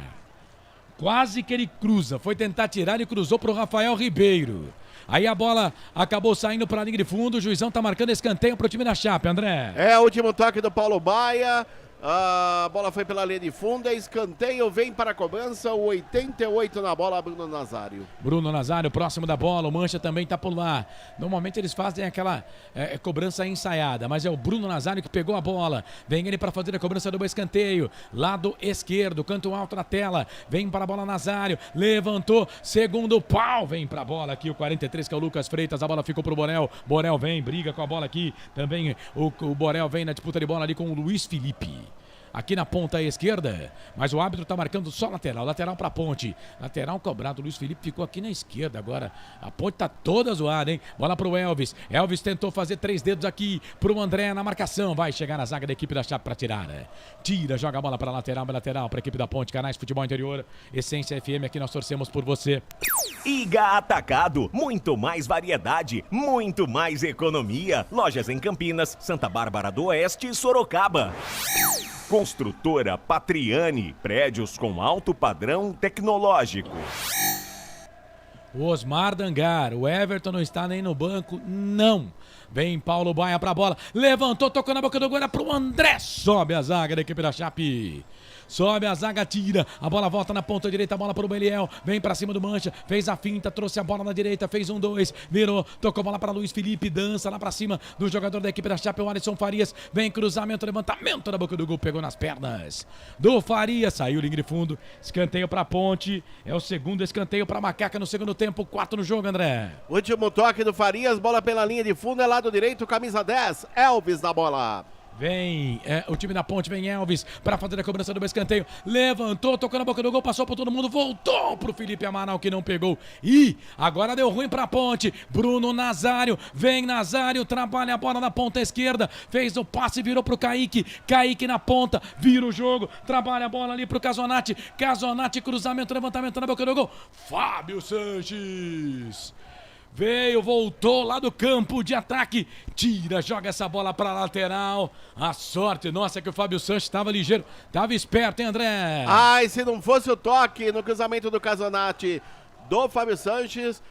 Quase que ele cruza. Foi tentar tirar e cruzou para o Rafael Ribeiro. Aí a bola acabou saindo para a linha de fundo. O juizão tá marcando escanteio para o time da Chape, André. O último toque do Paulo Baia. A bola foi pela linha de fundo, escanteio, vem para a cobrança, o 88 na bola, Bruno Nazário. Bruno Nazário, próximo da bola, o Mancha também tá por lá. Normalmente eles fazem aquela cobrança ensaiada, mas é o Bruno Nazário que pegou a bola. Vem ele para fazer a cobrança do escanteio, lado esquerdo, canto alto na tela. Vem para a bola Nazário, levantou, segundo pau, vem para a bola aqui o 43 que é o Lucas Freitas, a bola ficou pro Borel. Borel vem, briga com a bola aqui, também o Borel vem na disputa de bola ali com o Luiz Felipe. Aqui na ponta esquerda, mas o árbitro tá marcando só lateral pra ponte. Lateral cobrado, o Luiz Felipe ficou aqui na esquerda agora. A ponte tá toda zoada, hein? Bola pro Elvis. Elvis tentou fazer 3 dedos aqui pro André na marcação. Vai chegar na zaga da equipe da Chape pra tirar, né? Tira, joga a bola pra lateral pra equipe da ponte. Canais Futebol Interior, Essência FM, aqui nós torcemos por você. Iga Atacado, muito mais variedade, muito mais economia. Lojas em Campinas, Santa Bárbara do Oeste e Sorocaba. Construtora Patriani, prédios com alto padrão tecnológico. O Osmar Dangar, o Everton não está nem no banco, não. Vem Paulo Baia pra bola. Levantou, tocou na boca do gol. Pro André. Sobe a zaga da equipe da Chape. Sobe a zaga, tira. A bola volta na ponta direita. A bola pro Beliel. Vem pra cima do Mancha. Fez a finta, trouxe a bola na direita. Fez 1-2. Virou. Tocou a bola pra Luiz Felipe. Dança lá pra cima do jogador da equipe da Chape, o Alisson Farias. Vem cruzamento, levantamento na boca do gol. Pegou nas pernas do Farias. Saiu linha de fundo. Escanteio pra Ponte. É o segundo escanteio pra Macaca no segundo tempo. 4 no jogo, André. Último toque do Farias. Bola pela linha de fundo. É lado direito. Camisa 10. Elvis na bola. Vem o time da Ponte, vem Elvis para fazer a cobrança do escanteio. Levantou, tocou na boca do gol, passou por todo mundo, voltou pro Felipe Amaral que não pegou. E agora deu ruim pra Ponte. Bruno Nazário, vem Nazário, trabalha a bola na ponta esquerda. Fez o passe, virou pro Kaique. Kaique na ponta, vira o jogo. Trabalha a bola ali pro Casonati. Casonati, cruzamento, levantamento na boca do gol. Fábio Sanches. Veio, voltou lá do campo de ataque, tira, joga essa bola pra lateral. A sorte nossa é que o Fábio Sanches estava ligeiro, estava esperto, hein, André? Ai, se não fosse o toque no cruzamento do Casonati do Fábio Sanches,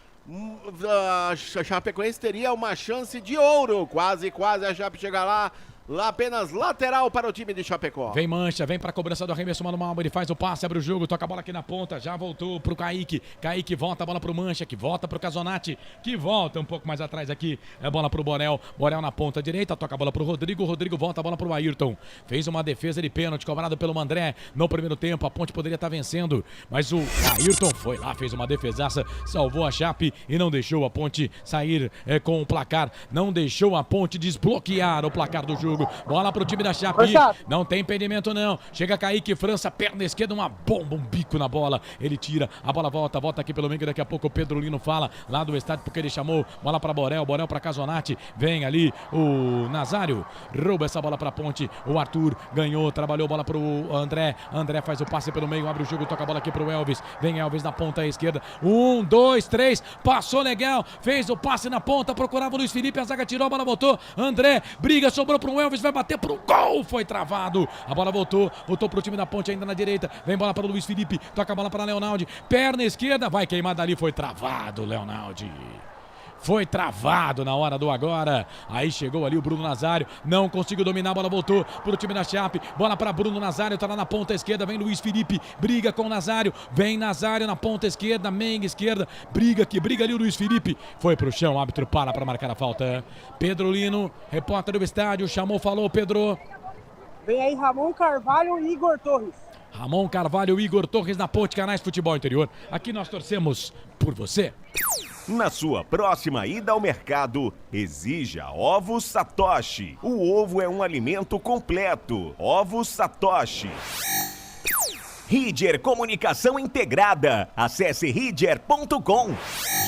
a Chapecoense teria uma chance de ouro. Quase a Chape chega lá. Lá apenas lateral para o time de Chapecó. Vem Mancha, vem para a cobrança do arremesso manual, ele faz o passe, abre o jogo, toca a bola aqui na ponta, já voltou pro Kaique. Kaique volta a bola pro Mancha, que volta pro Casonati, que volta um pouco mais atrás aqui. É bola pro Borel, Borel na ponta direita, toca a bola pro Rodrigo, Rodrigo volta a bola pro Ayrton. Fez uma defesa de pênalti cobrado pelo Mandré no primeiro tempo, a Ponte poderia estar vencendo, mas o Ayrton foi lá, fez uma defesaça, salvou a Chape e não deixou a Ponte sair com o placar, não deixou a Ponte desbloquear o placar do jogo. Bola pro time da Chape, não tem impedimento não. Chega Kaique França, perna esquerda, uma bomba, um bico na bola. Ele tira, a bola volta aqui pelo meio. Daqui a pouco o Pedro Lino fala lá do estádio porque ele chamou. Bola pra Borel, Borel pra Casonati. Vem ali o Nazário, rouba essa bola pra Ponte. O Arthur ganhou, trabalhou bola pro André. André faz o passe pelo meio, abre o jogo, toca a bola aqui pro Elvis. Vem Elvis na ponta esquerda. 1, 2, 3, passou legal. Fez o passe na ponta, procurava o Luiz Felipe. A zaga tirou, a bola voltou. André, briga, sobrou pro Elvis. Vai bater pro gol, foi travado. A bola voltou pro time da Ponte ainda na direita. Vem bola para o Luiz Felipe, toca a bola para Leonaldi. Perna esquerda, vai queimar dali, foi travado, Leonaldi. Foi travado na hora do agora. Aí chegou ali o Bruno Nazário. Não conseguiu dominar. A bola voltou pro time da Chape. Bola para Bruno Nazário. Tá lá na ponta esquerda. Vem Luiz Felipe. Briga com o Nazário. Vem Nazário na ponta esquerda. Meia esquerda. Briga ali o Luiz Felipe. Foi pro chão. O árbitro para marcar a falta. Pedro Lino, repórter do estádio. Chamou, falou, Pedro. Vem aí Ramon Carvalho e Igor Torres. Ramon Carvalho e Igor Torres na Ponte Canais Futebol Interior. Aqui nós torcemos por você. Na sua próxima ida ao mercado, exija Ovos Satoshi. O ovo é um alimento completo. Ovos Satoshi. Ridger Comunicação Integrada. Acesse ridger.com.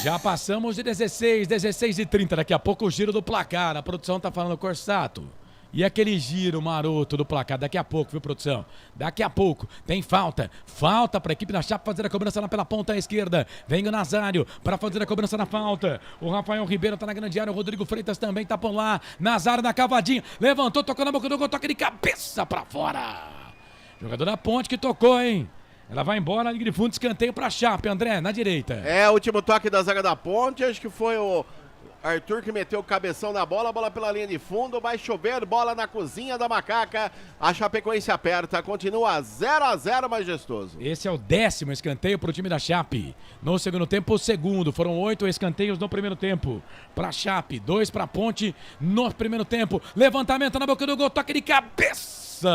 Já passamos de 16h30. Daqui a pouco o giro do placar. A produção tá falando, Corsato. E aquele giro maroto do placar, daqui a pouco, viu, produção? Daqui a pouco, tem falta. Falta para a equipe da Chape fazer a cobrança lá pela ponta esquerda. Vem o Nazário para fazer a cobrança na falta. O Rafael Ribeiro tá na grande área, o Rodrigo Freitas também tá por lá. Nazário na cavadinha, levantou, tocou na boca do gol, toca de cabeça para fora. Jogador da Ponte que tocou, hein? Ela vai embora, linha de fundo, escanteio para a Chape, André, na direita. É, o último toque da zaga da Ponte, acho que foi o Arthur que meteu o cabeção na bola, bola pela linha de fundo, vai chover, bola na cozinha da Macaca, a Chapecoense aperta, continua 0-0 majestoso. Esse é o 10º escanteio para o time da Chape. No segundo tempo, o segundo, foram 8 escanteios no primeiro tempo. Para a Chape, 2 para a Ponte no primeiro tempo. Levantamento na boca do gol, toque de cabeça.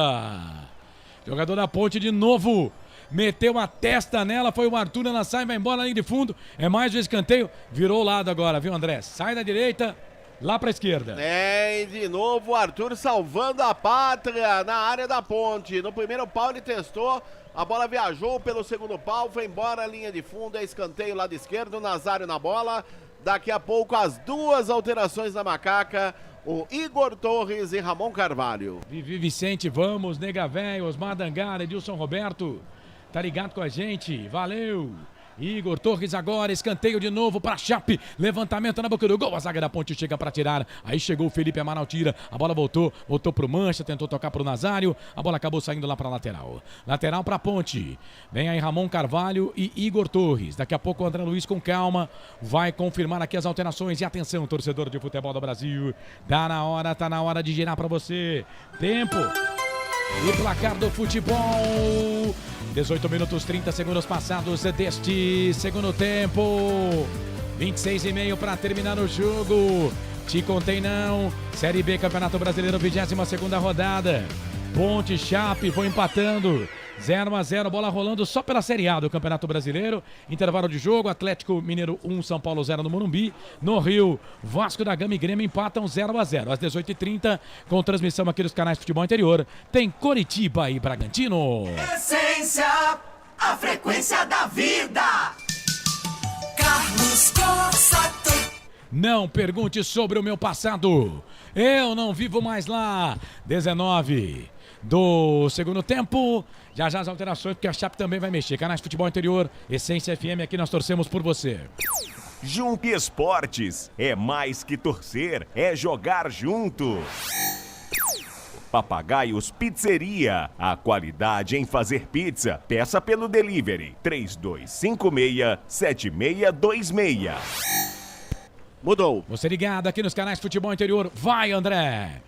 Jogador da Ponte de novo. Meteu a testa nela, foi o Arthur, ela sai, vai embora na linha de fundo. É mais um escanteio, virou o lado agora, viu, André? Sai da direita, lá pra esquerda. É, e de novo o Arthur salvando a pátria na área da Ponte. No primeiro pau ele testou, a bola viajou pelo segundo pau, foi embora a linha de fundo, é escanteio lado esquerdo, Nazário na bola. Daqui a pouco as duas alterações da Macaca, o Igor Torres e Ramon Carvalho. Vivi Vicente, vamos, Nega Véio, Osmar Dangara, Edilson Roberto. Tá ligado com a gente, valeu! Igor Torres agora, escanteio de novo para Chape, levantamento na boca do gol, a zaga da Ponte chega para tirar, aí chegou o Felipe Amaral, tira, a bola voltou pro Mancha, tentou tocar pro Nazário, a bola acabou saindo lá para lateral para Ponte, vem aí Ramon Carvalho e Igor Torres, daqui a pouco o André Luiz com calma, vai confirmar aqui as alterações, e atenção torcedor de futebol do Brasil, tá na hora de girar para você, tempo. E placar do futebol, 18 minutos 30 segundos passados deste segundo tempo, 26,5 para terminar o jogo. Te contei não, Série B Campeonato Brasileiro, 22ª rodada. Ponte Chape foi empatando 0-0, bola rolando só pela Série A do Campeonato Brasileiro. Intervalo de jogo, Atlético Mineiro 1, São Paulo 0 no Morumbi. No Rio, Vasco da Gama e Grêmio empatam 0-0. Às 18h30, com transmissão aqui dos canais Futebol Interior, tem Coritiba e Bragantino. Essência, a frequência da vida. Carlos Corsato. Não pergunte sobre o meu passado, eu não vivo mais lá. 19 do segundo tempo, já as alterações, porque a Chape também vai mexer. Canais Futebol Interior, Essência FM, aqui nós torcemos por você. Jump Esportes, é mais que torcer, é jogar junto. Papagaios Pizzeria, a qualidade em fazer pizza. Peça pelo delivery 3256-7626. Mudou. Você ligado aqui nos canais Futebol Interior, vai André.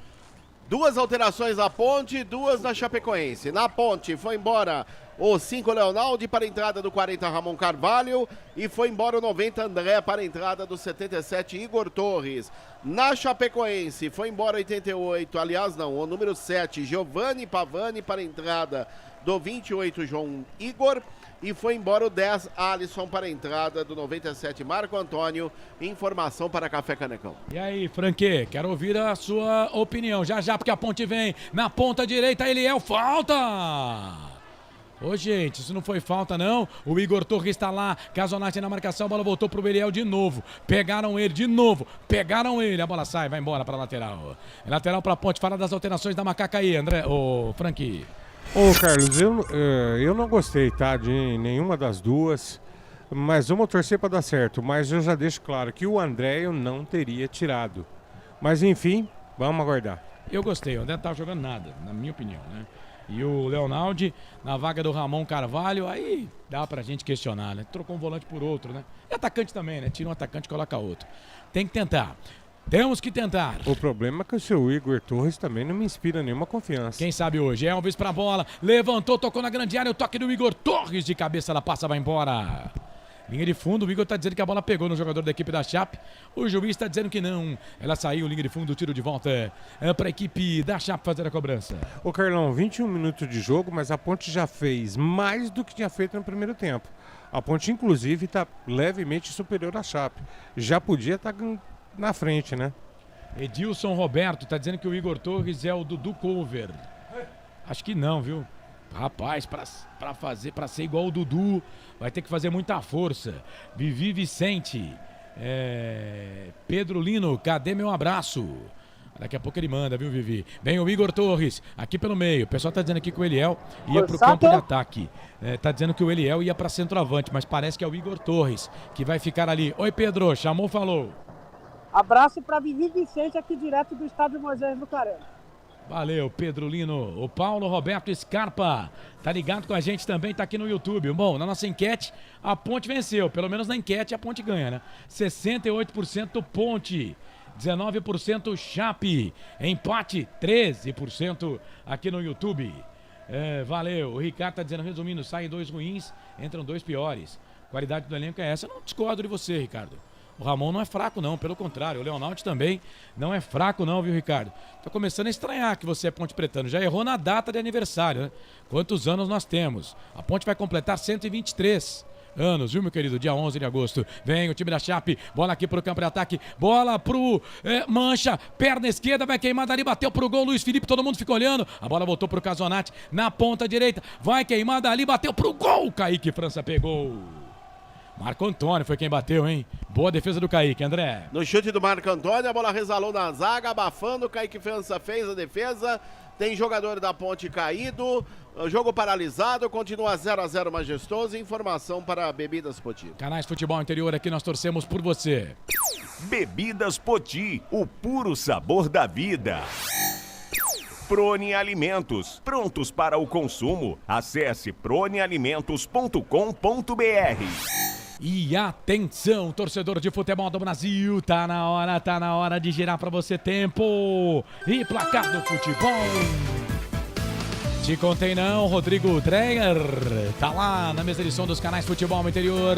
2 alterações na Ponte, 2 na Chapecoense. Na Ponte foi embora o 5 Leonaldi para a entrada do 40 Ramon Carvalho e foi embora o 90 André para a entrada do 77 Igor Torres. Na Chapecoense foi embora o 88, aliás não, o número 7 Giovanni Pavani para a entrada do 28 João Igor. E foi embora o 10 Alisson para a entrada do 97 Marco Antônio. Informação para Café Canecão. E aí, Franquê, quero ouvir a sua opinião. Já, porque a Ponte vem na ponta direita, Eliel, falta! Ô, gente, isso não foi falta, não. O Igor Torres está lá, Casonati na marcação, a bola voltou pro Eliel de novo. Pegaram ele de novo, a bola sai, vai embora para lateral. Lateral para a Ponte, fala das alterações da Macaca aí, André, ô, Franquê. Ô Carlos, eu não gostei, tá, de nenhuma das duas, mas vamos torcer para dar certo, mas eu já deixo claro que o André eu não teria tirado, mas enfim, vamos aguardar. Eu gostei, o André não tava jogando nada, na minha opinião, né? E o Leonaldi na vaga do Ramon Carvalho, aí dá pra gente questionar, né? Trocou um volante por outro, né? E atacante também, né? Tira um atacante e coloca outro. Tem que tentar. Temos que tentar. O problema é que o seu Igor Torres também não me inspira nenhuma confiança. Quem sabe hoje? Elvis pra bola, levantou, tocou na grande área, o toque do Igor Torres de cabeça, ela passa, vai embora. Linha de fundo, o Igor tá dizendo que a bola pegou no jogador da equipe da Chape. O juiz tá dizendo que não. Ela saiu, linha de fundo, tiro de volta pra equipe da Chape fazer a cobrança. Ô Carlão, 21 minutos de jogo, mas a Ponte já fez mais do que tinha feito no primeiro tempo. A Ponte, inclusive, tá levemente superior à Chape. Já podia estar na frente, né? Edilson Roberto tá dizendo que o Igor Torres é o Dudu Cover. Acho que não, viu? Rapaz, pra ser igual o Dudu, vai ter que fazer muita força. Vivi Vicente, Pedro Lino, cadê meu abraço? Daqui a pouco ele manda, viu, Vivi? Vem o Igor Torres, aqui pelo meio. O pessoal tá dizendo aqui que o Eliel ia pro campo de ataque. Tá dizendo que o Eliel ia pra centroavante, mas parece que é o Igor Torres que vai ficar ali. Oi, Pedro, chamou, falou. Abraço para Vivi Vicente aqui direto do estádio Moisés do Caramba. Valeu, Pedro Lino. O Paulo Roberto Scarpa tá ligado com a gente também, tá aqui no YouTube. Bom, na nossa enquete, a Ponte venceu. Pelo menos na enquete a Ponte ganha, né? 68% Ponte, 19% Chape. Empate, 13% aqui no YouTube. Valeu. O Ricardo tá dizendo, resumindo, saem 2 ruins, entram 2 piores. Qualidade do elenco é essa. Eu não discordo de você, Ricardo. O Ramon não é fraco não, pelo contrário, o Leonaldi também não é fraco não, viu, Ricardo? Tô começando a estranhar que você é Ponte Pretano, já errou na data de aniversário, né? Quantos anos nós temos? A Ponte vai completar 123 anos, viu, meu querido? Dia 11 de agosto. Vem o time da Chape, bola aqui pro campo de ataque, bola pro Mancha, perna esquerda, vai queimar dali, bateu pro gol, Luiz Felipe, todo mundo fica olhando, a bola voltou pro Casonati, na ponta direita, vai queimar dali, bateu pro gol, Kaique França pegou. Marco Antônio foi quem bateu, hein? Boa defesa do Kaique, André. No chute do Marco Antônio, a bola resvalou na zaga, abafando, o Kaique França fez a defesa. Tem jogador da Ponte caído, jogo paralisado, continua 0-0 majestoso. Informação para Bebidas Poti. Canais Futebol Interior, aqui nós torcemos por você. Bebidas Poti, o puro sabor da vida. Prone Alimentos, prontos para o consumo. Acesse pronealimentos.com.br. E atenção, torcedor de futebol do Brasil, tá na hora de girar pra você tempo e placar do futebol. Te contei não, Rodrigo Dreyer, tá lá na mesa de som dos canais Futebol Interior.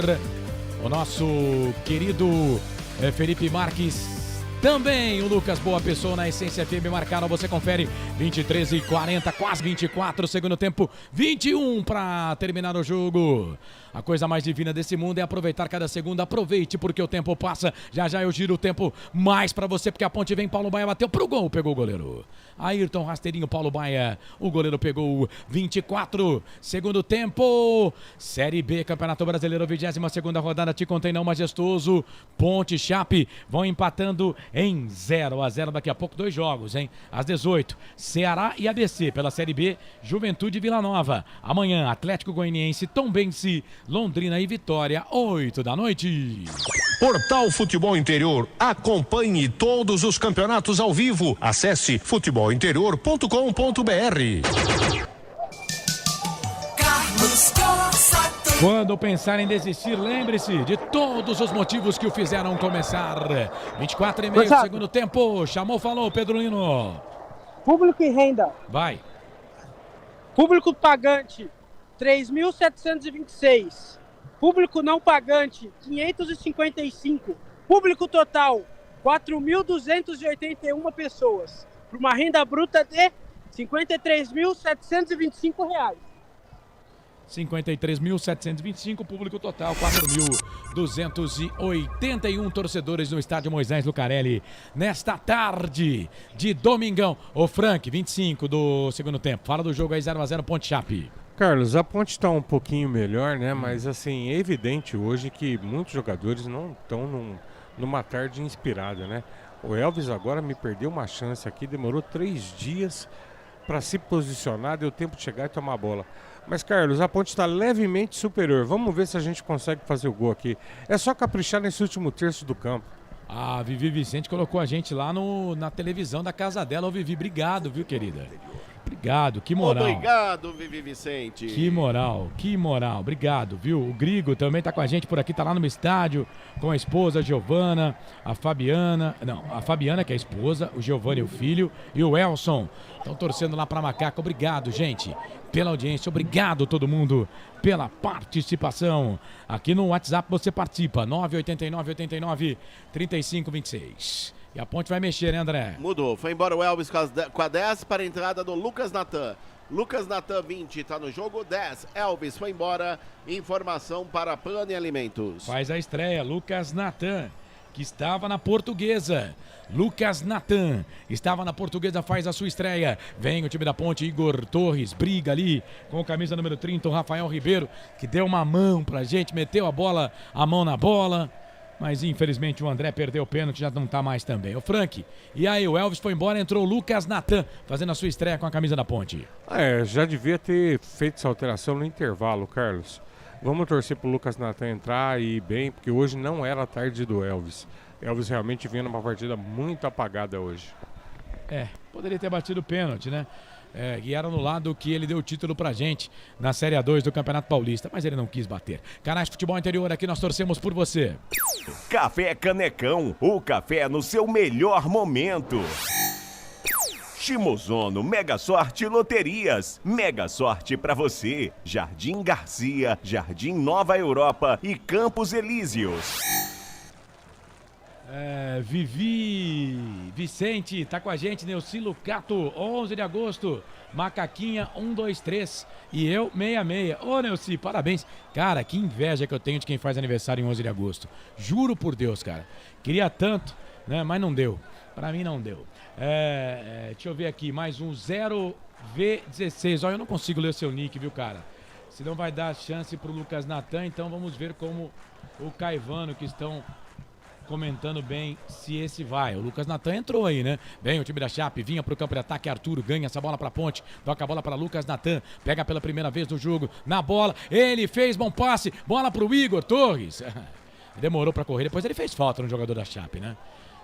O nosso querido Felipe Marques, também o Lucas Boa Pessoa na Essência FM marcaram, você confere 23h40, quase 24, segundo tempo, 21 para terminar o jogo. A coisa mais divina desse mundo é aproveitar cada segundo. Aproveite, porque o tempo passa. Já já eu giro o tempo mais pra você, porque a Ponte vem. Paulo Baia bateu pro gol, pegou o goleiro. Ayrton Rasteirinho, Paulo Baia. O goleiro pegou 24. Segundo tempo. Série B, Campeonato Brasileiro, 22ª rodada. Te contei não, majestoso. Ponte e Chape vão empatando em 0-0. Daqui a pouco 2 jogos, hein? Às 18, Ceará e ABC pela Série B. Juventude e Vila Nova. Amanhã, Atlético Goianiense, Tombense, Londrina e Vitória, 8 da noite. Portal Futebol Interior. Acompanhe todos os campeonatos ao vivo. Acesse futebolinterior.com.br. Quando pensar em desistir, lembre-se de todos os motivos que o fizeram começar. 24,5 segundo tempo. Chamou, falou, Pedro Lino. Público e renda. Vai. Público pagante, 3.726. Público não pagante, 555. Público total, 4.281 pessoas. Para uma renda bruta de R$ 53.725. 53.725, público total, 4.281 torcedores no estádio Moisés Lucarelli. Nesta tarde de domingão. Ô Frank, 25 do segundo tempo. Fala do jogo aí, 0-0 Ponte Chape. Carlos, a Ponte está um pouquinho melhor, né? Mas assim, é evidente hoje que muitos jogadores não estão numa tarde inspirada, né? O Elvis agora me perdeu uma chance aqui, demorou 3 dias para se posicionar, deu tempo de chegar e tomar a bola. Mas, Carlos, a Ponte está levemente superior. Vamos ver se a gente consegue fazer o gol aqui. É só caprichar nesse último terço do campo. A Vivi Vicente colocou a gente lá na televisão da casa dela. Ô, Vivi, obrigado, viu, querida? Obrigado, que moral. Obrigado, Vivi Vicente. Que moral. Obrigado, viu? O Grigo também tá com a gente por aqui, tá lá no estádio, com a esposa, a Giovana, a Fabiana. Não, a Fabiana, que é a esposa, o Giovanni, o filho, e o Elson. Estão torcendo lá pra Macaca. Obrigado, gente, pela audiência. Obrigado, todo mundo, pela participação. Aqui no WhatsApp você participa, 989-89-3526. E a Ponte vai mexer, né, André? Mudou. Foi embora o Elvis com a 10 para a entrada do Lucas Natan. Lucas Natan, 20, tá no jogo. 10. Elvis foi embora. Informação para Pane Alimentos. Faz a estreia, Lucas Natan, que estava na Portuguesa. Lucas Natan estava na Portuguesa, faz a sua estreia. Vem o time da Ponte, Igor Torres, briga ali com a camisa número 30, o Rafael Ribeiro, que deu uma mão pra gente, meteu a mão na bola. Mas infelizmente o André perdeu o pênalti, já não tá mais também. O Frank, e aí o Elvis foi embora, entrou o Lucas Natan, fazendo a sua estreia com a camisa da Ponte. Já devia ter feito essa alteração no intervalo, Carlos. Vamos torcer pro Lucas Natan entrar e ir bem, porque hoje não era a tarde do Elvis. Elvis realmente vinha numa partida muito apagada hoje. Poderia ter batido o pênalti, né? E era no lado que ele deu o título pra gente na Série A2 do Campeonato Paulista, mas ele não quis bater. Canais Futebol Interior, aqui nós torcemos por você. Café Canecão, o café no seu melhor momento. Shimozono Mega Sorte Loterias. Mega sorte pra você. Jardim Garcia, Jardim Nova Europa e Campos Elíseos. Vivi Vicente tá com a gente, Neuci Lucato, 11 de agosto, Macaquinha 123 e eu 66. Ô Neuci, parabéns. Cara, que inveja que eu tenho de quem faz aniversário em 11 de agosto. Juro por Deus, cara. Queria tanto, né? Mas não deu. Pra mim não deu. Deixa eu ver aqui, mais um 0V16. Olha, eu não consigo ler o seu nick, viu, cara? Se não vai dar chance pro Lucas Natan, então vamos ver como o Caivano, que estão comentando bem se esse vai. O Lucas Natan entrou aí, né? Bem, o time da Chape vinha pro campo de ataque. Arturo ganha essa bola pra ponte. Toca a bola pra Lucas Natan. Pega pela primeira vez no jogo. Na bola. Ele fez bom passe. Bola pro Igor Torres. Demorou pra correr. Depois ele fez falta no jogador da Chape, né?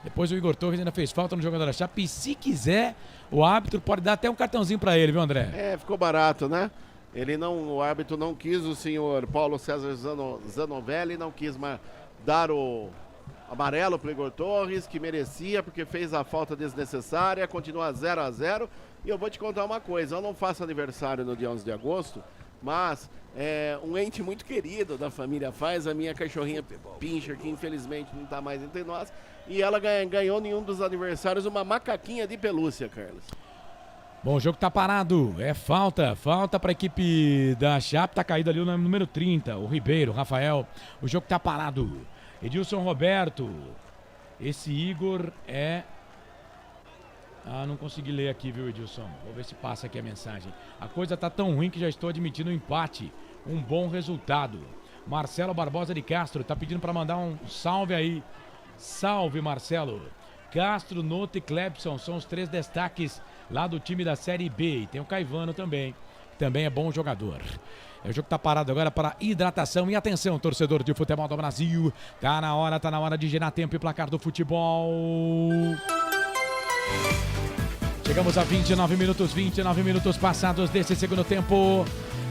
Depois o Igor Torres ainda fez falta no jogador da Chape. E se quiser, o árbitro pode dar até um cartãozinho pra ele, viu, André? Ficou barato, né? O árbitro não quis, o senhor Paulo César Zanovelli não quis dar o amarelo pro Igor Torres, que merecia, porque fez a falta desnecessária, continua 0-0. E eu vou te contar uma coisa, eu não faço aniversário no dia 11 de agosto, mas um ente muito querido da família faz, a minha cachorrinha Pinscher, que infelizmente não está mais entre nós, e ela ganhou em um dos aniversários uma macaquinha de pelúcia, Carlos. Bom, o jogo tá parado, falta pra equipe da Chape, tá caído ali o número 30, o Ribeiro, Rafael, o jogo tá parado. Edilson Roberto, esse Igor não consegui ler aqui, viu, Edilson? Vou ver se passa aqui a mensagem. A coisa tá tão ruim que já estou admitindo um empate, um bom resultado. Marcelo Barbosa de Castro tá pedindo para mandar um salve aí. Salve, Marcelo. Castro, Noto e Clebson são os 3 destaques lá do time da Série B. E tem o Caivano também, que também é bom jogador. O jogo tá parado agora para hidratação. E atenção, torcedor de futebol do Brasil. Tá na hora de gerar tempo e placar do futebol. Chegamos a 29 minutos passados desse segundo tempo.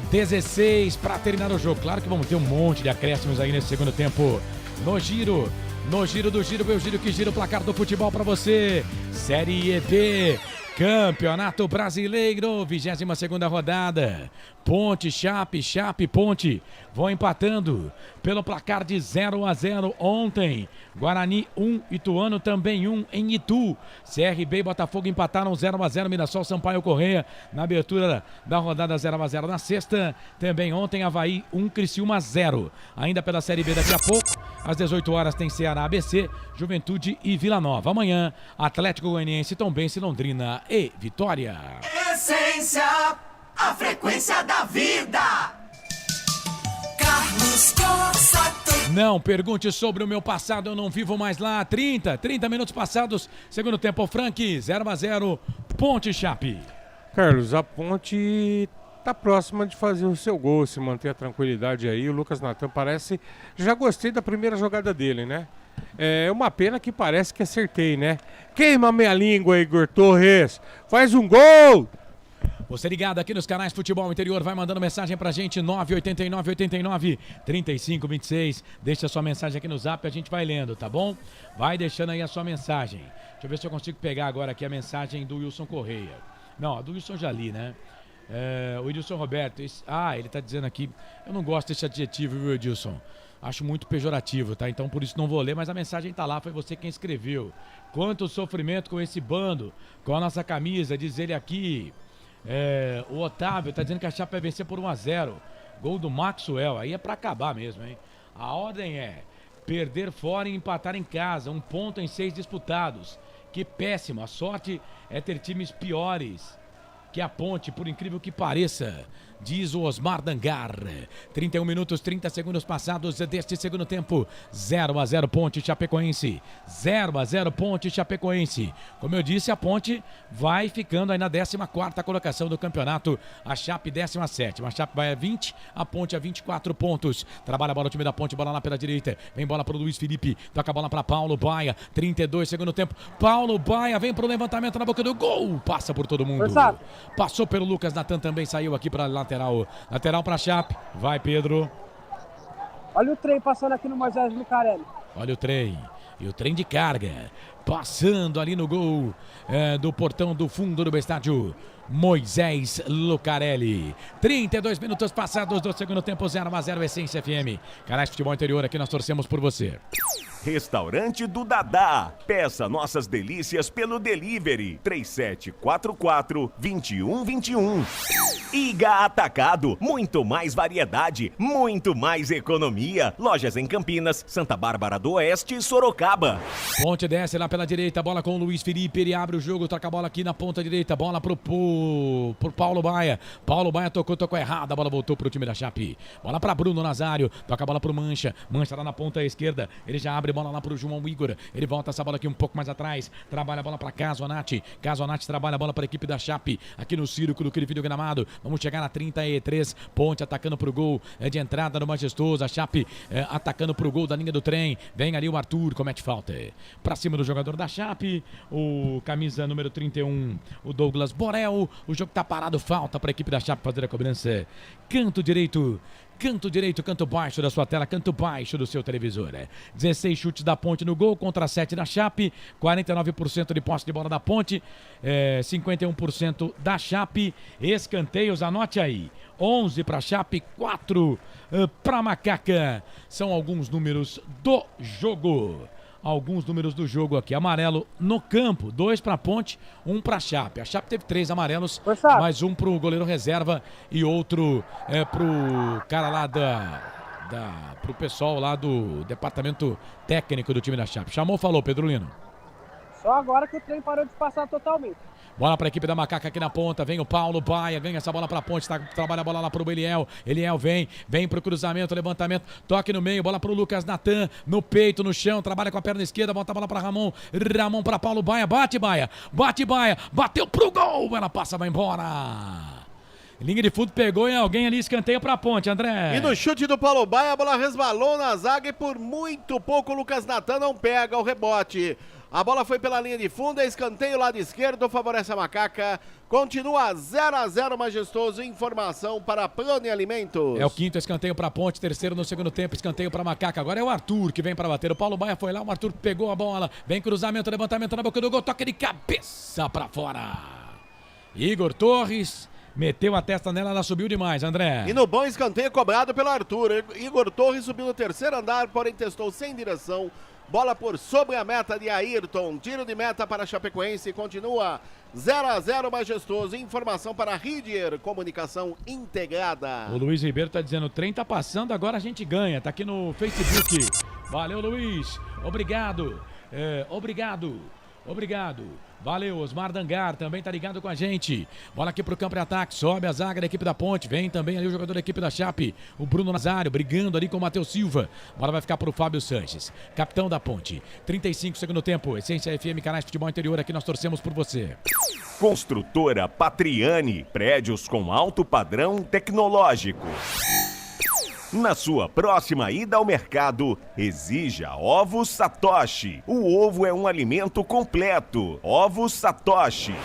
16 para terminar o jogo. Claro que vamos ter um monte de acréscimos aí nesse segundo tempo. No giro do giro, meu giro que gira o placar do futebol para você. Série B. Campeonato Brasileiro, 22ª rodada. Ponte, Chape, Ponte vão empatando pelo placar de 0-0 ontem. Guarani 1, Ituano também 1 em Itu. CRB e Botafogo empataram 0-0. Mirassol, Sampaio Correia na abertura da rodada 0-0. Na sexta, também ontem, Avaí 1, Criciúma 0. Ainda pela Série B daqui a pouco, às 18 horas tem Ceará, ABC, Juventude e Vila Nova. Amanhã, Atlético Goianiense, Tombense, Londrina e Vitória. Essência, a frequência da vida. Carlos Corsato. Não pergunte sobre o meu passado, eu não vivo mais lá. 30 minutos passados, segundo tempo, Frank, 0-0, Ponte Chape. Carlos, a Ponte tá próxima de fazer o seu gol, se manter a tranquilidade aí. O Lucas Natan parece... Já gostei da primeira jogada dele, né? É uma pena que parece que acertei, né? Queima minha língua, Igor Torres. Faz um gol! Você ligado aqui nos canais Futebol Interior, vai mandando mensagem pra gente, 989-89-35-26. Deixa sua mensagem aqui no Zap, a gente vai lendo, tá bom? Vai deixando aí a sua mensagem. Deixa eu ver se eu consigo pegar agora aqui a mensagem do Wilson Correia. Não, a do Wilson já li, né? O Edilson Roberto, ele tá dizendo aqui, eu não gosto desse adjetivo, viu, Edilson? Acho muito pejorativo, tá? Então por isso não vou ler, mas a mensagem tá lá, foi você quem escreveu. Quanto sofrimento com esse bando, com a nossa camisa, diz ele aqui. O Otávio tá dizendo que a Chape vai vencer por 1-0. Gol do Maxwell, aí é pra acabar mesmo, hein? A ordem é perder fora e empatar em casa, 1 ponto em 6 disputados. Que péssimo, a sorte é ter times piores que a Ponte, por incrível que pareça, diz o Osmar Dangar. 31 minutos, 30 segundos passados deste segundo tempo. 0-0 Ponte Chapecoense. 0-0 Ponte Chapecoense. Como eu disse, a Ponte vai ficando aí na 14ª colocação do campeonato. A Chape 17ª. A Chape vai a 20, a Ponte a 24 pontos. Trabalha a bola o time da Ponte, bola lá pela direita. Vem bola pro Luiz Felipe. Toca a bola para Paulo Baia. 32 segundo tempo. Paulo Baia vem pro levantamento na boca do gol. Passa por todo mundo. Passou pelo Lucas Natan, também saiu aqui para lateral para Chape. Vai, Pedro. Olha o trem passando aqui no Moisés Lucarelli. Olha o trem. E o trem de carga passando ali no gol do portão do fundo do estádio. Moisés Lucarelli. 32 minutos passados do segundo tempo, 0-0 Essência FM. Canais Futebol Interior, aqui nós torcemos por você. Restaurante do Dadá. Peça nossas delícias pelo delivery 3744-2121. Iga Atacado, muito mais variedade, muito mais economia. Lojas em Campinas, Santa Bárbara do Oeste e Sorocaba. Ponte desce lá pela direita, bola com o Luiz Felipe, ele abre o jogo, troca a bola aqui na ponta direita, bola pro Paulo Baia. Paulo Baia tocou errado, a bola voltou pro time da Chape. Bola pra Bruno Nazário, toca a bola pro Mancha lá na ponta esquerda, ele já abre bola lá pro João Igor, ele volta essa bola aqui um pouco mais atrás, trabalha a bola pra Casonati trabalha a bola pra equipe da Chape, aqui no círculo, aquele vídeo gramado, vamos chegar na 33, Ponte atacando pro gol, de entrada no Majestoso, a Chape atacando pro gol da linha do trem, vem ali o Arthur, comete falta, pra cima do jogador da Chape, o camisa número 31, o Douglas Borel, o jogo tá parado, falta pra equipe da Chape fazer a cobrança, canto direito, canto baixo da sua tela, canto baixo do seu televisor. 16 chutes da Ponte no gol contra 7 da Chape, 49% de posse de bola da Ponte, 51% da Chape, escanteios, anote aí, 11 para Chape, 4 para Macaca. São alguns números do jogo. Alguns números do jogo aqui. Amarelo no campo, 2 para Ponte, 1 para Chape. A Chape teve 3 amarelos, mais um pro goleiro reserva e outro pro cara lá pro pessoal lá do departamento técnico do time da Chape. Chamou, falou, Pedro Lino. Só agora que o trem parou de passar totalmente. Bola para a equipe da Macaca aqui na ponta, vem o Paulo Baia, ganha essa bola para a Ponte, trabalha a bola lá para o Eliel vem para o cruzamento, levantamento, toque no meio, bola para o Lucas Natan, no peito, no chão, trabalha com a perna esquerda, volta a bola para Ramon para Paulo Baia, bate Baia, bateu pro gol, ela passa, vai embora. Linha de fundo, pegou em alguém ali, escanteio pra Ponte, André. E no chute do Paulo Baia, a bola resbalou na zaga e por muito pouco o Lucas Natan não pega o rebote. A bola foi pela linha de fundo, escanteio lado esquerdo, favorece a Macaca. Continua 0-0 Majestoso, informação para Plano Alimentos. É o quinto escanteio para Ponte, terceiro no segundo tempo, escanteio para Macaca. Agora é o Arthur que vem para bater. O Paulo Baia foi lá, o Arthur pegou a bola, vem cruzamento, levantamento na boca do gol, toque de cabeça para fora. Igor Torres meteu a testa nela, ela subiu demais, André. E no bom escanteio cobrado pelo Arthur. Igor Torres subiu no terceiro andar, porém testou sem direção. Bola por sobre a meta de Ayrton. Tiro de meta para Chapecoense. Continua 0-0 Majestoso. Informação para Ridier, comunicação integrada. O Luiz Ribeiro tá dizendo, o trem tá passando, agora a gente ganha. Tá aqui no Facebook. Valeu, Luiz. Obrigado. Obrigado. Valeu, Osmar Dangar também tá ligado com a gente. Bola aqui pro campo de ataque, sobe a zaga da equipe da Ponte, vem também ali o jogador da equipe da Chape, o Bruno Nazário, brigando ali com o Matheus Silva. Bola vai ficar pro Fábio Sanches, capitão da Ponte. 35 segundo tempo, Essência FM, canais de futebol interior, aqui nós torcemos por você. Construtora Patriani, prédios com alto padrão tecnológico. Na sua próxima ida ao mercado, exija Ovos Satoshi. O ovo é um alimento completo. Ovos Satoshi.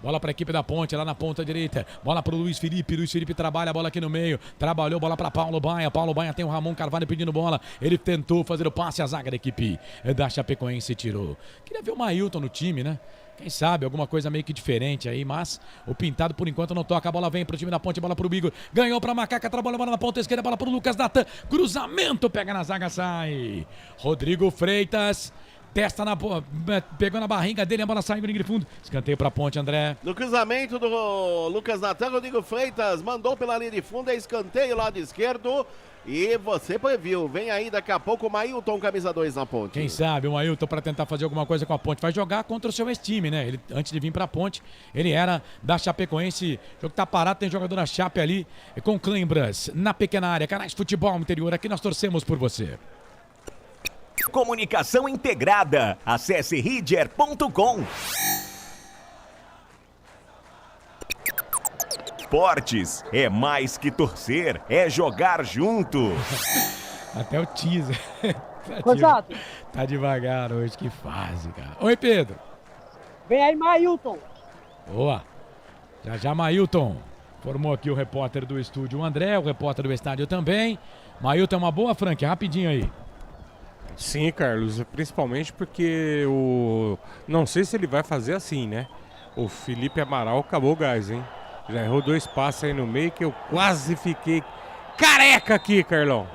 Bola para a equipe da Ponte, lá na ponta direita. Bola para o Luiz Felipe. Luiz Felipe trabalha a bola aqui no meio. Trabalhou, bola para Paulo Baia. Paulo Baia tem o Ramon Carvalho pedindo bola. Ele tentou fazer o passe, a zaga da equipe da Chapecoense tirou. Queria ver o Mailton no time, né? Quem sabe, alguma coisa meio que diferente aí, mas o Pintado por enquanto não toca. A bola vem pro time da Ponte, bola pro Igor. Ganhou pra Macaca, trabalha a bola na ponta esquerda, bola pro Lucas Natan. Cruzamento, pega na zaga, sai. Rodrigo Freitas. Testa pegou na barriga dele, a bola saiu no linha de fundo. Escanteio pra Ponte, André. No cruzamento do Lucas Natan, Rodrigo Freitas mandou pela linha de fundo, é escanteio lado esquerdo. E você previu, vem aí daqui a pouco o Mailton, camisa 2 na Ponte. Quem sabe o Mailton para tentar fazer alguma coisa com a Ponte. Vai jogar contra o seu ex-time, né? Ele, antes de vir pra Ponte, ele era da Chapecoense. O jogo tá parado, tem jogador da Chape ali com Climbras na pequena área. Canais Futebol Interior, aqui nós torcemos por você. Comunicação integrada. Acesse ridier.com. Esportes é mais que torcer, é jogar junto. Até o teaser. Tá devagar hoje, que fase, cara. Oi, Pedro. Vem aí, Mailton. Boa. Já Mailton. Formou aqui o repórter do estúdio, o André, o repórter do estádio também. Mailton é uma boa, Frank, rapidinho aí. Sim, Carlos, principalmente porque não sei se ele vai fazer assim, né? O Felipe Amaral acabou o gás, hein? Já errou 2 passes aí no meio que eu quase fiquei careca aqui, Carlão.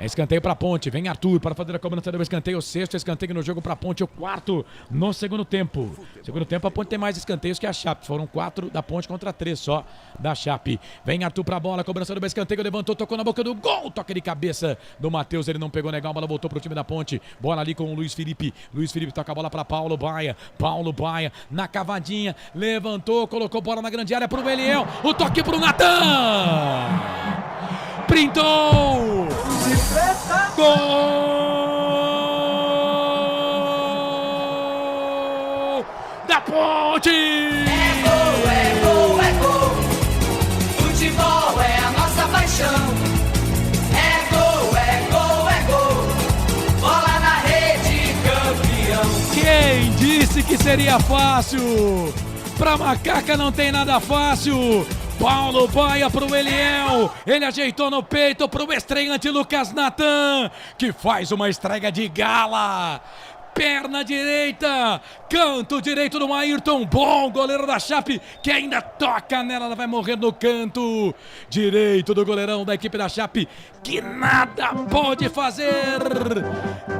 É escanteio pra Ponte. Vem Arthur para fazer a cobrança do escanteio. O 6º escanteio no jogo pra Ponte. O 4º no segundo tempo. Segundo tempo, a Ponte tem mais escanteios que a Chape. Foram 4 da Ponte contra 3 só da Chape. Vem Arthur pra bola. Cobrança do escanteio. Levantou, tocou na boca do gol. Toque de cabeça do Matheus. Ele não pegou legal. A bola voltou pro time da Ponte. Bola ali com o Luiz Felipe. Luiz Felipe toca a bola pra Paulo Baia. Paulo Baia na cavadinha. Levantou, colocou bola na grande área pro Eliel. O toque pro Natan. Printou! Gol! Da Ponte! É gol, é gol, é gol. Futebol é a nossa paixão. É gol, é gol, é gol. Bola na rede, campeão. Quem disse que seria fácil? Pra Macaca não tem nada fácil. Paulo Baia pro Eliel, ele ajeitou no peito pro estreante Lucas Natan, que faz uma estreia de gala. Perna direita, canto direito do Ayrton, bom goleiro da Chape, que ainda toca nela, ela vai morrer no canto direito do goleirão da equipe da Chape, que nada pode fazer.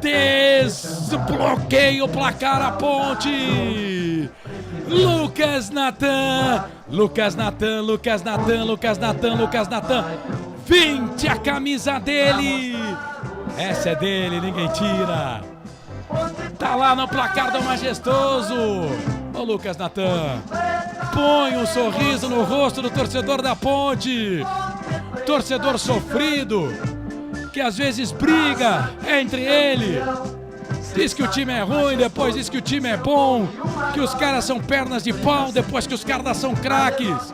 Desbloqueia o placar a Ponte. Lucas Natan, Lucas Natan, Lucas Natan, Lucas Natan, Lucas Natan, 20 a camisa dele, essa é dele, ninguém tira, tá lá no placar do Majestoso, o Lucas Natan, põe um sorriso no rosto do torcedor da Ponte, torcedor sofrido, que às vezes briga entre ele, diz que o time é ruim, depois diz que o time é bom, que os caras são pernas de pau, depois que os caras são craques.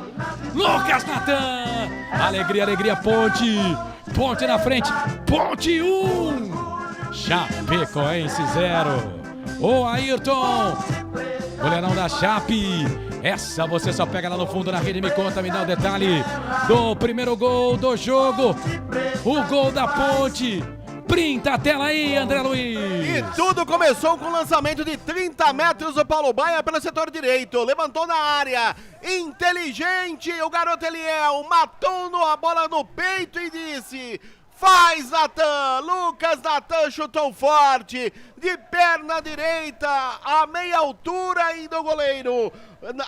Lucas Natan, alegria, alegria, Ponte, Ponte na frente, Ponte 1, Chapecoense 0. O Ayrton, goleirão da Chape, essa você só pega lá no fundo na rede, me conta, me dá o detalhe do primeiro gol do jogo, o gol da Ponte. Printa a tela aí, André Luiz. E tudo começou com o lançamento de 30 metros do Paulo Baia pelo setor direito. Levantou na área. Inteligente, o garoto Eliel matou a bola no peito e disse: faz, Natan! Lucas Natan chutou forte, de perna direita, a meia altura ainda o goleiro.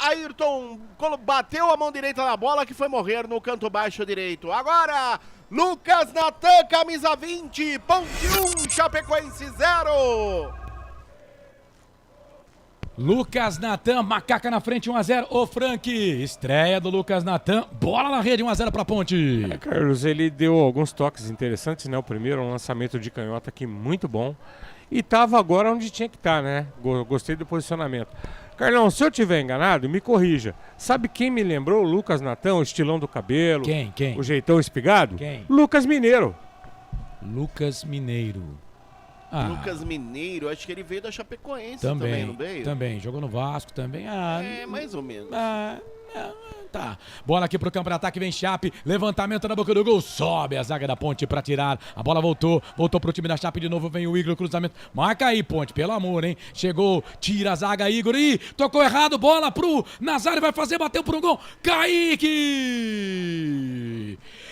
Ayrton bateu a mão direita na bola, que foi morrer no canto baixo direito. Agora, Lucas Natan, camisa 20, Ponte 1, Chapecoense 0. Lucas Natan, Macaca na frente, 1-0. Ô Frank, estreia do Lucas Natan, bola na rede, 1-0 pra Ponte. Carlos, ele deu alguns toques interessantes, né? O primeiro, um lançamento de canhota aqui muito bom. E tava agora onde tinha que estar, né? Gostei do posicionamento. Carlão, se eu tiver enganado, me corrija. Sabe quem me lembrou o Lucas Natan, o estilão do cabelo? Quem? O jeitão espigado? Quem? Lucas Mineiro. Lucas Mineiro. Lucas Mineiro, acho que ele veio da Chapecoense também, não veio? Também, jogou no Vasco também. Mais ou menos. Tá. Bola aqui pro campo de ataque, vem Chape, levantamento na boca do gol, sobe a zaga da Ponte pra tirar, a bola voltou pro time da Chape de novo, vem o Igor, cruzamento, marca aí Ponte, pelo amor, hein, chegou, tira a zaga, Igor, ih, tocou errado, bola pro Nazário, vai fazer, bateu pro gol, Kaique!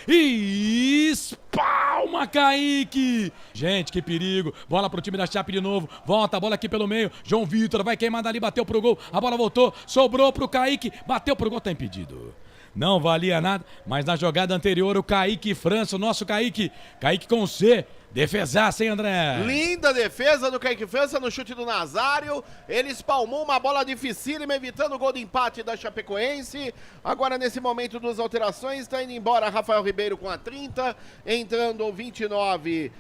E espalma, Kaique! Gente, que perigo, bola pro time da Chape de novo, volta a bola aqui pelo meio, João Vitor vai queimar dali, bateu pro gol, a bola voltou, sobrou pro Kaique, bateu pro gol, tá impedido. Não valia nada, mas na jogada anterior o Kaique França, o nosso Kaique com C, defesaça, hein, André? Linda defesa do Kaique França no chute do Nazário, ele espalmou uma bola dificílima, evitando o gol de empate da Chapecoense. Agora nesse momento, 2 alterações, está indo embora Rafael Ribeiro com a 30, entrando o 29,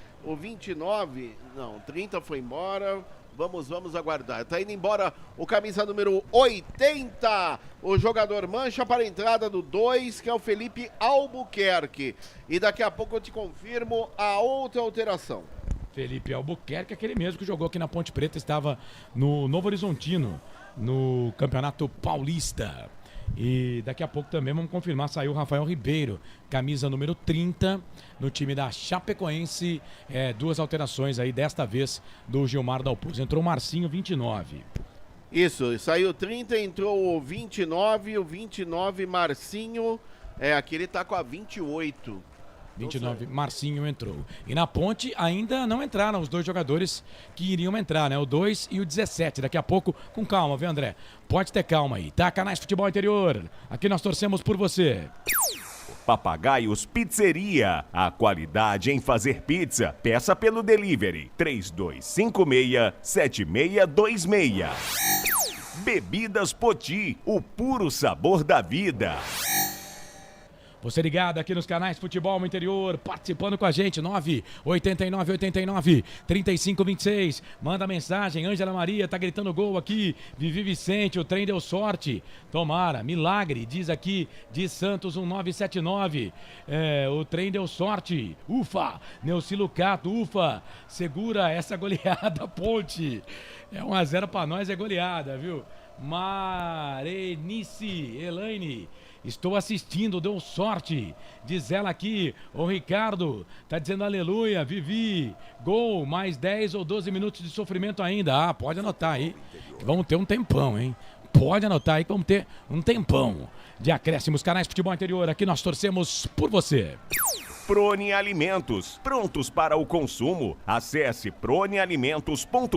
não, 30 foi embora. Vamos aguardar. Tá indo embora o camisa número 80. O jogador mancha para a entrada do 2, que é o Felipe Albuquerque. E daqui a pouco eu te confirmo a outra alteração. Felipe Albuquerque, aquele mesmo que jogou aqui na Ponte Preta, estava no Novo Horizontino, no Campeonato Paulista. E daqui a pouco também vamos confirmar, saiu o Rafael Ribeiro, camisa número 30, no time da Chapecoense. 2 alterações aí, desta vez do Gilmar Dalpozo. Entrou o Marcinho, 29. Isso, saiu 30, entrou o 29 Marcinho, aqui ele tá com a 28. 29, Marcinho entrou. E na Ponte ainda não entraram os 2 jogadores que iriam entrar, né? O 2 e o 17. Daqui a pouco, com calma, viu, André? Pode ter calma aí, tá? Canais Futebol Interior. Aqui nós torcemos por você. Papagaios Pizzeria. A qualidade em fazer pizza. Peça pelo delivery 3256-7626. Bebidas Poti. O puro sabor da vida. Você ligado aqui nos canais Futebol Interior, participando com a gente, 98989-3526. Manda mensagem, Ângela Maria tá gritando gol aqui. Vivi Vicente, o trem deu sorte. Tomara, milagre, diz aqui de Santos 1979. O trem deu sorte. Ufa, Neuci Lucato, ufa. Segura essa goleada, Ponte. 1-0 pra nós, é goleada, viu? Marenice, Elaine. Estou assistindo, deu sorte. Diz ela aqui, o Ricardo tá dizendo aleluia, Vivi, gol, mais 10 ou 12 minutos de sofrimento ainda. Pode anotar aí, que vamos ter um tempão, hein? Pode anotar aí que vamos ter um tempão de acréscimos. Canais Futebol Interior, aqui nós torcemos por você. Prone Alimentos, prontos para o consumo. Acesse pronealimentos.com.br.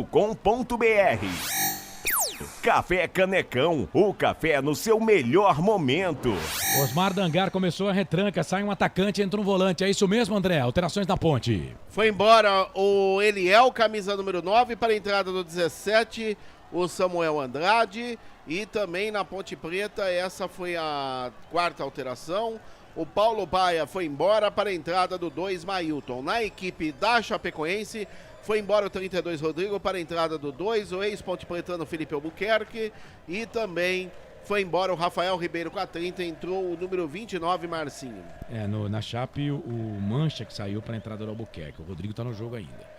Café Canecão, o café no seu melhor momento. Osmar Dangar começou a retranca, sai um atacante, entra um volante. É isso mesmo, André? Alterações na Ponte. Foi embora o Eliel, camisa número 9, para a entrada do 17, o Samuel Andrade. E também na Ponte Preta, essa foi a 4ª alteração. O Paulo Baia foi embora para a entrada do 2, Mailton. Na equipe da Chapecoense, foi embora o 32, Rodrigo, para a entrada do 2, o ex-Ponte Pretano, Felipe Albuquerque. E também foi embora o Rafael Ribeiro com a 30, entrou o número 29, Marcinho. Na Chape, o Mancha que saiu para a entrada do Albuquerque. O Rodrigo tá no jogo ainda.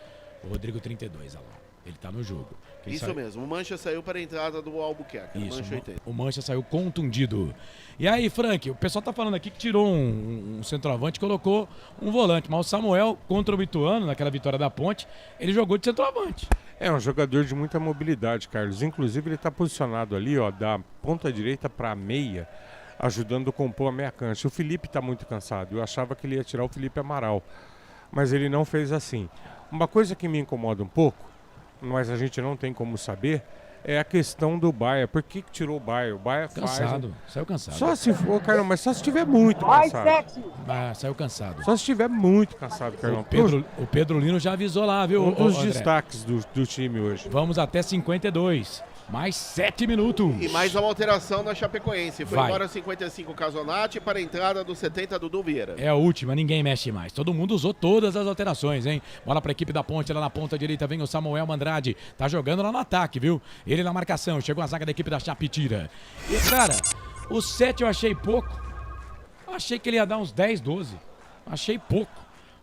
O Rodrigo 32, olha lá. Ele tá no jogo. Isso mesmo, o Mancha saiu para a entrada do Albuquerque. Isso, Mancha 80. o Mancha saiu contundido. E aí, Frank, o pessoal tá falando aqui que tirou um centroavante e colocou um volante. Mas o Samuel, contra o Ituano, naquela vitória da Ponte, ele jogou de centroavante. É um jogador de muita mobilidade, Carlos. Inclusive, ele tá posicionado ali, ó, da ponta direita para a meia, ajudando a compor a meia cancha. O Felipe tá muito cansado. Eu achava que ele ia tirar o Felipe Amaral, mas ele não fez assim. Uma coisa que me incomoda um pouco, mas a gente não tem como saber, é a questão do Baia. Por que tirou o Baia? O Baia cansado, saiu cansado. Só se for, Carlão, mas só se estiver muito cansado. Saiu cansado. Só se estiver muito cansado, Carlão. O Pedro Lino já avisou lá, viu? Um dos destaques do time hoje. Vamos até 52. Mais 7 minutos. E mais uma alteração na Chapecoense. Foi embora 55 Casonati para a entrada do 70 Dudu Vieira. É a última, ninguém mexe mais. Todo mundo usou todas as alterações, hein? Bola para a equipe da Ponte, lá na ponta direita vem o Samuel Andrade. Tá jogando lá no ataque, viu? Ele na marcação, chegou a zaga da equipe da Chape, tira. E, cara, o 7 eu achei pouco. Achei que ele ia dar uns 10, 12. Achei pouco.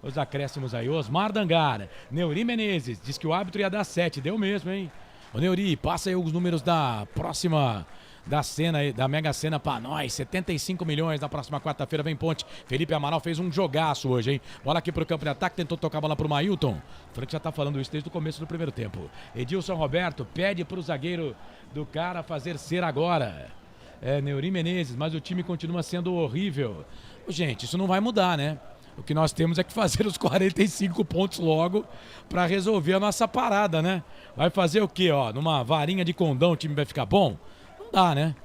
Os acréscimos aí, Osmar Dangara, Neuri Menezes, diz que o árbitro ia dar 7, deu mesmo, hein? Ô Neuri, passa aí os números da próxima, da cena, da Mega Sena pra nós, 75 milhões na próxima quarta-feira, vem Ponte. Felipe Amaral fez um jogaço hoje, hein? Bola aqui pro campo de ataque, tentou tocar a bola pro Mailton. O Frank já tá falando isso desde o começo do primeiro tempo. Edilson Roberto pede pro zagueiro do cara fazer ser agora. Neuri Menezes, mas o time continua sendo horrível. Gente, isso não vai mudar, né? O que nós temos é que fazer os 45 pontos logo para resolver a nossa parada, né? Vai fazer o quê, ó? Numa varinha de condão o time vai ficar bom? Não dá, né?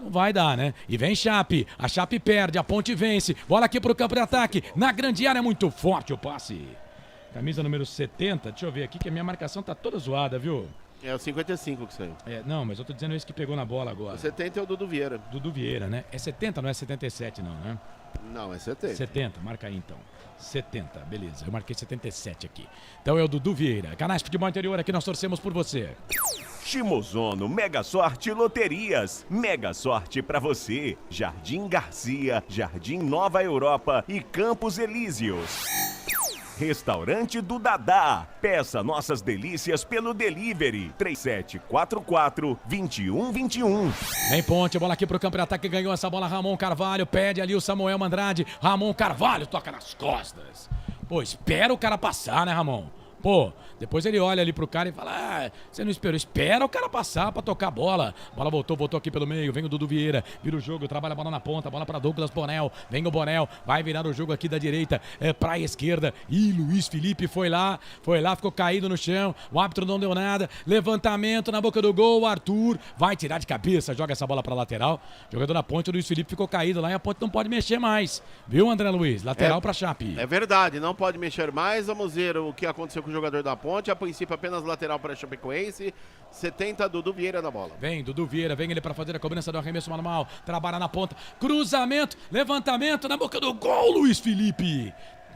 Não vai dar, né? E vem Chape, a Chape perde, a Ponte vence. Bola aqui pro campo de ataque, na grande área, muito forte o passe. Camisa número 70, deixa eu ver aqui que a minha marcação tá toda zoada, viu? É o 55 que saiu. Não, mas eu tô dizendo esse que pegou na bola agora. O 70 é o Dudu Vieira. Dudu Vieira, né? É 70, não é 77 não, né? Não, é 70. 70, marca aí então. 70, beleza. Eu marquei 77 aqui. Então é o Dudu Vieira. Canais Futebol Interior, aqui nós torcemos por você. Shimozono Mega Sorte Loterias. Mega Sorte pra você. Jardim Garcia, Jardim Nova Europa e Campos Elíseos. Restaurante do Dadá. Peça nossas delícias pelo delivery 3744-2121. Vem Ponte, bola aqui pro campo de ataque, ganhou essa bola Ramon Carvalho, pede ali o Samuel Andrade. Ramon Carvalho toca nas costas. Pô, espera o cara passar, né, Ramon? Pô, depois ele olha ali pro cara e fala, você não esperou. Espera o cara passar pra tocar a bola. Bola voltou aqui pelo meio, vem o Dudu Vieira, vira o jogo, trabalha a bola na ponta, bola pra Douglas Bonel, vem o Bonel, vai virar o jogo aqui da direita pra esquerda. E Luiz Felipe foi lá, ficou caído no chão, o árbitro não deu nada, levantamento na boca do gol, o Arthur vai tirar de cabeça, joga essa bola pra lateral. Jogador da Ponte, o Luiz Felipe ficou caído lá e a Ponte não pode mexer mais. Viu, André Luiz? Lateral pra Chape. É verdade, não pode mexer mais. Vamos ver o que aconteceu com o jogador da Ponte. A princípio apenas lateral para Chapecoense. 70, Dudu Vieira na bola. Vem Dudu Vieira, vem ele para fazer a cobrança do arremesso manual. Trabalha na ponta, cruzamento, levantamento na boca do gol, Luiz Felipe.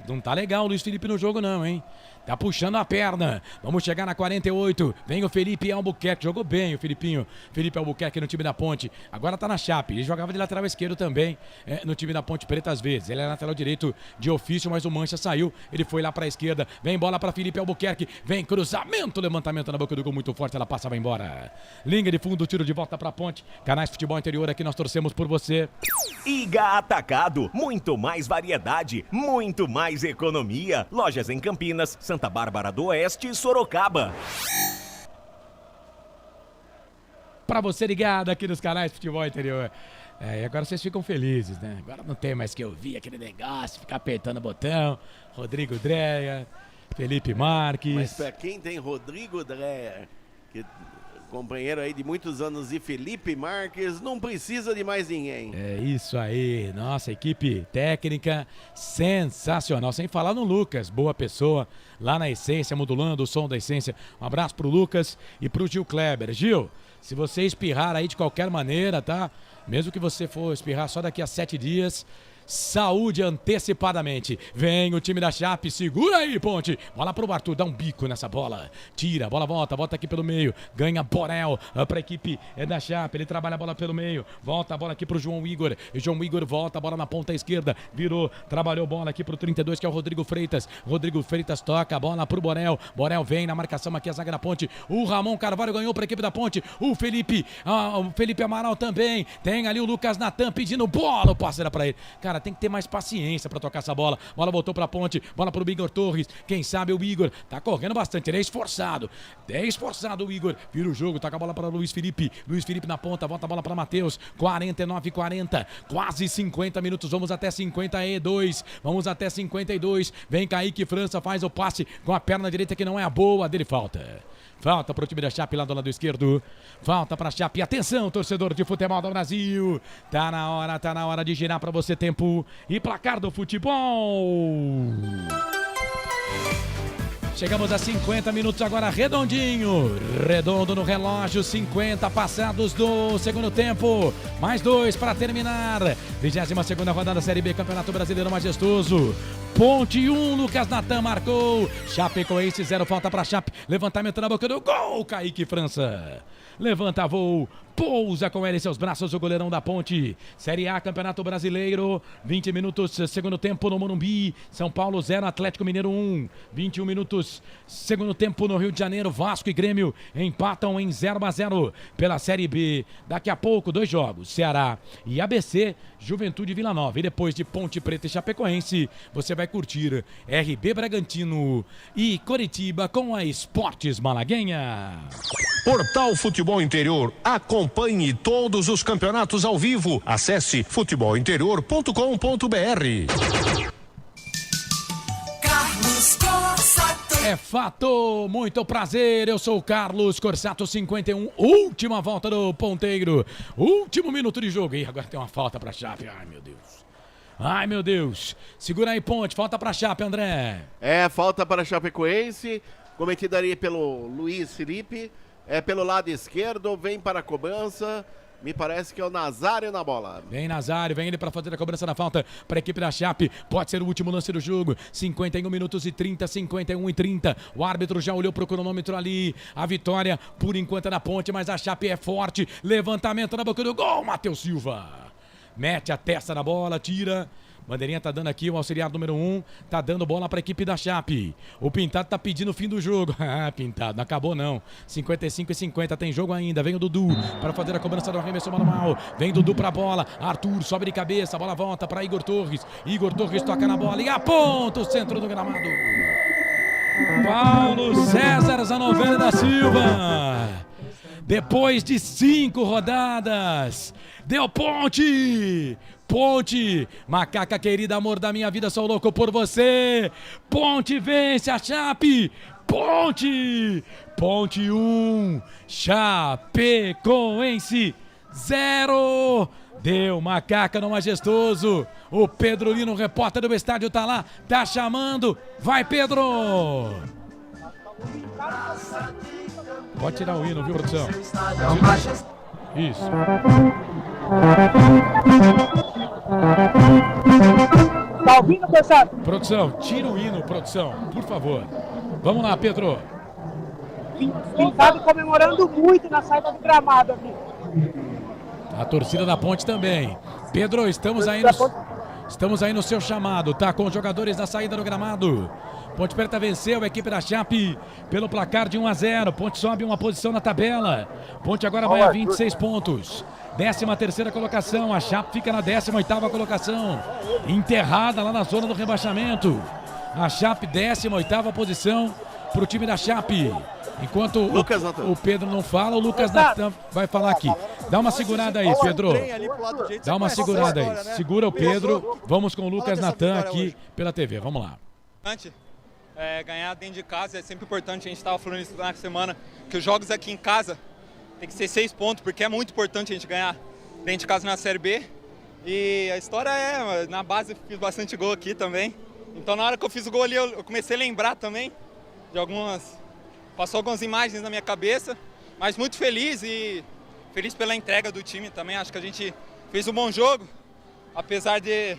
Não tá legal o Luiz Felipe no jogo não, hein? Tá puxando a perna. Vamos chegar na 48. Vem o Felipe Albuquerque. Jogou bem o Felipinho. Felipe Albuquerque no time da Ponte. Agora tá na Chape. Ele jogava de lateral esquerdo também no time da Ponte Preta às vezes. Ele é lateral direito de ofício, mas o Mancha saiu. Ele foi lá pra esquerda. Vem bola pra Felipe Albuquerque. Vem cruzamento, levantamento na boca do gol muito forte. Ela passa, vai embora. Linha de fundo, tiro de volta pra Ponte. Canais Futebol Interior, aqui nós torcemos por você. Iga Atacado. Muito mais variedade, muito mais economia. Lojas em Campinas, Santa Bárbara do Oeste e Sorocaba. Pra você ligado aqui nos canais Futebol Interior. E agora vocês ficam felizes, né? Agora não tem mais que ouvir aquele negócio, ficar apertando o botão. Rodrigo Dreia, Felipe Marques. Mas pra quem tem Rodrigo Dreia, que companheiro aí de muitos anos, e Felipe Marques, não precisa de mais ninguém. É isso aí, nossa equipe técnica sensacional, sem falar no Lucas, boa pessoa, lá na Essência, modulando o som da Essência. Um abraço pro Lucas e pro Gil Kleber. Gil, se você espirrar aí de qualquer maneira, tá? Mesmo que você for espirrar só daqui a 7 dias... Saúde antecipadamente. Vem o time da Chape, segura aí, Ponte. Bola pro Arthur, dá um bico nessa bola. Tira, a bola volta aqui pelo meio. Ganha Borel pra equipe da Chape. Ele trabalha a bola pelo meio. Volta a bola aqui pro João Igor. E João Igor volta a bola na ponta esquerda. Virou, trabalhou bola aqui pro 32, que é o Rodrigo Freitas. Rodrigo Freitas toca a bola pro Borel. Borel vem na marcação aqui, a zaga da Ponte. O Ramon Carvalho ganhou pra equipe da Ponte. O Felipe Amaral também. Tem ali o Lucas Natan pedindo bola. O passe era pra ele. Cara, tem que ter mais paciência pra tocar essa bola. Bola voltou pra Ponte, bola pro Igor Torres. Quem sabe o Igor tá correndo bastante, ele é esforçado. É esforçado o Igor. Vira o jogo, toca a bola pra Luiz Felipe. Luiz Felipe na ponta, volta a bola pra Matheus. 49-40, quase 50 minutos. Vamos até 52. Vamos até 52. Vem Kaique França, faz o passe com a perna direita que não é a boa. Dele falta. Falta pro time da Chape lá do lado esquerdo. Falta pra Chape. Atenção, torcedor de futebol do Brasil. Tá na hora de girar pra você tempo e placar do futebol. Chegamos a 50 minutos agora, redondinho. Redondo no relógio, 50 passados do segundo tempo. Mais 2 para terminar. 22ª rodada da Série B, Campeonato Brasileiro Majestoso. Ponte 1, Lucas Natan marcou. Chapecoense 0, falta para Chape. Levantamento na boca do gol, Kaique França. Levanta voo, pousa com ele em seus braços o goleirão da Ponte. Série A, Campeonato Brasileiro, 20 minutos, segundo tempo no Morumbi. São Paulo 0, Atlético Mineiro 1. 21 minutos, segundo tempo no Rio de Janeiro. Vasco e Grêmio empatam em 0-0 pela Série B. Daqui a pouco, 2 jogos, Ceará e ABC, Juventude e Vila Nova. E depois de Ponte Preta e Chapecoense, você vai curtir RB Bragantino e Coritiba com a Esportes Malaguenha. Portal Futebol Interior. Acompanhe todos os campeonatos ao vivo. Acesse futebolinterior.com.br. Carlos Corsato. É fato, muito prazer, eu sou o Carlos Corsato, 51, última volta do ponteiro, último minuto de jogo. E agora tem uma falta pra Chape, ai meu Deus, segura aí Ponte, falta pra Chape, André. Falta para Chapecoense, cometida ali pelo Luiz Felipe, pelo lado esquerdo, vem para a cobrança. Me parece que é o Nazário na bola. Vem Nazário, vem ele para fazer a cobrança da falta para a equipe da Chape. Pode ser o último lance do jogo. 51 minutos e 30, 51 e 30. O árbitro já olhou pro cronômetro ali. A vitória, por enquanto, é na Ponte, mas a Chape é forte. Levantamento na boca do gol, Matheus Silva. Mete a testa na bola, tira. Bandeirinha tá dando aqui, o auxiliar número 1 tá dando bola pra equipe da Chape. O Pintado tá pedindo o fim do jogo. Pintado, não acabou não. 55 e 50, tem jogo ainda. Vem o Dudu para fazer a cobrança do arremesso manual. Vem Dudu pra bola. Arthur sobe de cabeça, a bola volta pra Igor Torres. Igor Torres toca na bola e aponta o centro do gramado. Paulo César Zanovelli da Silva. Depois de 5 rodadas, deu ponte. Ponte, Macaca querida, amor da minha vida, sou louco por você. Ponte vence a Chape. Ponte 1, Chapecoense 0. Deu Macaca no Majestoso. O Pedro Lino, repórter do estádio, tá lá, tá chamando. Vai, Pedro! Pode tirar o hino, viu, produção? Isso. Tá ouvindo, pessoal? Produção, tira o hino, produção, por favor. Vamos lá, Pedro. Pintado comemorando muito na saída do gramado aqui. A torcida da Ponte também. Pedro, estamos aí no seu chamado, tá? Com os jogadores na saída do gramado. Ponte Preta venceu a equipe da Chape pelo placar de 1-0. Ponte sobe uma posição na tabela. Ponte agora vai a 26 pontos. 13ª colocação. A Chape fica na 18ª colocação. Enterrada lá na zona do rebaixamento. A Chape, 18ª posição para o time da Chape. Enquanto o Pedro não fala, o Lucas Natan vai falar aqui. Dá uma segurada aí, Pedro. Dá uma segurada aí. Segura o Pedro. Vamos com o Lucas Natan aqui pela TV. Vamos lá. Ganhar dentro de casa é sempre importante. A gente estava falando isso na semana, que os jogos aqui em casa tem que ser 6 pontos, porque é muito importante a gente ganhar dentro de casa na Série B. E a história na base eu fiz bastante gol aqui também. Então na hora que eu fiz o gol ali, eu comecei a lembrar também de passou algumas imagens na minha cabeça, mas muito feliz e feliz pela entrega do time também. Acho que a gente fez um bom jogo, apesar de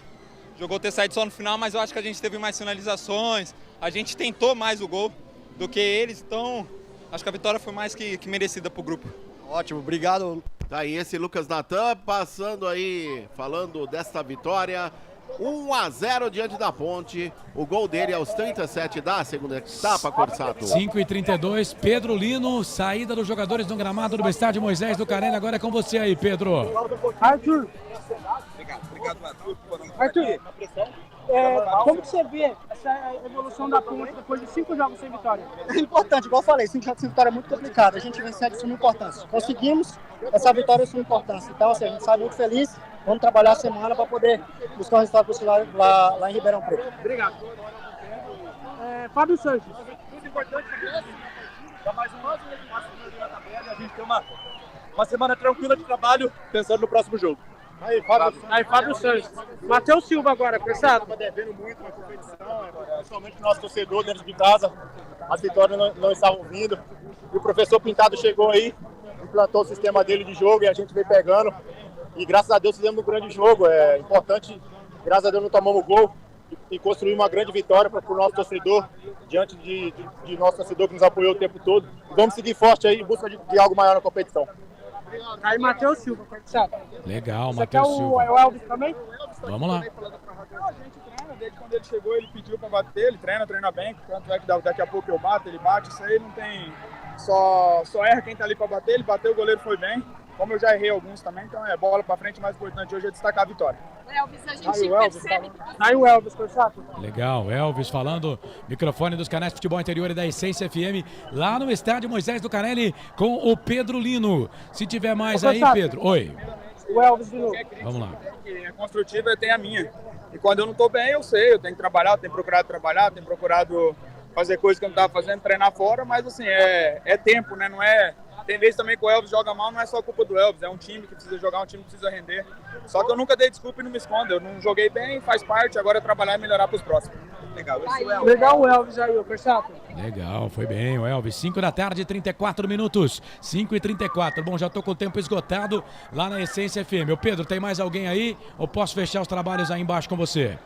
o jogo ter saído só no final, mas eu acho que a gente teve mais finalizações, a gente tentou mais o gol do que eles, então acho que a vitória foi mais que merecida pro grupo. Ótimo, obrigado. Tá aí esse Lucas Natan passando aí, falando desta vitória. 1-0 diante da Ponte. O gol dele aos 37 da segunda etapa, Corsato. 5:32, Pedro Lino, saída dos jogadores no gramado do estádio Moisés do Carelli. Agora é com você aí, Pedro. Arthur. Obrigado, Arthur. Arthur, como que você vê essa evolução da Ponte depois de 5 jogos sem vitória? É importante, igual eu falei, 5 jogos sem vitória é muito complicado. A gente vencer de suma importância. Conseguimos essa vitória de suma importância. Então, assim, a gente sai muito feliz. Vamos trabalhar a semana para poder buscar um resultado positivo lá em Ribeirão Preto. Obrigado. Fábio Sanches. Muito importante para mais um ano na tabela e a gente ter uma semana tranquila de trabalho pensando no próximo jogo. Aí, Fábio Sanches. Matheus Silva agora, Corsato. Estava devendo muito na competição, principalmente o nosso torcedor dentro de casa. As vitórias não estavam vindo. E o professor Pintado chegou aí, implantou o sistema dele de jogo e a gente veio pegando. E graças a Deus fizemos um grande jogo. É importante, graças a Deus não tomamos gol e construímos uma grande vitória para o nosso torcedor, diante de nosso torcedor que nos apoiou o tempo todo. E vamos seguir forte aí em busca de algo maior na competição. Aí, Matheus Silva, Corsato. Legal, Você Matheus quer Silva. o Elvis também? Vamos lá. A gente treina, desde quando ele chegou, ele pediu pra bater, ele treina bem, tanto é que daqui a pouco eu bato, ele bate, isso aí não tem... Só erra quem tá ali pra bater, ele bateu, o goleiro foi bem, como eu já errei alguns também, então é bola pra frente, o mais importante hoje é destacar a vitória. Elvis, a gente percebe. Aí o Elvis, Corsato. Legal, Elvis falando, microfone dos canais de futebol interior e da Essência FM, lá no estádio Moisés do Carelli, com o Pedro Lino. Se tiver mais aí, Pedro. Oi. O Elvis de novo. Vamos lá. É construtiva, tem a minha. E quando eu não tô bem, eu sei, eu tenho que trabalhar, eu tenho procurado trabalhar, tenho procurado fazer coisas que eu não tava fazendo, treinar fora, mas assim, é tempo, né? Não é... Tem vezes também que o Elvis joga mal, não é só culpa do Elvis, é um time que precisa jogar, um time que precisa render. Só que eu nunca dei desculpa e não me escondo, eu não joguei bem, faz parte, agora é trabalhar e melhorar pros próximos. Legal, Legal o Elvis aí, Corsato. Legal, foi bem o Elvis. 5 da tarde, 34 minutos. 5:34. Bom, já tô com o tempo esgotado lá na Essência FM. Ô Pedro, tem mais alguém aí? Ou posso fechar os trabalhos aí embaixo com você?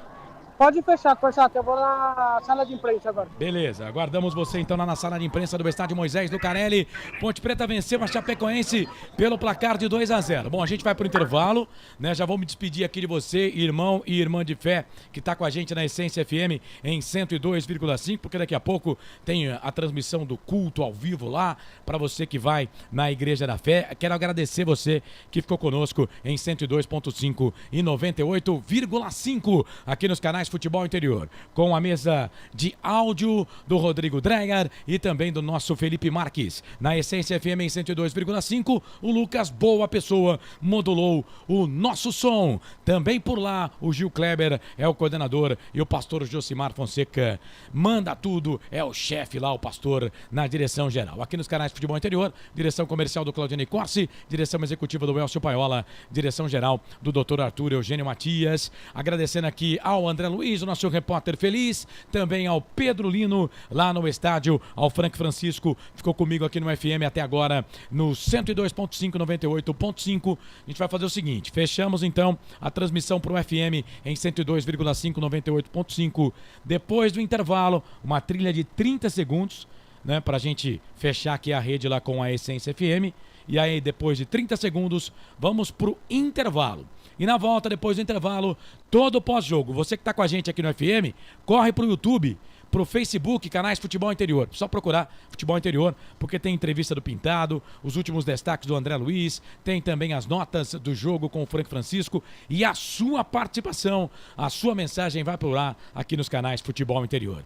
Pode fechar, Corsato, eu vou na sala de imprensa agora. Beleza, aguardamos você então lá na sala de imprensa do estádio Moisés do Carelli. Ponte Preta venceu a Chapecoense pelo placar de 2-0. Bom, a gente vai pro intervalo, né? Já vou me despedir aqui de você, irmão e irmã de fé, que tá com a gente na Essência FM em 102,5, porque daqui a pouco tem a transmissão do culto ao vivo lá, para você que vai na Igreja da Fé. Quero agradecer você que ficou conosco em 102,5 e 98,5 aqui nos canais Canais Futebol Interior, com a mesa de áudio do Rodrigo Dreyer e também do nosso Felipe Marques. Na Essência FM em 102,5, o Lucas Boa Pessoa modulou o nosso som. Também por lá, o Gil Kleber é o coordenador e o pastor Josimar Fonseca manda tudo, é o chefe lá, o pastor, na direção geral. Aqui nos Canais Futebol Interior, direção comercial do Claudinei Corsi, direção executiva do Elcio Paiola, direção geral do Dr. Arthur Eugênio Matias. Agradecendo aqui ao André Luiz, o nosso repórter feliz, também ao Pedro Lino, lá no estádio, ao Frank Francisco, ficou comigo aqui no FM até agora, no 102.5, 98.5. A gente vai fazer o seguinte, fechamos então a transmissão para o FM em 102,5, 98.5. Depois do intervalo, uma trilha de 30 segundos, né, pra gente fechar aqui a rede lá com a Essência FM. E aí, depois de 30 segundos, vamos pro intervalo. E na volta, depois do intervalo, todo pós-jogo. Você que tá com a gente aqui no FM, corre pro YouTube, pro Facebook, Canais Futebol Interior. Só procurar Futebol Interior, porque tem entrevista do Pintado, os últimos destaques do André Luiz, tem também as notas do jogo com o Frank Francisco e a sua participação, a sua mensagem vai por lá aqui nos Canais Futebol Interior.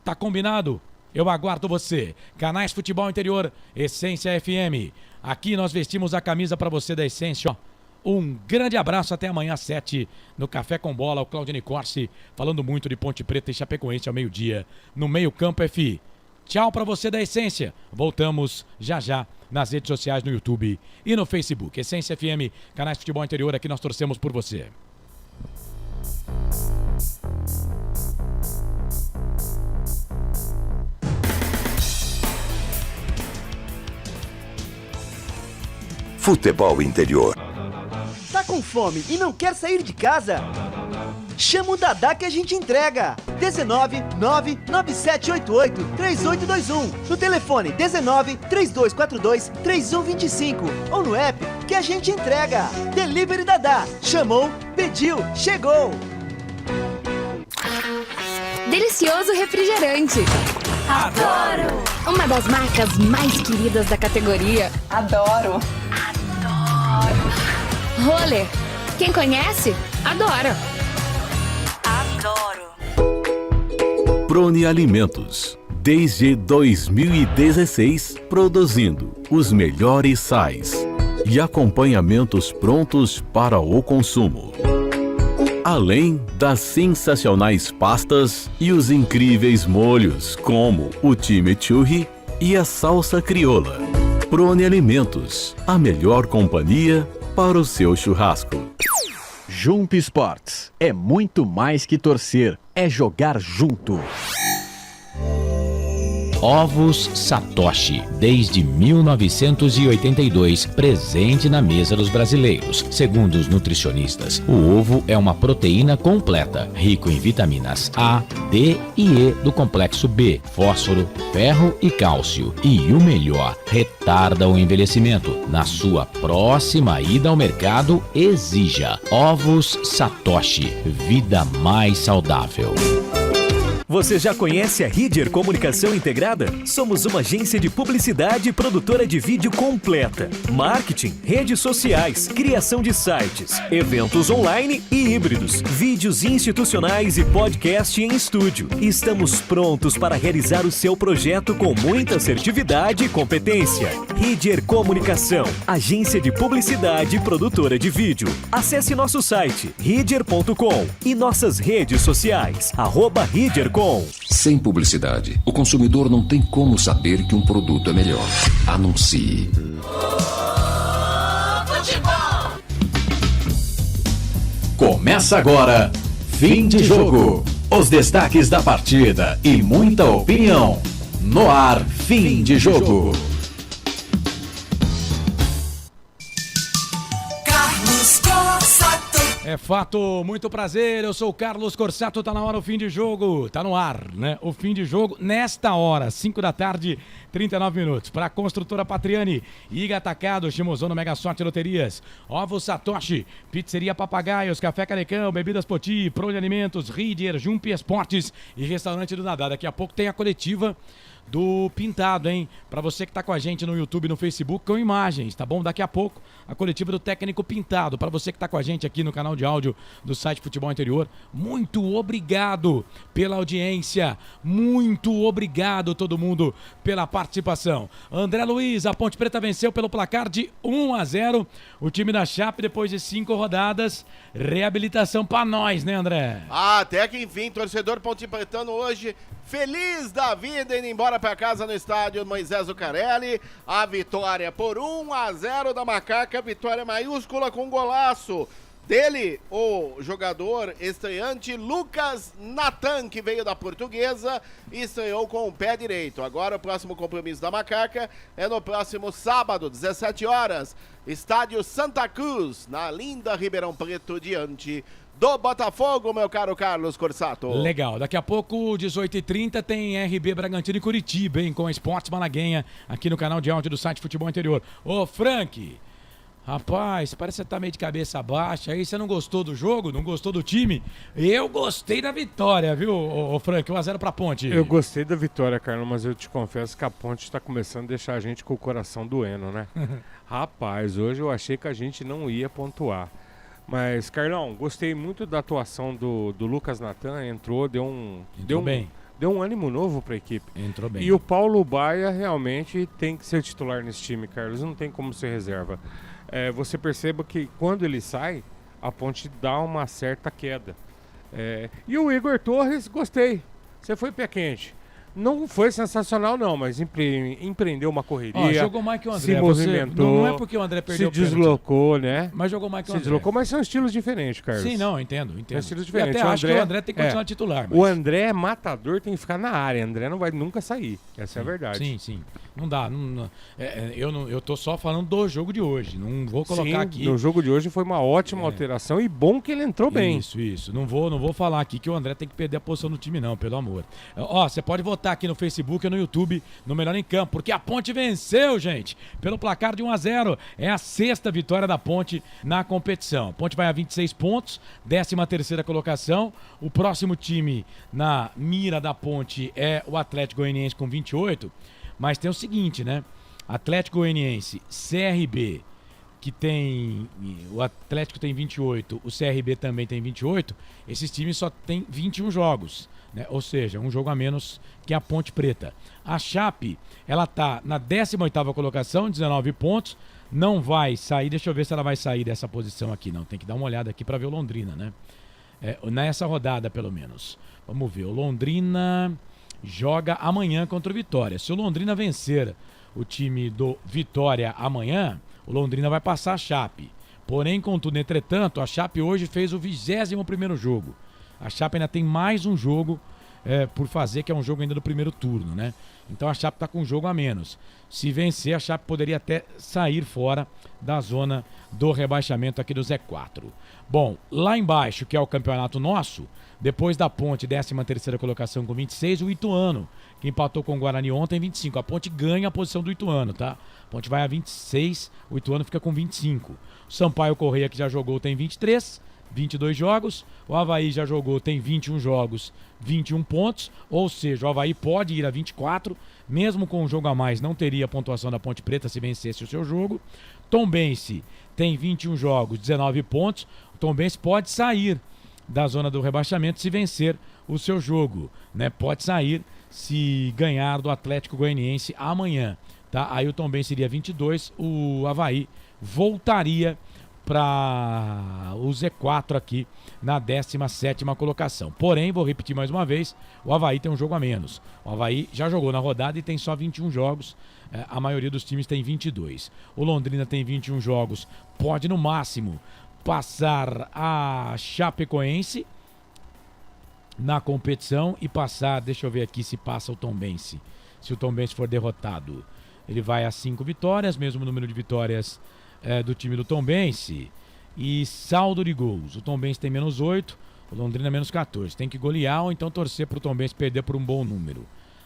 Tá combinado? Eu aguardo você. Canais Futebol Interior, Essência FM. Aqui nós vestimos a camisa para você da Essência, ó. Um grande abraço, até amanhã às 7 no Café com Bola, o Claudinei Corsi falando muito de Ponte Preta e Chapecoense ao meio-dia no Meio Campo FI. Tchau pra você da Essência. Voltamos já já nas redes sociais, no YouTube e no Facebook. Essência FM, Canais Futebol Interior, aqui nós torcemos por você. Futebol Interior. Tá com fome e não quer sair de casa? Chama o Dadá que a gente entrega. 19 99788 3821. No telefone 19 3242 3125. Ou no app que a gente entrega. Delivery Dadá. Chamou, pediu, chegou. Delicioso refrigerante. Adoro! Uma das marcas mais queridas da categoria. Adoro! Roller. Quem conhece, adora. Adoro. Prone Alimentos. Desde 2016, produzindo os melhores sais e acompanhamentos prontos para o consumo. Além das sensacionais pastas e os incríveis molhos, como o chimichurri e a salsa crioula. Prone Alimentos, a melhor companhia para o seu churrasco. Jump Sports é muito mais que torcer, é jogar junto. Ovos Satoshi, desde 1982, presente na mesa dos brasileiros. Segundo os nutricionistas, o ovo é uma proteína completa, rico em vitaminas A, D e E do complexo B, fósforo, ferro e cálcio. E o melhor, retarda o envelhecimento. Na sua próxima ida ao mercado, exija Ovos Satoshi, vida mais saudável. Você já conhece a Ridger Comunicação Integrada? Somos uma agência de publicidade e produtora de vídeo completa. Marketing, redes sociais, criação de sites, eventos online e híbridos, vídeos institucionais e podcast em estúdio. Estamos prontos para realizar o seu projeto com muita assertividade e competência. Ridger Comunicação, agência de publicidade e produtora de vídeo. Acesse nosso site, ridger.com e nossas redes sociais, @ridger.com. Sem publicidade, o consumidor não tem como saber que um produto é melhor. Anuncie. Começa agora, fim de jogo. Os destaques da partida e muita opinião. No ar, fim de jogo. É fato, muito prazer, eu sou o Carlos Corsato, tá na hora o fim de jogo, tá no ar, né? O fim de jogo nesta hora, 5 da tarde, 39 minutos. Para a construtora Patriani, Iga Atacado, Shimozono Mega Sorte Loterias, Ovos Satoshi, Pizzeria Papagaios, Café Canecão, Bebidas Poti, Prone Alimentos, Ridger, Jump Esportes e Restaurante do Nadá. Daqui a pouco tem a coletiva do Pintado, hein? Pra você que tá com a gente no YouTube, no Facebook, com imagens, tá bom? Daqui a pouco, a coletiva do técnico Pintado. Pra você que tá com a gente aqui no canal de áudio do site Futebol Interior, muito obrigado pela audiência, muito obrigado todo mundo pela participação. André Luiz, a Ponte Preta venceu pelo placar de 1-0. O time da Chape, depois de 5 rodadas, reabilitação pra nós, né, André? Até que enfim, torcedor Ponte Pretano hoje feliz da vida, indo embora para casa no estádio Moisés Zucarelli. A vitória por 1-0 da Macaca, vitória maiúscula com golaço dele, o jogador estreante Lucas Natan, que veio da Portuguesa e estreou com o pé direito. Agora o próximo compromisso da Macaca é no próximo sábado, 17 horas, estádio Santa Cruz, na linda Ribeirão Preto, diante do Botafogo, meu caro Carlos Corsato. Legal, daqui a pouco, 18h30, tem RB Bragantino e Curitiba, hein, com Esportes Malaguenha, aqui no canal de áudio do site Futebol Interior. Ô, Frank, rapaz, parece que você tá meio de cabeça baixa aí, você não gostou do jogo, não gostou do time? Eu gostei da vitória, viu, ô Frank, 1-0 pra Ponte. Eu gostei da vitória, Carlos, mas eu te confesso que a Ponte tá começando a deixar a gente com o coração doendo, né? Rapaz, hoje eu achei que a gente não ia pontuar. Mas, Carlão, gostei muito da atuação do Lucas Natan, entrou bem. Deu um ânimo novo para a equipe. Entrou bem. E o Paulo Baia realmente tem que ser titular nesse time, Carlos, não tem como ser reserva. Você perceba que quando ele sai, a Ponte dá uma certa queda. E o Igor Torres, gostei. Você foi pé quente. Não foi sensacional não, mas empreendeu uma correria, jogou mais que o André, se movimentou, não é porque o André perdeu se deslocou, né? Mas jogou mais que o André. Se deslocou, mas são estilos diferentes, Carlos. Sim, não, entendo. São estilos diferentes. E até acho que o André tem que continuar titular. Mas... O André é matador, tem que ficar na área. O André não vai nunca sair, essa é a verdade. Sim. Não dá. Eu tô só falando do jogo de hoje, não vou colocar aqui... No jogo de hoje foi uma ótima alteração e bom que ele entrou bem. Isso. Não vou falar aqui que o André tem que perder a posição no time não, pelo amor. Você pode votar aqui no Facebook no YouTube, no Melhor em Campo, porque a Ponte venceu, gente, pelo placar de 1-0. É a 6ª vitória da Ponte na competição. A Ponte vai a 26 pontos, 13ª colocação. O próximo time na mira da Ponte é o Atlético Goianiense com 28, mas tem o seguinte, né? Atlético Goianiense, CRB, que tem... O Atlético tem 28, o CRB também tem 28. Esses times só tem 21 jogos. Né? Ou seja, um jogo a menos que a Ponte Preta. A Chape, ela tá na 18ª colocação, 19 pontos, não vai sair, deixa eu ver se ela vai sair dessa posição aqui, não, tem que dar uma olhada aqui para ver o Londrina, né? Nessa rodada, pelo menos. Vamos ver, o Londrina joga amanhã contra o Vitória. Se o Londrina vencer o time do Vitória amanhã, o Londrina vai passar a Chape. Porém, contudo, entretanto, a Chape hoje fez o 21º jogo. A Chape ainda tem mais um jogo por fazer, que é um jogo ainda do primeiro turno, né? Então a Chape está com um jogo a menos. Se vencer, a Chape poderia até sair fora da zona do rebaixamento aqui do Z4. Bom, lá embaixo, que é o campeonato nosso, depois da Ponte, 13ª colocação com 26, o Ituano, que empatou com o Guarani ontem, 25. A Ponte ganha a posição do Ituano, tá? A Ponte vai a 26, o Ituano fica com 25. O Sampaio Correia, que já jogou, tem 23, 22 jogos. O Avaí já jogou, tem 21 jogos, 21 pontos. Ou seja, o Avaí pode ir a 24. Mesmo com um jogo a mais, não teria a pontuação da Ponte Preta se vencesse o seu jogo. Tombense tem 21 jogos, 19 pontos. O Tombense pode sair da zona do rebaixamento se vencer o seu jogo, né? Pode sair se ganhar do Atlético Goianiense amanhã, tá? Aí o Tombense seria 22, o Avaí voltaria para o Z4 aqui na 17ª colocação. Porém, vou repetir mais uma vez, o Avaí tem um jogo a menos. O Avaí já jogou na rodada e tem só 21 jogos. A maioria dos times tem 22. O Londrina tem 21 jogos. Pode, no máximo, passar a Chapecoense na competição e passar, deixa eu ver aqui se passa o Tombense. Se o Tombense for derrotado, ele vai a 5 vitórias, mesmo número de vitórias do time do Tombense. E saldo de gols, o Tombense tem menos 8, o Londrina menos 14. Tem que golear ou então torcer para o Tombense perder por um bom número.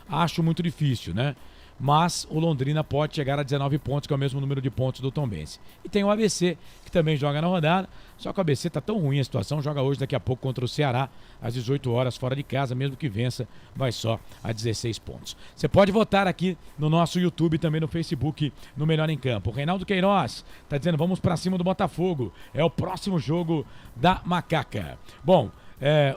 Acho muito difícil, né? mas o Londrina pode chegar a 19 pontos, que é o mesmo número de pontos do Tombense. E tem o ABC, que também joga na rodada, só que o ABC tá tão ruim a situação, joga hoje daqui a pouco contra o Ceará, às 18 horas, fora de casa, mesmo que vença, vai só a 16 pontos. Você pode votar aqui no nosso YouTube, também no Facebook, no Melhor em Campo. O Reinaldo Queiroz tá dizendo, vamos pra cima do Botafogo, é o próximo jogo da Macaca. Bom,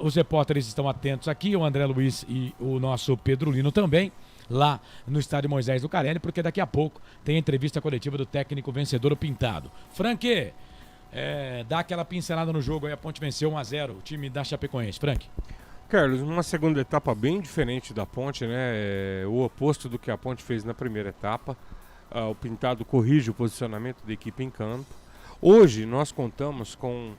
os repórteres estão atentos aqui, o André Luiz e o nosso Pedro Lino também, lá no estádio Moisés Lucarelli, porque daqui a pouco tem a entrevista coletiva do técnico vencedor, o Pintado. Frank, dá aquela pincelada no jogo aí, a Ponte venceu 1-0, o time da Chapecoense. Frank. Carlos, uma segunda etapa bem diferente da Ponte, né? O oposto do que a Ponte fez na primeira etapa. O Pintado corrige o posicionamento da equipe em campo. Hoje nós contamos com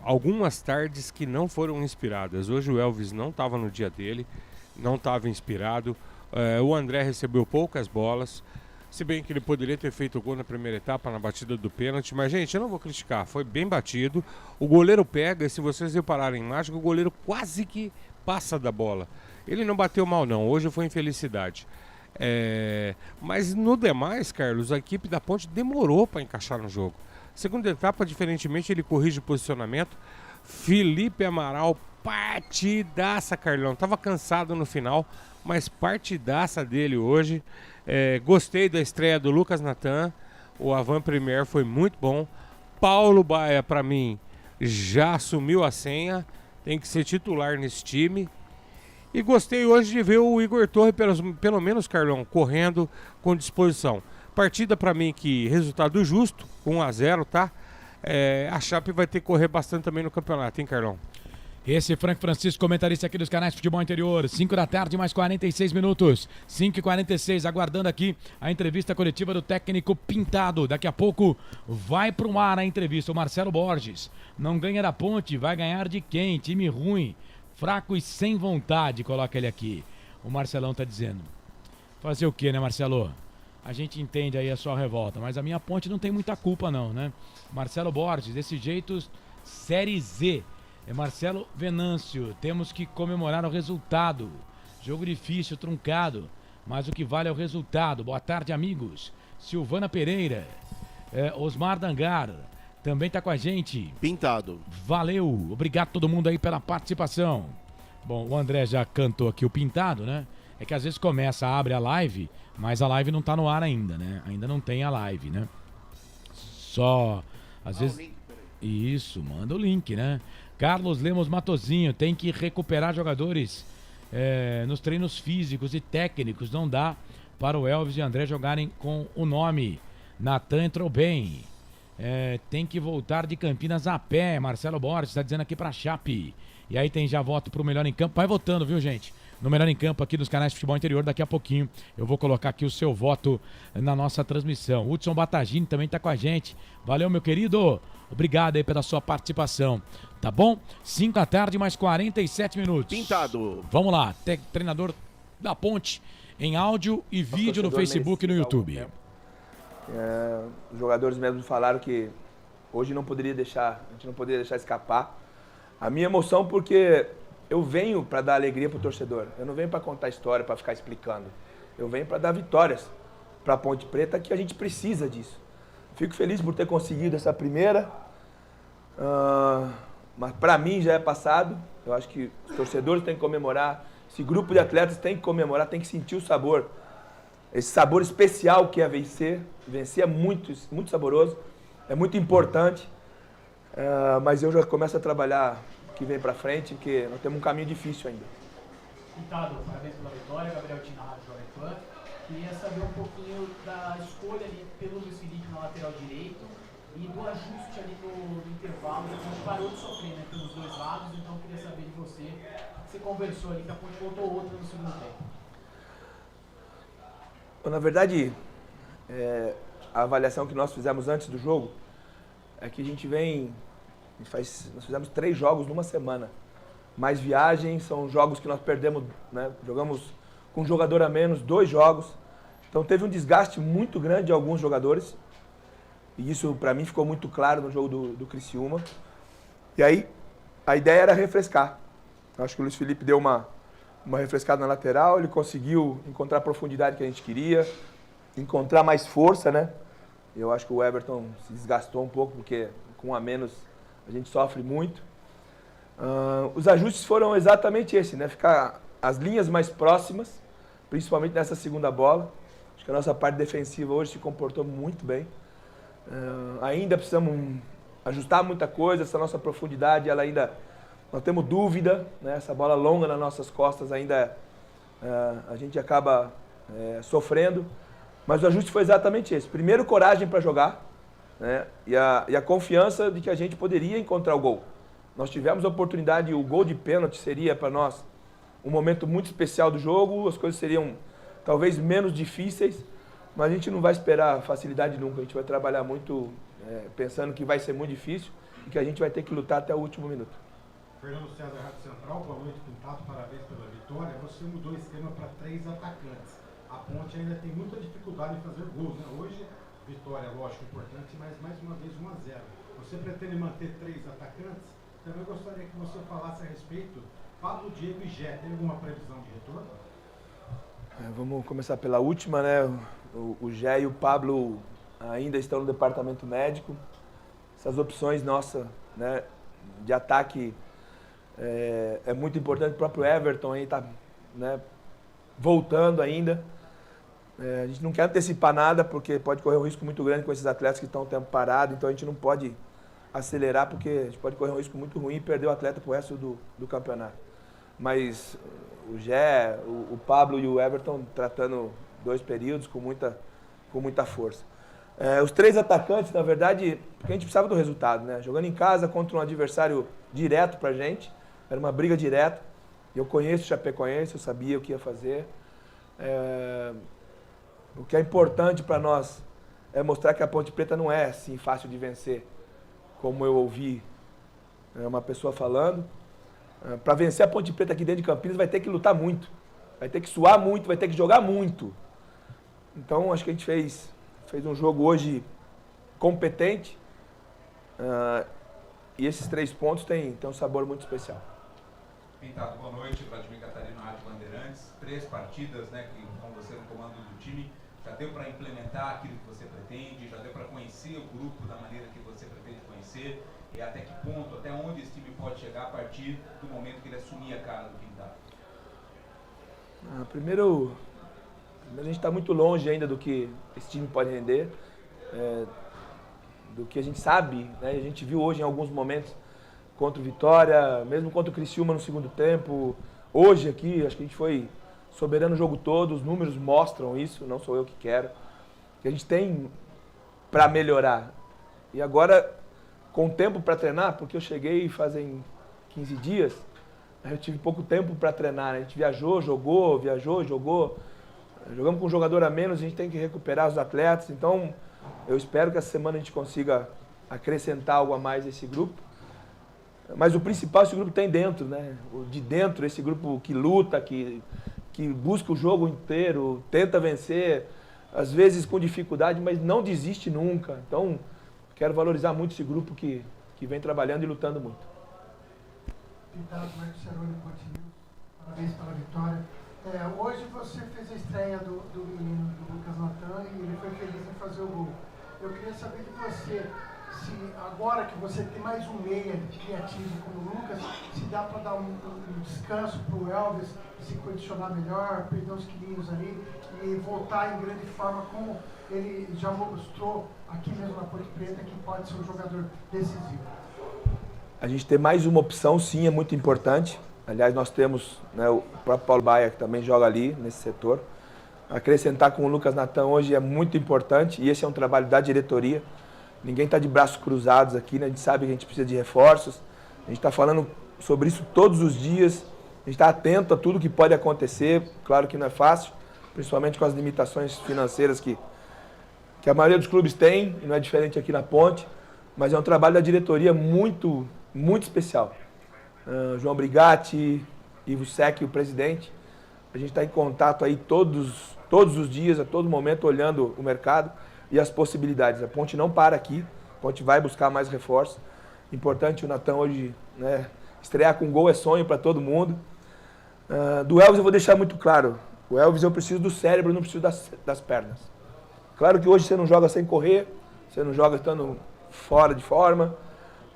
algumas tardes que não foram inspiradas. Hoje o Elvis não estava no dia dele, não estava inspirado. O André recebeu poucas bolas, se bem que ele poderia ter feito o gol na primeira etapa, na batida do pênalti, mas gente, eu não vou criticar, foi bem batido, o goleiro pega, e se vocês repararem em imagem, o goleiro quase que passa da bola, ele não bateu mal não, hoje foi infelicidade. Mas no demais, Carlos, a equipe da Ponte demorou para encaixar no jogo. Segunda etapa, diferentemente, ele corrige o posicionamento. Felipe Amaral, partidaça, Carlão, tava cansado no final, mas partidaça dele hoje. Gostei da estreia do Lucas Natan, o Avant Premier foi muito bom. Paulo Baia, para mim, já assumiu a senha, tem que ser titular nesse time. E gostei hoje de ver o Igor Torre, pelo menos, Carlão, correndo com disposição. Partida para mim que resultado justo, 1-0, tá? A Chape vai ter que correr bastante também no campeonato, hein, Carlão? Esse Frank Francisco, comentarista aqui dos canais Futebol Interior, 5 da tarde, mais 46 minutos, 5h46, aguardando aqui a entrevista coletiva do técnico Pintado. Daqui a pouco vai pro ar a entrevista, o Marcelo Borges. Não ganha da Ponte, vai ganhar de quem? Time ruim, fraco e sem vontade, coloca ele aqui. O Marcelão tá dizendo. Fazer o quê, né, Marcelo? A gente entende aí a sua revolta, mas a minha Ponte não tem muita culpa não, né? Marcelo Borges, desse jeito, Série Z. Marcelo Venâncio, temos que comemorar o resultado. Jogo difícil, truncado, mas o que vale é o resultado. Boa tarde, amigos. Silvana Pereira, Osmar Dangar, também tá com a gente. Pintado. Valeu, obrigado a todo mundo aí pela participação. Bom, o André já cantou aqui o Pintado, né? É que às vezes abre a live, mas a live não tá no ar ainda, né? Ainda não tem a live, né? Só, às vezes... Link, isso, manda o link, né? Carlos Lemos Matozinho, tem que recuperar jogadores nos treinos físicos e técnicos. Não dá para o Elvis e o André jogarem com o nome. Natan entrou bem. Tem que voltar de Campinas a pé. Marcelo Borges está dizendo aqui para Chape. E aí tem já voto pro Melhor em Campo. Vai votando, viu, gente? No Melhor em Campo aqui dos canais de Futebol Interior. Daqui a pouquinho eu vou colocar aqui o seu voto na nossa transmissão. Hudson Batagini também tá com a gente. Valeu, meu querido. Obrigado aí pela sua participação. Tá bom? 5 da tarde, mais 47 minutos. Pintado. Vamos lá. Treinador da Ponte em áudio e vídeo no Facebook e no YouTube. Os jogadores mesmo falaram que hoje a gente não poderia deixar escapar. A minha emoção porque eu venho para dar alegria pro torcedor. Eu não venho para contar história, para ficar explicando. Eu venho para dar vitórias para a Ponte Preta, que a gente precisa disso. Fico feliz por ter conseguido essa primeira, mas para mim já é passado. Eu acho que os torcedores têm que comemorar, esse grupo de atletas tem que comemorar, tem que sentir o sabor. Esse sabor especial que é vencer. Vencer é muito, muito saboroso, é muito importante, mas eu já começo a trabalhar o que vem para frente, porque nós temos um caminho difícil ainda. Pintado, parabéns pela vitória, Gabriel Tina, Rádio Jovem Pan. Queria saber um pouquinho da escolha ali pelo Luiz Felipe na lateral direito e do ajuste ali no intervalo. A gente parou de sofrer, né, pelos dois lados, então queria saber de você. Você conversou ali que a Ponte voltou outra no segundo tempo. Na verdade, a avaliação que nós fizemos antes do jogo é que nós fizemos 3 jogos numa semana. Mais viagem, são jogos que nós perdemos, né, jogamos com um jogador a menos, 2 jogos. Então teve um desgaste muito grande de alguns jogadores. E isso para mim ficou muito claro no jogo do Criciúma. E aí a ideia era refrescar. Eu acho que o Luiz Felipe deu uma uma refrescada na lateral, ele conseguiu encontrar a profundidade que a gente queria, encontrar mais força, né? Eu acho que o Everton se desgastou um pouco, porque com um a menos a gente sofre muito. Os ajustes foram exatamente esse, né? Ficar as linhas mais próximas, principalmente nessa segunda bola. Acho que a nossa parte defensiva hoje se comportou muito bem. Ainda precisamos ajustar muita coisa, essa nossa profundidade, ela ainda... Nós temos dúvida, né? Essa bola longa nas nossas costas ainda a gente acaba sofrendo. Mas o ajuste foi exatamente esse. Primeiro, coragem para jogar, né? E a confiança de que a gente poderia encontrar o gol. Nós tivemos a oportunidade, o gol de pênalti seria para nós um momento muito especial do jogo, as coisas seriam talvez menos difíceis, mas a gente não vai esperar facilidade nunca, a gente vai trabalhar muito pensando que vai ser muito difícil e que a gente vai ter que lutar até o último minuto. Fernando César, Rádio Central, boa noite, Pintado, parabéns pela vitória. Você mudou o esquema para 3 atacantes. A Ponte ainda tem muita dificuldade em fazer gols, né? Hoje, vitória, lógico, importante, mas mais uma vez 1-0. Você pretende manter 3 atacantes? Também gostaria que você falasse a respeito, Pablo, Diego e Gé, tem alguma previsão de retorno? Vamos começar pela última, né? O Gé e o Pablo ainda estão no departamento médico. Essas opções nossas, né, de ataque é muito importante. O próprio Everton aí está, né, voltando ainda. A gente não quer antecipar nada, porque pode correr um risco muito grande com esses atletas que estão um tempo parado, então a gente não pode acelerar, porque a gente pode correr um risco muito ruim e perder o atleta para o resto do campeonato. Mas o Gé, o Pablo e o Everton tratando 2 períodos com muita força. Os 3 atacantes, na verdade, porque a gente precisava do resultado, né? Jogando em casa contra um adversário direto para a gente, era uma briga direta. Eu conheço o Chapecoense, eu sabia o que ia fazer. O que é importante para nós é mostrar que a Ponte Preta não é assim fácil de vencer, como eu ouvi uma pessoa falando. Para vencer a Ponte Preta aqui dentro de Campinas vai ter que lutar muito, vai ter que suar muito, vai ter que jogar muito. Então acho que a gente fez um jogo hoje competente, e esses 3 pontos têm um sabor muito especial. Pintado, boa noite, Vladimir Catarino, Rádio Bandeirantes. 3 partidas, né, com você no comando do time. Já deu para implementar aquilo que você pretende? Já deu para conhecer o grupo da maneira que você pretende conhecer? E até que ponto, até onde esse time pode chegar a partir do momento que ele assumir a cara do Pintado? Primeiro a gente está muito longe ainda do que esse time pode render, do que a gente sabe, né? A gente viu hoje em alguns momentos contra o Vitória, mesmo contra o Criciúma no segundo tempo. Hoje aqui, acho que a gente foi soberano o jogo todo, os números mostram isso, não sou eu que quero. Que a gente tem para melhorar. E agora, com tempo para treinar, porque eu cheguei fazem 15 dias, eu tive pouco tempo para treinar, né? A gente viajou, jogou. Jogamos com um jogador a menos, a gente tem que recuperar os atletas. Então, eu espero que essa semana a gente consiga acrescentar algo a mais a esse grupo. Mas o principal esse grupo tem dentro, né? De dentro, esse grupo que luta, que busca o jogo inteiro, tenta vencer, às vezes com dificuldade, mas não desiste nunca. Então, quero valorizar muito esse grupo que vem trabalhando e lutando muito. Pintado, Marcos Ceroni, Continue, parabéns pela vitória. Hoje você fez a estreia do menino, do Lucas Natan, e ele foi feliz em fazer o gol. Eu queria saber de você, se agora que você tem mais um meia criativo como o Lucas, se dá para dar um descanso para o Elvis, se condicionar melhor, perder uns quilinhos ali e voltar em grande forma, como ele já mostrou aqui mesmo na Ponte Preta, que pode ser um jogador decisivo. A gente ter mais uma opção, sim, é muito importante. Aliás, nós temos, né, o próprio Paulo Baia, que também joga ali nesse setor. Acrescentar com o Lucas Natan hoje é muito importante, e esse é um trabalho da diretoria. Ninguém está de braços cruzados aqui, né? A gente sabe que a gente precisa de reforços. A gente está falando sobre isso todos os dias. A gente está atento a tudo que pode acontecer. Claro que não é fácil, principalmente com as limitações financeiras que a maioria dos clubes tem, e não é diferente aqui na Ponte. Mas é um trabalho da diretoria muito, muito especial. João Brigatti, Ivo Sec, o presidente, a gente está em contato aí todos os dias, a todo momento, olhando o mercado e as possibilidades. A Ponte não para aqui, a Ponte vai buscar mais reforços. Importante o Natan hoje, né, estrear com gol é sonho para todo mundo. Do Elvis eu vou deixar muito claro. O Elvis eu preciso do cérebro, não preciso das pernas. Claro que hoje você não joga sem correr, você não joga estando fora de forma,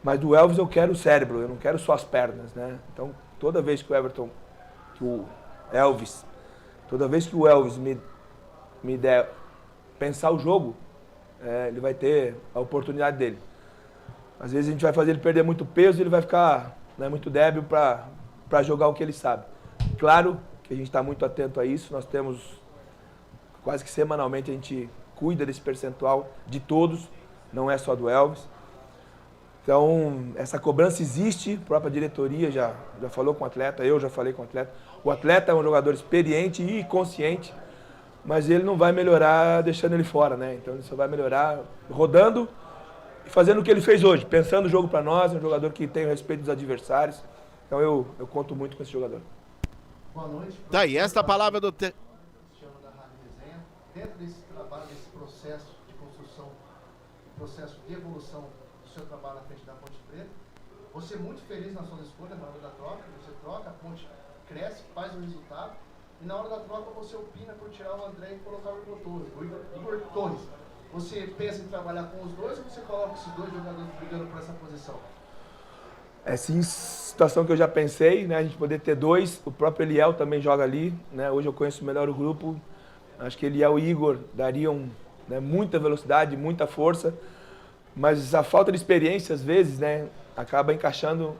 mas do Elvis eu quero o cérebro, eu não quero só as pernas, né? Então, toda vez que toda vez que o Elvis me der pensar o jogo, ele vai ter a oportunidade dele. Às vezes a gente vai fazer ele perder muito peso e ele vai ficar, né, muito débil para jogar o que ele sabe. Claro que a gente está muito atento a isso, nós temos, quase que semanalmente a gente cuida desse percentual de todos, não é só do Elvis. Então, essa cobrança existe, a própria diretoria já falou com o atleta, eu já falei com o atleta. O atleta é um jogador experiente e consciente, mas ele não vai melhorar deixando ele fora, né? Então ele só vai melhorar rodando e fazendo o que ele fez hoje, pensando o jogo para nós, é um jogador que tem o respeito dos adversários. Então eu conto muito com esse jogador. Boa noite. Daí, esta palavra do... Dentro desse trabalho, desse processo de construção, processo de evolução do seu trabalho na frente da Ponte Preta, você é muito feliz nas suas escolhas na hora da troca, você troca, a Ponte cresce, faz o resultado, e na hora da troca você opina por tirar o André e colocar o Igor Torres. Você pensa em trabalhar com os dois ou você coloca esses dois jogadores brigando por essa posição? É sim, situação que eu já pensei, né? A gente poder ter dois, o próprio Eliel também joga ali, né? Hoje eu conheço melhor o grupo, acho que Eliel e Igor dariam, né, muita velocidade, muita força, mas a falta de experiência às vezes, né, acaba encaixando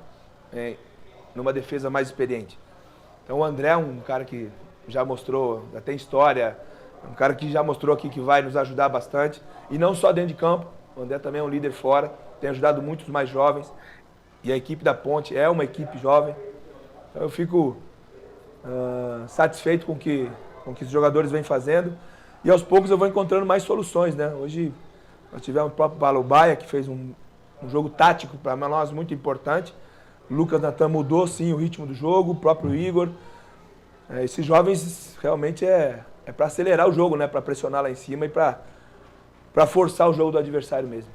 numa defesa mais experiente. Então o André é um cara que já mostrou, já tem história, um cara que já mostrou aqui que vai nos ajudar bastante, e não só dentro de campo, o André também é um líder fora, tem ajudado muitos mais jovens, e a equipe da Ponte é uma equipe jovem. Então eu fico satisfeito com o que os jogadores vêm fazendo, e aos poucos eu vou encontrando mais soluções, né? Hoje nós tivemos o próprio Balobaia, que fez um jogo tático para nós muito importante. O Lucas Natan mudou sim o ritmo do jogo, o próprio Igor. Esses jovens realmente é para acelerar o jogo, né? Para pressionar lá em cima e para forçar o jogo do adversário mesmo.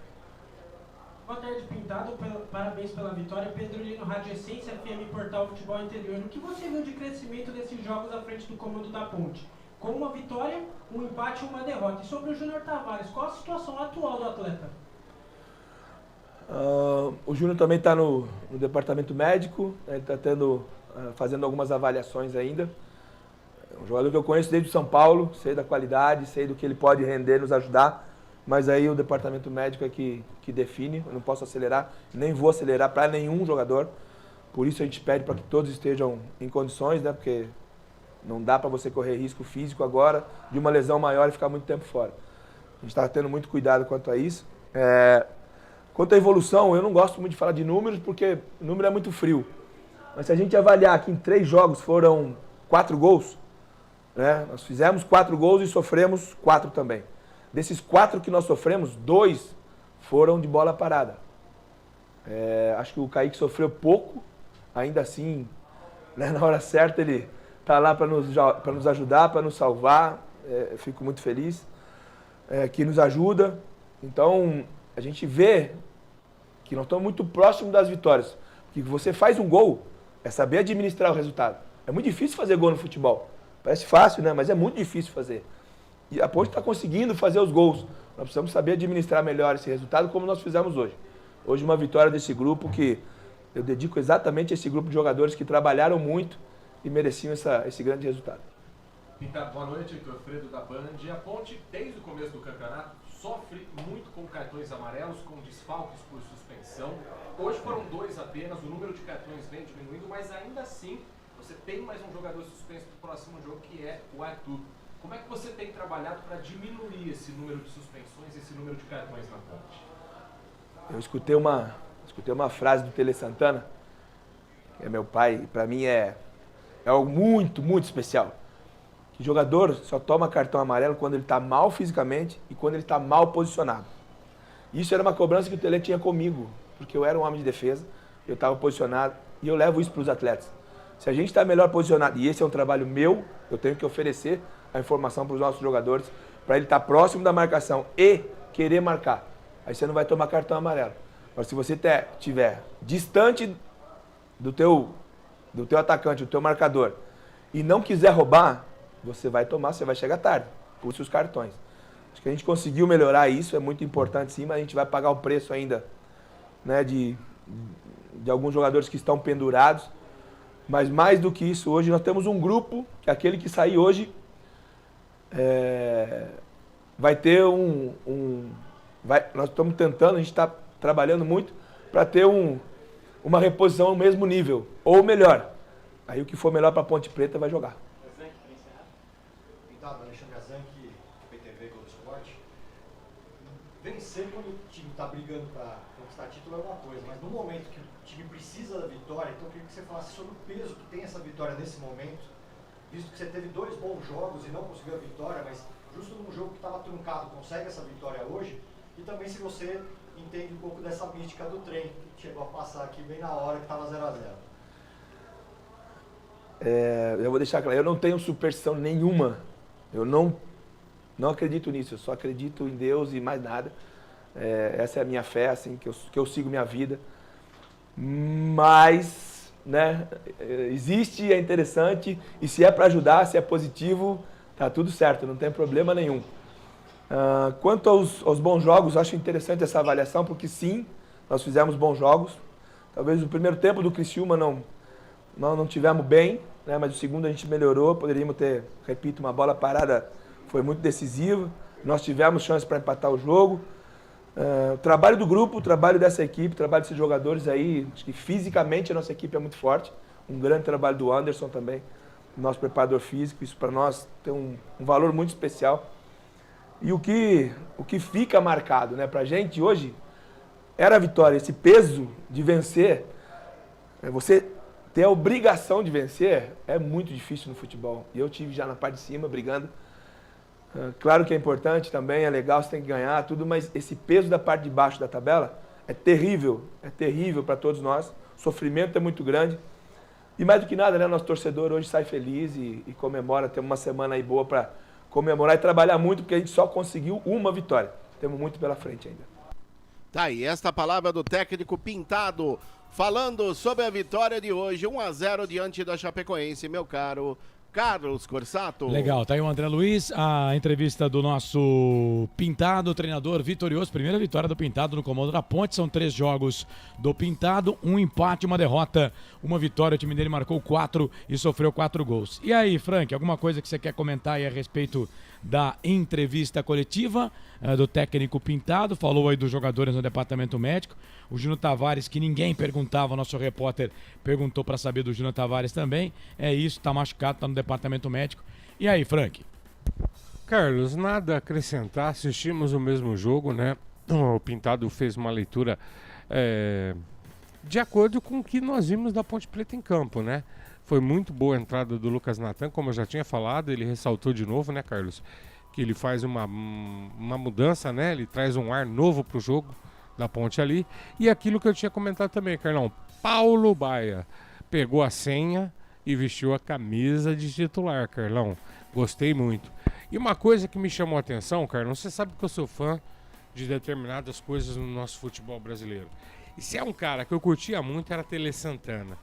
Boa tarde, Pintado. Parabéns pela vitória. Pedro Lino, Rádio Essência, FM Portal Futebol Interior. O que você viu de crescimento desses jogos à frente do comando da Ponte? Com uma vitória, um empate e uma derrota. E sobre o Júnior Tavares, qual a situação atual do atleta? O Júnior também está no departamento médico, ele está fazendo algumas avaliações ainda. É um jogador que eu conheço desde São Paulo, sei da qualidade, sei do que ele pode render, nos ajudar. Mas aí o departamento médico é que define, eu não posso acelerar, nem vou acelerar para nenhum jogador. Por isso a gente pede para que todos estejam em condições, né? Porque não dá para você correr risco físico agora de uma lesão maior e ficar muito tempo fora. A gente está tendo muito cuidado quanto a isso. Quanto à evolução, eu não gosto muito de falar de números porque o número é muito frio. Mas se a gente avaliar que em 3 jogos foram 4 gols, né? Nós fizemos 4 gols e sofremos 4 também. Desses 4 que nós sofremos, 2 foram de bola parada. Acho que o Kaique sofreu pouco, ainda assim, né, na hora certa ele está lá para nos ajudar, para nos salvar. Fico muito feliz que nos ajuda. Então, a gente vê que nós estamos muito próximos das vitórias. Porque você faz um gol, é saber administrar o resultado. É muito difícil fazer gol no futebol. Parece fácil, né? Mas é muito difícil fazer. E a Ponte está conseguindo fazer os gols. Nós precisamos saber administrar melhor esse resultado, como nós fizemos hoje. Hoje uma vitória desse grupo que eu dedico exatamente a esse grupo de jogadores que trabalharam muito e mereciam esse grande resultado. Pintado, boa noite, Heitor Fredo da Band. A Ponte, desde o começo do campeonato, sofre muito com cartões amarelos, com desfalques por suspensão. Hoje foram 2 apenas, o número de cartões vem diminuindo, mas ainda assim você tem mais um jogador suspenso para o próximo jogo, que é o Arthur. Como é que você tem trabalhado para diminuir esse número de suspensões, esse número de cartões na Ponte? Eu escutei uma frase do Tele Santana, que é meu pai, e para mim é algo muito, muito especial. Que jogador só toma cartão amarelo quando ele está mal fisicamente e quando ele está mal posicionado. Isso era uma cobrança que o Tele tinha comigo, porque eu era um homem de defesa, eu estava posicionado e eu levo isso para os atletas. Se a gente está melhor posicionado, e esse é um trabalho meu, eu tenho que oferecer a informação para os nossos jogadores, para ele estar próximo da marcação e querer marcar. Aí você não vai tomar cartão amarelo. Mas se você estiver distante do teu atacante, do teu marcador, e não quiser roubar, você vai tomar, você vai chegar tarde. Puxe os cartões. Acho que a gente conseguiu melhorar isso, é muito importante sim, mas a gente vai pagar o preço ainda, né, de alguns jogadores que estão pendurados. Mas mais do que isso, hoje nós temos um grupo, que aquele que sair hoje vai ter nós estamos tentando, a gente está trabalhando muito para ter uma reposição ao mesmo nível, ou melhor. Aí o que for melhor para a Ponte Preta vai jogar. Pintado, Alexandre Azanque, PTV Globo Esporte. Vencer quando o time está brigando para conquistar título é uma coisa, mas no momento que o time precisa da vitória, então eu queria que você falasse sobre o peso que tem essa vitória nesse momento, visto que você teve 2 bons jogos e não conseguiu a vitória, mas justo num jogo que estava truncado, consegue essa vitória hoje, e também se você entende um pouco dessa mística do trem, que chegou a passar aqui bem na hora que estava 0 a 0. Eu vou deixar claro, eu não tenho superstição nenhuma. Eu não acredito nisso, eu só acredito em Deus e mais nada. Essa é a minha fé, assim, que eu sigo minha vida. Mas, né, existe, é interessante, e se é para ajudar, se é positivo, tá tudo certo, não tem problema nenhum. Quanto aos bons jogos, acho interessante essa avaliação, porque sim, nós fizemos bons jogos. Talvez o primeiro tempo do Criciúma nós não tivemos bem, né, mas o segundo a gente melhorou, poderíamos ter, repito, uma bola parada foi muito decisiva, nós tivemos chance para empatar o jogo. O trabalho do grupo, o trabalho dessa equipe, o trabalho desses jogadores aí, acho que fisicamente a nossa equipe é muito forte, um grande trabalho do Anderson também, nosso preparador físico, isso para nós tem um valor muito especial. E o que fica marcado, né, para a gente hoje era a vitória, esse peso de vencer, você ter a obrigação de vencer é muito difícil no futebol. E eu tive já na parte de cima brigando. Claro que é importante também, é legal, você tem que ganhar, tudo, mas esse peso da parte de baixo da tabela é terrível para todos nós. O sofrimento é muito grande. E mais do que nada, né, nosso torcedor hoje sai feliz e comemora, temos uma semana aí boa para comemorar e trabalhar muito, porque a gente só conseguiu uma vitória. Temos muito pela frente ainda. Tá aí, esta palavra do técnico Pintado, falando sobre a vitória de hoje, 1-0 diante da Chapecoense, meu caro Carlos Corsato. Legal, tá aí o André Luiz, a entrevista do nosso Pintado, treinador vitorioso, primeira vitória do Pintado no comando da Ponte, são 3 jogos do Pintado, 1 empate, 1 derrota, 1 vitória, o time dele marcou 4 e sofreu 4 gols. E aí, Frank, alguma coisa que você quer comentar aí a respeito da entrevista coletiva do técnico Pintado? Falou aí dos jogadores no departamento médico, o Júnior Tavares, que ninguém perguntava, nosso repórter perguntou para saber do Júnior Tavares também, é isso, tá machucado, tá no departamento médico. E aí, Frank? Carlos, nada a acrescentar, assistimos o mesmo jogo, né? O Pintado fez uma leitura de acordo com o que nós vimos da Ponte Preta em campo, né? Foi muito boa a entrada do Lucas Natan, como eu já tinha falado, ele ressaltou de novo, né, Carlos? Que ele faz uma mudança, né? Ele traz um ar novo pro jogo da Ponte ali. E aquilo que eu tinha comentado também, Carlão, Paulo Baia pegou a senha e vestiu a camisa de titular, Carlão. Gostei muito. E uma coisa que me chamou a atenção, Carlão, você sabe que eu sou fã de determinadas coisas no nosso futebol brasileiro. E se é um cara que eu curtia muito, era Tele Santana.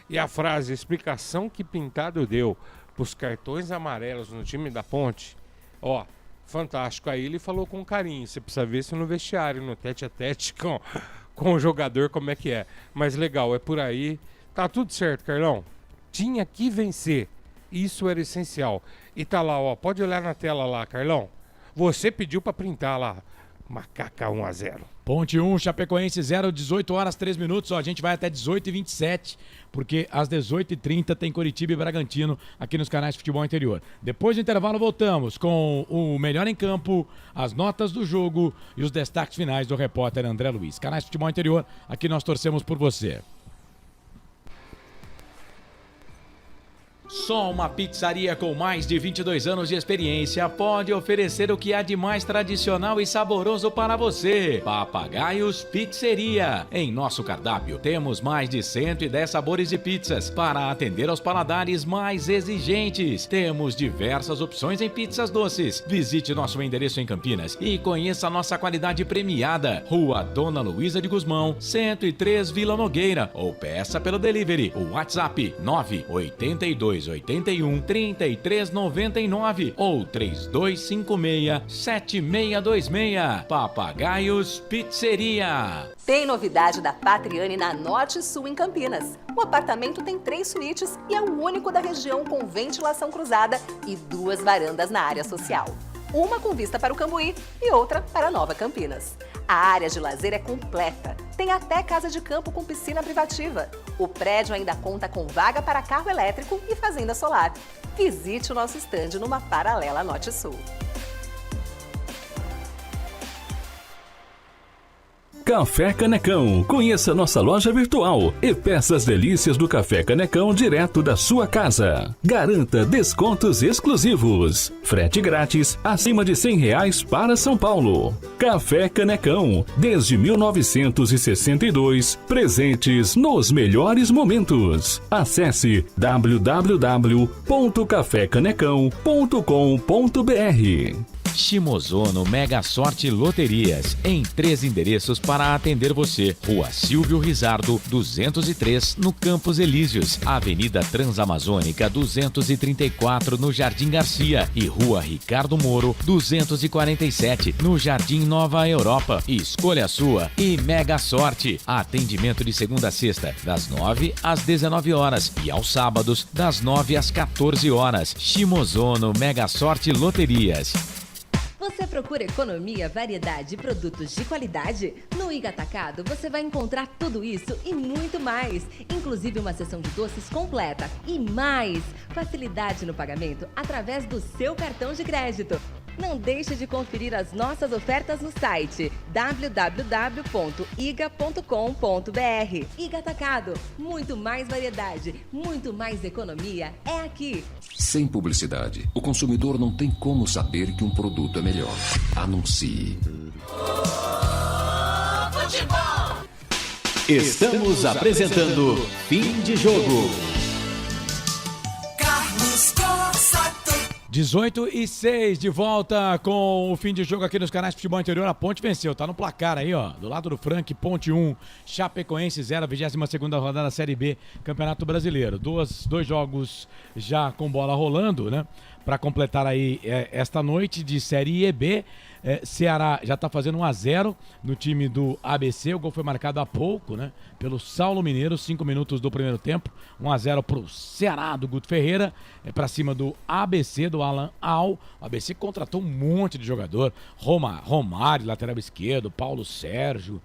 E a frase, a explicação que Pintado deu pros cartões amarelos no time da Ponte, ó, fantástico. Aí ele falou com carinho, você precisa ver isso no vestiário, no tete-a-tete com o jogador, como é que é. Mas legal, é por aí. Tá tudo certo, Carlão. Tinha que vencer. Isso era essencial. E tá lá, ó, pode olhar na tela lá, Carlão. Você pediu pra printar lá. Macaca 1-0. Ponte 1, Chapecoense 0, 18 horas 3 minutos. Ó, a gente vai até 18h27, porque às 18h30 tem Coritiba e Bragantino aqui nos canais de Futebol Interior. Depois do intervalo voltamos com o melhor em campo, as notas do jogo e os destaques finais do repórter André Luiz. Canais de Futebol Interior, aqui nós torcemos por você. Só uma pizzaria com mais de 22 anos de experiência pode oferecer o que há de mais tradicional e saboroso para você. Papagaios Pizzeria. Em nosso cardápio temos mais de 110 sabores de pizzas para atender aos paladares mais exigentes. Temos diversas opções em pizzas doces. Visite nosso endereço em Campinas e conheça a nossa qualidade premiada. Rua Dona Luísa de Gusmão, 103 Vila Nogueira, ou peça pelo delivery. O WhatsApp 982 3281 3399 ou 3256 7626. Papagaios Pizzeria. Tem novidade da Patriane na Norte Sul, em Campinas. O apartamento tem 3 suítes e é o único da região com ventilação cruzada e 2 varandas na área social. Uma com vista para o Cambuí e outra para Nova Campinas. A área de lazer é completa. Tem até casa de campo com piscina privativa. O prédio ainda conta com vaga para carro elétrico e fazenda solar. Visite o nosso estande numa paralela Norte Sul. Café Canecão. Conheça nossa loja virtual e peça as delícias do Café Canecão direto da sua casa. Garanta descontos exclusivos. Frete grátis acima de R$100 para São Paulo. Café Canecão. Desde 1962, presentes nos melhores momentos. Acesse www.cafecanecão.com.br. Shimozono Mega Sorte Loterias, em 3 endereços para atender você. Rua Silvio Rizardo, 203, no Campos Elíseos. Avenida Transamazônica, 234, no Jardim Garcia. E Rua Ricardo Moro, 247, no Jardim Nova Europa. Escolha a sua e Mega Sorte. Atendimento de segunda a sexta, das 9 às 19 horas. E aos sábados, das 9 às 14 horas. Shimozono Mega Sorte Loterias. Você procura economia, variedade e produtos de qualidade? No Iga Atacado você vai encontrar tudo isso e muito mais, inclusive uma seção de doces completa e mais facilidade no pagamento através do seu cartão de crédito. Não deixe de conferir as nossas ofertas no site www.iga.com.br. Iga Atacado, muito mais variedade, muito mais economia é aqui. Sem publicidade, o consumidor não tem como saber que um produto é melhor. Anuncie. Estamos apresentando Fim de Jogo. 18:06 de volta com o fim de jogo aqui nos canais de futebol interior. A Ponte venceu, tá no placar aí, ó. Do lado do Frank, Ponte 1, Chapecoense 0, 22ª rodada da Série B, Campeonato Brasileiro. Dois jogos já com bola rolando, né? Para completar aí esta noite de Série EB. Ceará já tá fazendo 1-0 no time do ABC. O gol foi marcado há pouco, né? Pelo Saulo Mineiro, 5 minutos do primeiro tempo. 1-0 pro Ceará do Guto Ferreira. Para cima do ABC, do Alan Al. O ABC contratou um monte de jogador. Romário, lateral esquerdo, Paulo Sérgio.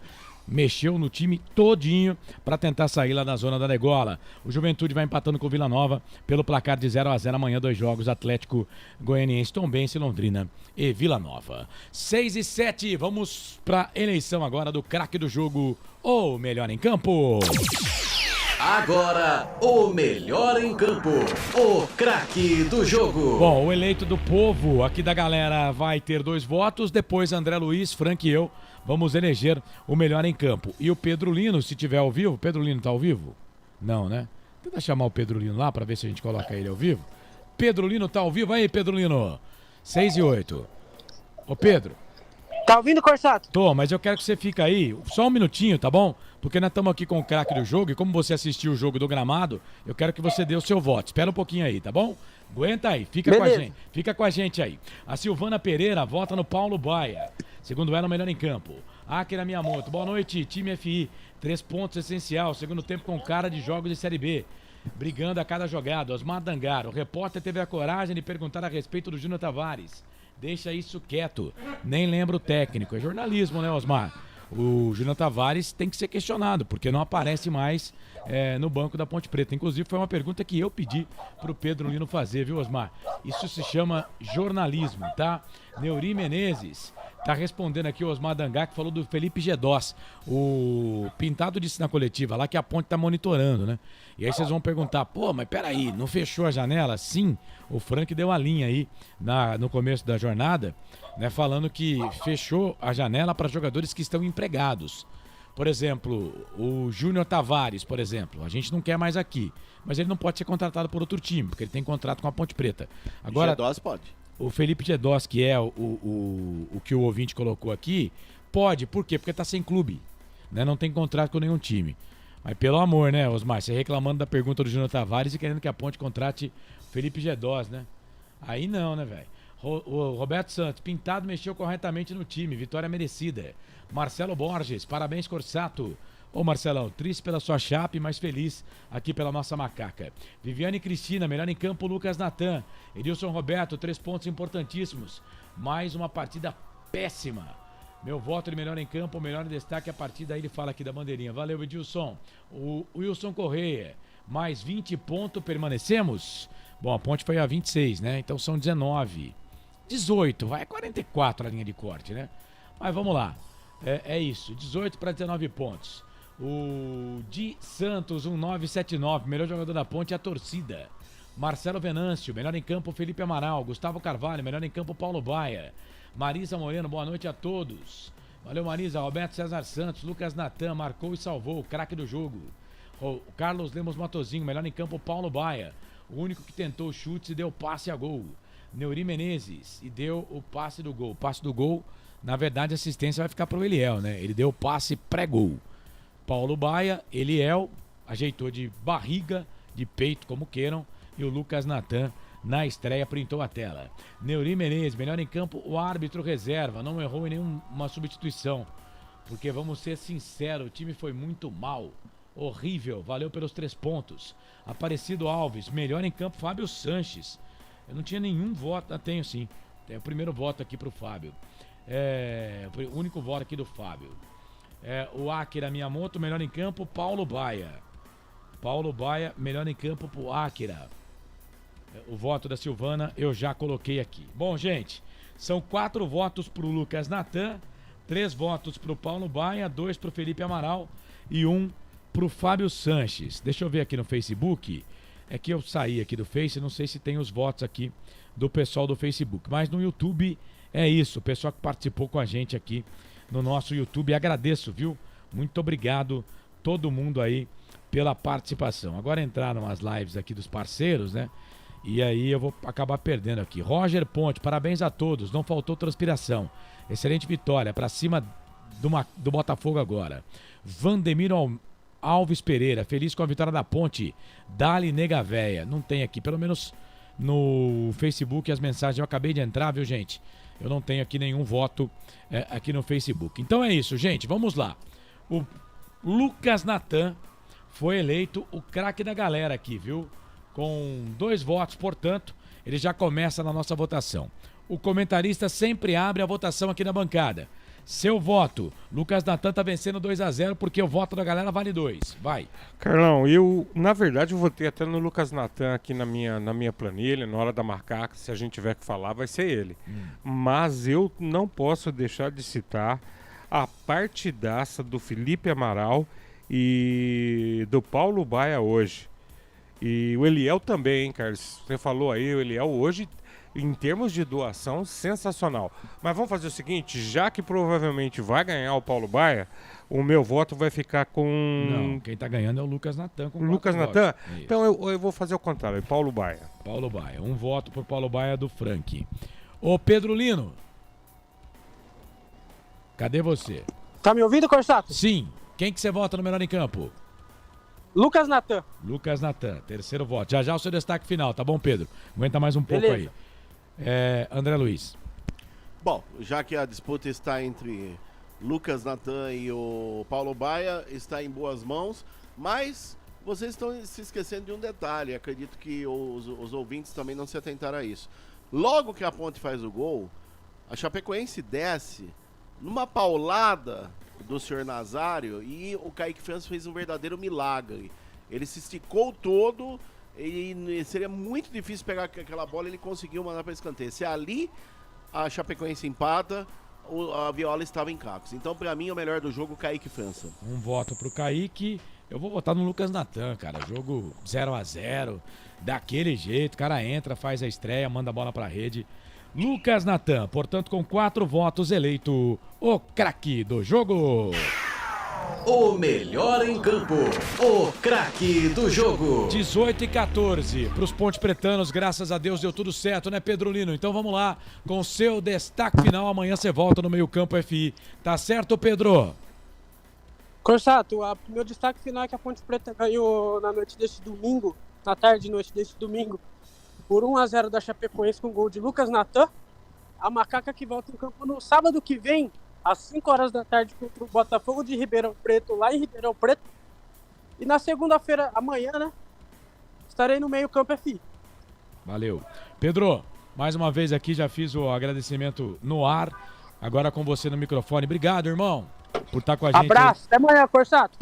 Mexeu no time todinho para tentar sair lá da zona da degola. O Juventude vai empatando com o Vila Nova pelo placar de 0-0. Amanhã 2 jogos, Atlético Goianiense, Tombense, Londrina e Vila Nova. 6:07, vamos para eleição agora do craque do jogo, ou melhor em campo. Agora, o melhor em campo, o craque do jogo. Bom, o eleito do povo aqui da galera vai ter 2 votos, depois André Luiz, Frank e eu vamos eleger o melhor em campo. E o Pedro Lino, se tiver ao vivo, Pedro Lino tá ao vivo? Não, né? Tenta chamar o Pedro Lino lá pra ver se a gente coloca ele ao vivo. Pedro Lino tá ao vivo aí, Pedro Lino. 6:08. Ô Pedro. Tá ouvindo, Corsato? Tô, mas eu quero que você fique aí, só um minutinho, tá bom? Porque nós estamos aqui com o craque do jogo e como você assistiu o jogo do gramado, eu quero que você dê o seu voto. Espera um pouquinho aí, tá bom? Aguenta aí, fica com a gente. Fica com a gente aí. A Silvana Pereira vota no Paulo Baia. Segundo ela, o melhor em campo. Akira Miyamoto, boa noite, time FI. 3 pontos essencial, segundo tempo com cara de jogos de Série B. Brigando a cada jogada. Osmar Dangar, o repórter teve a coragem de perguntar a respeito do Júnior Tavares. Deixa isso quieto. Nem lembra o técnico. É jornalismo, né, Osmar? O Júnior Tavares tem que ser questionado, porque não aparece mais no banco da Ponte Preta. Inclusive, foi uma pergunta que eu pedi pro Pedro Lino fazer, viu, Osmar? Isso se chama jornalismo, tá? Neuri Menezes tá respondendo aqui o Osmar Dangar, que falou do Felipe Gedós. O Pintado disse na coletiva lá que a Ponte tá monitorando, né? E aí vocês vão perguntar, pô, mas peraí, não fechou a janela? Sim, o Frank deu a linha aí no começo da jornada, né, falando que fechou a janela para jogadores que estão empregados. Por exemplo, o Júnior Tavares, por exemplo, a gente não quer mais aqui, mas ele não pode ser contratado por outro time, porque ele tem contrato com a Ponte Preta. Agora, Gedós pode. O Felipe Gedós, que é o que o ouvinte colocou aqui, pode. Por quê? Porque está sem clube, né? Não tem contrato com nenhum time. Mas pelo amor, né, Osmar? Você reclamando da pergunta do Júnior Tavares e querendo que a Ponte contrate Felipe Gedós, né? Aí não, né, velho? O Roberto Santos, Pintado mexeu corretamente no time, vitória merecida. Marcelo Borges, parabéns, Corsato. Ô Marcelão, triste pela sua chape, mas feliz aqui pela nossa macaca. Viviane Cristina, melhor em campo, Lucas Natan. Edilson Roberto, 3 pontos importantíssimos. Mais uma partida péssima. Meu voto de melhor em campo, melhor em destaque a partida. Aí ele fala aqui da bandeirinha. Valeu, Edilson. O Wilson Correia, mais 20 pontos, permanecemos? Bom, a Ponte foi a 26, né? Então são 19. 18, vai 44 a linha de corte, né? Mas vamos lá. É isso, 18 para 19 pontos. O Di Santos, 1979, melhor jogador da Ponte é a torcida. Marcelo Venâncio, melhor em campo, Felipe Amaral. Gustavo Carvalho, melhor em campo, Paulo Baia. Marisa Moreno, boa noite a todos. Valeu, Marisa. Roberto César Santos, Lucas Natan, marcou e salvou, craque do jogo. O Carlos Lemos Matozinho, melhor em campo, Paulo Baia. O único que tentou chutes e deu passe a gol. Neuri Menezes, e deu o passe do gol. O passe do gol, na verdade, a assistência vai ficar pro Eliel, né? Ele deu o passe pré-gol. Paulo Baia, Eliel, ajeitou de barriga, de peito, como queiram. E o Lucas Natan, na estreia, printou a tela. Neuri Menezes, melhor em campo, o árbitro reserva. Não errou em nenhuma substituição. Porque, vamos ser sinceros, o time foi muito mal. Horrível, valeu pelos 3 pontos. Aparecido Alves, melhor em campo, Fábio Sanches. Eu não tinha nenhum voto, tenho sim. É o primeiro voto aqui pro Fábio. O único voto aqui do Fábio. O Akira Miyamoto, melhor em campo, Paulo Baia. Paulo Baia, melhor em campo pro Akira. O voto da Silvana eu já coloquei aqui. Bom, gente, são 4 votos pro Lucas Natan, 3 votos pro Paulo Baia, 2 pro Felipe Amaral e 1 pro Fábio Sanches. Deixa eu ver aqui no Facebook. É que eu saí aqui do Face, não sei se tem os votos aqui do pessoal do Facebook. Mas no YouTube é isso, o pessoal que participou com a gente aqui no nosso YouTube. Agradeço, viu? Muito obrigado todo mundo aí pela participação. Agora entraram as lives aqui dos parceiros, né? E aí eu vou acabar perdendo aqui. Roger Ponte, parabéns a todos, não faltou transpiração. Excelente vitória, pra cima do Botafogo agora. Vandemiro Alves Pereira, feliz com a vitória da Ponte. Dali Nega Véia. Não tem aqui, pelo menos no Facebook as mensagens. Eu acabei de entrar, viu, gente? Eu não tenho aqui nenhum voto aqui no Facebook. Então é isso, gente. Vamos lá. O Lucas Natan foi eleito o craque da galera aqui, viu? Com 2 votos, portanto, ele já começa na nossa votação. O comentarista sempre abre a votação aqui na bancada. Seu voto, Lucas Natan tá vencendo 2-0 porque o voto da galera vale 2. Vai. Carlão, eu, na verdade, eu votei até no Lucas Natan aqui na minha planilha, na hora da marcar, se a gente tiver que falar, vai ser ele. Mas eu não posso deixar de citar a partidaça do Felipe Amaral e do Paulo Baia hoje. E o Eliel também, hein, Carlos? Você falou aí, o Eliel hoje, em termos de doação, sensacional. Mas vamos fazer o seguinte, já que provavelmente vai ganhar o Paulo Baia, o meu voto vai ficar com... Não, quem tá ganhando é o Lucas Natan. Lucas Natan? Então eu vou fazer o contrário, Paulo Baia. Paulo Baia, 1 voto por Paulo Baia do Frank. Ô Pedro Lino, cadê você? Tá me ouvindo, Corsato? Sim. Quem que você vota no melhor em campo? Lucas Natan. Lucas Natan, 3º voto. Já o seu destaque final, tá bom, Pedro? Aguenta mais um pouco aí. André Luiz. Bom, já que a disputa está entre Lucas Natan e o Paulo Baia, está em boas mãos, mas vocês estão se esquecendo de um detalhe, acredito que os ouvintes também não se atentaram a isso. Logo que a Ponte faz o gol, a Chapecoense desce numa paulada do senhor Nazário e o Kaique França fez um verdadeiro milagre. Ele se esticou todo e seria muito difícil pegar aquela bola, ele conseguiu mandar para escanteio. Se ali a Chapecoense empata, a Viola estava em cacos. Então, para mim, o melhor do jogo, Kaique França. 1 voto pro Kaique. Eu vou votar no Lucas Natan, cara. Jogo 0-0, daquele jeito, o cara entra, faz a estreia, manda a bola pra rede. Lucas Natan, portanto, com 4 votos, eleito o craque do jogo. O melhor em campo, o craque do jogo. 18-14 para os Ponte Pretanos, graças a Deus deu tudo certo, né, Pedro Lino? Então vamos lá com o seu destaque final. Amanhã você volta no meio campo FI. Tá certo, Pedro? Corsato, meu destaque final é que a Ponte Preta ganhou na noite deste domingo, na tarde e noite deste domingo, por 1-0 da Chapecoense com gol de Lucas Natan. A Macaca que volta em campo no sábado que vem, às 5 horas da tarde, contra o Botafogo de Ribeirão Preto, lá em Ribeirão Preto. E na segunda-feira, amanhã, né, estarei no meio-campo FI. Valeu. Pedro, mais uma vez aqui, já fiz o agradecimento no ar, agora com você no microfone. Obrigado, irmão, por estar com a gente. Abraço, até amanhã, Corsato.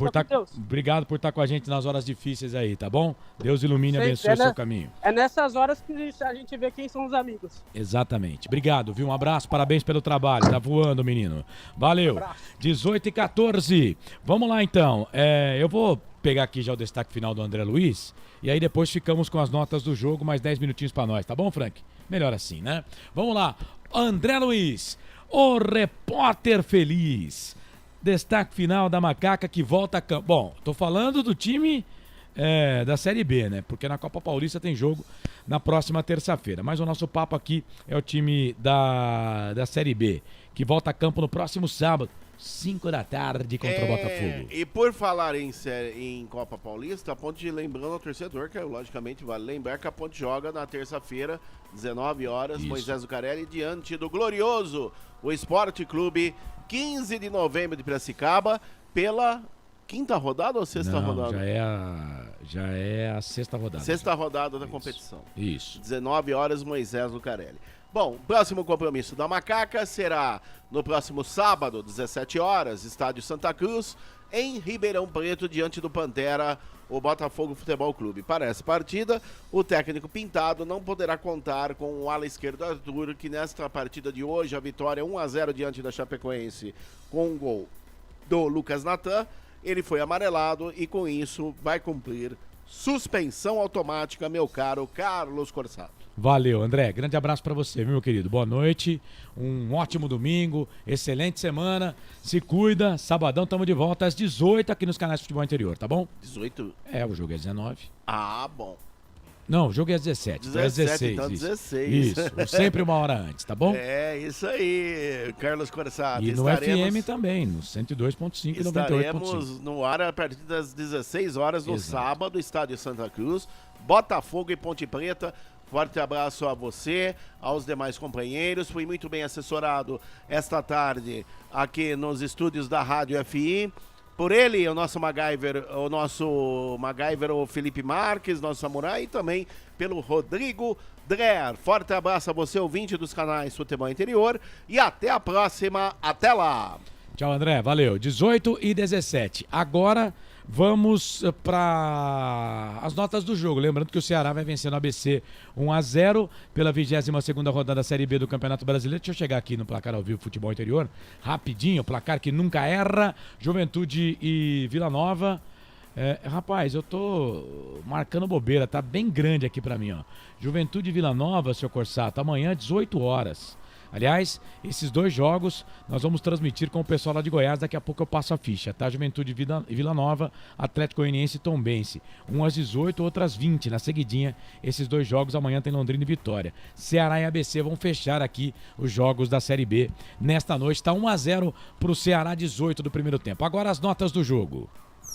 Obrigado por estar com a gente nas horas difíceis aí, tá bom? Deus ilumine e abençoe o seu caminho. É nessas horas que a gente vê quem são os amigos. Exatamente. Obrigado, viu? Um abraço, parabéns pelo trabalho. Tá voando, menino. Valeu. 18h14. Vamos lá, então. Eu vou pegar aqui já o destaque final do André Luiz e aí depois ficamos com as notas do jogo, mais 10 minutinhos pra nós, tá bom, Frank? Melhor assim, né? Vamos lá. André Luiz, o repórter feliz. Destaque final da Macaca que volta a campo. Bom, tô falando do time da Série B, né? Porque na Copa Paulista tem jogo na próxima terça-feira. Mas o nosso papo aqui é o time da Série B, que volta a campo no próximo sábado, 5 da tarde, contra o Botafogo. E por falar em Copa Paulista, a Ponte, lembrando ao torcedor, que logicamente vale lembrar que a Ponte joga na terça-feira, 19 horas, Isso. Moisés Zucarelli, diante do glorioso, o Esporte Clube, 15 de novembro de Piracicaba, pela quinta rodada ou sexta rodada? Já é a sexta rodada. Sexta rodada da competição. Isso. 19 horas, Moisés Zucarelli. Bom, próximo compromisso da Macaca será no próximo sábado, 17 horas, Estádio Santa Cruz, em Ribeirão Preto, diante do Pantera, o Botafogo Futebol Clube. Para essa partida, o técnico Pintado não poderá contar com o ala esquerdo Arthur, que nesta partida de hoje, a vitória 1-0 diante da Chapecoense, com um gol do Lucas Natan, ele foi amarelado e com isso vai cumprir suspensão automática, meu caro Carlos Corsato. Valeu, André. Grande abraço pra você, meu querido. Boa noite, um ótimo domingo, excelente semana. Se cuida, sabadão tamo de volta às 18 aqui nos canais de Futebol Interior, tá bom? 18? O jogo é 19. Ah, bom. Não, o jogo é 17. 17, então isso. 16. Isso, sempre uma hora antes, tá bom? É, isso aí, Carlos Corsato. E no FM também, no 102.5 e 98.5. Estaremos no ar a partir das 16 horas no sábado, Estádio Santa Cruz, Botafogo e Ponte Preta. Forte abraço a você, aos demais companheiros. Fui muito bem assessorado esta tarde aqui nos estúdios da Rádio FI. Por ele, o nosso MacGyver, o Felipe Marques, nosso samurai, e também pelo Rodrigo Dreher. Forte abraço a você, ouvinte dos canais Futebol Interior, e até a próxima. Até lá! Tchau, André. Valeu. 18h17. Agora vamos para as notas do jogo. Lembrando que o Ceará vai vencer no ABC 1-0 pela 22ª rodada da Série B do Campeonato Brasileiro. Deixa eu chegar aqui no placar ao vivo Futebol Interior. Rapidinho, placar que nunca erra. Juventude e Vila Nova. Rapaz, eu tô marcando bobeira. Tá bem grande aqui pra mim, ó. Juventude e Vila Nova, seu Corsato. Amanhã, 18 horas. Aliás, esses dois jogos nós vamos transmitir com o pessoal lá de Goiás. Daqui a pouco eu passo a ficha, tá? Juventude e Vila Nova, Atlético Goianiense e Tombense. Um às 18, outro às 20, na seguidinha. Esses dois jogos, amanhã tem Londrina e Vitória. Ceará e ABC vão fechar aqui os jogos da Série B nesta noite. Tá 1-0 pro Ceará, 18 do primeiro tempo. Agora as notas do jogo.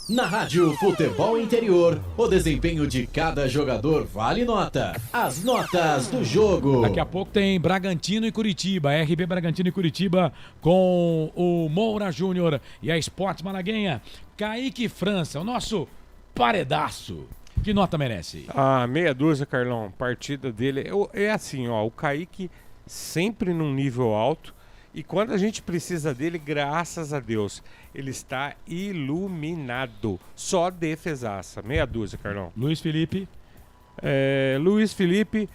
Na Rádio Futebol Interior, o desempenho de cada jogador vale nota. As notas do jogo. Daqui a pouco tem Bragantino e Curitiba. RB Bragantino e Curitiba com o Moura Júnior e a Esportes Malaguenha. Kaique França, o nosso paredaço. Que nota merece? Meia dúzia, Carlão. Partida dele é assim, ó. O Kaique sempre num nível alto. E quando a gente precisa dele, graças a Deus, ele está iluminado. Só defesaça. Meia dúzia, Carlão. Luiz Felipe. Luiz Felipe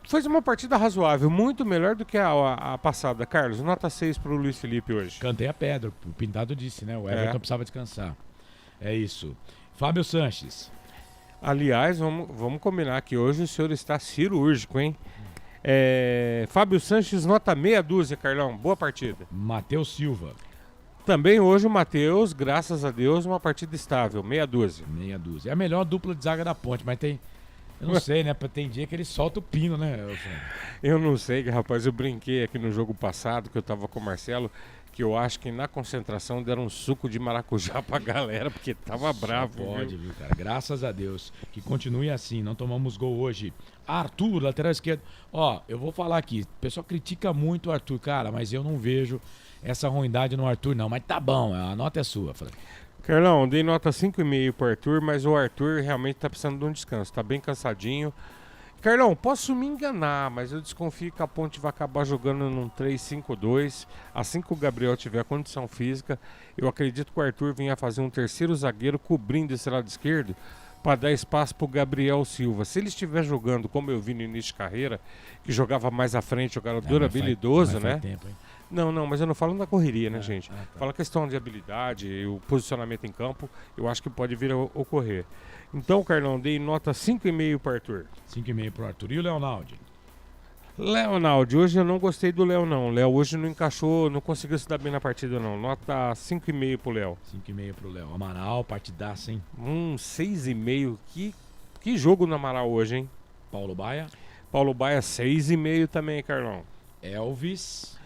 fez uma partida razoável, muito melhor do que a passada. Carlos, nota 6 para o Luiz Felipe hoje. Cantei a pedra, o Pintado disse, né? O Everton precisava descansar. É isso. Fábio Sanches. Aliás, vamos combinar que hoje o senhor está cirúrgico, hein? Fábio Sanches, nota meia dúzia, Carlão. Boa partida. Matheus Silva. Também hoje o Matheus, graças a Deus, uma partida estável. Meia dúzia. Meia dúzia. É a melhor dupla de zaga da Ponte, mas tem... Eu não sei, né? Tem dia que ele solta o pino, né? Eu não sei, rapaz. Eu brinquei aqui no jogo passado, que eu tava com o Marcelo, que eu acho que na concentração deram um suco de maracujá pra galera, porque tava bravo. Pode, viu, cara? Graças a Deus. Que continue assim, não tomamos gol hoje. Arthur, lateral esquerdo. Ó, eu vou falar aqui, o pessoal critica muito o Arthur, cara, mas eu não vejo essa ruindade no Arthur, não. Mas tá bom, a nota é sua, Frank. Carlão, dei nota 5,5 pro Arthur, mas o Arthur realmente tá precisando de um descanso, tá bem cansadinho. Carlão, posso me enganar, mas eu desconfio que a Ponte vai acabar jogando num 3-5-2. Assim que o Gabriel tiver condição física, eu acredito que o Arthur venha fazer um terceiro zagueiro cobrindo esse lado esquerdo para dar espaço para o Gabriel Silva. Se ele estiver jogando, como eu vi no início de carreira, que jogava mais à frente, jogador habilidoso, né? Tempo, hein? Não, mas eu não falo da correria, né, gente? Tá. Fala a questão de habilidade e o posicionamento em campo, eu acho que pode vir a ocorrer. Então, Carlão, dei nota 5,5 para Arthur. 5,5 para o Arthur. E o Leonaldi? Leonaldi, hoje eu não gostei do Léo, não. O Léo hoje não encaixou, não conseguiu se dar bem na partida, não. Nota 5,5 pro Léo. 5,5 pro Léo. Amaral, partidaça, hein? 6,5. Que jogo no Amaral hoje, hein? Paulo Baia? Paulo Baia, 6,5 também, Carlão. Elvis,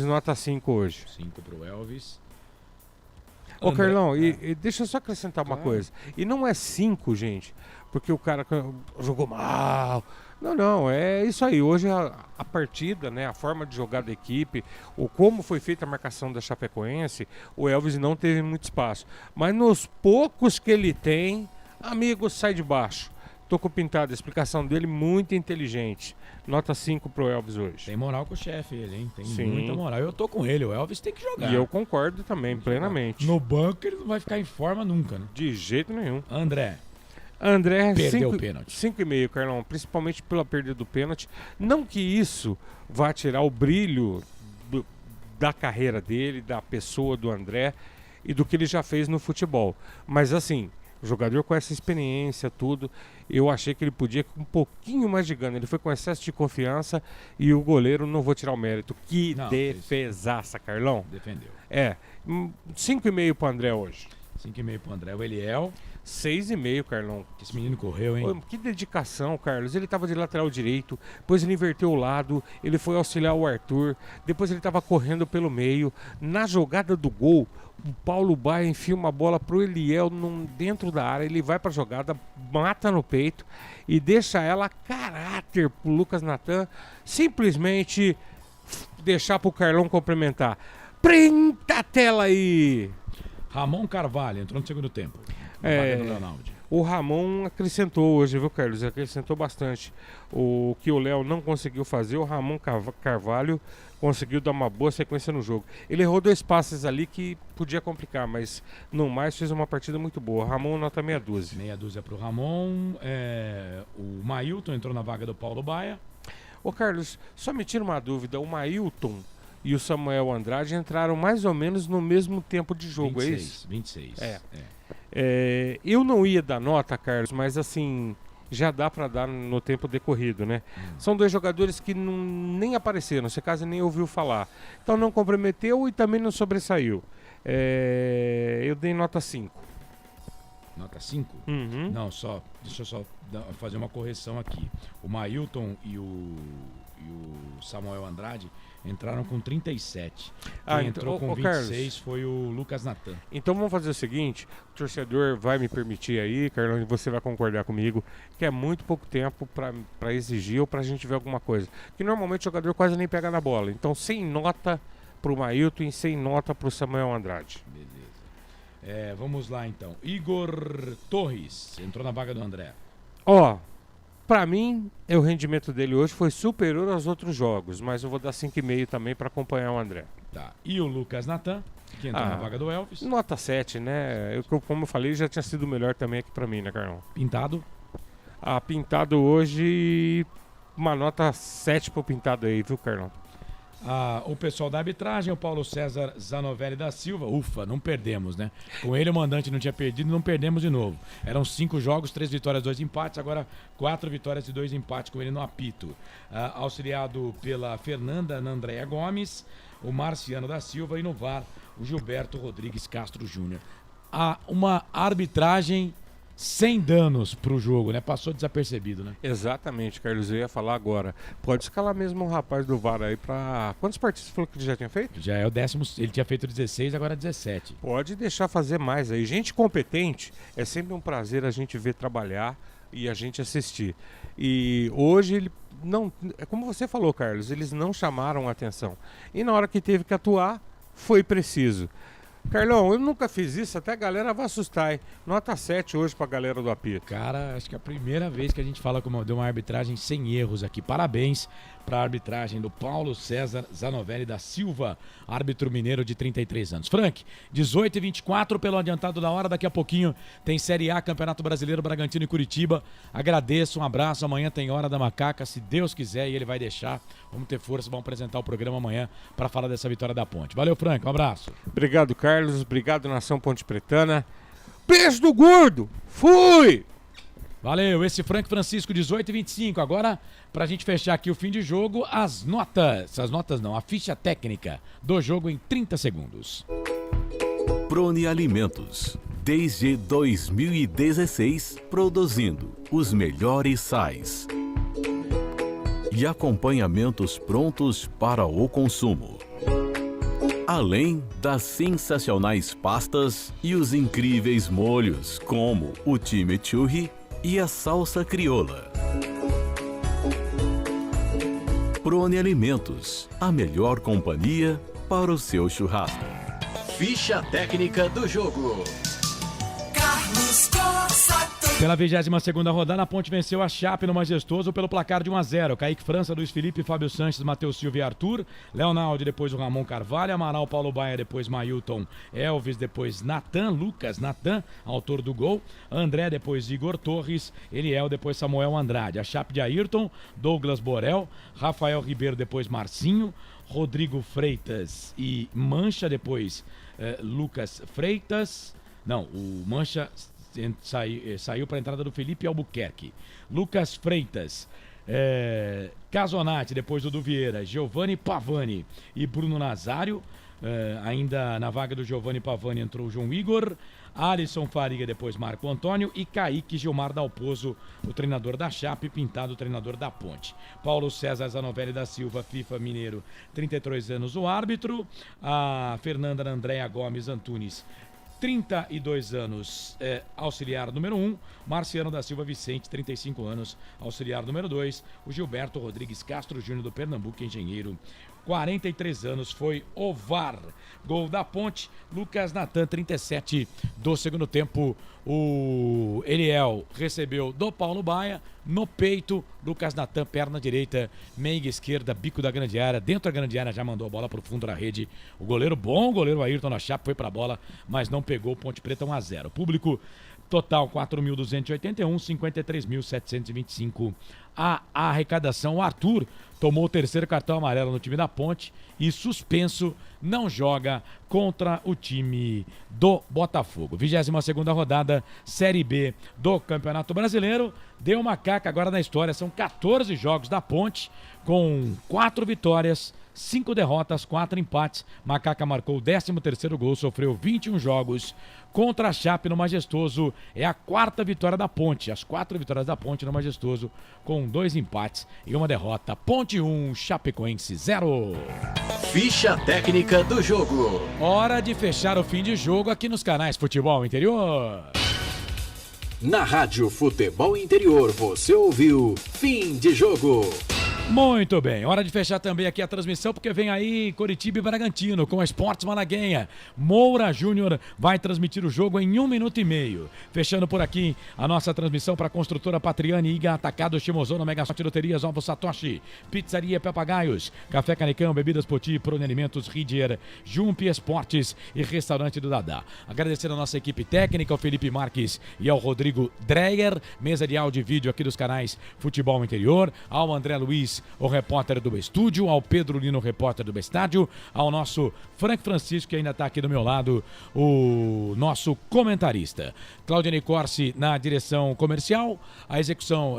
nota 5 hoje. 5 pro Elvis. Ô, Carlão, e deixa eu só acrescentar uma coisa. E não é 5, gente, porque o cara jogou mal. Não, é isso aí. Hoje a partida, né, a forma de jogar da equipe, ou como foi feita a marcação da Chapecoense, o Elvis não teve muito espaço. Mas nos poucos que ele tem, amigo, sai de baixo. Tô com o Pintado, a explicação dele muito inteligente. Nota 5 pro Elvis hoje. Tem moral com o chefe ele, hein? Tem Sim. muita moral. Eu tô com ele, o Elvis tem que jogar. E eu concordo também, plenamente. No banco ele não vai ficar em forma nunca, né? De jeito nenhum. André, perdeu o pênalti. 5,5, Carlão, principalmente pela perda do pênalti. Não que isso vá tirar o brilho da carreira dele, da pessoa do André e do que ele já fez no futebol. Mas assim, o jogador com essa experiência, tudo, eu achei que ele podia com um pouquinho mais de gana. Ele foi com excesso de confiança e o goleiro, não vou tirar o mérito. Que defesaça, Carlão. Defendeu. 5,5 pro André hoje. 5,5 pro André. O Eliel, 6,5, Carlão. Esse menino correu, hein? Pô, que dedicação, Carlos. Ele estava de lateral direito, depois ele inverteu o lado, ele foi auxiliar o Arthur, depois ele estava correndo pelo meio. Na jogada do gol, o Paulo Baia enfia uma bola pro Eliel dentro da área, ele vai pra jogada, mata no peito e deixa ela a caráter pro Lucas Natan simplesmente deixar pro Carlão complementar. Printa a tela aí! Ramon Carvalho entrou no segundo tempo. O Ramon acrescentou hoje, viu, Carlos? Acrescentou bastante. O que o Léo não conseguiu fazer, o Ramon Carvalho conseguiu dar uma boa sequência no jogo. Ele errou 2 passes ali que podia complicar, mas no mais fez uma partida muito boa. Ramon nota meia dúzia. Meia dúzia pro Ramon. O Mailton entrou na vaga do Paulo Baia. Ô, Carlos, só me tira uma dúvida. O Mailton e o Samuel Andrade entraram mais ou menos no mesmo tempo de jogo, 26, é isso? 26. Eu não ia dar nota, Carlos, mas assim, já dá para dar no tempo decorrido, né? São 2 jogadores que nem apareceram, se caso nem ouviu falar. Então não comprometeu e também não sobressaiu. Eu dei nota 5. Nota 5? Uhum. Não, deixa eu só fazer uma correção aqui. O Mailton e o Samuel Andrade entraram com 37. Quem entrou com 26 Carlos, foi o Lucas Natan. Então vamos fazer o seguinte, o torcedor vai me permitir aí, Carlão, e você vai concordar comigo, que é muito pouco tempo para exigir ou pra gente ver alguma coisa. Que normalmente o jogador quase nem pega na bola. Então sem nota pro Mailton e sem nota pro Samuel Andrade. Beleza. Vamos lá então. Igor Torres entrou na vaga do André. Pra mim, o rendimento dele hoje foi superior aos outros jogos, mas eu vou dar 5,5 também para acompanhar o André. Tá. E o Lucas Natan, que entrou na vaga do Elvis? Nota 7, né? Como eu falei, já tinha sido melhor também aqui para mim, né, Carlão? Pintado? Pintado hoje, uma nota 7 pro Pintado aí, viu, Carlão? O pessoal da arbitragem, o Paulo César Zanovelli da Silva, ufa, não perdemos, né? Com ele o mandante não tinha perdido, não perdemos de novo. Eram 5 jogos, 3 vitórias, 2 empates, agora 4 vitórias e 2 empates com ele no apito. Auxiliado pela Fernanda Nandréia Gomes, o Marciano da Silva e no VAR, o Gilberto Rodrigues Castro Júnior. Uma arbitragem sem danos pro jogo, né? Passou desapercebido, né? Exatamente, Carlos, eu ia falar agora. Pode escalar mesmo um rapaz do VAR aí pra... Quantos partidos você falou que ele já tinha feito? Já é o 10º, ele tinha feito 16, agora 17. Pode deixar fazer mais aí. Gente competente, é sempre um prazer a gente ver trabalhar e a gente assistir. E hoje ele não... É como você falou, Carlos, eles não chamaram a atenção. E na hora que teve que atuar, foi preciso. Carlão, eu nunca fiz isso, até a galera vai assustar, hein? Nota 7 hoje pra galera do apito. Cara, acho que é a primeira vez que a gente fala de uma arbitragem sem erros aqui. Parabéns para a arbitragem do Paulo César Zanovelli da Silva, árbitro mineiro de 33 anos. Frank, 18h24 pelo adiantado da hora, daqui a pouquinho tem Série A, Campeonato Brasileiro, Bragantino e Curitiba. Agradeço, um abraço, amanhã tem Hora da Macaca, se Deus quiser e ele vai deixar. Vamos ter força, vamos apresentar o programa amanhã para falar dessa vitória da Ponte. Valeu, Frank, um abraço. Obrigado, Carlos, obrigado, Nação Ponte Pretana. Beijo do gordo, fui! Valeu, esse Frank Francisco, 18h25. Agora, pra gente fechar aqui o fim de jogo, as notas. As notas não, a ficha técnica do jogo em 30 segundos. Prone Alimentos. Desde 2016, produzindo os melhores sais e acompanhamentos prontos para o consumo. Além das sensacionais pastas e os incríveis molhos, como o chimichurri e a salsa crioula. Prone Alimentos, a melhor companhia para o seu churrasco. Ficha técnica do jogo. Carlos Corsato. Pela 22ª rodada, a Ponte venceu a Chape no Majestoso pelo placar de 1-0. Kaique França, Luiz Felipe, Fábio Sanches, Matheus Silva e Arthur. Leonaldi, depois o Ramon Carvalho. Amaral, Paulo Baia, depois Mailton, Elvis, depois Natan, Lucas Natan, autor do gol. André, depois Igor Torres. Eliel, depois Samuel Andrade. A Chape de Ayrton, Douglas Borel. Rafael Ribeiro, depois Marcinho. Rodrigo Freitas e Mancha, depois Lucas Freitas. Não, o Mancha saiu para a entrada do Felipe Albuquerque. Lucas Freitas, Casonati, depois do Vieira, Giovanni Pavani e Bruno Nazário. Ainda na vaga do Giovanni Pavani entrou o João Igor, Alisson Fariga, depois Marco Antônio e Kaique Gilmar Dalpozo, o treinador da Chape, Pintado, o treinador da Ponte. Paulo César Zanovelli da Silva, FIFA Mineiro, 33 anos, o árbitro. A Fernanda Andréa Gomes Antunes, 32 anos, auxiliar número 1. Marciano da Silva Vicente, 35 anos, auxiliar número 2. O Gilberto Rodrigues Castro Júnior do Pernambuco, engenheiro, 43 anos, foi o VAR. Gol da Ponte, Lucas Natan, 37 do segundo tempo. O Eliel recebeu do Paulo Baia, no peito, Lucas Natan, perna direita, meiga esquerda, bico da grande área, dentro da grande área, já mandou a bola pro fundo da rede. O goleiro, bom goleiro Ayrton na Chape, foi pra bola, mas não pegou. Ponte Preta 1-0. Público total 4.281, 53.725. A arrecadação, o Arthur tomou o terceiro cartão amarelo no time da Ponte e suspenso, não joga contra o time do Botafogo. 22ª rodada, Série B do Campeonato Brasileiro. Deu uma caca agora na história, são 14 jogos da Ponte, com 4 vitórias, 5 derrotas, 4 empates. Macaca marcou o 13º gol, sofreu 21 jogos contra a Chape no Majestoso. É a 4ª vitória da Ponte, as 4 vitórias da Ponte no Majestoso, com 2 empates e 1 derrota. Ponte 1, Chapecoense 0. Ficha técnica do jogo. Hora de fechar o fim de jogo aqui nos canais Futebol Interior. Na Rádio Futebol Interior, você ouviu Fim de Jogo. Muito bem, hora de fechar também aqui a transmissão, porque vem aí Coritiba e Bragantino com a Esportes Malaguenha. Moura Júnior vai transmitir o jogo em 1 minuto e meio. Fechando por aqui a nossa transmissão para a construtora Patriani, Iga Atacado, Shimozono, Mega Sorte Loterias, Ovo Satoshi, Pizzaria Papagaios, Café Canecão, Bebidas Poti, Prone Alimentos, Ridier, Jump Esportes e Restaurante do Dadá. Agradecer a nossa equipe técnica, ao Felipe Marques e ao Rodrigo Dreyer, mesa de áudio e vídeo aqui dos canais Futebol Interior, ao André Luiz Gomes, o repórter do estúdio, ao Pedro Lino, repórter do estádio, ao nosso Frank Francisco, que ainda está aqui do meu lado, o nosso comentarista. Claudinei Corsi na direção comercial, a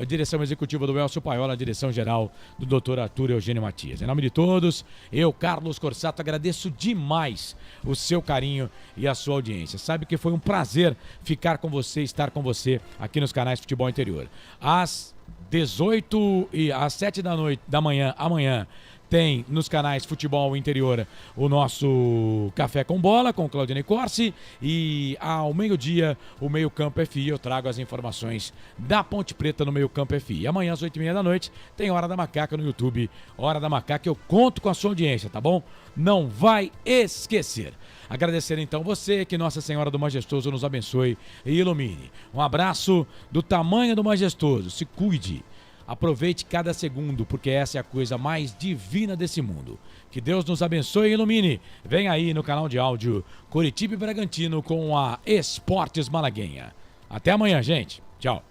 direção executiva do Elcio Paiola, a direção geral do Dr. Arthur Eugênio Matias. Em nome de todos, eu, Carlos Corsato, agradeço demais o seu carinho e a sua audiência. Sabe que foi um prazer ficar com você, estar com você aqui nos canais Futebol Interior. Às 18 e às 7 da manhã, amanhã, tem nos canais Futebol Interior o nosso Café com Bola, com Claudinei Corsi. E ao meio-dia, o Meio Campo FI. Eu trago as informações da Ponte Preta no Meio Campo FI. E amanhã, às 8h30 da noite, tem Hora da Macaca no YouTube. Hora da Macaca, eu conto com a sua audiência, tá bom? Não vai esquecer. Agradecer então você, que Nossa Senhora do Majestoso nos abençoe e ilumine. Um abraço do tamanho do Majestoso. Se cuide. Aproveite cada segundo, porque essa é a coisa mais divina desse mundo. Que Deus nos abençoe e ilumine. Vem aí no canal de áudio Coritiba e Bragantino com a Esportes Malaguenha. Até amanhã, gente. Tchau.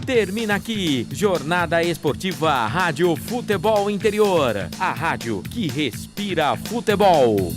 Termina aqui, Jornada Esportiva Rádio Futebol Interior. A rádio que respira futebol.